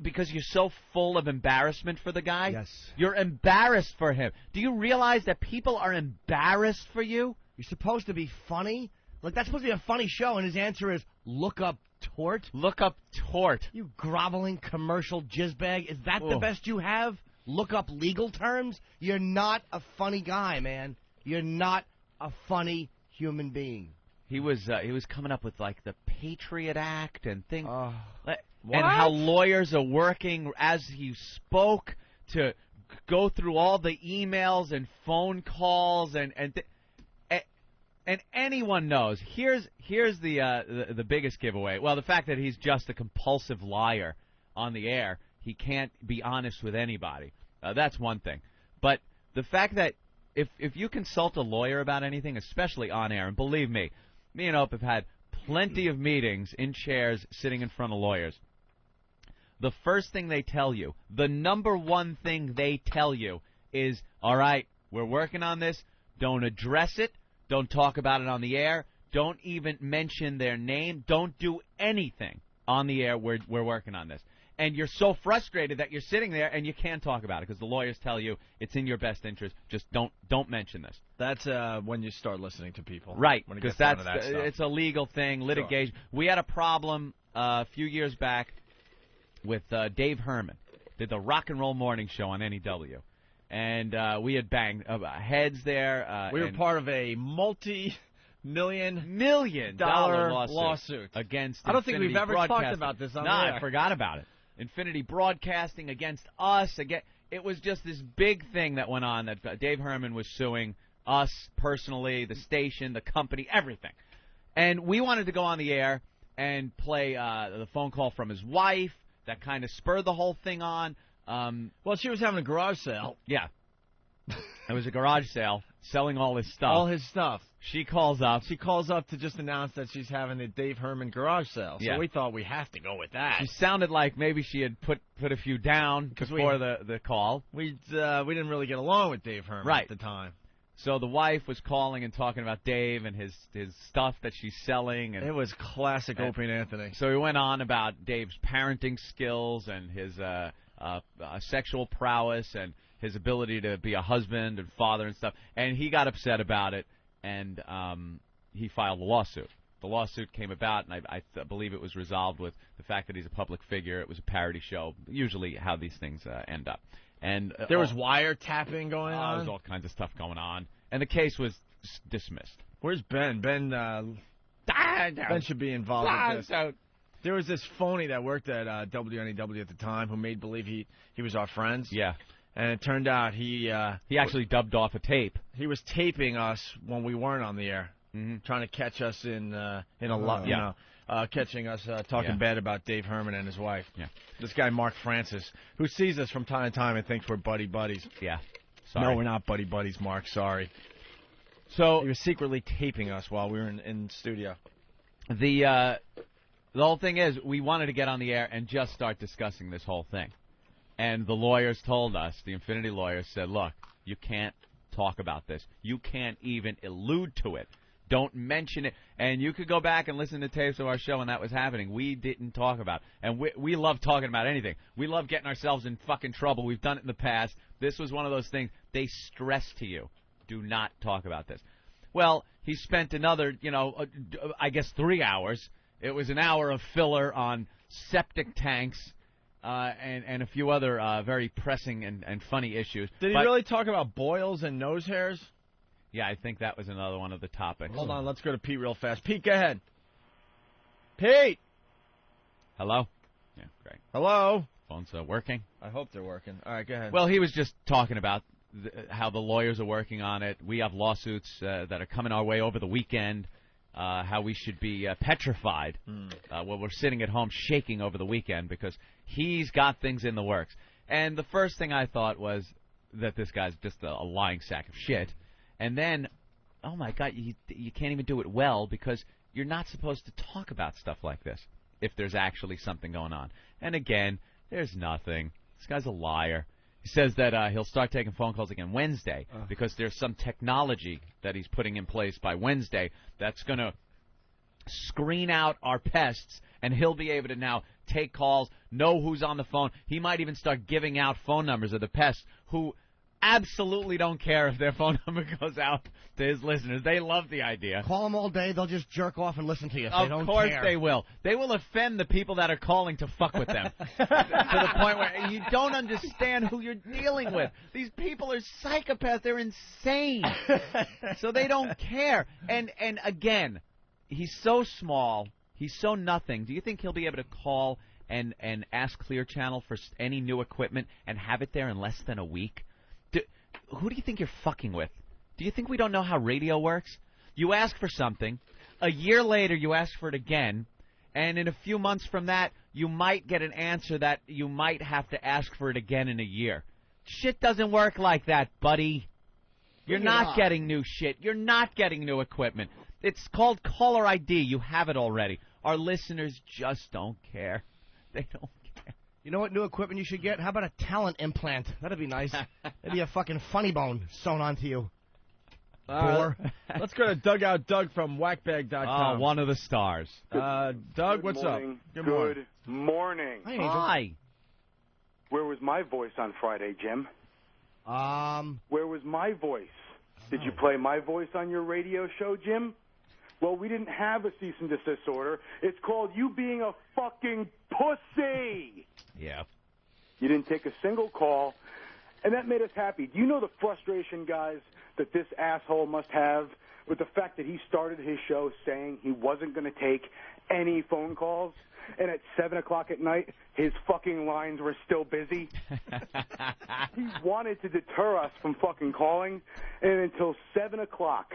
Because you're so full of embarrassment for the guy.
Yes.
You're embarrassed for him. Do you realize that people are embarrassed for you?
You're supposed to be funny. Like, that's supposed to be a funny show, and his answer is, look up tort?
Look up tort.
You groveling commercial jizzbag. Is that the best you have? Look up legal terms? You're not a funny guy, man. You're not a funny human being.
He was coming up with like the Patriot Act and things,
What?
and how lawyers are working as he spoke to go through all the emails and phone calls and anyone knows. Here's the biggest giveaway. Well, the fact that he's just a compulsive liar on the air. He can't be honest with anybody. That's one thing. But the fact that if you consult a lawyer about anything, especially on air, and believe me and Ope have had plenty of meetings in chairs sitting in front of lawyers, the first thing they tell you, the number one thing they tell you is, all right, we're working on this. Don't address it. Don't talk about it on the air. Don't even mention their name. Don't do anything on the air. We're working on this.
and you're so frustrated that you're sitting there and you can't talk about it because the lawyers tell you it's in your best interest. Just don't mention this.
That's when you start listening to people.
Right,
When it
because
gets down to
that's
that stuff.
it's a legal thing, litigation.
Sure.
We had a problem a few years back with Dave Herman, did the Rock and Roll Morning Show on NEW, and we had banged heads there.
We were
and
part of a
million dollar
lawsuit
against.
I don't think we've ever talked
Broadcasting.
about this on
No,
the air.
I forgot about it. Infinity Broadcasting against us. It was just this big thing that went on that Dave Herman was suing us personally, the station, the company, everything. And we wanted to go on the air and play the phone call from his wife. That kind of spurred the whole thing on.
Well, she was having a garage sale.
Yeah. It was a garage sale, selling all his stuff.
All his stuff.
She calls up.
She calls up to just announce that she's having the Dave Herman garage sale. So
Yeah.
we thought we have to go with that.
She sounded like maybe she had put a few down before the call.
We didn't really get along with Dave Herman
Right.
at the time.
So the wife was calling and talking about Dave and his stuff that she's selling. And
It was classic Opie and Anthony.
So we went on about Dave's parenting skills and his sexual prowess and his ability to be a husband and father and stuff. And he got upset about it, and he filed a lawsuit. The lawsuit came about, and I believe it was resolved with the fact that he's a public figure. It was a parody show, usually how these things end up. And
There was wiretapping going on.
There was all kinds of stuff going on. And the case was dismissed.
Where's Ben? Ben should be involved with this. There was this phony that worked at WNEW at the time who made believe he was our friends.
Yeah.
And it turned out he
actually dubbed off a tape.
He was taping us when we weren't on the air, trying to catch us in a lot, catching us talking bad about Dave Herman and his wife.
Yeah.
This guy Mark Francis, who sees us from time to time and thinks we're buddies.
Yeah.
No,
Sorry.
we're not buddies, Mark. Sorry.
So
he was secretly taping us while we were in studio.
The whole thing is, we wanted to get on the air and just start discussing this whole thing. And the lawyers told us, the Infinity lawyers said, look, you can't talk about this. You can't even allude to it. Don't mention it. And you could go back and listen to tapes of our show when that was happening. We didn't talk about it. And we love talking about anything. We love getting ourselves in fucking trouble. We've done it in the past. This was one of those things. They stress to you, do not talk about this. Well, he spent another, I guess 3 hours. It was an hour of filler on septic tanks and a few other very pressing and funny issues.
Did he really talk about boils and nose hairs?
Yeah, I think that was another one of the topics.
Hold on, let's go to Pete real fast. Pete, go ahead. Pete!
Hello? Yeah, great.
Hello?
Phone's working?
I hope they're working. All right, go ahead.
Well, he was just talking about how the lawyers are working on it. We have lawsuits that are coming our way over the weekend. How we should be petrified while we're sitting at home shaking over the weekend because he's got things in the works. And the first thing I thought was that this guy's just a lying sack of shit. And then, oh my God, you can't even do it well because you're not supposed to talk about stuff like this if there's actually something going on. And again, there's nothing. This guy's a liar. He says that he'll start taking phone calls again Wednesday because there's some technology that he's putting in place by Wednesday that's going to screen out our pests, and he'll be able to now take calls, know who's on the phone. He might even start giving out phone numbers of the pests who absolutely don't care if their phone number goes out to his listeners. They love the idea.
Call them all day. They'll just jerk off and listen to you. If they don't
Of course
care.
they will. They will offend the people that are calling to fuck with them to the point where you don't understand who you're dealing with. These people are psychopaths. They're insane. So they don't care. And again, he's so small. He's so nothing. Do you think he'll be able to call and ask Clear Channel for any new equipment and have it there in less than a week? Who do you think you're fucking with? Do you think we don't know how radio works? You ask for something, a year later you ask for it again, and in a few months from that, you might get an answer that you might have to ask for it again in a year. Shit doesn't work like that, buddy. You're not getting new shit. You're not getting new equipment. It's called caller ID. You have it already. Our listeners just don't care. They don't.
You know what new equipment you should get? How about a talent implant? That'd be nice. Maybe a fucking funny bone sewn onto you.
Let's go to Dugout Doug from whackbag.com.
One of the stars.
Doug, what's up?
Good morning.
Hi, Angel.
Hi. my voice on Friday, Jim?
Where
was my voice? Did you play my voice on your radio show, Jim? Well, we didn't have a cease and desist order. It's called you being a fucking pussy.
Yeah.
You didn't take a single call, and that made us happy. Do you know the frustration, guys, that this asshole must have with the fact that he started his show saying he wasn't going to take any phone calls, and at 7 o'clock at night, his fucking lines were still busy? He wanted to deter us from fucking calling, and until 7 o'clock,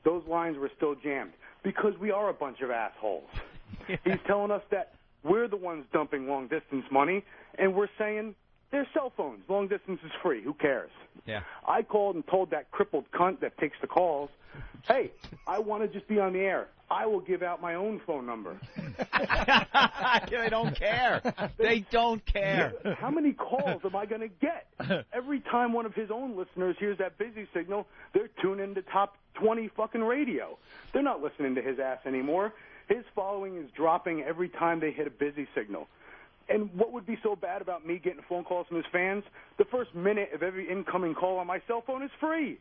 those lines were still jammed because we are a bunch of assholes. He's telling us that we're the ones dumping long-distance money, and we're saying they're cell phones. Long distance is free. Who cares?
Yeah.
I called and told that crippled cunt that takes the calls, hey, I want to just be on the air. I will give out my own phone number.
They don't care. They don't care.
How many calls am I going to get? Every time one of his own listeners hears that busy signal, they're tuning into Top 20 fucking radio. They're not listening to his ass anymore. His following is dropping every time they hit a busy signal. And what would be so bad about me getting phone calls from his fans? The first minute of every incoming call on my cell phone is free.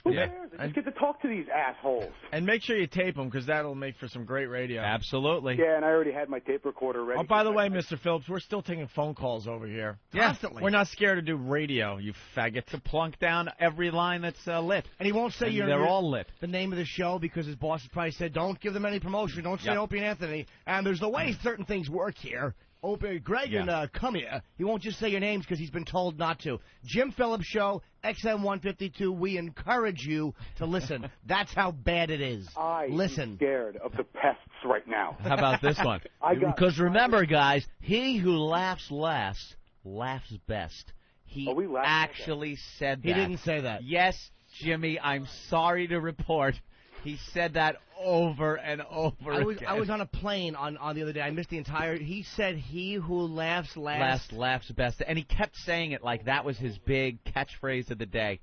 Who cares? I just get to talk to these assholes.
And make sure you tape them, because that'll make for some great radio.
Absolutely.
Yeah, and I already had my tape recorder ready.
Oh, by the way, Mr. Phillips, we're still taking phone calls over here.
Constantly.
We're not scared to do radio, you faggot.
To plunk down every line that's lit.
And he won't say
they're all lit.
The name of the show, because his boss has probably said, don't give them any promotion. Don't say Opie and Anthony. And there's the way certain things work here. Opie, Greg, and come here. He won't just say your names because he's been told not to. Jim Phillips Show, XM 152. We encourage you to listen. That's how bad it is. Listen.
I'm scared of the pests right now.
How about this one?
Because remember, guys, he who laughs last laughs best. He actually said that.
He didn't say that.
Yes, Jimmy, I'm sorry to report. He said that over and over again.
I was on a plane on the other day. I missed the entire. He said, "He who laughs last
laughs best," and he kept saying it like that was his big catchphrase of the day.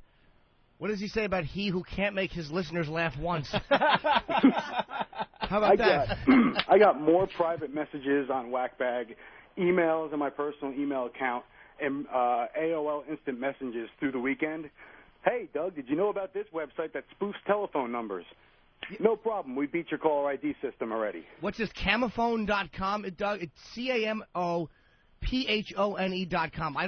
What does he say about he who can't make his listeners laugh once? How about that?
I got more private messages on Whackbag, emails on my personal email account, and AOL instant messages through the weekend. Hey, Doug, did you know about this website that spoofs telephone numbers? No problem. We beat your caller ID system already.
What's this, camophone.com? Doug, it's CAMOPHONE.com.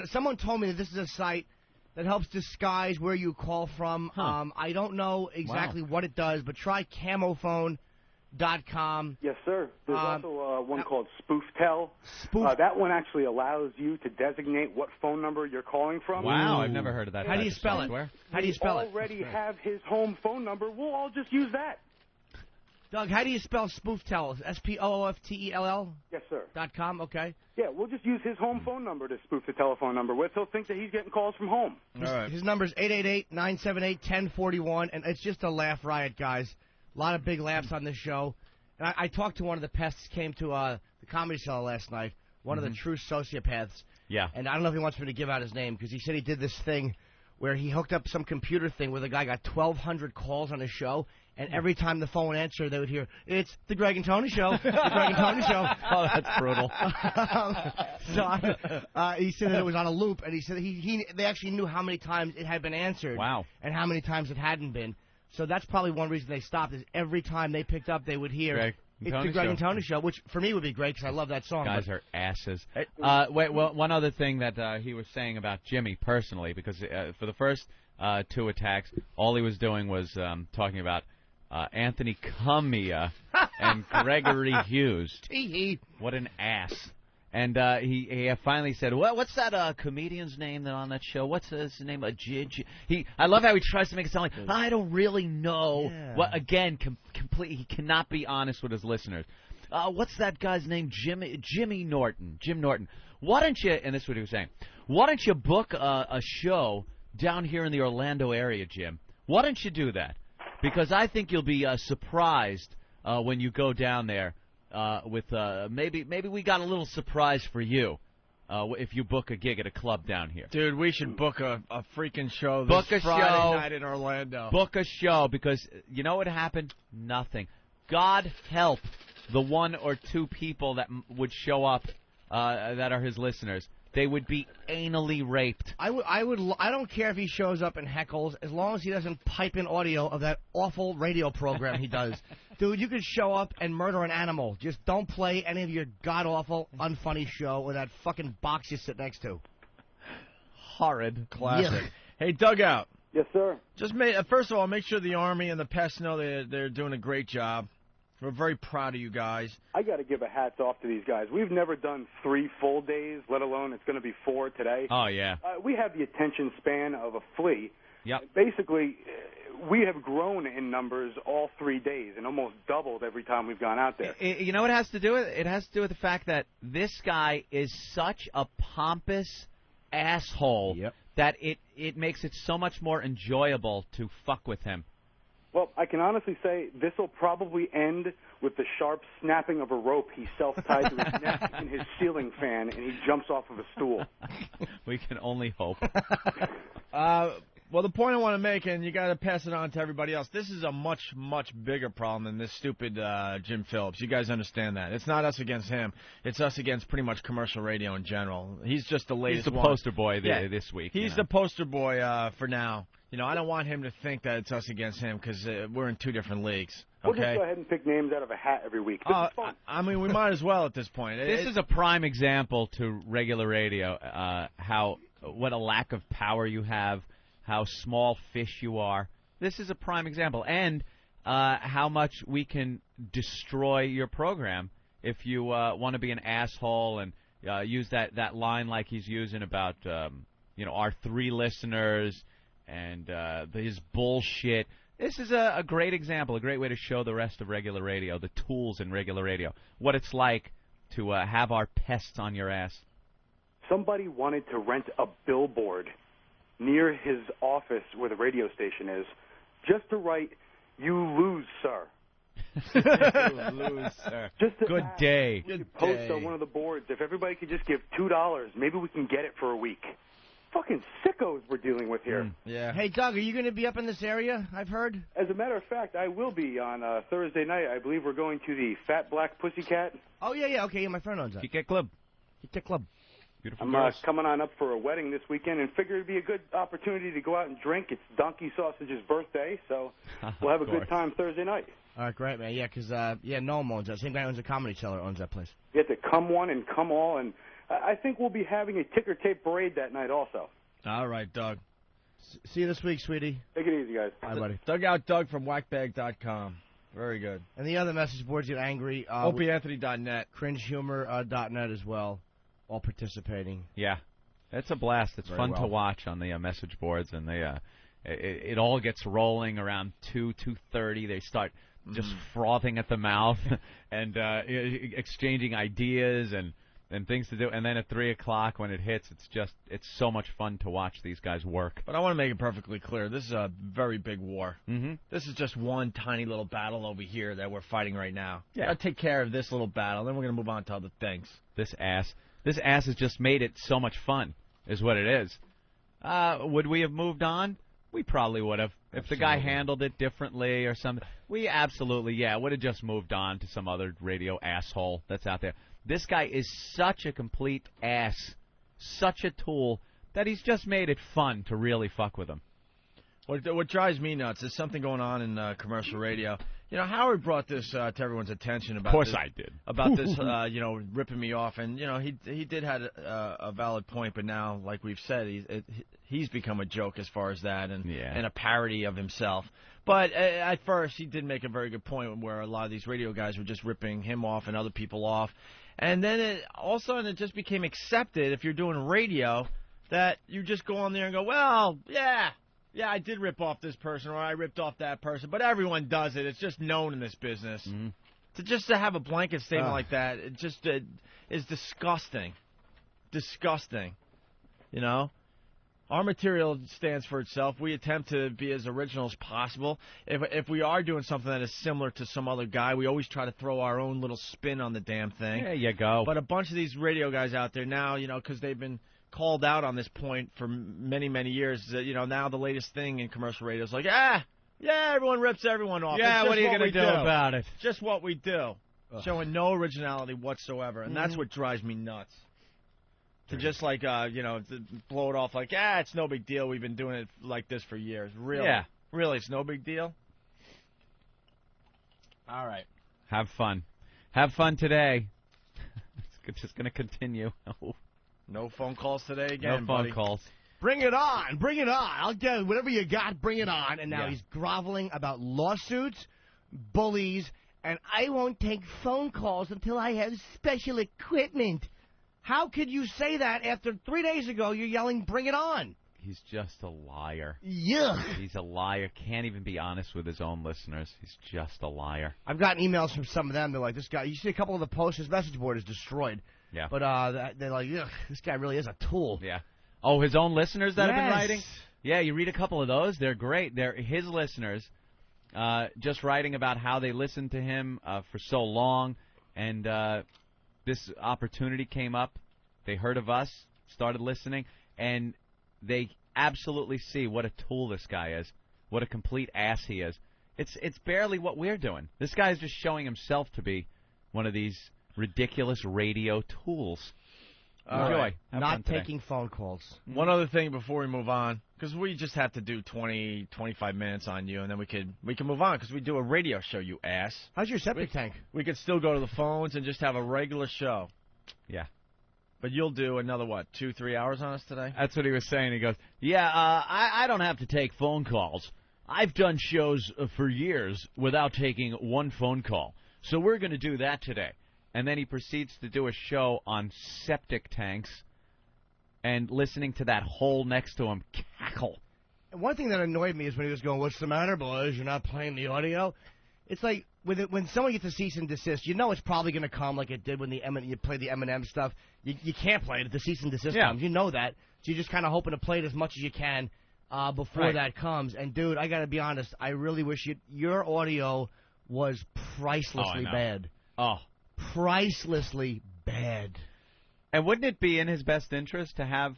Someone told me that this is a site that helps disguise where you call from. I don't know exactly what it does, but try camophone.com.
Yes, sir. There's also one called SpoofTel. That one actually allows you to designate what phone number you're calling from.
Wow, I've never heard of that.
How do you spell it? How do you spell it?
We already have his home phone number. We'll all just use that.
Doug, how do you spell SpoofTel? SPOOFTELL?
Yes, sir.
.com, okay.
Yeah, we'll just use his home phone number to spoof the telephone number with. He'll think that he's getting calls from home.
His number's 888-978-1041, and it's just a laugh riot, guys. A lot of big laughs on this show. And I talked to one of the pests, came to the Comedy Cellar last night, one of the true sociopaths.
Yeah.
And I don't know if he wants me to give out his name, because he said he did this thing where he hooked up some computer thing where the guy got 1,200 calls on his show, and every time the phone answered, they would hear, "It's the Greg and Tony Show, the Greg and Tony Show."
Oh, that's brutal.
He said that it was on a loop, and he said they actually knew how many times it had been answered.
Wow.
And how many times it hadn't been. So that's probably one reason they stopped, is every time they picked up, they would hear, "It's the Greg and Tony Show," which for me would be great because I love that song.
Guys are asses. Wait, well, one other thing that he was saying about Jimmy personally, because for the first two attacks, all he was doing was talking about Anthony Cumia and Gregory Hughes. What an ass. And he finally said, "What's that comedian's name on that show? What's his name? I love how he tries to make it sound like I don't really know."
Yeah.
Well, again, completely, he cannot be honest with his listeners. What's that guy's name? Jimmy Norton. Jim Norton. Why don't you? And this is what he was saying. Why don't you book a show down here in the Orlando area, Jim? Why don't you do that? Because I think you'll be surprised when you go down there. With maybe we got a little surprise for you if you book a gig at a club down here.
Dude, we should book a freaking show this Friday night in Orlando.
Book a show, because you know what happened? Nothing. God help the one or two people that would show up that are his listeners.
They would be anally raped.
I don't care if he shows up and heckles, as long as he doesn't pipe in audio of that awful radio program he does. Dude, you can show up and murder an animal. Just don't play any of your god-awful, unfunny show or that fucking box you sit next to.
Horrid.
Classic. Hey, Dugout.
Yes, sir.
Just first of all, make sure the Army and the pests know they're doing a great job. We're very proud of you guys.
I got to give a hats off to these guys. We've never done 3 full days, let alone it's going to be 4 today.
Oh, yeah.
We have the attention span of a flea.
Yep.
Basically, we have grown in numbers all 3 days and almost doubled every time we've gone out there.
You know what it has to do with? It has to do with the fact that this guy is such a pompous asshole that it makes it so much more enjoyable to fuck with him.
Well, I can honestly say this will probably end with the sharp snapping of a rope he self-tied to his neck in his ceiling fan, and he jumps off of a stool.
We can only hope.
Well, the point I want to make, and you got to pass it on to everybody else, this is a much, much bigger problem than this stupid Jim Phillips. You guys understand that. It's not us against him. It's us against pretty much commercial radio in general. He's just the latest
He's the
one.
poster boy this week.
He's the poster boy for now. You know, I don't want him to think that it's us against him because we're in 2 different leagues. Okay?
We'll just go ahead and pick names out of a hat every week. This is fun.
I mean, we might as well at this point.
This is a prime example to regular radio, what a lack of power you have, how small fish you are. This is a prime example. And how much we can destroy your program if you want to be an asshole and use that line like he's using about our 3 listeners and his bullshit. This is a great example, a great way to show the rest of regular radio, the tools in regular radio, what it's like to have our pests on your ass.
Somebody wanted to rent a billboard near his office where the radio station is, just to write, "You lose, sir."
You lose, sir.
Just to
Good day.
We could post on one of the boards. If everybody could just give $2, maybe we can get it for a week. Fucking sickos we're dealing with here.
Yeah.
Hey, Doug, are you going to be up in this area, I've heard?
As a matter of fact, I will be on Thursday night. I believe we're going to the Fat Black Pussycat.
Oh, yeah, okay, yeah, my friend owns that.
Kit Club.
Kit Club.
Beautiful
I'm
girls.
coming on up for a wedding this weekend and figure it'd be a good opportunity to go out and drink. It's Donkey Sausage's birthday, so we'll have a good time Thursday night.
All right, great, man. Yeah, because, Noam owns that. Same guy who owns a Comedy Cellar owns that place.
You have to come one and come all, and I think we'll be having a ticker tape parade that night also.
All right, Doug.
See you this week, sweetie.
Take it easy, guys.
Bye, buddy.
Dugout Doug from whackbag.com. Very good.
And the other message boards get angry.
OpieAnthony.net.
Cringehumor.net as well. All participating.
Yeah. It's a blast. It's
Very
fun
well.
to watch on the message boards, and it all gets rolling around 2:30. They start just frothing at the mouth and exchanging ideas and things to do. And then at 3 o'clock when it hits, it's so much fun to watch these guys work.
But I want to make it perfectly clear. This is a very big war.
Mm-hmm.
This is just one tiny little battle over here that we're fighting right now.
Yeah.
Gotta take care of this little battle, then we're going to move on to other things.
This ass has just made it so much fun, is what it is. Would we have moved on? We probably would have. If the guy handled it differently or something, we absolutely, would have just moved on to some other radio asshole that's out there. This guy is such a complete ass, such a tool, that he's just made it fun to really fuck with him.
What drives me nuts is something going on in commercial radio. You know, Howard brought this to everyone's attention about.
Of course
this,
I did.
About this, ripping me off, and he did have a valid point, but now, like we've said, he's become a joke as far as that, and a parody of himself. But at first, he did make a very good point where a lot of these radio guys were just ripping him off and other people off, and then all of a sudden it just became accepted if you're doing radio that you just go on there and go, well, yeah, I did rip off this person or I ripped off that person, but everyone does it. It's just known in this business. Mm-hmm. To have a blanket statement like that, it just is disgusting. Disgusting. You know? Our material stands for itself. We attempt to be as original as possible. If we are doing something that is similar to some other guy, we always try to throw our own little spin on the damn thing.
There you go.
But a bunch of these radio guys out there now, because they've been called out on this point for many, many years, now the latest thing in commercial radio is like, everyone rips everyone off.
Yeah, what are you going to do about it?
Just what we do. Showing no originality whatsoever, and that's what drives me nuts. To just like, to blow it off like, it's no big deal. We've been doing it like this for years. Really?
Yeah.
Really, it's no big deal? All right.
Have fun. Have fun today. It's just going to continue.
No phone calls today again,
No phone
buddy.
calls.
Bring it on. Bring it on. I'll get it. Whatever you got, bring it on. And now
Yeah.
he's groveling about lawsuits, bullies, and I won't take phone calls until I have special equipment. How could you say that after 3 days ago you're yelling, bring it on?
He's just a liar.
Yuck.
He's a liar. Can't even be honest with his own listeners. He's just a liar.
I've gotten emails from some of them. They're like, this guy, you see a couple of the posts, his message board is destroyed.
Yeah.
But they're like, ugh, this guy really is a tool.
Yeah. Oh, his own listeners that have been
Yes.
writing? Yeah, you read a couple of those. They're great. They're his listeners just writing about how they listened to him for so long. And this opportunity came up. They heard of us, started listening, and they absolutely see what a tool this guy is, what a complete ass he is. It's barely what we're doing. This guy is just showing himself to be one of these ridiculous radio tools.
All
Enjoy.
right.
Have
Not
fun today.
taking phone calls.
One other thing before we move on, because we just have to do 20, 25 minutes on you, and then we can move on, because we do a radio show, you ass.
How's your septic tank?
We could still go to the phones and just have a regular show.
Yeah.
But you'll do another, 2-3 hours on us today?
That's what he was saying. He goes,
Yeah, I don't have to take phone calls. I've done shows for years without taking one phone call.
so we're going to do that today. And then he proceeds to do a show on septic tanks and listening to that hole next to him cackle.
And one thing that annoyed me is when he was going, what's the matter, boys? You're not playing the audio? It's like when someone gets a cease and desist, you know it's probably going to come like it did when you play the Eminem stuff. You can't play it if the cease and desist comes. You know that. So you're just kind of hoping to play it as much as you can before that comes. And, dude, I got to be honest. I really wish your audio was pricelessly bad.
Oh.
Pricelessly bad.
And wouldn't it be in his best interest to have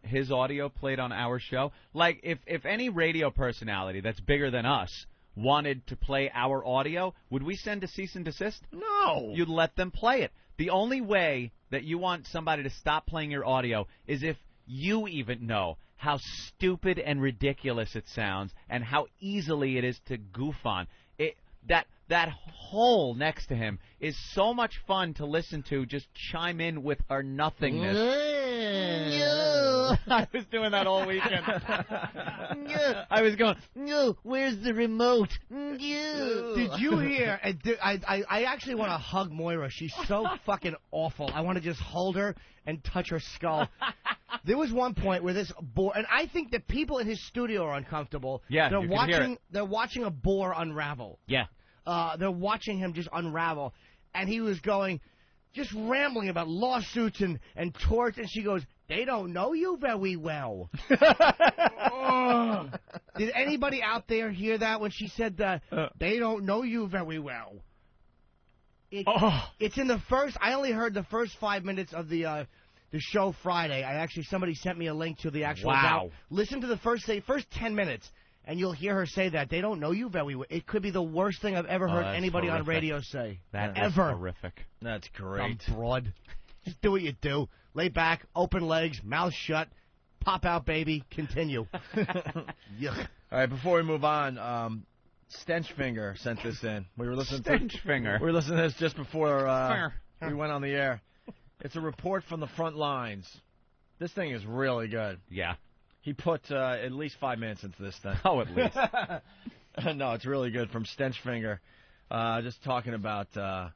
his audio played on our show? Like, if any radio personality that's bigger than us wanted to play our audio, would we send a cease and desist?
No.
You'd let them play it. The only way that you want somebody to stop playing your audio is if you even know how stupid and ridiculous it sounds and how easily it is to goof on. That hole next to him is so much fun to listen to just chime in with her nothingness. I was doing that all weekend. I was going,
no, where's the remote?
Did you hear? I actually want to hug Moira. She's so fucking awful. I want to just hold her and touch her skull. There was one point where this boar, and I think the people in his studio are uncomfortable.
Yeah, you can hear it.
They're watching a boar unravel.
Yeah.
They're watching him just unravel, and he was going, just rambling about lawsuits and torts, and she goes, they don't know you very well. Did anybody out there hear that when she said that? They don't know you very well. It's in the first, I only heard the first 5 minutes of the show Friday. Somebody sent me a link to the actual.
Wow.
Listen to the first 10 minutes. And you'll hear her say that. They don't know you very well. It could be the worst thing I've ever heard anybody on radio say.
That
is
horrific.
That's great.
Dumb broad. Just do what you do. Lay back, open legs, mouth shut, pop out, baby. Continue. Yuck.
All right, before we move on, Stenchfinger sent this in. We were listening
Stenchfinger.
We were listening to this just before we went on the air. It's a report from the front lines. This thing is really good.
Yeah.
He put at least 5 minutes into this thing.
Oh, at least.
No, it's really good. From Stenchfinger, just talking about the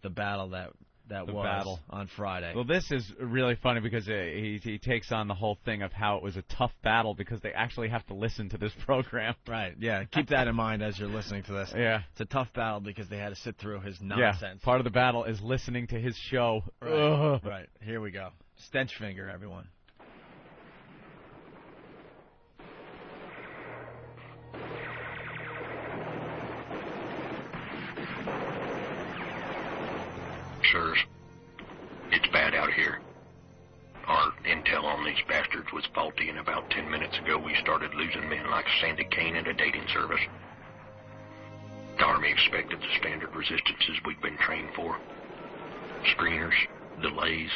battle that was on Friday.
Well, this is really funny because he takes on the whole thing of how it was a tough battle because they actually have to listen to this program.
Right, yeah. Keep that in mind as you're listening to this.
Yeah.
It's a tough battle because they had to sit through his nonsense.
Yeah, part of the battle is listening to his show.
Right, right. Here we go. Stenchfinger, everyone.
Sirs, it's bad out here. Our intel on these bastards was faulty, and about 10 minutes ago we started losing men like Sandy Kane at a dating service. The Army expected the standard resistances we'd been trained for. Screeners, delays,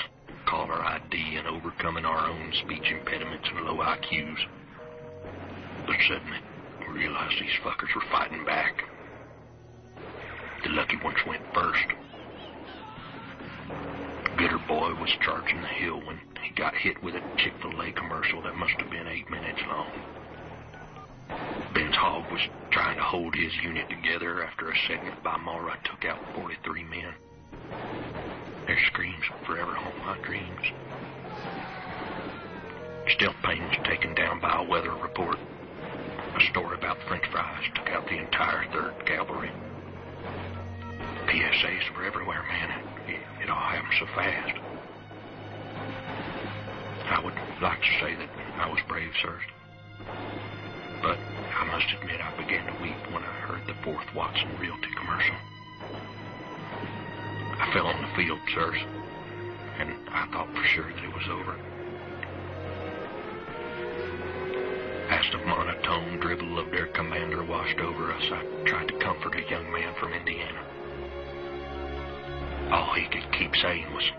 caller ID and overcoming our own speech impediments and low IQs. But suddenly, we realized these fuckers were fighting back. The lucky ones went first. The gooder boy was charging the hill when he got hit with a Chick-fil-A commercial that must have been 8 minutes long. Ben's hog was trying to hold his unit together after a segment by Mara took out 43 men. Their screams forever haunt my dreams. Stealth Payne was taken down by a weather report. A story about French fries took out the entire 3rd Cavalry. PSAs were everywhere, man. It all happened so fast. I would like to say that I was brave, sirs. But I must admit I began to weep when I heard the 4th Watson Realty commercial. I fell on the field, sirs, and I thought for sure that it was over. As the monotone dribble of their commander washed over us, I tried to comfort a young man from Indiana. All he could keep saying was,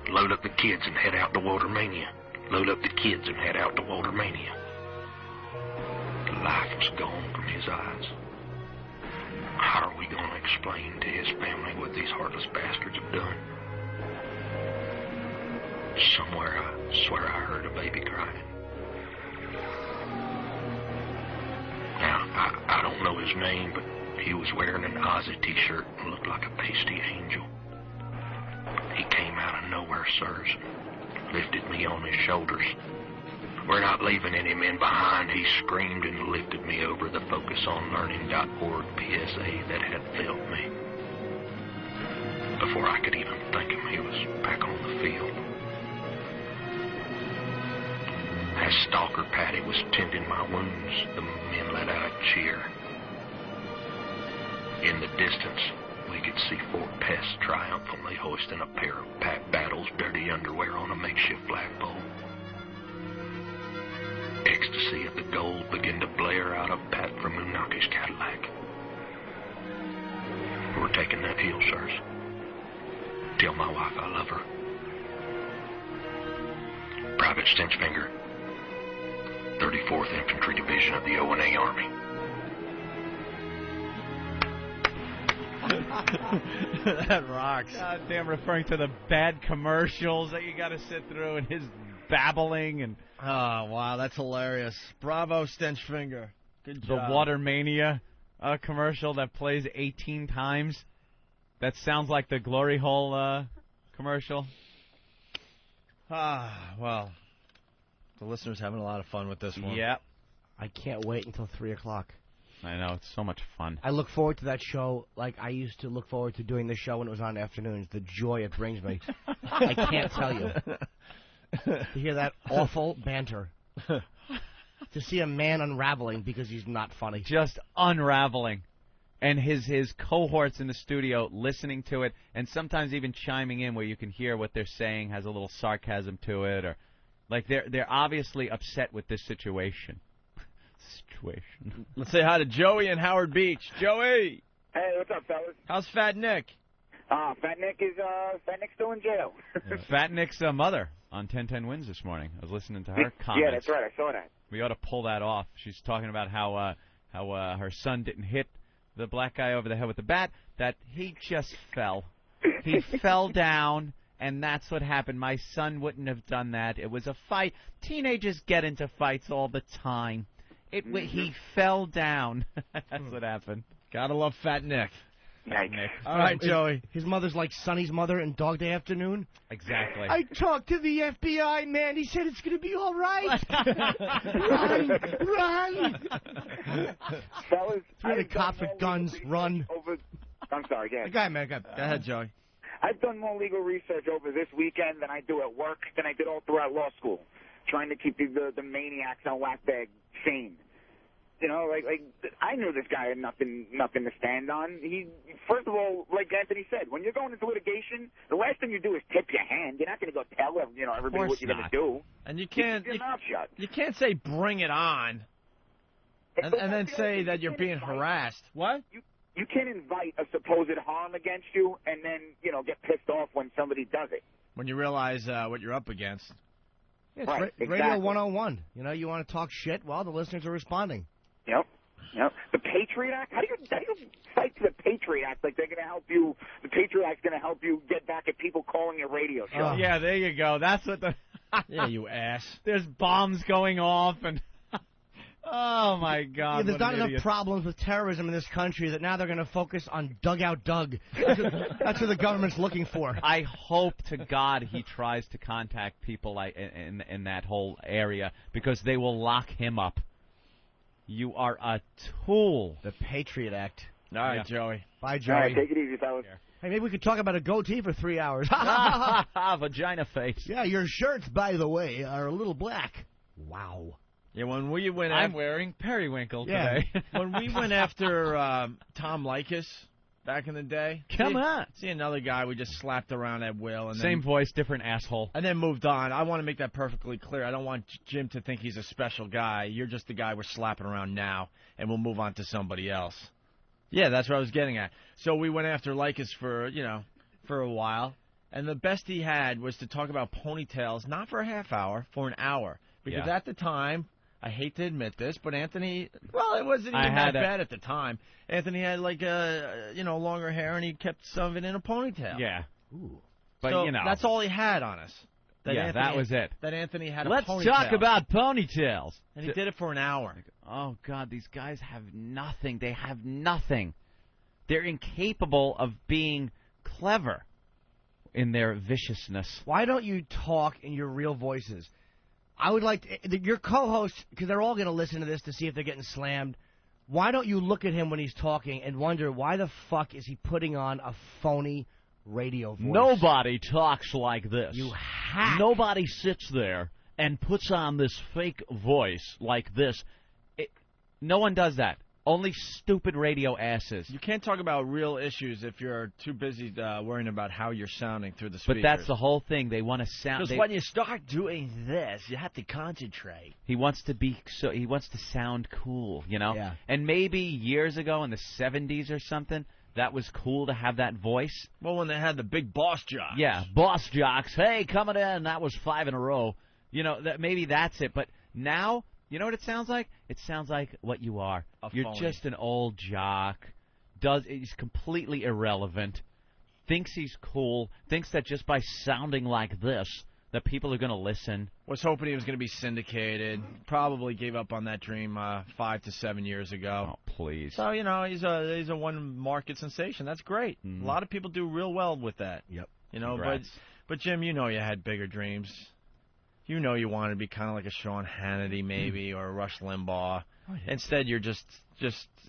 "Load up the kids and head out to Watermania. Load up the kids and head out to Watermania." The life was gone from his eyes. How are we going to explain to his family what these heartless bastards have done? Somewhere, I swear I heard a baby crying. Now, I don't know his name, but he was wearing an Ozzy t-shirt and looked like a pasty angel. He came out of nowhere, sirs, and lifted me on his shoulders. "We're not leaving any men behind," he screamed and lifted me over the FocusOnLearning.org PSA that had failed me. Before I could even thank him, he was back on the field. As Stalker Patty was tending my wounds, the men let out a cheer. In the distance, we could see 4 pests triumphantly hoisting a pair of Pat Battle's dirty underwear on a makeshift flagpole. Ecstasy of the gold began to blare out of Pat from Munaki's Cadillac. We're taking that hill, sirs. Tell my wife I love her. Private Stinchfinger, 34th Infantry Division of the O&A Army.
That rocks.
Goddamn, referring to the bad commercials that you got to sit through and his babbling and.
Oh, wow, that's hilarious. Bravo, Stenchfinger. Good job.
The Watermania commercial that plays 18 times. That sounds like the Glory Hole commercial.
Well, the listeners having a lot of fun with this one.
Yep.
I can't wait until 3 o'clock.
I know, it's so much fun.
I look forward to that show like I used to look forward to doing this show when it was on afternoons. The joy it brings me. I can't tell you. To hear that awful banter. To see a man unraveling because he's not funny.
Just unraveling. And his cohorts in the studio listening to it and sometimes even chiming in where you can hear what they're saying has a little sarcasm to it, or like they're obviously upset with this situation.
Let's say hi to Joey in Howard Beach. Joey!
Hey, what's up, fellas?
How's Fat Nick?
Fat Nick's still in jail.
Fat Nick's mother on 1010 Wins this morning. I was listening to her comments.
Yeah, that's right. I saw that.
We ought to pull that off. She's talking about how her son didn't hit the black guy over the head with the bat, that he just fell. He fell down, and that's what happened. My son wouldn't have done that. It was a fight. Teenagers get into fights all the time. He fell down. That's what happened.
Gotta love Fat Nick.
Nick.
All right, Joey.
His mother's like Sonny's mother in Dog Day Afternoon.
Exactly.
I talked to the FBI man. He said it's going to be all right. Run!
Fellas,
Three the cops with guns. Run.
I'm sorry, go ahead.
Go ahead, man. Go
ahead, Joey.
I've done more legal research over this weekend than I do at work than I did all throughout law school, trying to keep the maniacs on whackbag sane. You know, like I knew this guy had nothing to stand on. He, first of all, like Anthony said, when you're going into litigation, the last thing you do is tip your hand. You're not going to go tell everybody what you're going to do.
And you can't
keep your mouth shut.
You can't say bring it on, and then say that you're being harassed. What?
You can't invite a supposed harm against you and then get pissed off when somebody does it.
When you realize what you're up against.
It's
Right,
Radio
exactly.
101. You know, you want to talk shit? Well, the listeners are responding.
Yep. The Patriot Act? How do you fight the Patriot Act like they're going to help you? The Patriot Act's going to help you get back at people calling your radio show.
Yeah, there you go. That's what the...
Yeah, you ass.
There's bombs going off and... Oh, my God.
Yeah, there's
what
not
an
enough
idiot.
problems with terrorism in this country that now they're going to focus on Dugout Doug. That's what the government's looking for.
I hope to God he tries to contact people like in that whole area because they will lock him up. You are a tool.
The Patriot Act.
All right, Joey.
Bye,
All
Joey.
right, take it easy, fellas.
Hey, maybe we could talk about a goatee for 3 hours.
Vagina face.
Yeah, your shirts, by the way, are a little black. Wow.
Yeah, when we went
I'm wearing periwinkle today.
When we went after Tom Likas back in the day.
Come on.
See another guy we just slapped around at will. And
Same
then,
voice, different asshole.
And then moved on. I want to make that perfectly clear. I don't want Jim to think he's a special guy. You're just the guy we're slapping around now, and we'll move on to somebody else. Yeah, that's what I was getting at. So we went after Likas for a while, and the best he had was to talk about ponytails, not for a half hour, for an hour. Because at the time, I hate to admit this, but Anthony, well, it wasn't even that bad at the time. Anthony had longer hair, and he kept some of it in a ponytail.
Yeah.
Ooh.
But,
so that's all he had on us.
That was it.
That Anthony had
Let's
a ponytail.
talk about ponytails.
And he did it for an hour.
Oh, God, these guys have nothing. They have nothing. They're incapable of being clever in their viciousness.
Why don't you talk in your real voices? I would like your co-hosts, because they're all going to listen to this to see if they're getting slammed. Why don't you look at him when he's talking and wonder why the fuck is he putting on a phony radio voice?
Nobody talks like this.
You hack.
Nobody sits there and puts on this fake voice like this.
No one does that. Only stupid radio asses.
You can't talk about real issues if you're too busy worrying about how you're sounding through the
But
speakers.
that's the whole thing. They want to sound.
Because when you start doing this, you have to concentrate.
He wants to sound cool, you know.
Yeah.
And maybe years ago in the 70s or something, that was cool to have that voice.
Well, when they had the big boss jocks.
Yeah, boss jocks. Hey, coming in. That was 5 in a row. You know, maybe that's it. But now, you know what it sounds like? It sounds like what you are. You're
phony.
just an old jock. He's completely irrelevant. Thinks he's cool. Thinks that just by sounding like this, that people are going to listen.
Was hoping he was going to be syndicated. Probably gave up on that dream 5 to 7 years ago.
Oh, please.
So, he's a one market sensation. That's great. A lot of people do real well with that.
Yep.
But Jim, you had bigger dreams. You wanted to be kind of like a Sean Hannity maybe or a Rush Limbaugh. Oh, yeah. Instead, you're just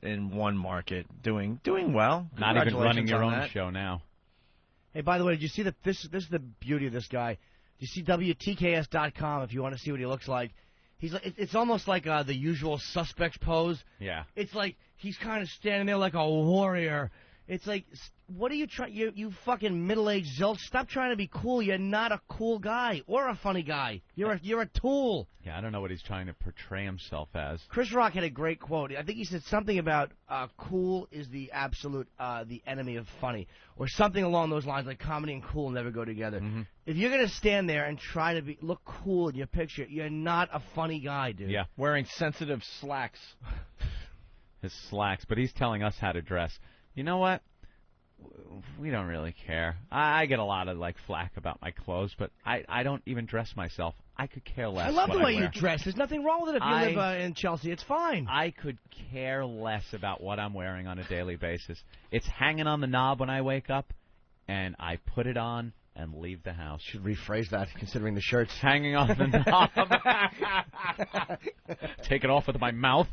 in one market doing well.
Not even running your own
that.
show now.
Hey, by the way, did you see that this is the beauty of this guy? You see WTKS.com if you want to see what he looks like. It's almost like the Usual Suspects pose.
Yeah.
It's like he's kind of standing there like a warrior. It's like, what are you trying? You fucking middle-aged zilch. Stop trying to be cool. You're not a cool guy or a funny guy. You're a tool.
Yeah, I don't know what he's trying to portray himself as.
Chris Rock had a great quote. I think he said something about cool is the absolute the enemy of funny, or something along those lines. Like comedy and cool never go together.
Mm-hmm.
If you're gonna stand there and try to look cool in your picture, you're not a funny guy, dude.
Yeah,
wearing sensitive slacks.
His slacks, but he's telling us how to dress. You know what? We don't really care. I get a lot of flack about my clothes, but I don't even dress myself. I could care less.
I love the way
you
dress. There's nothing wrong with it if you live in Chelsea. It's fine.
I could care less about what I'm wearing on a daily basis. It's hanging on the knob when I wake up, and I put it on and leave the house.
Should rephrase that, considering the shirt's
hanging on the knob. Take it off with my mouth,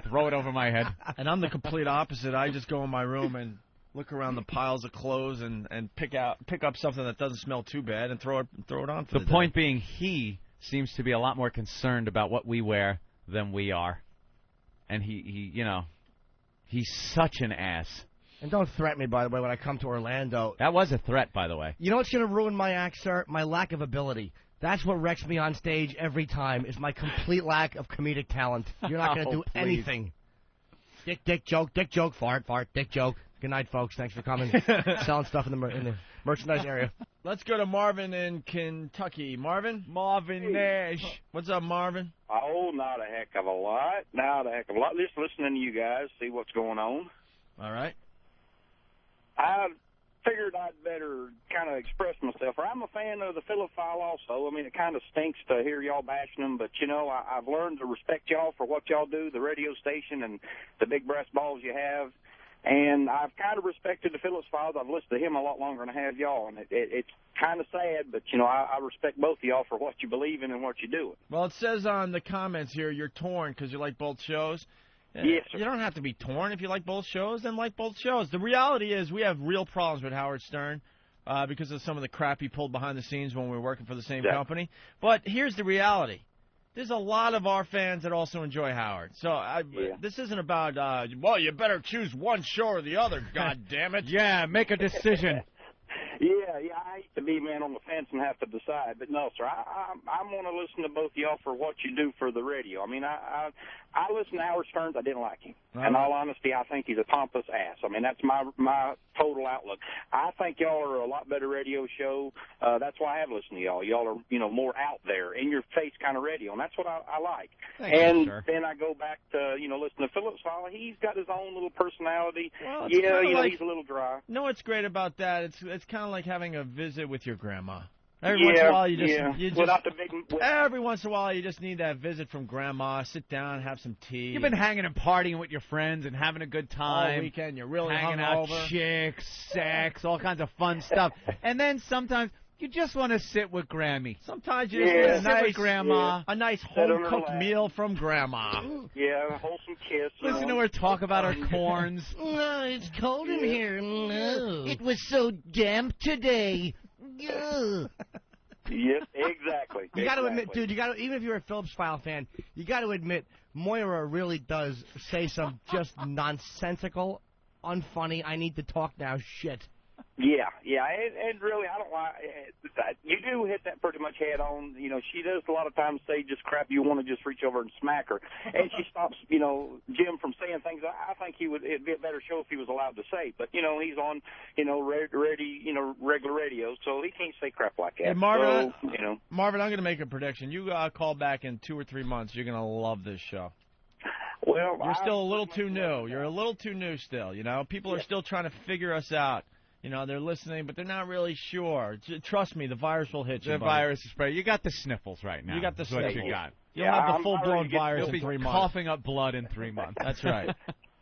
throw it over my head.
And I'm the complete opposite. I just go in my room and look around the piles of clothes and pick up something that doesn't smell too bad and throw it on for the
point
day.
Being, he seems to be a lot more concerned about what we wear than we are, and he's such an ass.
And don't threaten me, by the way, when I come to Orlando.
That was a threat, by the way.
You know what's going to ruin my act, sir? My lack of ability. That's what wrecks me on stage every time, is my complete lack of comedic talent. You're not going to do anything. Dick joke, fart, dick joke. Good night, folks. Thanks for coming. Selling stuff in the merchandise area.
Let's go to Marvin in Kentucky. Marvin?
Marvin Nash.
What's up, Marvin?
Oh, not a heck of a lot. Not a heck of a lot. Just listening to you guys, see what's going on.
All right.
I figured I'd better kind of express myself. I'm a fan of the Philipphile also. I mean, it kind of stinks to hear y'all bashing them, but, you know, I've learned to respect y'all for what y'all do, the radio station and the big brass balls you have. And I've kind of respected the Philipsophiles. I've listened to him a lot longer than I have y'all, and it's kind of sad, but, you know, I respect both of y'all for what you believe in and what you do.
Well, it says on the comments here you're torn because you like both shows.
Yes, sir.
You don't have to be torn. If you like both shows, then like both shows. The reality is we have real problems with Howard Stern because of some of the crap he pulled behind the scenes when we were working for the same company. But here's the reality. There's a lot of our fans that also enjoy Howard. So this isn't about, well, you better choose one show or the other, God damn it.
Yeah, make a decision.
Yeah, I hate to be man on the fence and have to decide, but no, sir, I'm going to listen to both of y'all for what you do for the radio. I mean, I listen to Howard Stern. I didn't like him. In all honesty, I think he's a pompous ass. I mean, that's my total outlook. I think y'all are a lot better radio show. That's why I have listened to y'all. Y'all are, you know, more out there, in your face kind of radio, and that's what I like.
Thank you,
then I go back to, you know, listen to Phillips Fowler. He's got his own little personality.
Well,
you know, he's a little dry.
No, what's great about that? It's kind of like having a visit with your grandma. Every once in a while, you just
without the big.
Every once in a while, you just need that visit from grandma. Sit down, have some tea.
You've been hanging and partying with your friends and having a good time
all weekend. You're really
hanging out,
hungover.
chicks, sex, all kinds of fun stuff. And then sometimes you just want to sit with Grammy.
Sometimes you just want to
sit with Grandma.
A nice home-cooked meal from Grandma.
Yeah, a wholesome kiss.
Listen to her talk about her corns.
No, it's cold in here. No. It was so damp today. Ugh.
Yes, exactly.
You got to admit, dude, even if you're a Phillips File fan, you got to admit, Moira really does say some just nonsensical, unfunny, I need to talk now shit.
Yeah, and really, I don't like. You do hit that pretty much head on. You know, she does a lot of times say just crap. You want to just reach over and smack her, and she stops. You know, Jim from saying things. I think it'd be a better show if he was allowed to say. But you know, he's on, you know, regular radio, so he can't say crap like that.
Hey, Marvin,
so, you know,
Marvin, I'm going to make a prediction. You call back in 2 or 3 months. You're going to love this show.
Well,
you're still a little too new. You're a little too new still. You know, people are still trying to figure us out. You know, they're listening, but they're not really sure. Trust me, the virus will hit you.
The virus is spread. You got the sniffles right now.
You got the
sniffles.
What you got.
Yeah,
You'll have the full-blown virus
in
3 months.
Coughing up blood in 3 months.
That's right.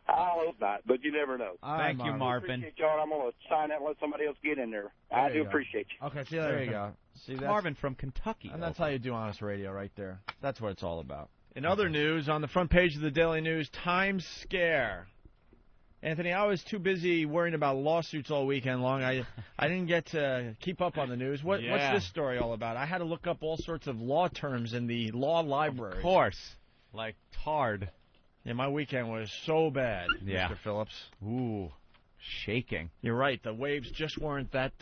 I hope not, but you never know.
Thank you, Marvin.
I appreciate y'all. I'm going to sign out and let somebody else get in there. I do appreciate you.
Okay, see you later. There you go. See, that's
Marvin from Kentucky.
And that's how you do honest radio right there. That's what it's all about. In other news, on the front page of the Daily News, Times Scare. Anthony, I was too busy worrying about lawsuits all weekend long. I didn't get to keep up on the news. What's this story all about? I had to look up all sorts of law terms in the law library.
Of course. Like tard.
Yeah, my weekend was so bad,
yeah.
Mr. Phillips.
Ooh, shaking.
You're right. The waves just weren't that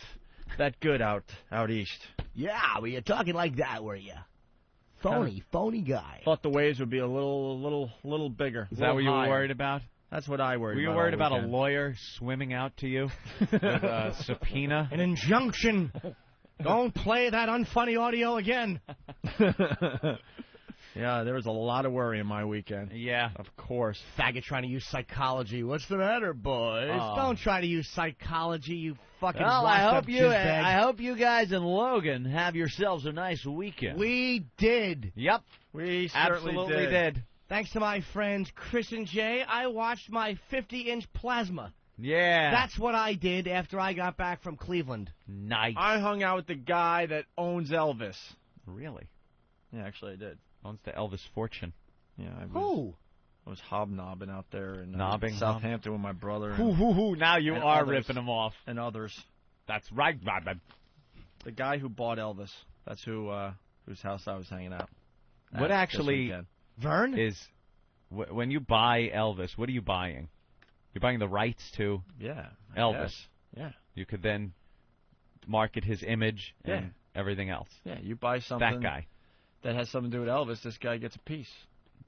good out east.
Yeah, well, you're talking like that, were you? Phony guy.
Thought the waves would be a little bigger.
Is that what you were worried about?
That's what I worried about.
Were you worried about a lawyer swimming out to you with a subpoena?
An injunction. Don't play that unfunny audio again.
Yeah, there was a lot of worry in my weekend.
Yeah.
Of course.
Faggot trying to use psychology. What's the matter, boys?
Oh.
Don't try to use psychology, you fucking
Well, I hope you
jizbag.
guys in Logan have yourselves a nice weekend.
We did.
Yep.
We certainly
absolutely did.
Thanks to my friends Chris and Jay, I watched my 50-inch plasma.
Yeah.
That's what I did after I got back from Cleveland.
Nice.
I hung out with the guy that owns Elvis.
Really?
Yeah, actually I did.
Owns the Elvis fortune.
Yeah,
Who?
I was hobnobbing out there in
Southampton
with my brother.
Now you
and
are
others.
ripping him off.
And others.
That's right, Robin.
The guy who bought Elvis. That's whose house I was hanging out.
What actually
Vern?
is when you buy Elvis, what are you buying? You're buying the rights to Elvis.
Guess. Yeah.
You could then market his image and everything else.
Yeah, you buy something
That guy.
that has something to do with Elvis, this guy gets a piece.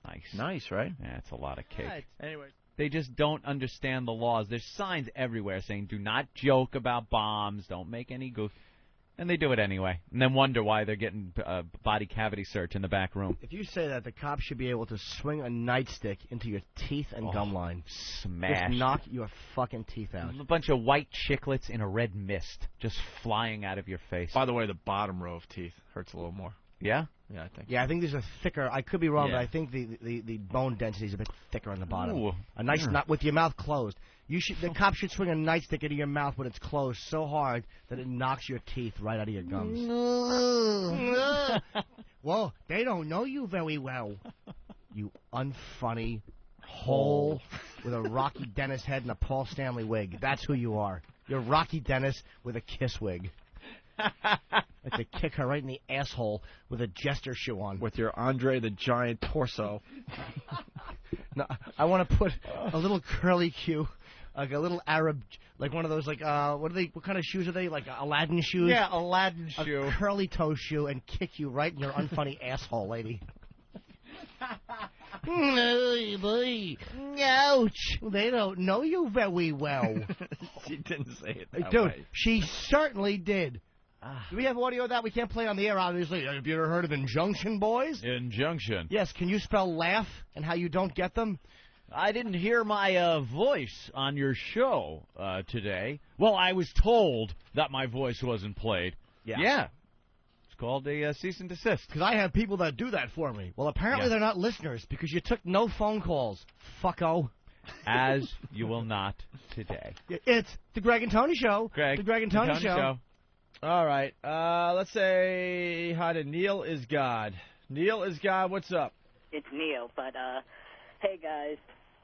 Nice.
Nice, right?
Yeah, it's a lot of cake.
Anyway.
They just don't understand the laws. There's signs everywhere saying, do not joke about bombs, don't make any goof. And they do it anyway, and then wonder why they're getting body cavity search in the back room.
If you say that, the cops should be able to swing a nightstick into your teeth and gum line.
Smash.
Just knock your fucking teeth out.
A bunch of white chiclets in a red mist just flying out of your face.
By the way, the bottom row of teeth hurts a little more.
Yeah?
Yeah, I think.
Yeah, I think these are thicker. I could be wrong,
Yeah.
but I think the bone density is a bit thicker on the bottom.
Ooh.
A nice knot with your mouth closed. The cop should swing a nightstick into your mouth when it's closed so hard that it knocks your teeth right out of your gums. Well, they don't know you very well. You unfunny hole with a Rocky Dennis head and a Paul Stanley wig. That's who you are. You're Rocky Dennis with a Kiss wig. Like to kick her right in the asshole with a jester shoe on.
With your Andre the Giant torso.
No, I want to put a little curly Q, like a little Arab, like one of those, like, what kind of shoes are they? Like Aladdin shoes?
Yeah, Aladdin shoe.
A curly toe shoe and kick you right in your unfunny asshole, lady. Ouch! They don't know you very well.
She didn't say it that
Dude,
way.
she certainly did. Do we have audio of that? We can't play on the air, obviously. Have you ever heard of Injunction Boys?
Injunction.
Yes, can you spell laugh and how you don't get them?
I didn't hear my voice on your show today. Well, I was told that my voice wasn't played.
Yeah. It's called a cease and desist.
Because I have people that do that for me. Well, apparently they're not listeners because you took no phone calls, fucko.
As you will not today.
It's the Greg and Tony Show. The Greg and Tony Show.
All right. Let's say hi to Neil is God. Neil is God. What's up?
It's Neil, but hey guys,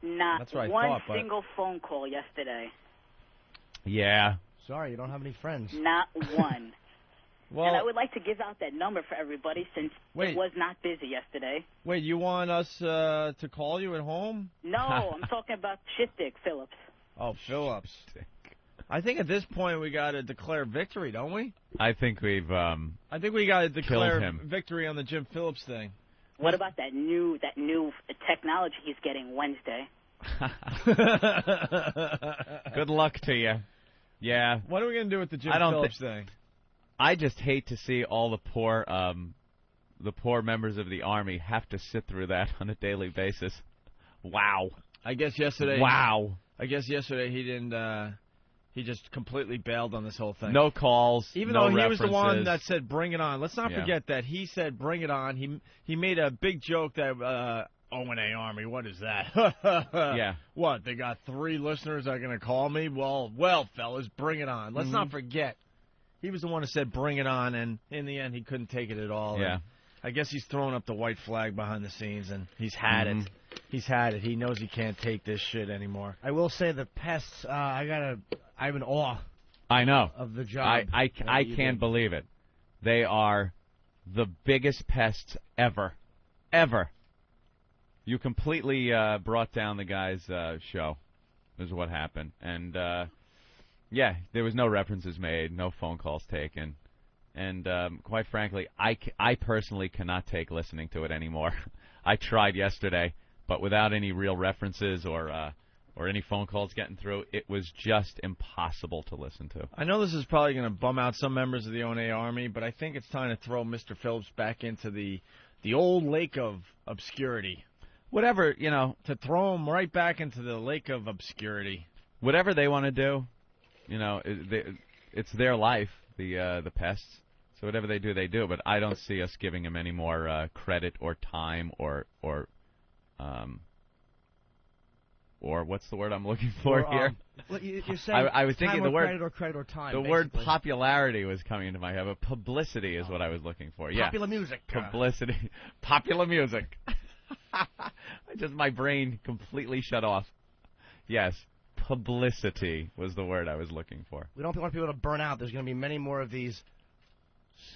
not
That's what I
one
thought, but-
single phone call yesterday.
Yeah.
Sorry, you don't have any friends.
Not one.
Well,
and I would like to give out that number for everybody since
Wait.
it was not busy yesterday.
wait, you want us to call you at home?
No, I'm talking about Shit Dick Phillips.
Oh, Phillips. I think at this point we got to declare victory, don't we?
I think we've
I think we got to declare
him.
victory on the Jim Phillips thing.
What about that new technology he's getting Wednesday?
Good luck to you. Yeah.
What are we going to do with the Jim
I don't
Phillips thing?
I just hate to see all the poor members of the Army have to sit through that on a daily basis. Wow.
I guess yesterday.
Wow.
I guess yesterday he didn't. He just completely bailed on this whole thing.
No calls.
Even
no
though he was the one
references.
that said "Bring it on." Let's not
Yeah.
forget that he said "Bring it on." He made a big joke that O&A Army. What is that?
Yeah.
What? They got 3 listeners that are going to call me? Well, fellas, bring it on. Let's not forget. He was the one who said "Bring it on," and in the end, he couldn't take it at all.
Yeah.
And I guess he's throwing up the white flag behind the scenes, and he's had it. He's had it. He knows he can't take this shit anymore.
I will say the pests, I'm in awe
I know.
of the job.
I
you
can't
did.
believe it. They are the biggest pests ever. Ever. You completely brought down the guy's show, is what happened. And, yeah, there was no references made, no phone calls taken. And quite frankly, I personally cannot take listening to it anymore. I tried yesterday, but without any real references or any phone calls getting through, it was just impossible to listen to.
I know this is probably going to bum out some members of the O&A Army, but I think it's time to throw Mr. Phillips back into the old lake of obscurity.
Whatever,
To throw him right back into the lake of obscurity.
whatever they want to do, it's their life, the pests. So whatever they do, they do. But I don't see us giving them any more credit or time or what's the word I'm looking for here?
Well, you're saying
I was thinking
time
the word
or credit or time.
The
basically.
word popularity was coming into my head, but publicity is what I was looking for. Yeah,
Popular music.
publicity, popular music. My brain completely shut off. Yes, publicity was the word I was looking for.
We don't want people to burn out. There's going to be many more of these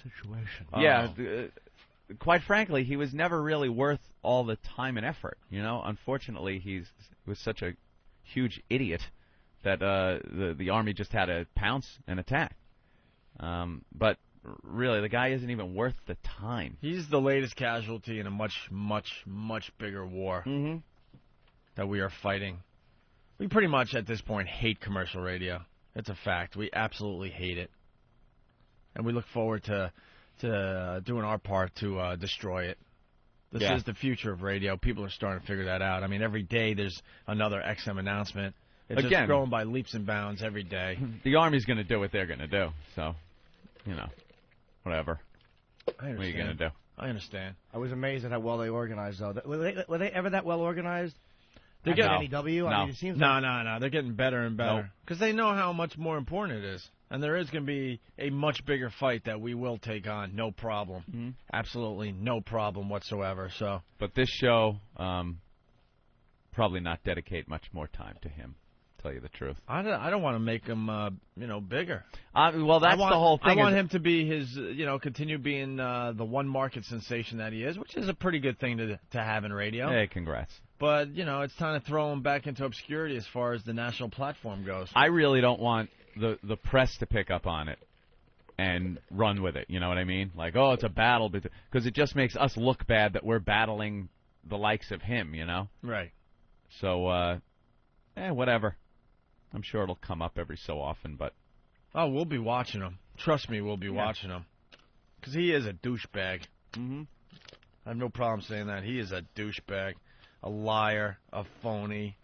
situations.
Yeah, quite frankly, he was never really worth all the time and effort. Unfortunately, he was such a huge idiot that the Army just had to pounce and attack. But really, the guy isn't even worth the time.
He's the latest casualty in a much, much, much bigger war that we are fighting. We pretty much, at this point, hate commercial radio. It's a fact. We absolutely hate it. And we look forward to doing our part to destroy it. This is the future of radio. People are starting to figure that out. I mean, every day there's another XM announcement. It's just growing by leaps and bounds every day.
The Army's going to do what they're going to do. So, whatever.
I understand.
What are you going to do?
I understand.
I was amazed at how well they organized, though. Were they ever that well organized?
They're getting
NEW? I mean, it seems
no. They're getting better and better. Because they know how much more important it is. And there is going to be a much bigger fight that we will take on. No problem.
Mm-hmm.
Absolutely no problem whatsoever. So,
but this show, probably not dedicate much more time to him. Tell you the truth.
I don't want to make him, bigger.
Well, that's the whole thing.
I want him to be his, continue being the one market sensation that he is, which is a pretty good thing to have in radio.
Hey, congrats.
But, it's time to throw him back into obscurity as far as the national platform goes.
I really don't want the press to pick up on it and run with it. You know what I mean? Like, oh, it's a battle. Because it just makes us look bad that we're battling the likes of him,
Right.
So, whatever. I'm sure it'll come up every so often, but...
Oh, we'll be watching him. Trust me, we'll be watching him. Because he is a douchebag.
Mm-hmm.
I have no problem saying that. He is a douchebag, a liar, a phony.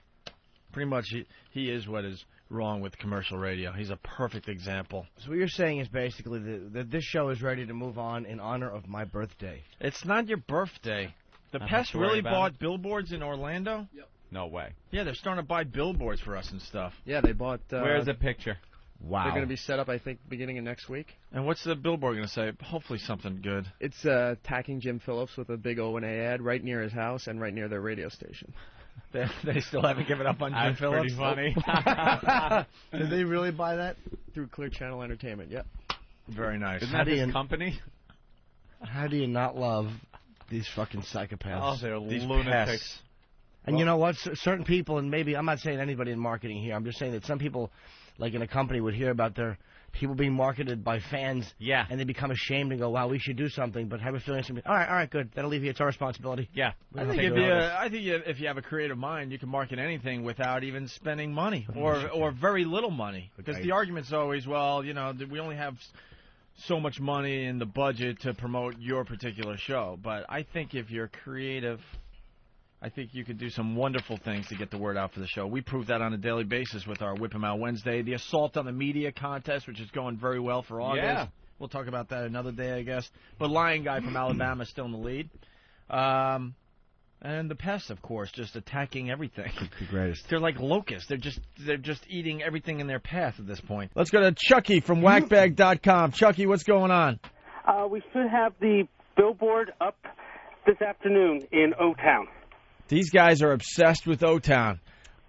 Pretty much he is what is wrong with commercial radio. He's a perfect example.
So what you're saying is basically that this show is ready to move on in honor of my birthday.
It's not your birthday. The Pests really bought billboards in Orlando?
Yep.
No way.
Yeah, they're starting to buy billboards for us and stuff.
Yeah, they bought...
Where's the picture?
Wow.
They're going to be set up, I think, beginning of next week.
And what's the billboard going to say? Hopefully something good.
It's attacking Jim Phillips with a big O&A ad right near his house and right near their radio station.
They still haven't given up on Jim Phillips?
Pretty funny.
Did they really buy that?
Through Clear Channel Entertainment, yep.
Very nice.
Isn't that his company?
How do you not love these fucking psychopaths?
Oh, they're
these
lunatics.
pests.
And you know what? Certain people, and maybe I'm not saying anybody in marketing here. I'm just saying that some people, like in a company, would hear about their people being marketed by fans.
Yeah.
And they become ashamed and go, "Wow, we should do something." But have a feeling, all right, good. That'll alleviate our responsibility.
Yeah.
I think if you have a creative mind, you can market anything without even spending money or very little money. Because the argument's always, well, we only have so much money in the budget to promote your particular show. But I think if you're creative, I think you could do some wonderful things to get the word out for the show. We prove that on a daily basis with our Whip 'em Out Wednesday, the Assault on the Media contest, which is going very well for August.
Yeah.
We'll talk about that another day, I guess. But Lion Guy from Alabama is still in the lead. And the Pests, of course, just attacking everything.
The greatest.
They're like locusts. They're just eating everything in their path at this point. Let's go to Chucky from whackbag.com. Chucky, what's going on?
We should have the billboard up this afternoon in O-Town.
These guys are obsessed with O-Town.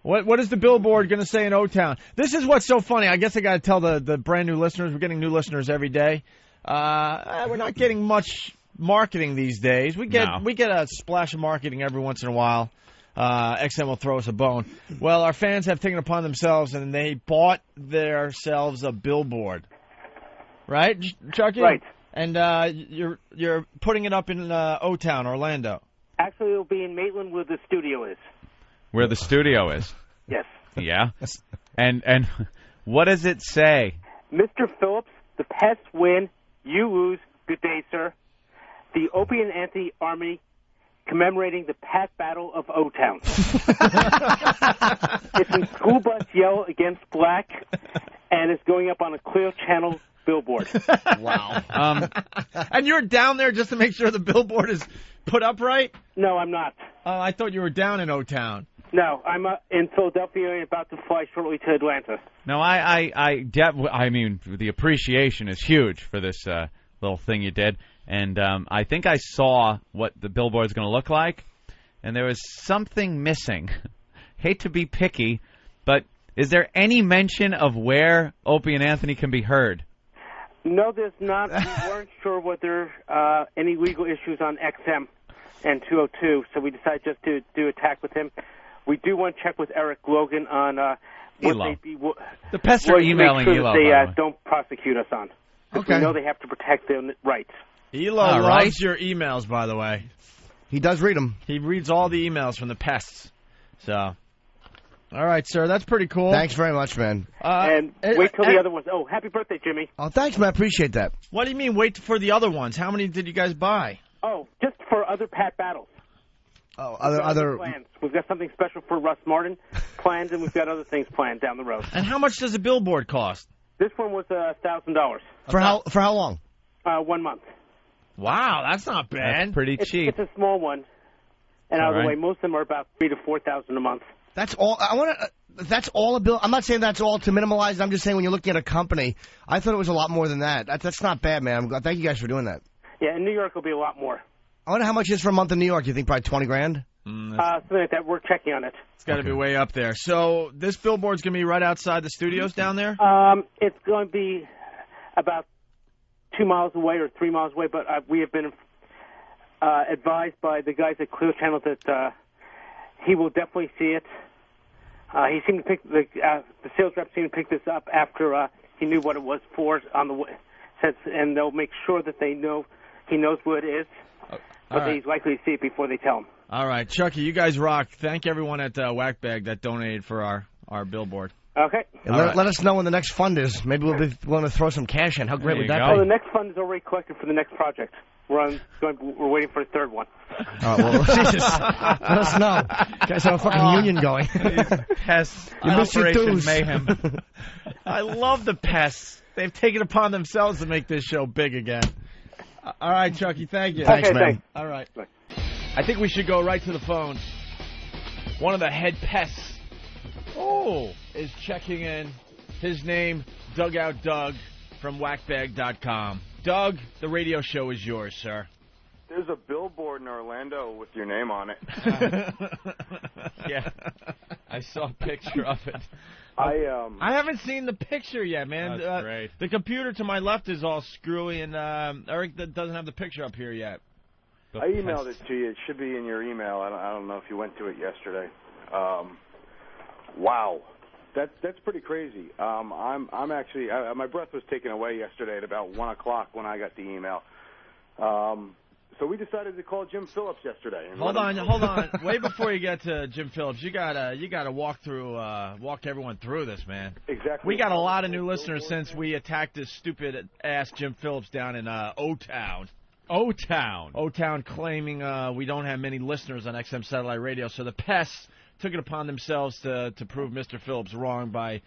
What is the billboard going to say in O-Town? This is what's so funny. I guess I got to tell the brand new listeners. We're getting new listeners every day. We're not getting much marketing these days. We get a splash of marketing every once in a while. XM will throw us a bone. Well, our fans have taken it upon themselves, and they bought themselves a billboard. Right, Chucky?
Right.
And you're putting it up in O-Town, Orlando.
Actually, it'll be in Maitland where the studio is.
Where the studio is?
Yes.
Yeah. And what does it say?
Mr. Phillips, the Pests win. You lose. Good day, sir. The Opie and Anthony Army commemorating the past battle of O-Town. It's in school bus yellow against black, and it's going up on a Clear Channel billboard.
Wow. And you're down there just to make sure the billboard is put up right?
No, I'm not.
I thought you were down in O-Town.
No, I'm in Philadelphia and about to fly shortly to Atlanta.
No, I mean, the appreciation is huge for this little thing you did. And I think I saw what the billboard's going to look like, and there was something missing. Hate to be picky, but is there any mention of where Opie and Anthony can be heard?
No, there's not. We weren't sure whether any legal issues on XM and 202, so we decided just to do a tack with him. We do want to check with Eric Logan on what
Elo.
they be.
The Pests are emailing
make sure
Elo,
that they
by the way.
don't prosecute us on. Because we know they have to protect their rights.
Elo loves your emails, by the way.
He does read them.
He reads all the emails from the Pests. So, All right, sir. That's pretty cool.
Thanks very much, man.
And wait till the other ones. Oh, happy birthday, Jimmy.
Oh, thanks, man. I appreciate that.
What do you mean wait for the other ones? How many did you guys buy?
Oh, just for other Pat battles.
Oh,
We've got
other
plans. We've got something special for Russ Martin planned, and we've got other things planned down the road.
And how much does a billboard cost?
This one was $1,000.
For how long?
1 month.
Wow, that's not bad.
That's pretty cheap.
It's a small one. And out of
All
the way,
right.
most of them are about $3,000 to $4,000 a month.
That's all. I want to. That's all a bill. I'm not saying that's all to minimalize it. I'm just saying when you're looking at a company, I thought it was a lot more than that. That's not bad, man. I'm glad. Thank you guys for doing that.
Yeah, in New York will be a lot more.
I wonder how much it is for a month in New York. You think probably 20 grand?
Something like that. We're checking on it.
It's got to be way up there. So this billboard's going to be right outside the studios down there?
It's going to be about 2 miles away or 3 miles away, but we have been advised by the guys at Clear Channel that he will definitely see it. He seemed to pick the sales rep seemed to pick this up after he knew what it was for on the and they'll make sure that he knows what it is, but
right.
he's likely to see it before they tell him.
All right, Chucky, you guys rock. Thank everyone at Whackbag that donated for our billboard.
Okay.
And let us know when the next fund is. Maybe we'll be willing to throw some cash in. How great would that
Oh,
be?
the next fund is already collected for the next project. We're waiting for a third one.
All right, well, Jesus. Let us know. You guys have a fucking union going.
Pests.
You missed your
Operation
dues.
Mayhem. I love the pests. They've taken it upon themselves to make this show big again. All right, Chucky, thank you.
Thanks, man. Thanks.
All right. I think we should go right to the phone. One of the head pests is checking in. His name, Dugout Doug from whackbag.com. Doug, the radio show is yours, sir.
There's a billboard in Orlando with your name on it.
Yeah, I saw a picture of it.
I
haven't seen the picture yet, man.
That's great.
The computer to my left is all screwy, and Eric doesn't have the picture up here yet.
I emailed it to you. It should be in your email. I don't know if you went to it yesterday. Wow, that's pretty crazy. I'm actually my breath was taken away yesterday at about 1 o'clock when I got the email. So we decided to call Jim Phillips yesterday. And
Hold on. Wait before you get to Jim Phillips, you gotta walk everyone through this, man.
Exactly.
We got a lot of new listeners since we attacked this stupid ass Jim Phillips down in O-Town. O-Town claiming we don't have many listeners on XM Satellite Radio, so the pests took it upon themselves to prove Mr. Phillips wrong by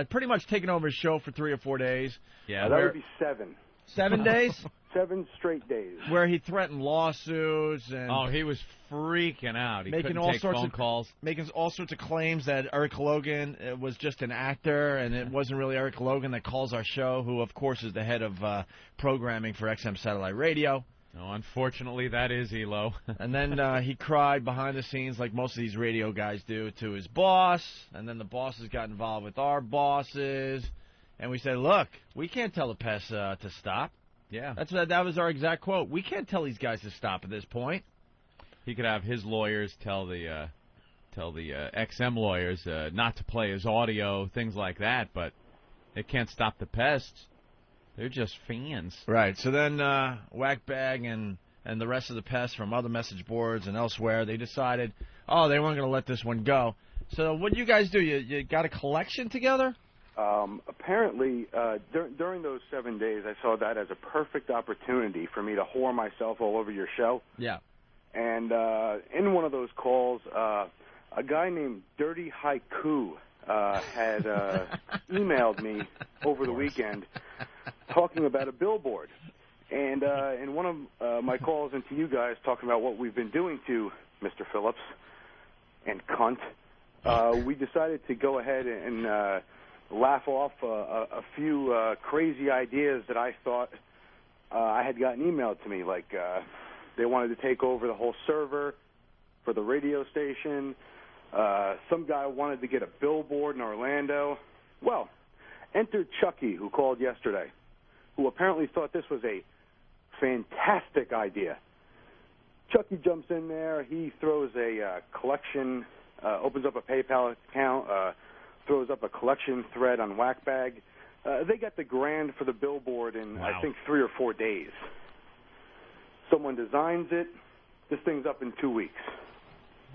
pretty much taking over his show for 3 or 4 days.
Yeah, that would be 7.
7 days?
7 straight days.
Where he threatened lawsuits and
he was freaking out. He
making
couldn't
all
take
sorts
phone
of
calls.
making all sorts of claims that Eric Logan was just an actor and it wasn't really Eric Logan that calls our show, who of course is the head of programming for XM Satellite Radio.
No, unfortunately, that is Elo.
And then he cried behind the scenes, like most of these radio guys do, to his boss. And then the bosses got involved with our bosses. And we said, look, we can't tell the pests to stop.
Yeah.
That was our exact quote. We can't tell these guys to stop at this point.
He could have his lawyers tell the XM lawyers not to play his audio, things like that, but it can't stop the pests. They're just fans.
Right. So then Whackbag and the rest of the pests from other message boards and elsewhere, they decided, they weren't going to let this one go. So what do you guys do? You got a collection together?
Apparently, during those 7 days, I saw that as a perfect opportunity for me to whore myself all over your show.
Yeah.
And in one of those calls, a guy named Dirty Haiku had emailed me over the weekend talking about a billboard. And in one of my calls into you guys talking about what we've been doing to Mr. Phillips and cunt, we decided to go ahead and laugh off a few crazy ideas that I thought I had gotten emailed to me, like they wanted to take over the whole server for the radio station. Some guy wanted to get a billboard in Orlando. Well, enter Chucky, who called yesterday, who apparently thought this was a fantastic idea. Chucky jumps in there. He throws a collection, opens up a PayPal account, throws up a collection thread on Whackbag. They got the grand for the billboard in, I think, 3 or 4 days. Someone designs it. This thing's up in 2 weeks.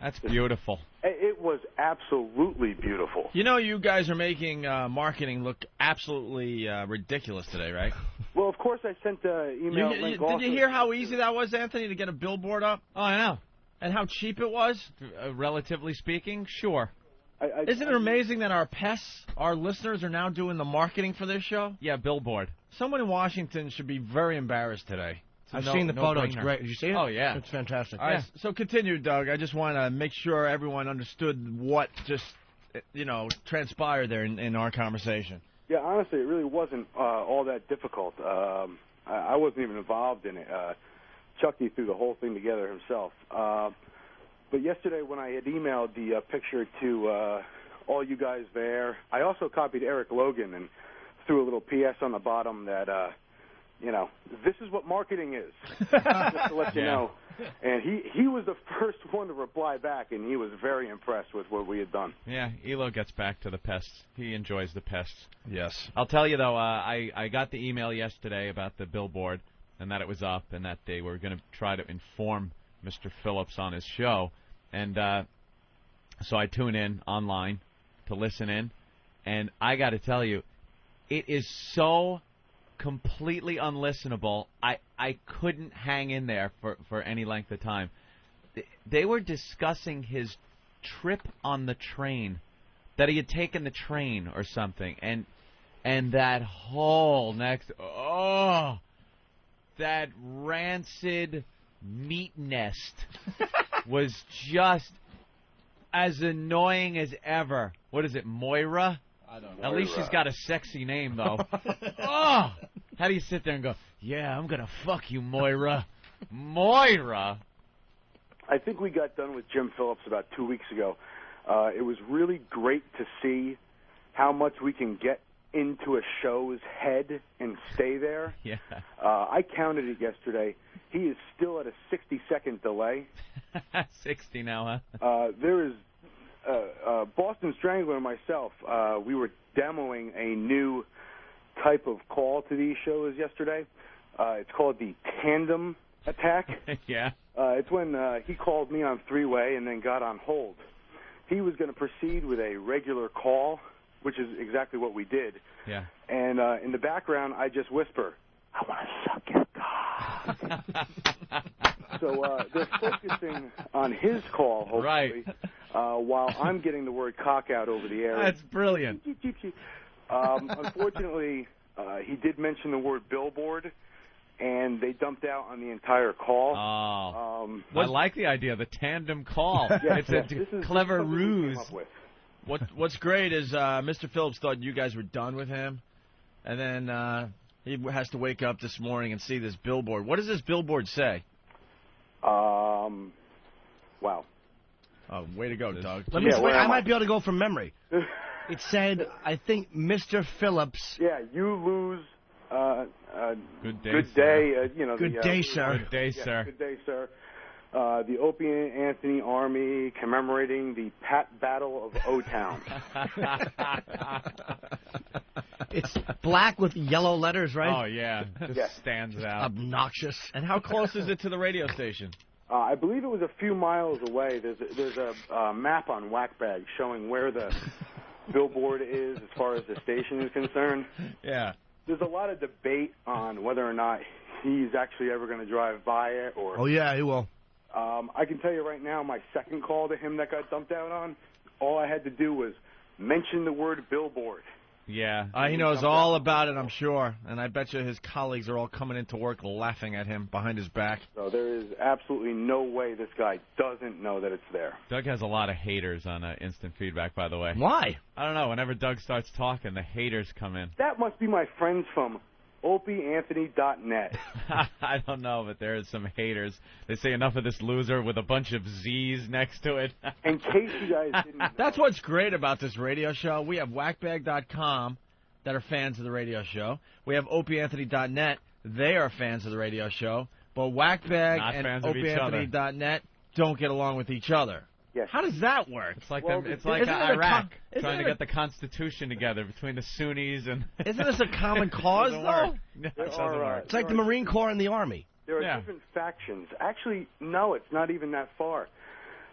That's beautiful.
It was absolutely beautiful.
You know, you guys are making marketing look absolutely ridiculous today, right?
Well, of course, I sent the email link also.
Did you hear how easy that was, Anthony, to get a billboard up?
Oh, I know.
And how cheap it was?
Relatively speaking, sure.
Isn't it amazing that our pests, our listeners, are now doing the marketing for this show?
Yeah, billboard.
Someone in Washington should be very embarrassed today.
I've seen the photo. It's great. Did you see it?
Oh, yeah.
It's fantastic.
All right, so continue, Doug. I just want to make sure everyone understood what just, transpired there in our conversation.
Yeah, honestly, it really wasn't all that difficult. I wasn't even involved in it. Chucky threw the whole thing together himself. But yesterday when I had emailed the picture to all you guys there, I also copied Eric Logan and threw a little PS on the bottom that, this is what marketing is, just to let you know. And he was the first one to reply back, and he was very impressed with what we had done.
Yeah, Elo gets back to the pests. He enjoys the pests.
Yes.
I'll tell you, though, I got the email yesterday about the billboard and that it was up and that they were going to try to inform Mr. Phillips on his show. And so I tune in online to listen in, and I got to tell you, it is so completely unlistenable. I couldn't hang in there for any length of time. They were discussing his trip on the train, that he had taken the train or something, and that whole that rancid meat nest was just as annoying as ever. What is it, Moira?
I don't
know. At least she's got a sexy name, though. Oh! How do you sit there and go, yeah, I'm going to fuck you, Moira. Moira?
I think we got done with Jim Phillips about 2 weeks ago. It was really great to see how much we can get into a show's head and stay there.
Yeah.
I counted it yesterday. He is still at a 60-second delay.
60 now, huh?
There is Boston Strangler and myself. We were demoing a new type of call to these shows yesterday. It's called the tandem attack.
Yeah.
It's when he called me on three-way and then got on hold. He was going to proceed with a regular call, which is exactly what we did.
Yeah.
And in the background, I just whisper, I want to suck your cock. So they're focusing on his call, hopefully,
right.
While I'm getting the word cock out over the air.
That's brilliant.
Unfortunately, he did mention the word billboard, and they dumped out on the entire call.
Oh. I like the idea, the tandem call.
Yeah,
it's a clever ruse.
What's great is Mr. Phillips thought you guys were done with him, and then he has to wake up this morning and see this billboard. What does this billboard say?
Wow.
Oh, way to go, Doug.
I might be able to go from memory. It said, I think, Mr. Phillips.
Yeah, you lose.
Good day,
good
sir.
day.
Good day, sir.
Good day, sir.
Good day, sir. The Opie Anthony Army commemorating the Pat Battle of O-Town.
It's black with yellow letters, right?
Oh, yeah. Just stands out.
Obnoxious.
And how close is it to the radio station?
I believe it was a few miles away. There's a map on Whackbag showing where the billboard is as far as the station is concerned.
Yeah.
There's a lot of debate on whether or not he's actually ever going to drive by it. Or.
Oh, yeah, he will.
I can tell you right now, my second call to him that got dumped out on, all I had to do was mention the word billboard.
Yeah.
He knows all about it, I'm sure. And I bet you his colleagues are all coming into work laughing at him behind his back.
So there is absolutely no way this guy doesn't know that it's there.
Doug has a lot of haters on instant feedback, by the way.
Why?
I don't know. Whenever Doug starts talking, the haters come in.
That must be my friends from OpieAnthony.net.
I don't know, but there is some haters. They say enough of this loser with a bunch of Z's next to it.
In case you guys didn't know.
That's what's great about this radio show. We have whackbag.com that are fans of the radio show. We have OpieAnthony.net. They are fans of the radio show. But Whackbag and OpieAnthony.net don't get along with each other.
Yes.
How does that work?
It's like Iraq trying to get the Constitution together between the Sunnis and.
Isn't this a common cause, though?
No, it doesn't work.
It's like the Marine Corps and the Army.
There are different factions. Actually, no, it's not even that far.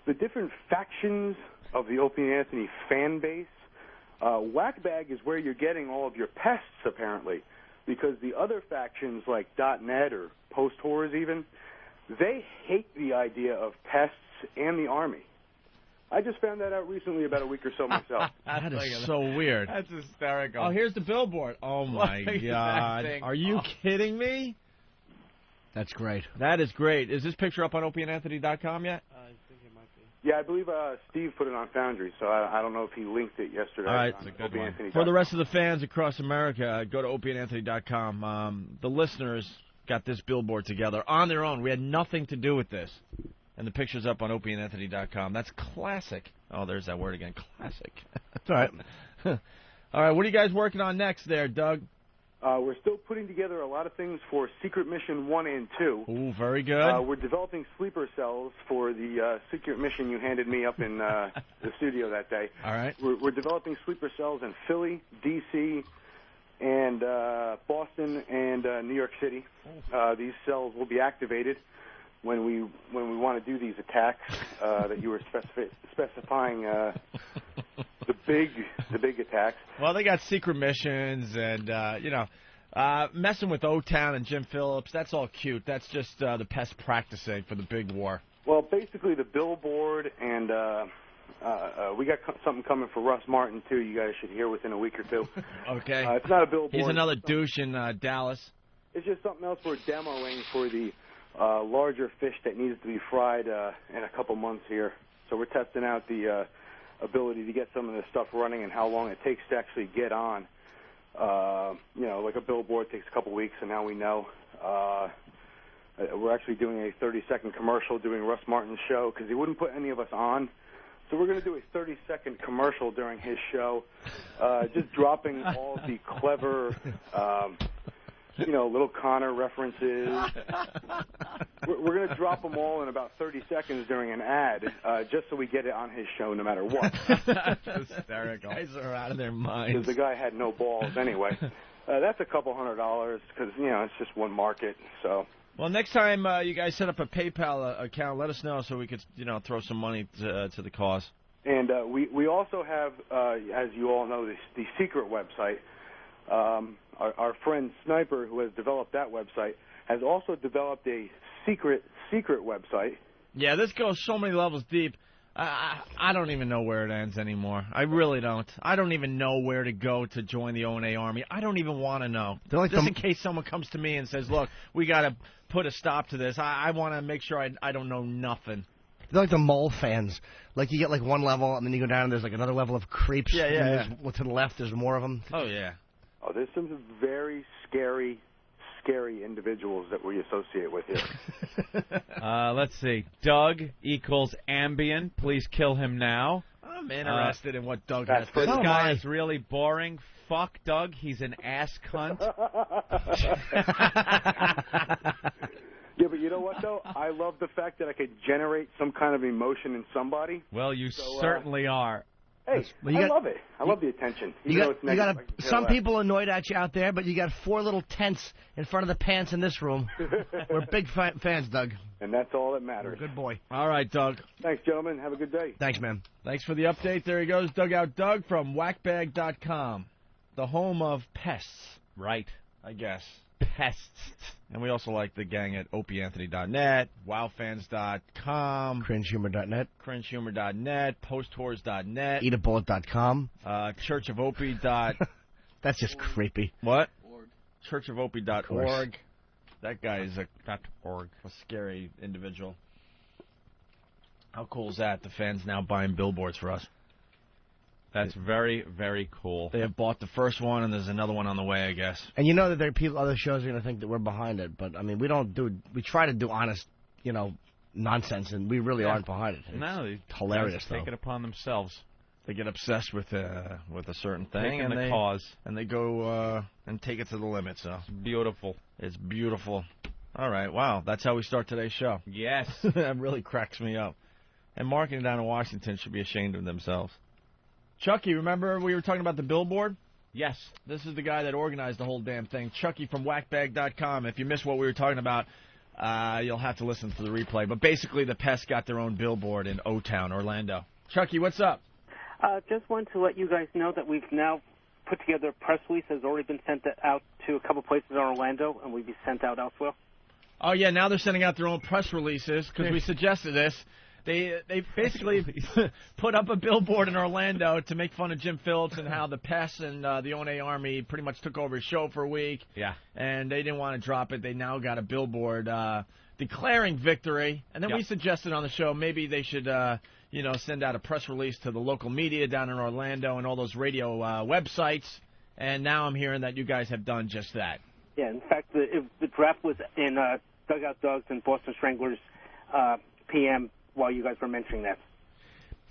the different factions of the Opie Anthony fan base. Whackbag is where you're getting all of your pests, apparently, because the other factions like .net or Post Whores even, they hate the idea of pests and the Army. I just found that out recently about a week or so myself.
That is so weird.
That's hysterical.
Oh, here's the billboard. Oh, my
Look at
God.
that thing.
Are you kidding me?
That's great.
That is great. Is this picture up on opieandanthony.com yet?
I think it might be.
Yeah, I believe Steve put it on Foundry, so I don't know if he linked it yesterday.
All right.
On OpieAnthony.com.
For the rest of the fans across America, go to opieandanthony.com. The listeners got this billboard together on their own. We had nothing to do with this. And the picture's up on opieandanthony.com. That's classic. Oh, there's that word again. Classic.
That's all right.
All right, what are you guys working on next there, Doug?
We're still putting together a lot of things for Secret Mission 1 and 2.
Ooh, very good.
We're developing sleeper cells for the Secret Mission you handed me up in the studio that day.
All right.
We're developing sleeper cells in Philly, D.C., and Boston and New York City. These cells will be activated when we want to do these attacks that you were specifying. The big attacks.
Well, they got secret missions and, messing with O-Town and Jim Phillips. That's all cute. That's just the pests practicing for the big war.
Well, basically the billboard and we got something coming for Russ Martin, too. You guys should hear within a week or two.
Okay.
It's not a billboard.
He's another douche in Dallas.
It's just something else we're demoing for the larger fish that needs to be fried in a couple months here. So we're testing out the ability to get some of this stuff running and how long it takes to actually get on. Like a billboard takes a couple weeks, and now we know. We're actually doing a 30-second commercial doing Russ Martin's show because he wouldn't put any of us on. So we're going to do a 30-second commercial during his show, just dropping all the clever, little Connor references. We're going to drop them all in about 30 seconds during an ad, just so we get it on his show no matter what.
That's hysterical. Guys are out of their minds.
Because the guy had no balls anyway. That's a couple $100 because, it's just one market. So.
Well, next time you guys set up a PayPal account, let us know so we could, throw some money to the cause.
And we also have, as you all know, the secret website. Our friend Sniper, who has developed that website, has also developed a secret website.
Yeah, this goes so many levels deep. I don't even know where it ends anymore. I really don't. I don't even know where to go to join the O&A Army. I don't even want to know. Just in case someone comes to me and says, look, we got to put a stop to this. I want to make sure I don't know nothing.
They're like the mole fans. Like, you get, one level, and then you go down, and there's, another level of creeps.
Yeah.
To the left, there's more of them.
Oh, yeah.
Oh, there's some very scary individuals that we associate with here.
Let's see. Doug equals Ambien. Please kill him now.
I'm interested in what Doug has to say.
This guy is really boring. Fuck Doug. He's an ass cunt.
Yeah, but you know what, though? I love the fact that I could generate some kind of emotion in somebody.
Well, you certainly are.
Hey, I love it. I love the attention.
Some people annoyed at you out there, but you got 4 little tents in front of the pants in this room. We're big fans, Doug.
And that's all that matters.
Good boy.
All right, Doug.
Thanks, gentlemen. Have a good day.
Thanks, man.
Thanks for the update. There he goes, Dugout Doug from whackbag.com, the home of pests.
Right.
I guess.
Pests.
And we also like the gang at opieanthony.net, wowfans.com,
cringehumor.net,
postwhores.net,
eatabullet.com,
Church of Opie.
That's just creepy.
What? Churchofopie.org. That guy is a scary individual. How cool is that? The fans now buying billboards for us.
That's very, very cool.
They have bought the first one, and there's another one on the way, I guess.
And you know that there are people, other shows are going to think that we're behind it, but, I mean, we try to do honest, nonsense, and we really aren't behind it.
No,
it's hilarious, though.
Take it upon themselves.
They get obsessed with a certain thing,
and the cause.
And they go and take it to the limit, so.
It's beautiful.
It's beautiful. All right, wow, that's how we start today's show.
Yes.
That really cracks me up. And marketing down in Washington should be ashamed of themselves. Chucky, remember we were talking about the billboard?
Yes.
This is the guy that organized the whole damn thing. Chucky from whackbag.com. If you missed what we were talking about, You'll have to listen to the replay. But basically, the Pests got their own billboard in O-Town, Orlando. Chucky, what's up?
Just wanted to let you guys know that we've now put together a press release that has already been sent out to a couple places in Orlando, and will be sent out elsewhere.
Oh, yeah, now they're sending out their own press releases because we suggested this. They basically put up a billboard in Orlando to make fun of Jim Phillips and how the Pests and the O&A Army pretty much took over his show for a week.
Yeah.
And they didn't want to drop it. They now got a billboard declaring victory. And then we suggested on the show maybe they should, send out a press release to the local media down in Orlando and all those radio websites. And now I'm hearing that you guys have done just that.
Yeah, in fact, the draft was in Dugout Dogs and Boston Stranglers PM while you guys were mentioning that.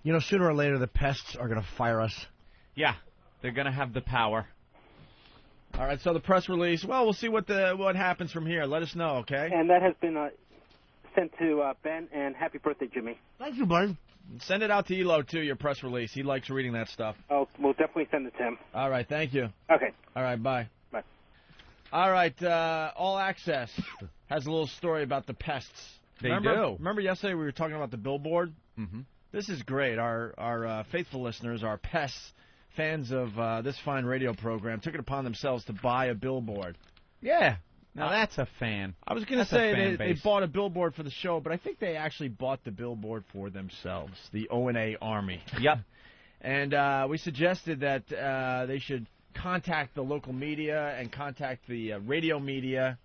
You know, sooner or later the Pests are going to fire us.
Yeah, they're going to have the power.
All right, so the press release, well, we'll see what happens from here. Let us know, okay?
And that has been sent to Ben, and happy birthday, Jimmy.
Thank you, buddy.
Send it out to Elo, too, your press release. He likes reading that stuff.
Oh, we'll definitely send it to him.
All right, thank you.
Okay.
All right, bye.
Bye.
All right, All Access has a little story about the Pests. Remember yesterday we were talking about the billboard?
Mm-hmm.
This is great. Our faithful listeners, our Pests, fans of this fine radio program, took it upon themselves to buy a billboard.
Yeah. Now that's a fan.
I was going to say they bought a billboard for the show, but I think they actually bought the billboard for themselves, the O&A Army.
Yep.
And we suggested that they should contact the local media and contact the radio media,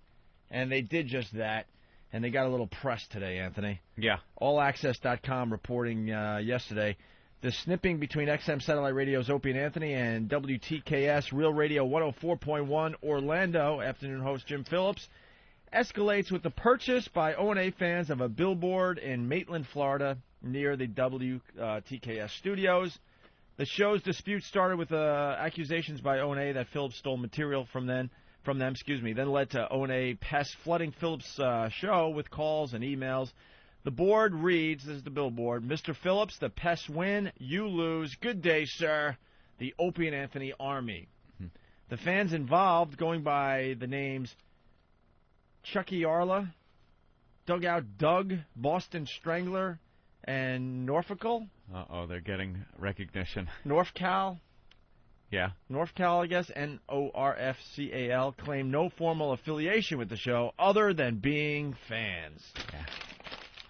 and they did just that. And they got a little press today, Anthony.
Yeah.
AllAccess.com reporting yesterday. The snipping between XM Satellite Radio's Opie and Anthony and WTKS Real Radio 104.1 Orlando, afternoon host Jim Phillips, escalates with the purchase by O&A fans of a billboard in Maitland, Florida, near the WTKS studios. The show's dispute started with accusations by O&A that Phillips stole material from them, then led to O&A Pests flooding Phillips' show with calls and emails. The board reads, this is the billboard, Mr. Phillips, the Pests win, you lose, good day, sir, the Opie and Anthony Army. Mm-hmm. The fans involved, going by the names Chucky Arla, Dugout Doug, Boston Strangler, and Norfolkal.
Uh-oh, they're getting recognition.
Northcal.
Yeah.
Northcal, I guess, Norfcal, claim no formal affiliation with the show other than being fans.
Yeah.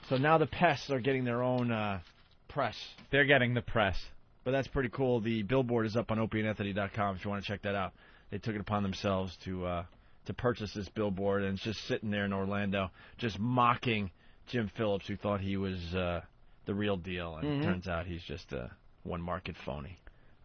So now the Pests are getting their own press.
They're getting the press.
But that's pretty cool. The billboard is up on opieandanthony.com if you want to check that out. They took it upon themselves to purchase this billboard, and it's just sitting there in Orlando, just mocking Jim Phillips, who thought he was the real deal, and it turns out he's just one market phony.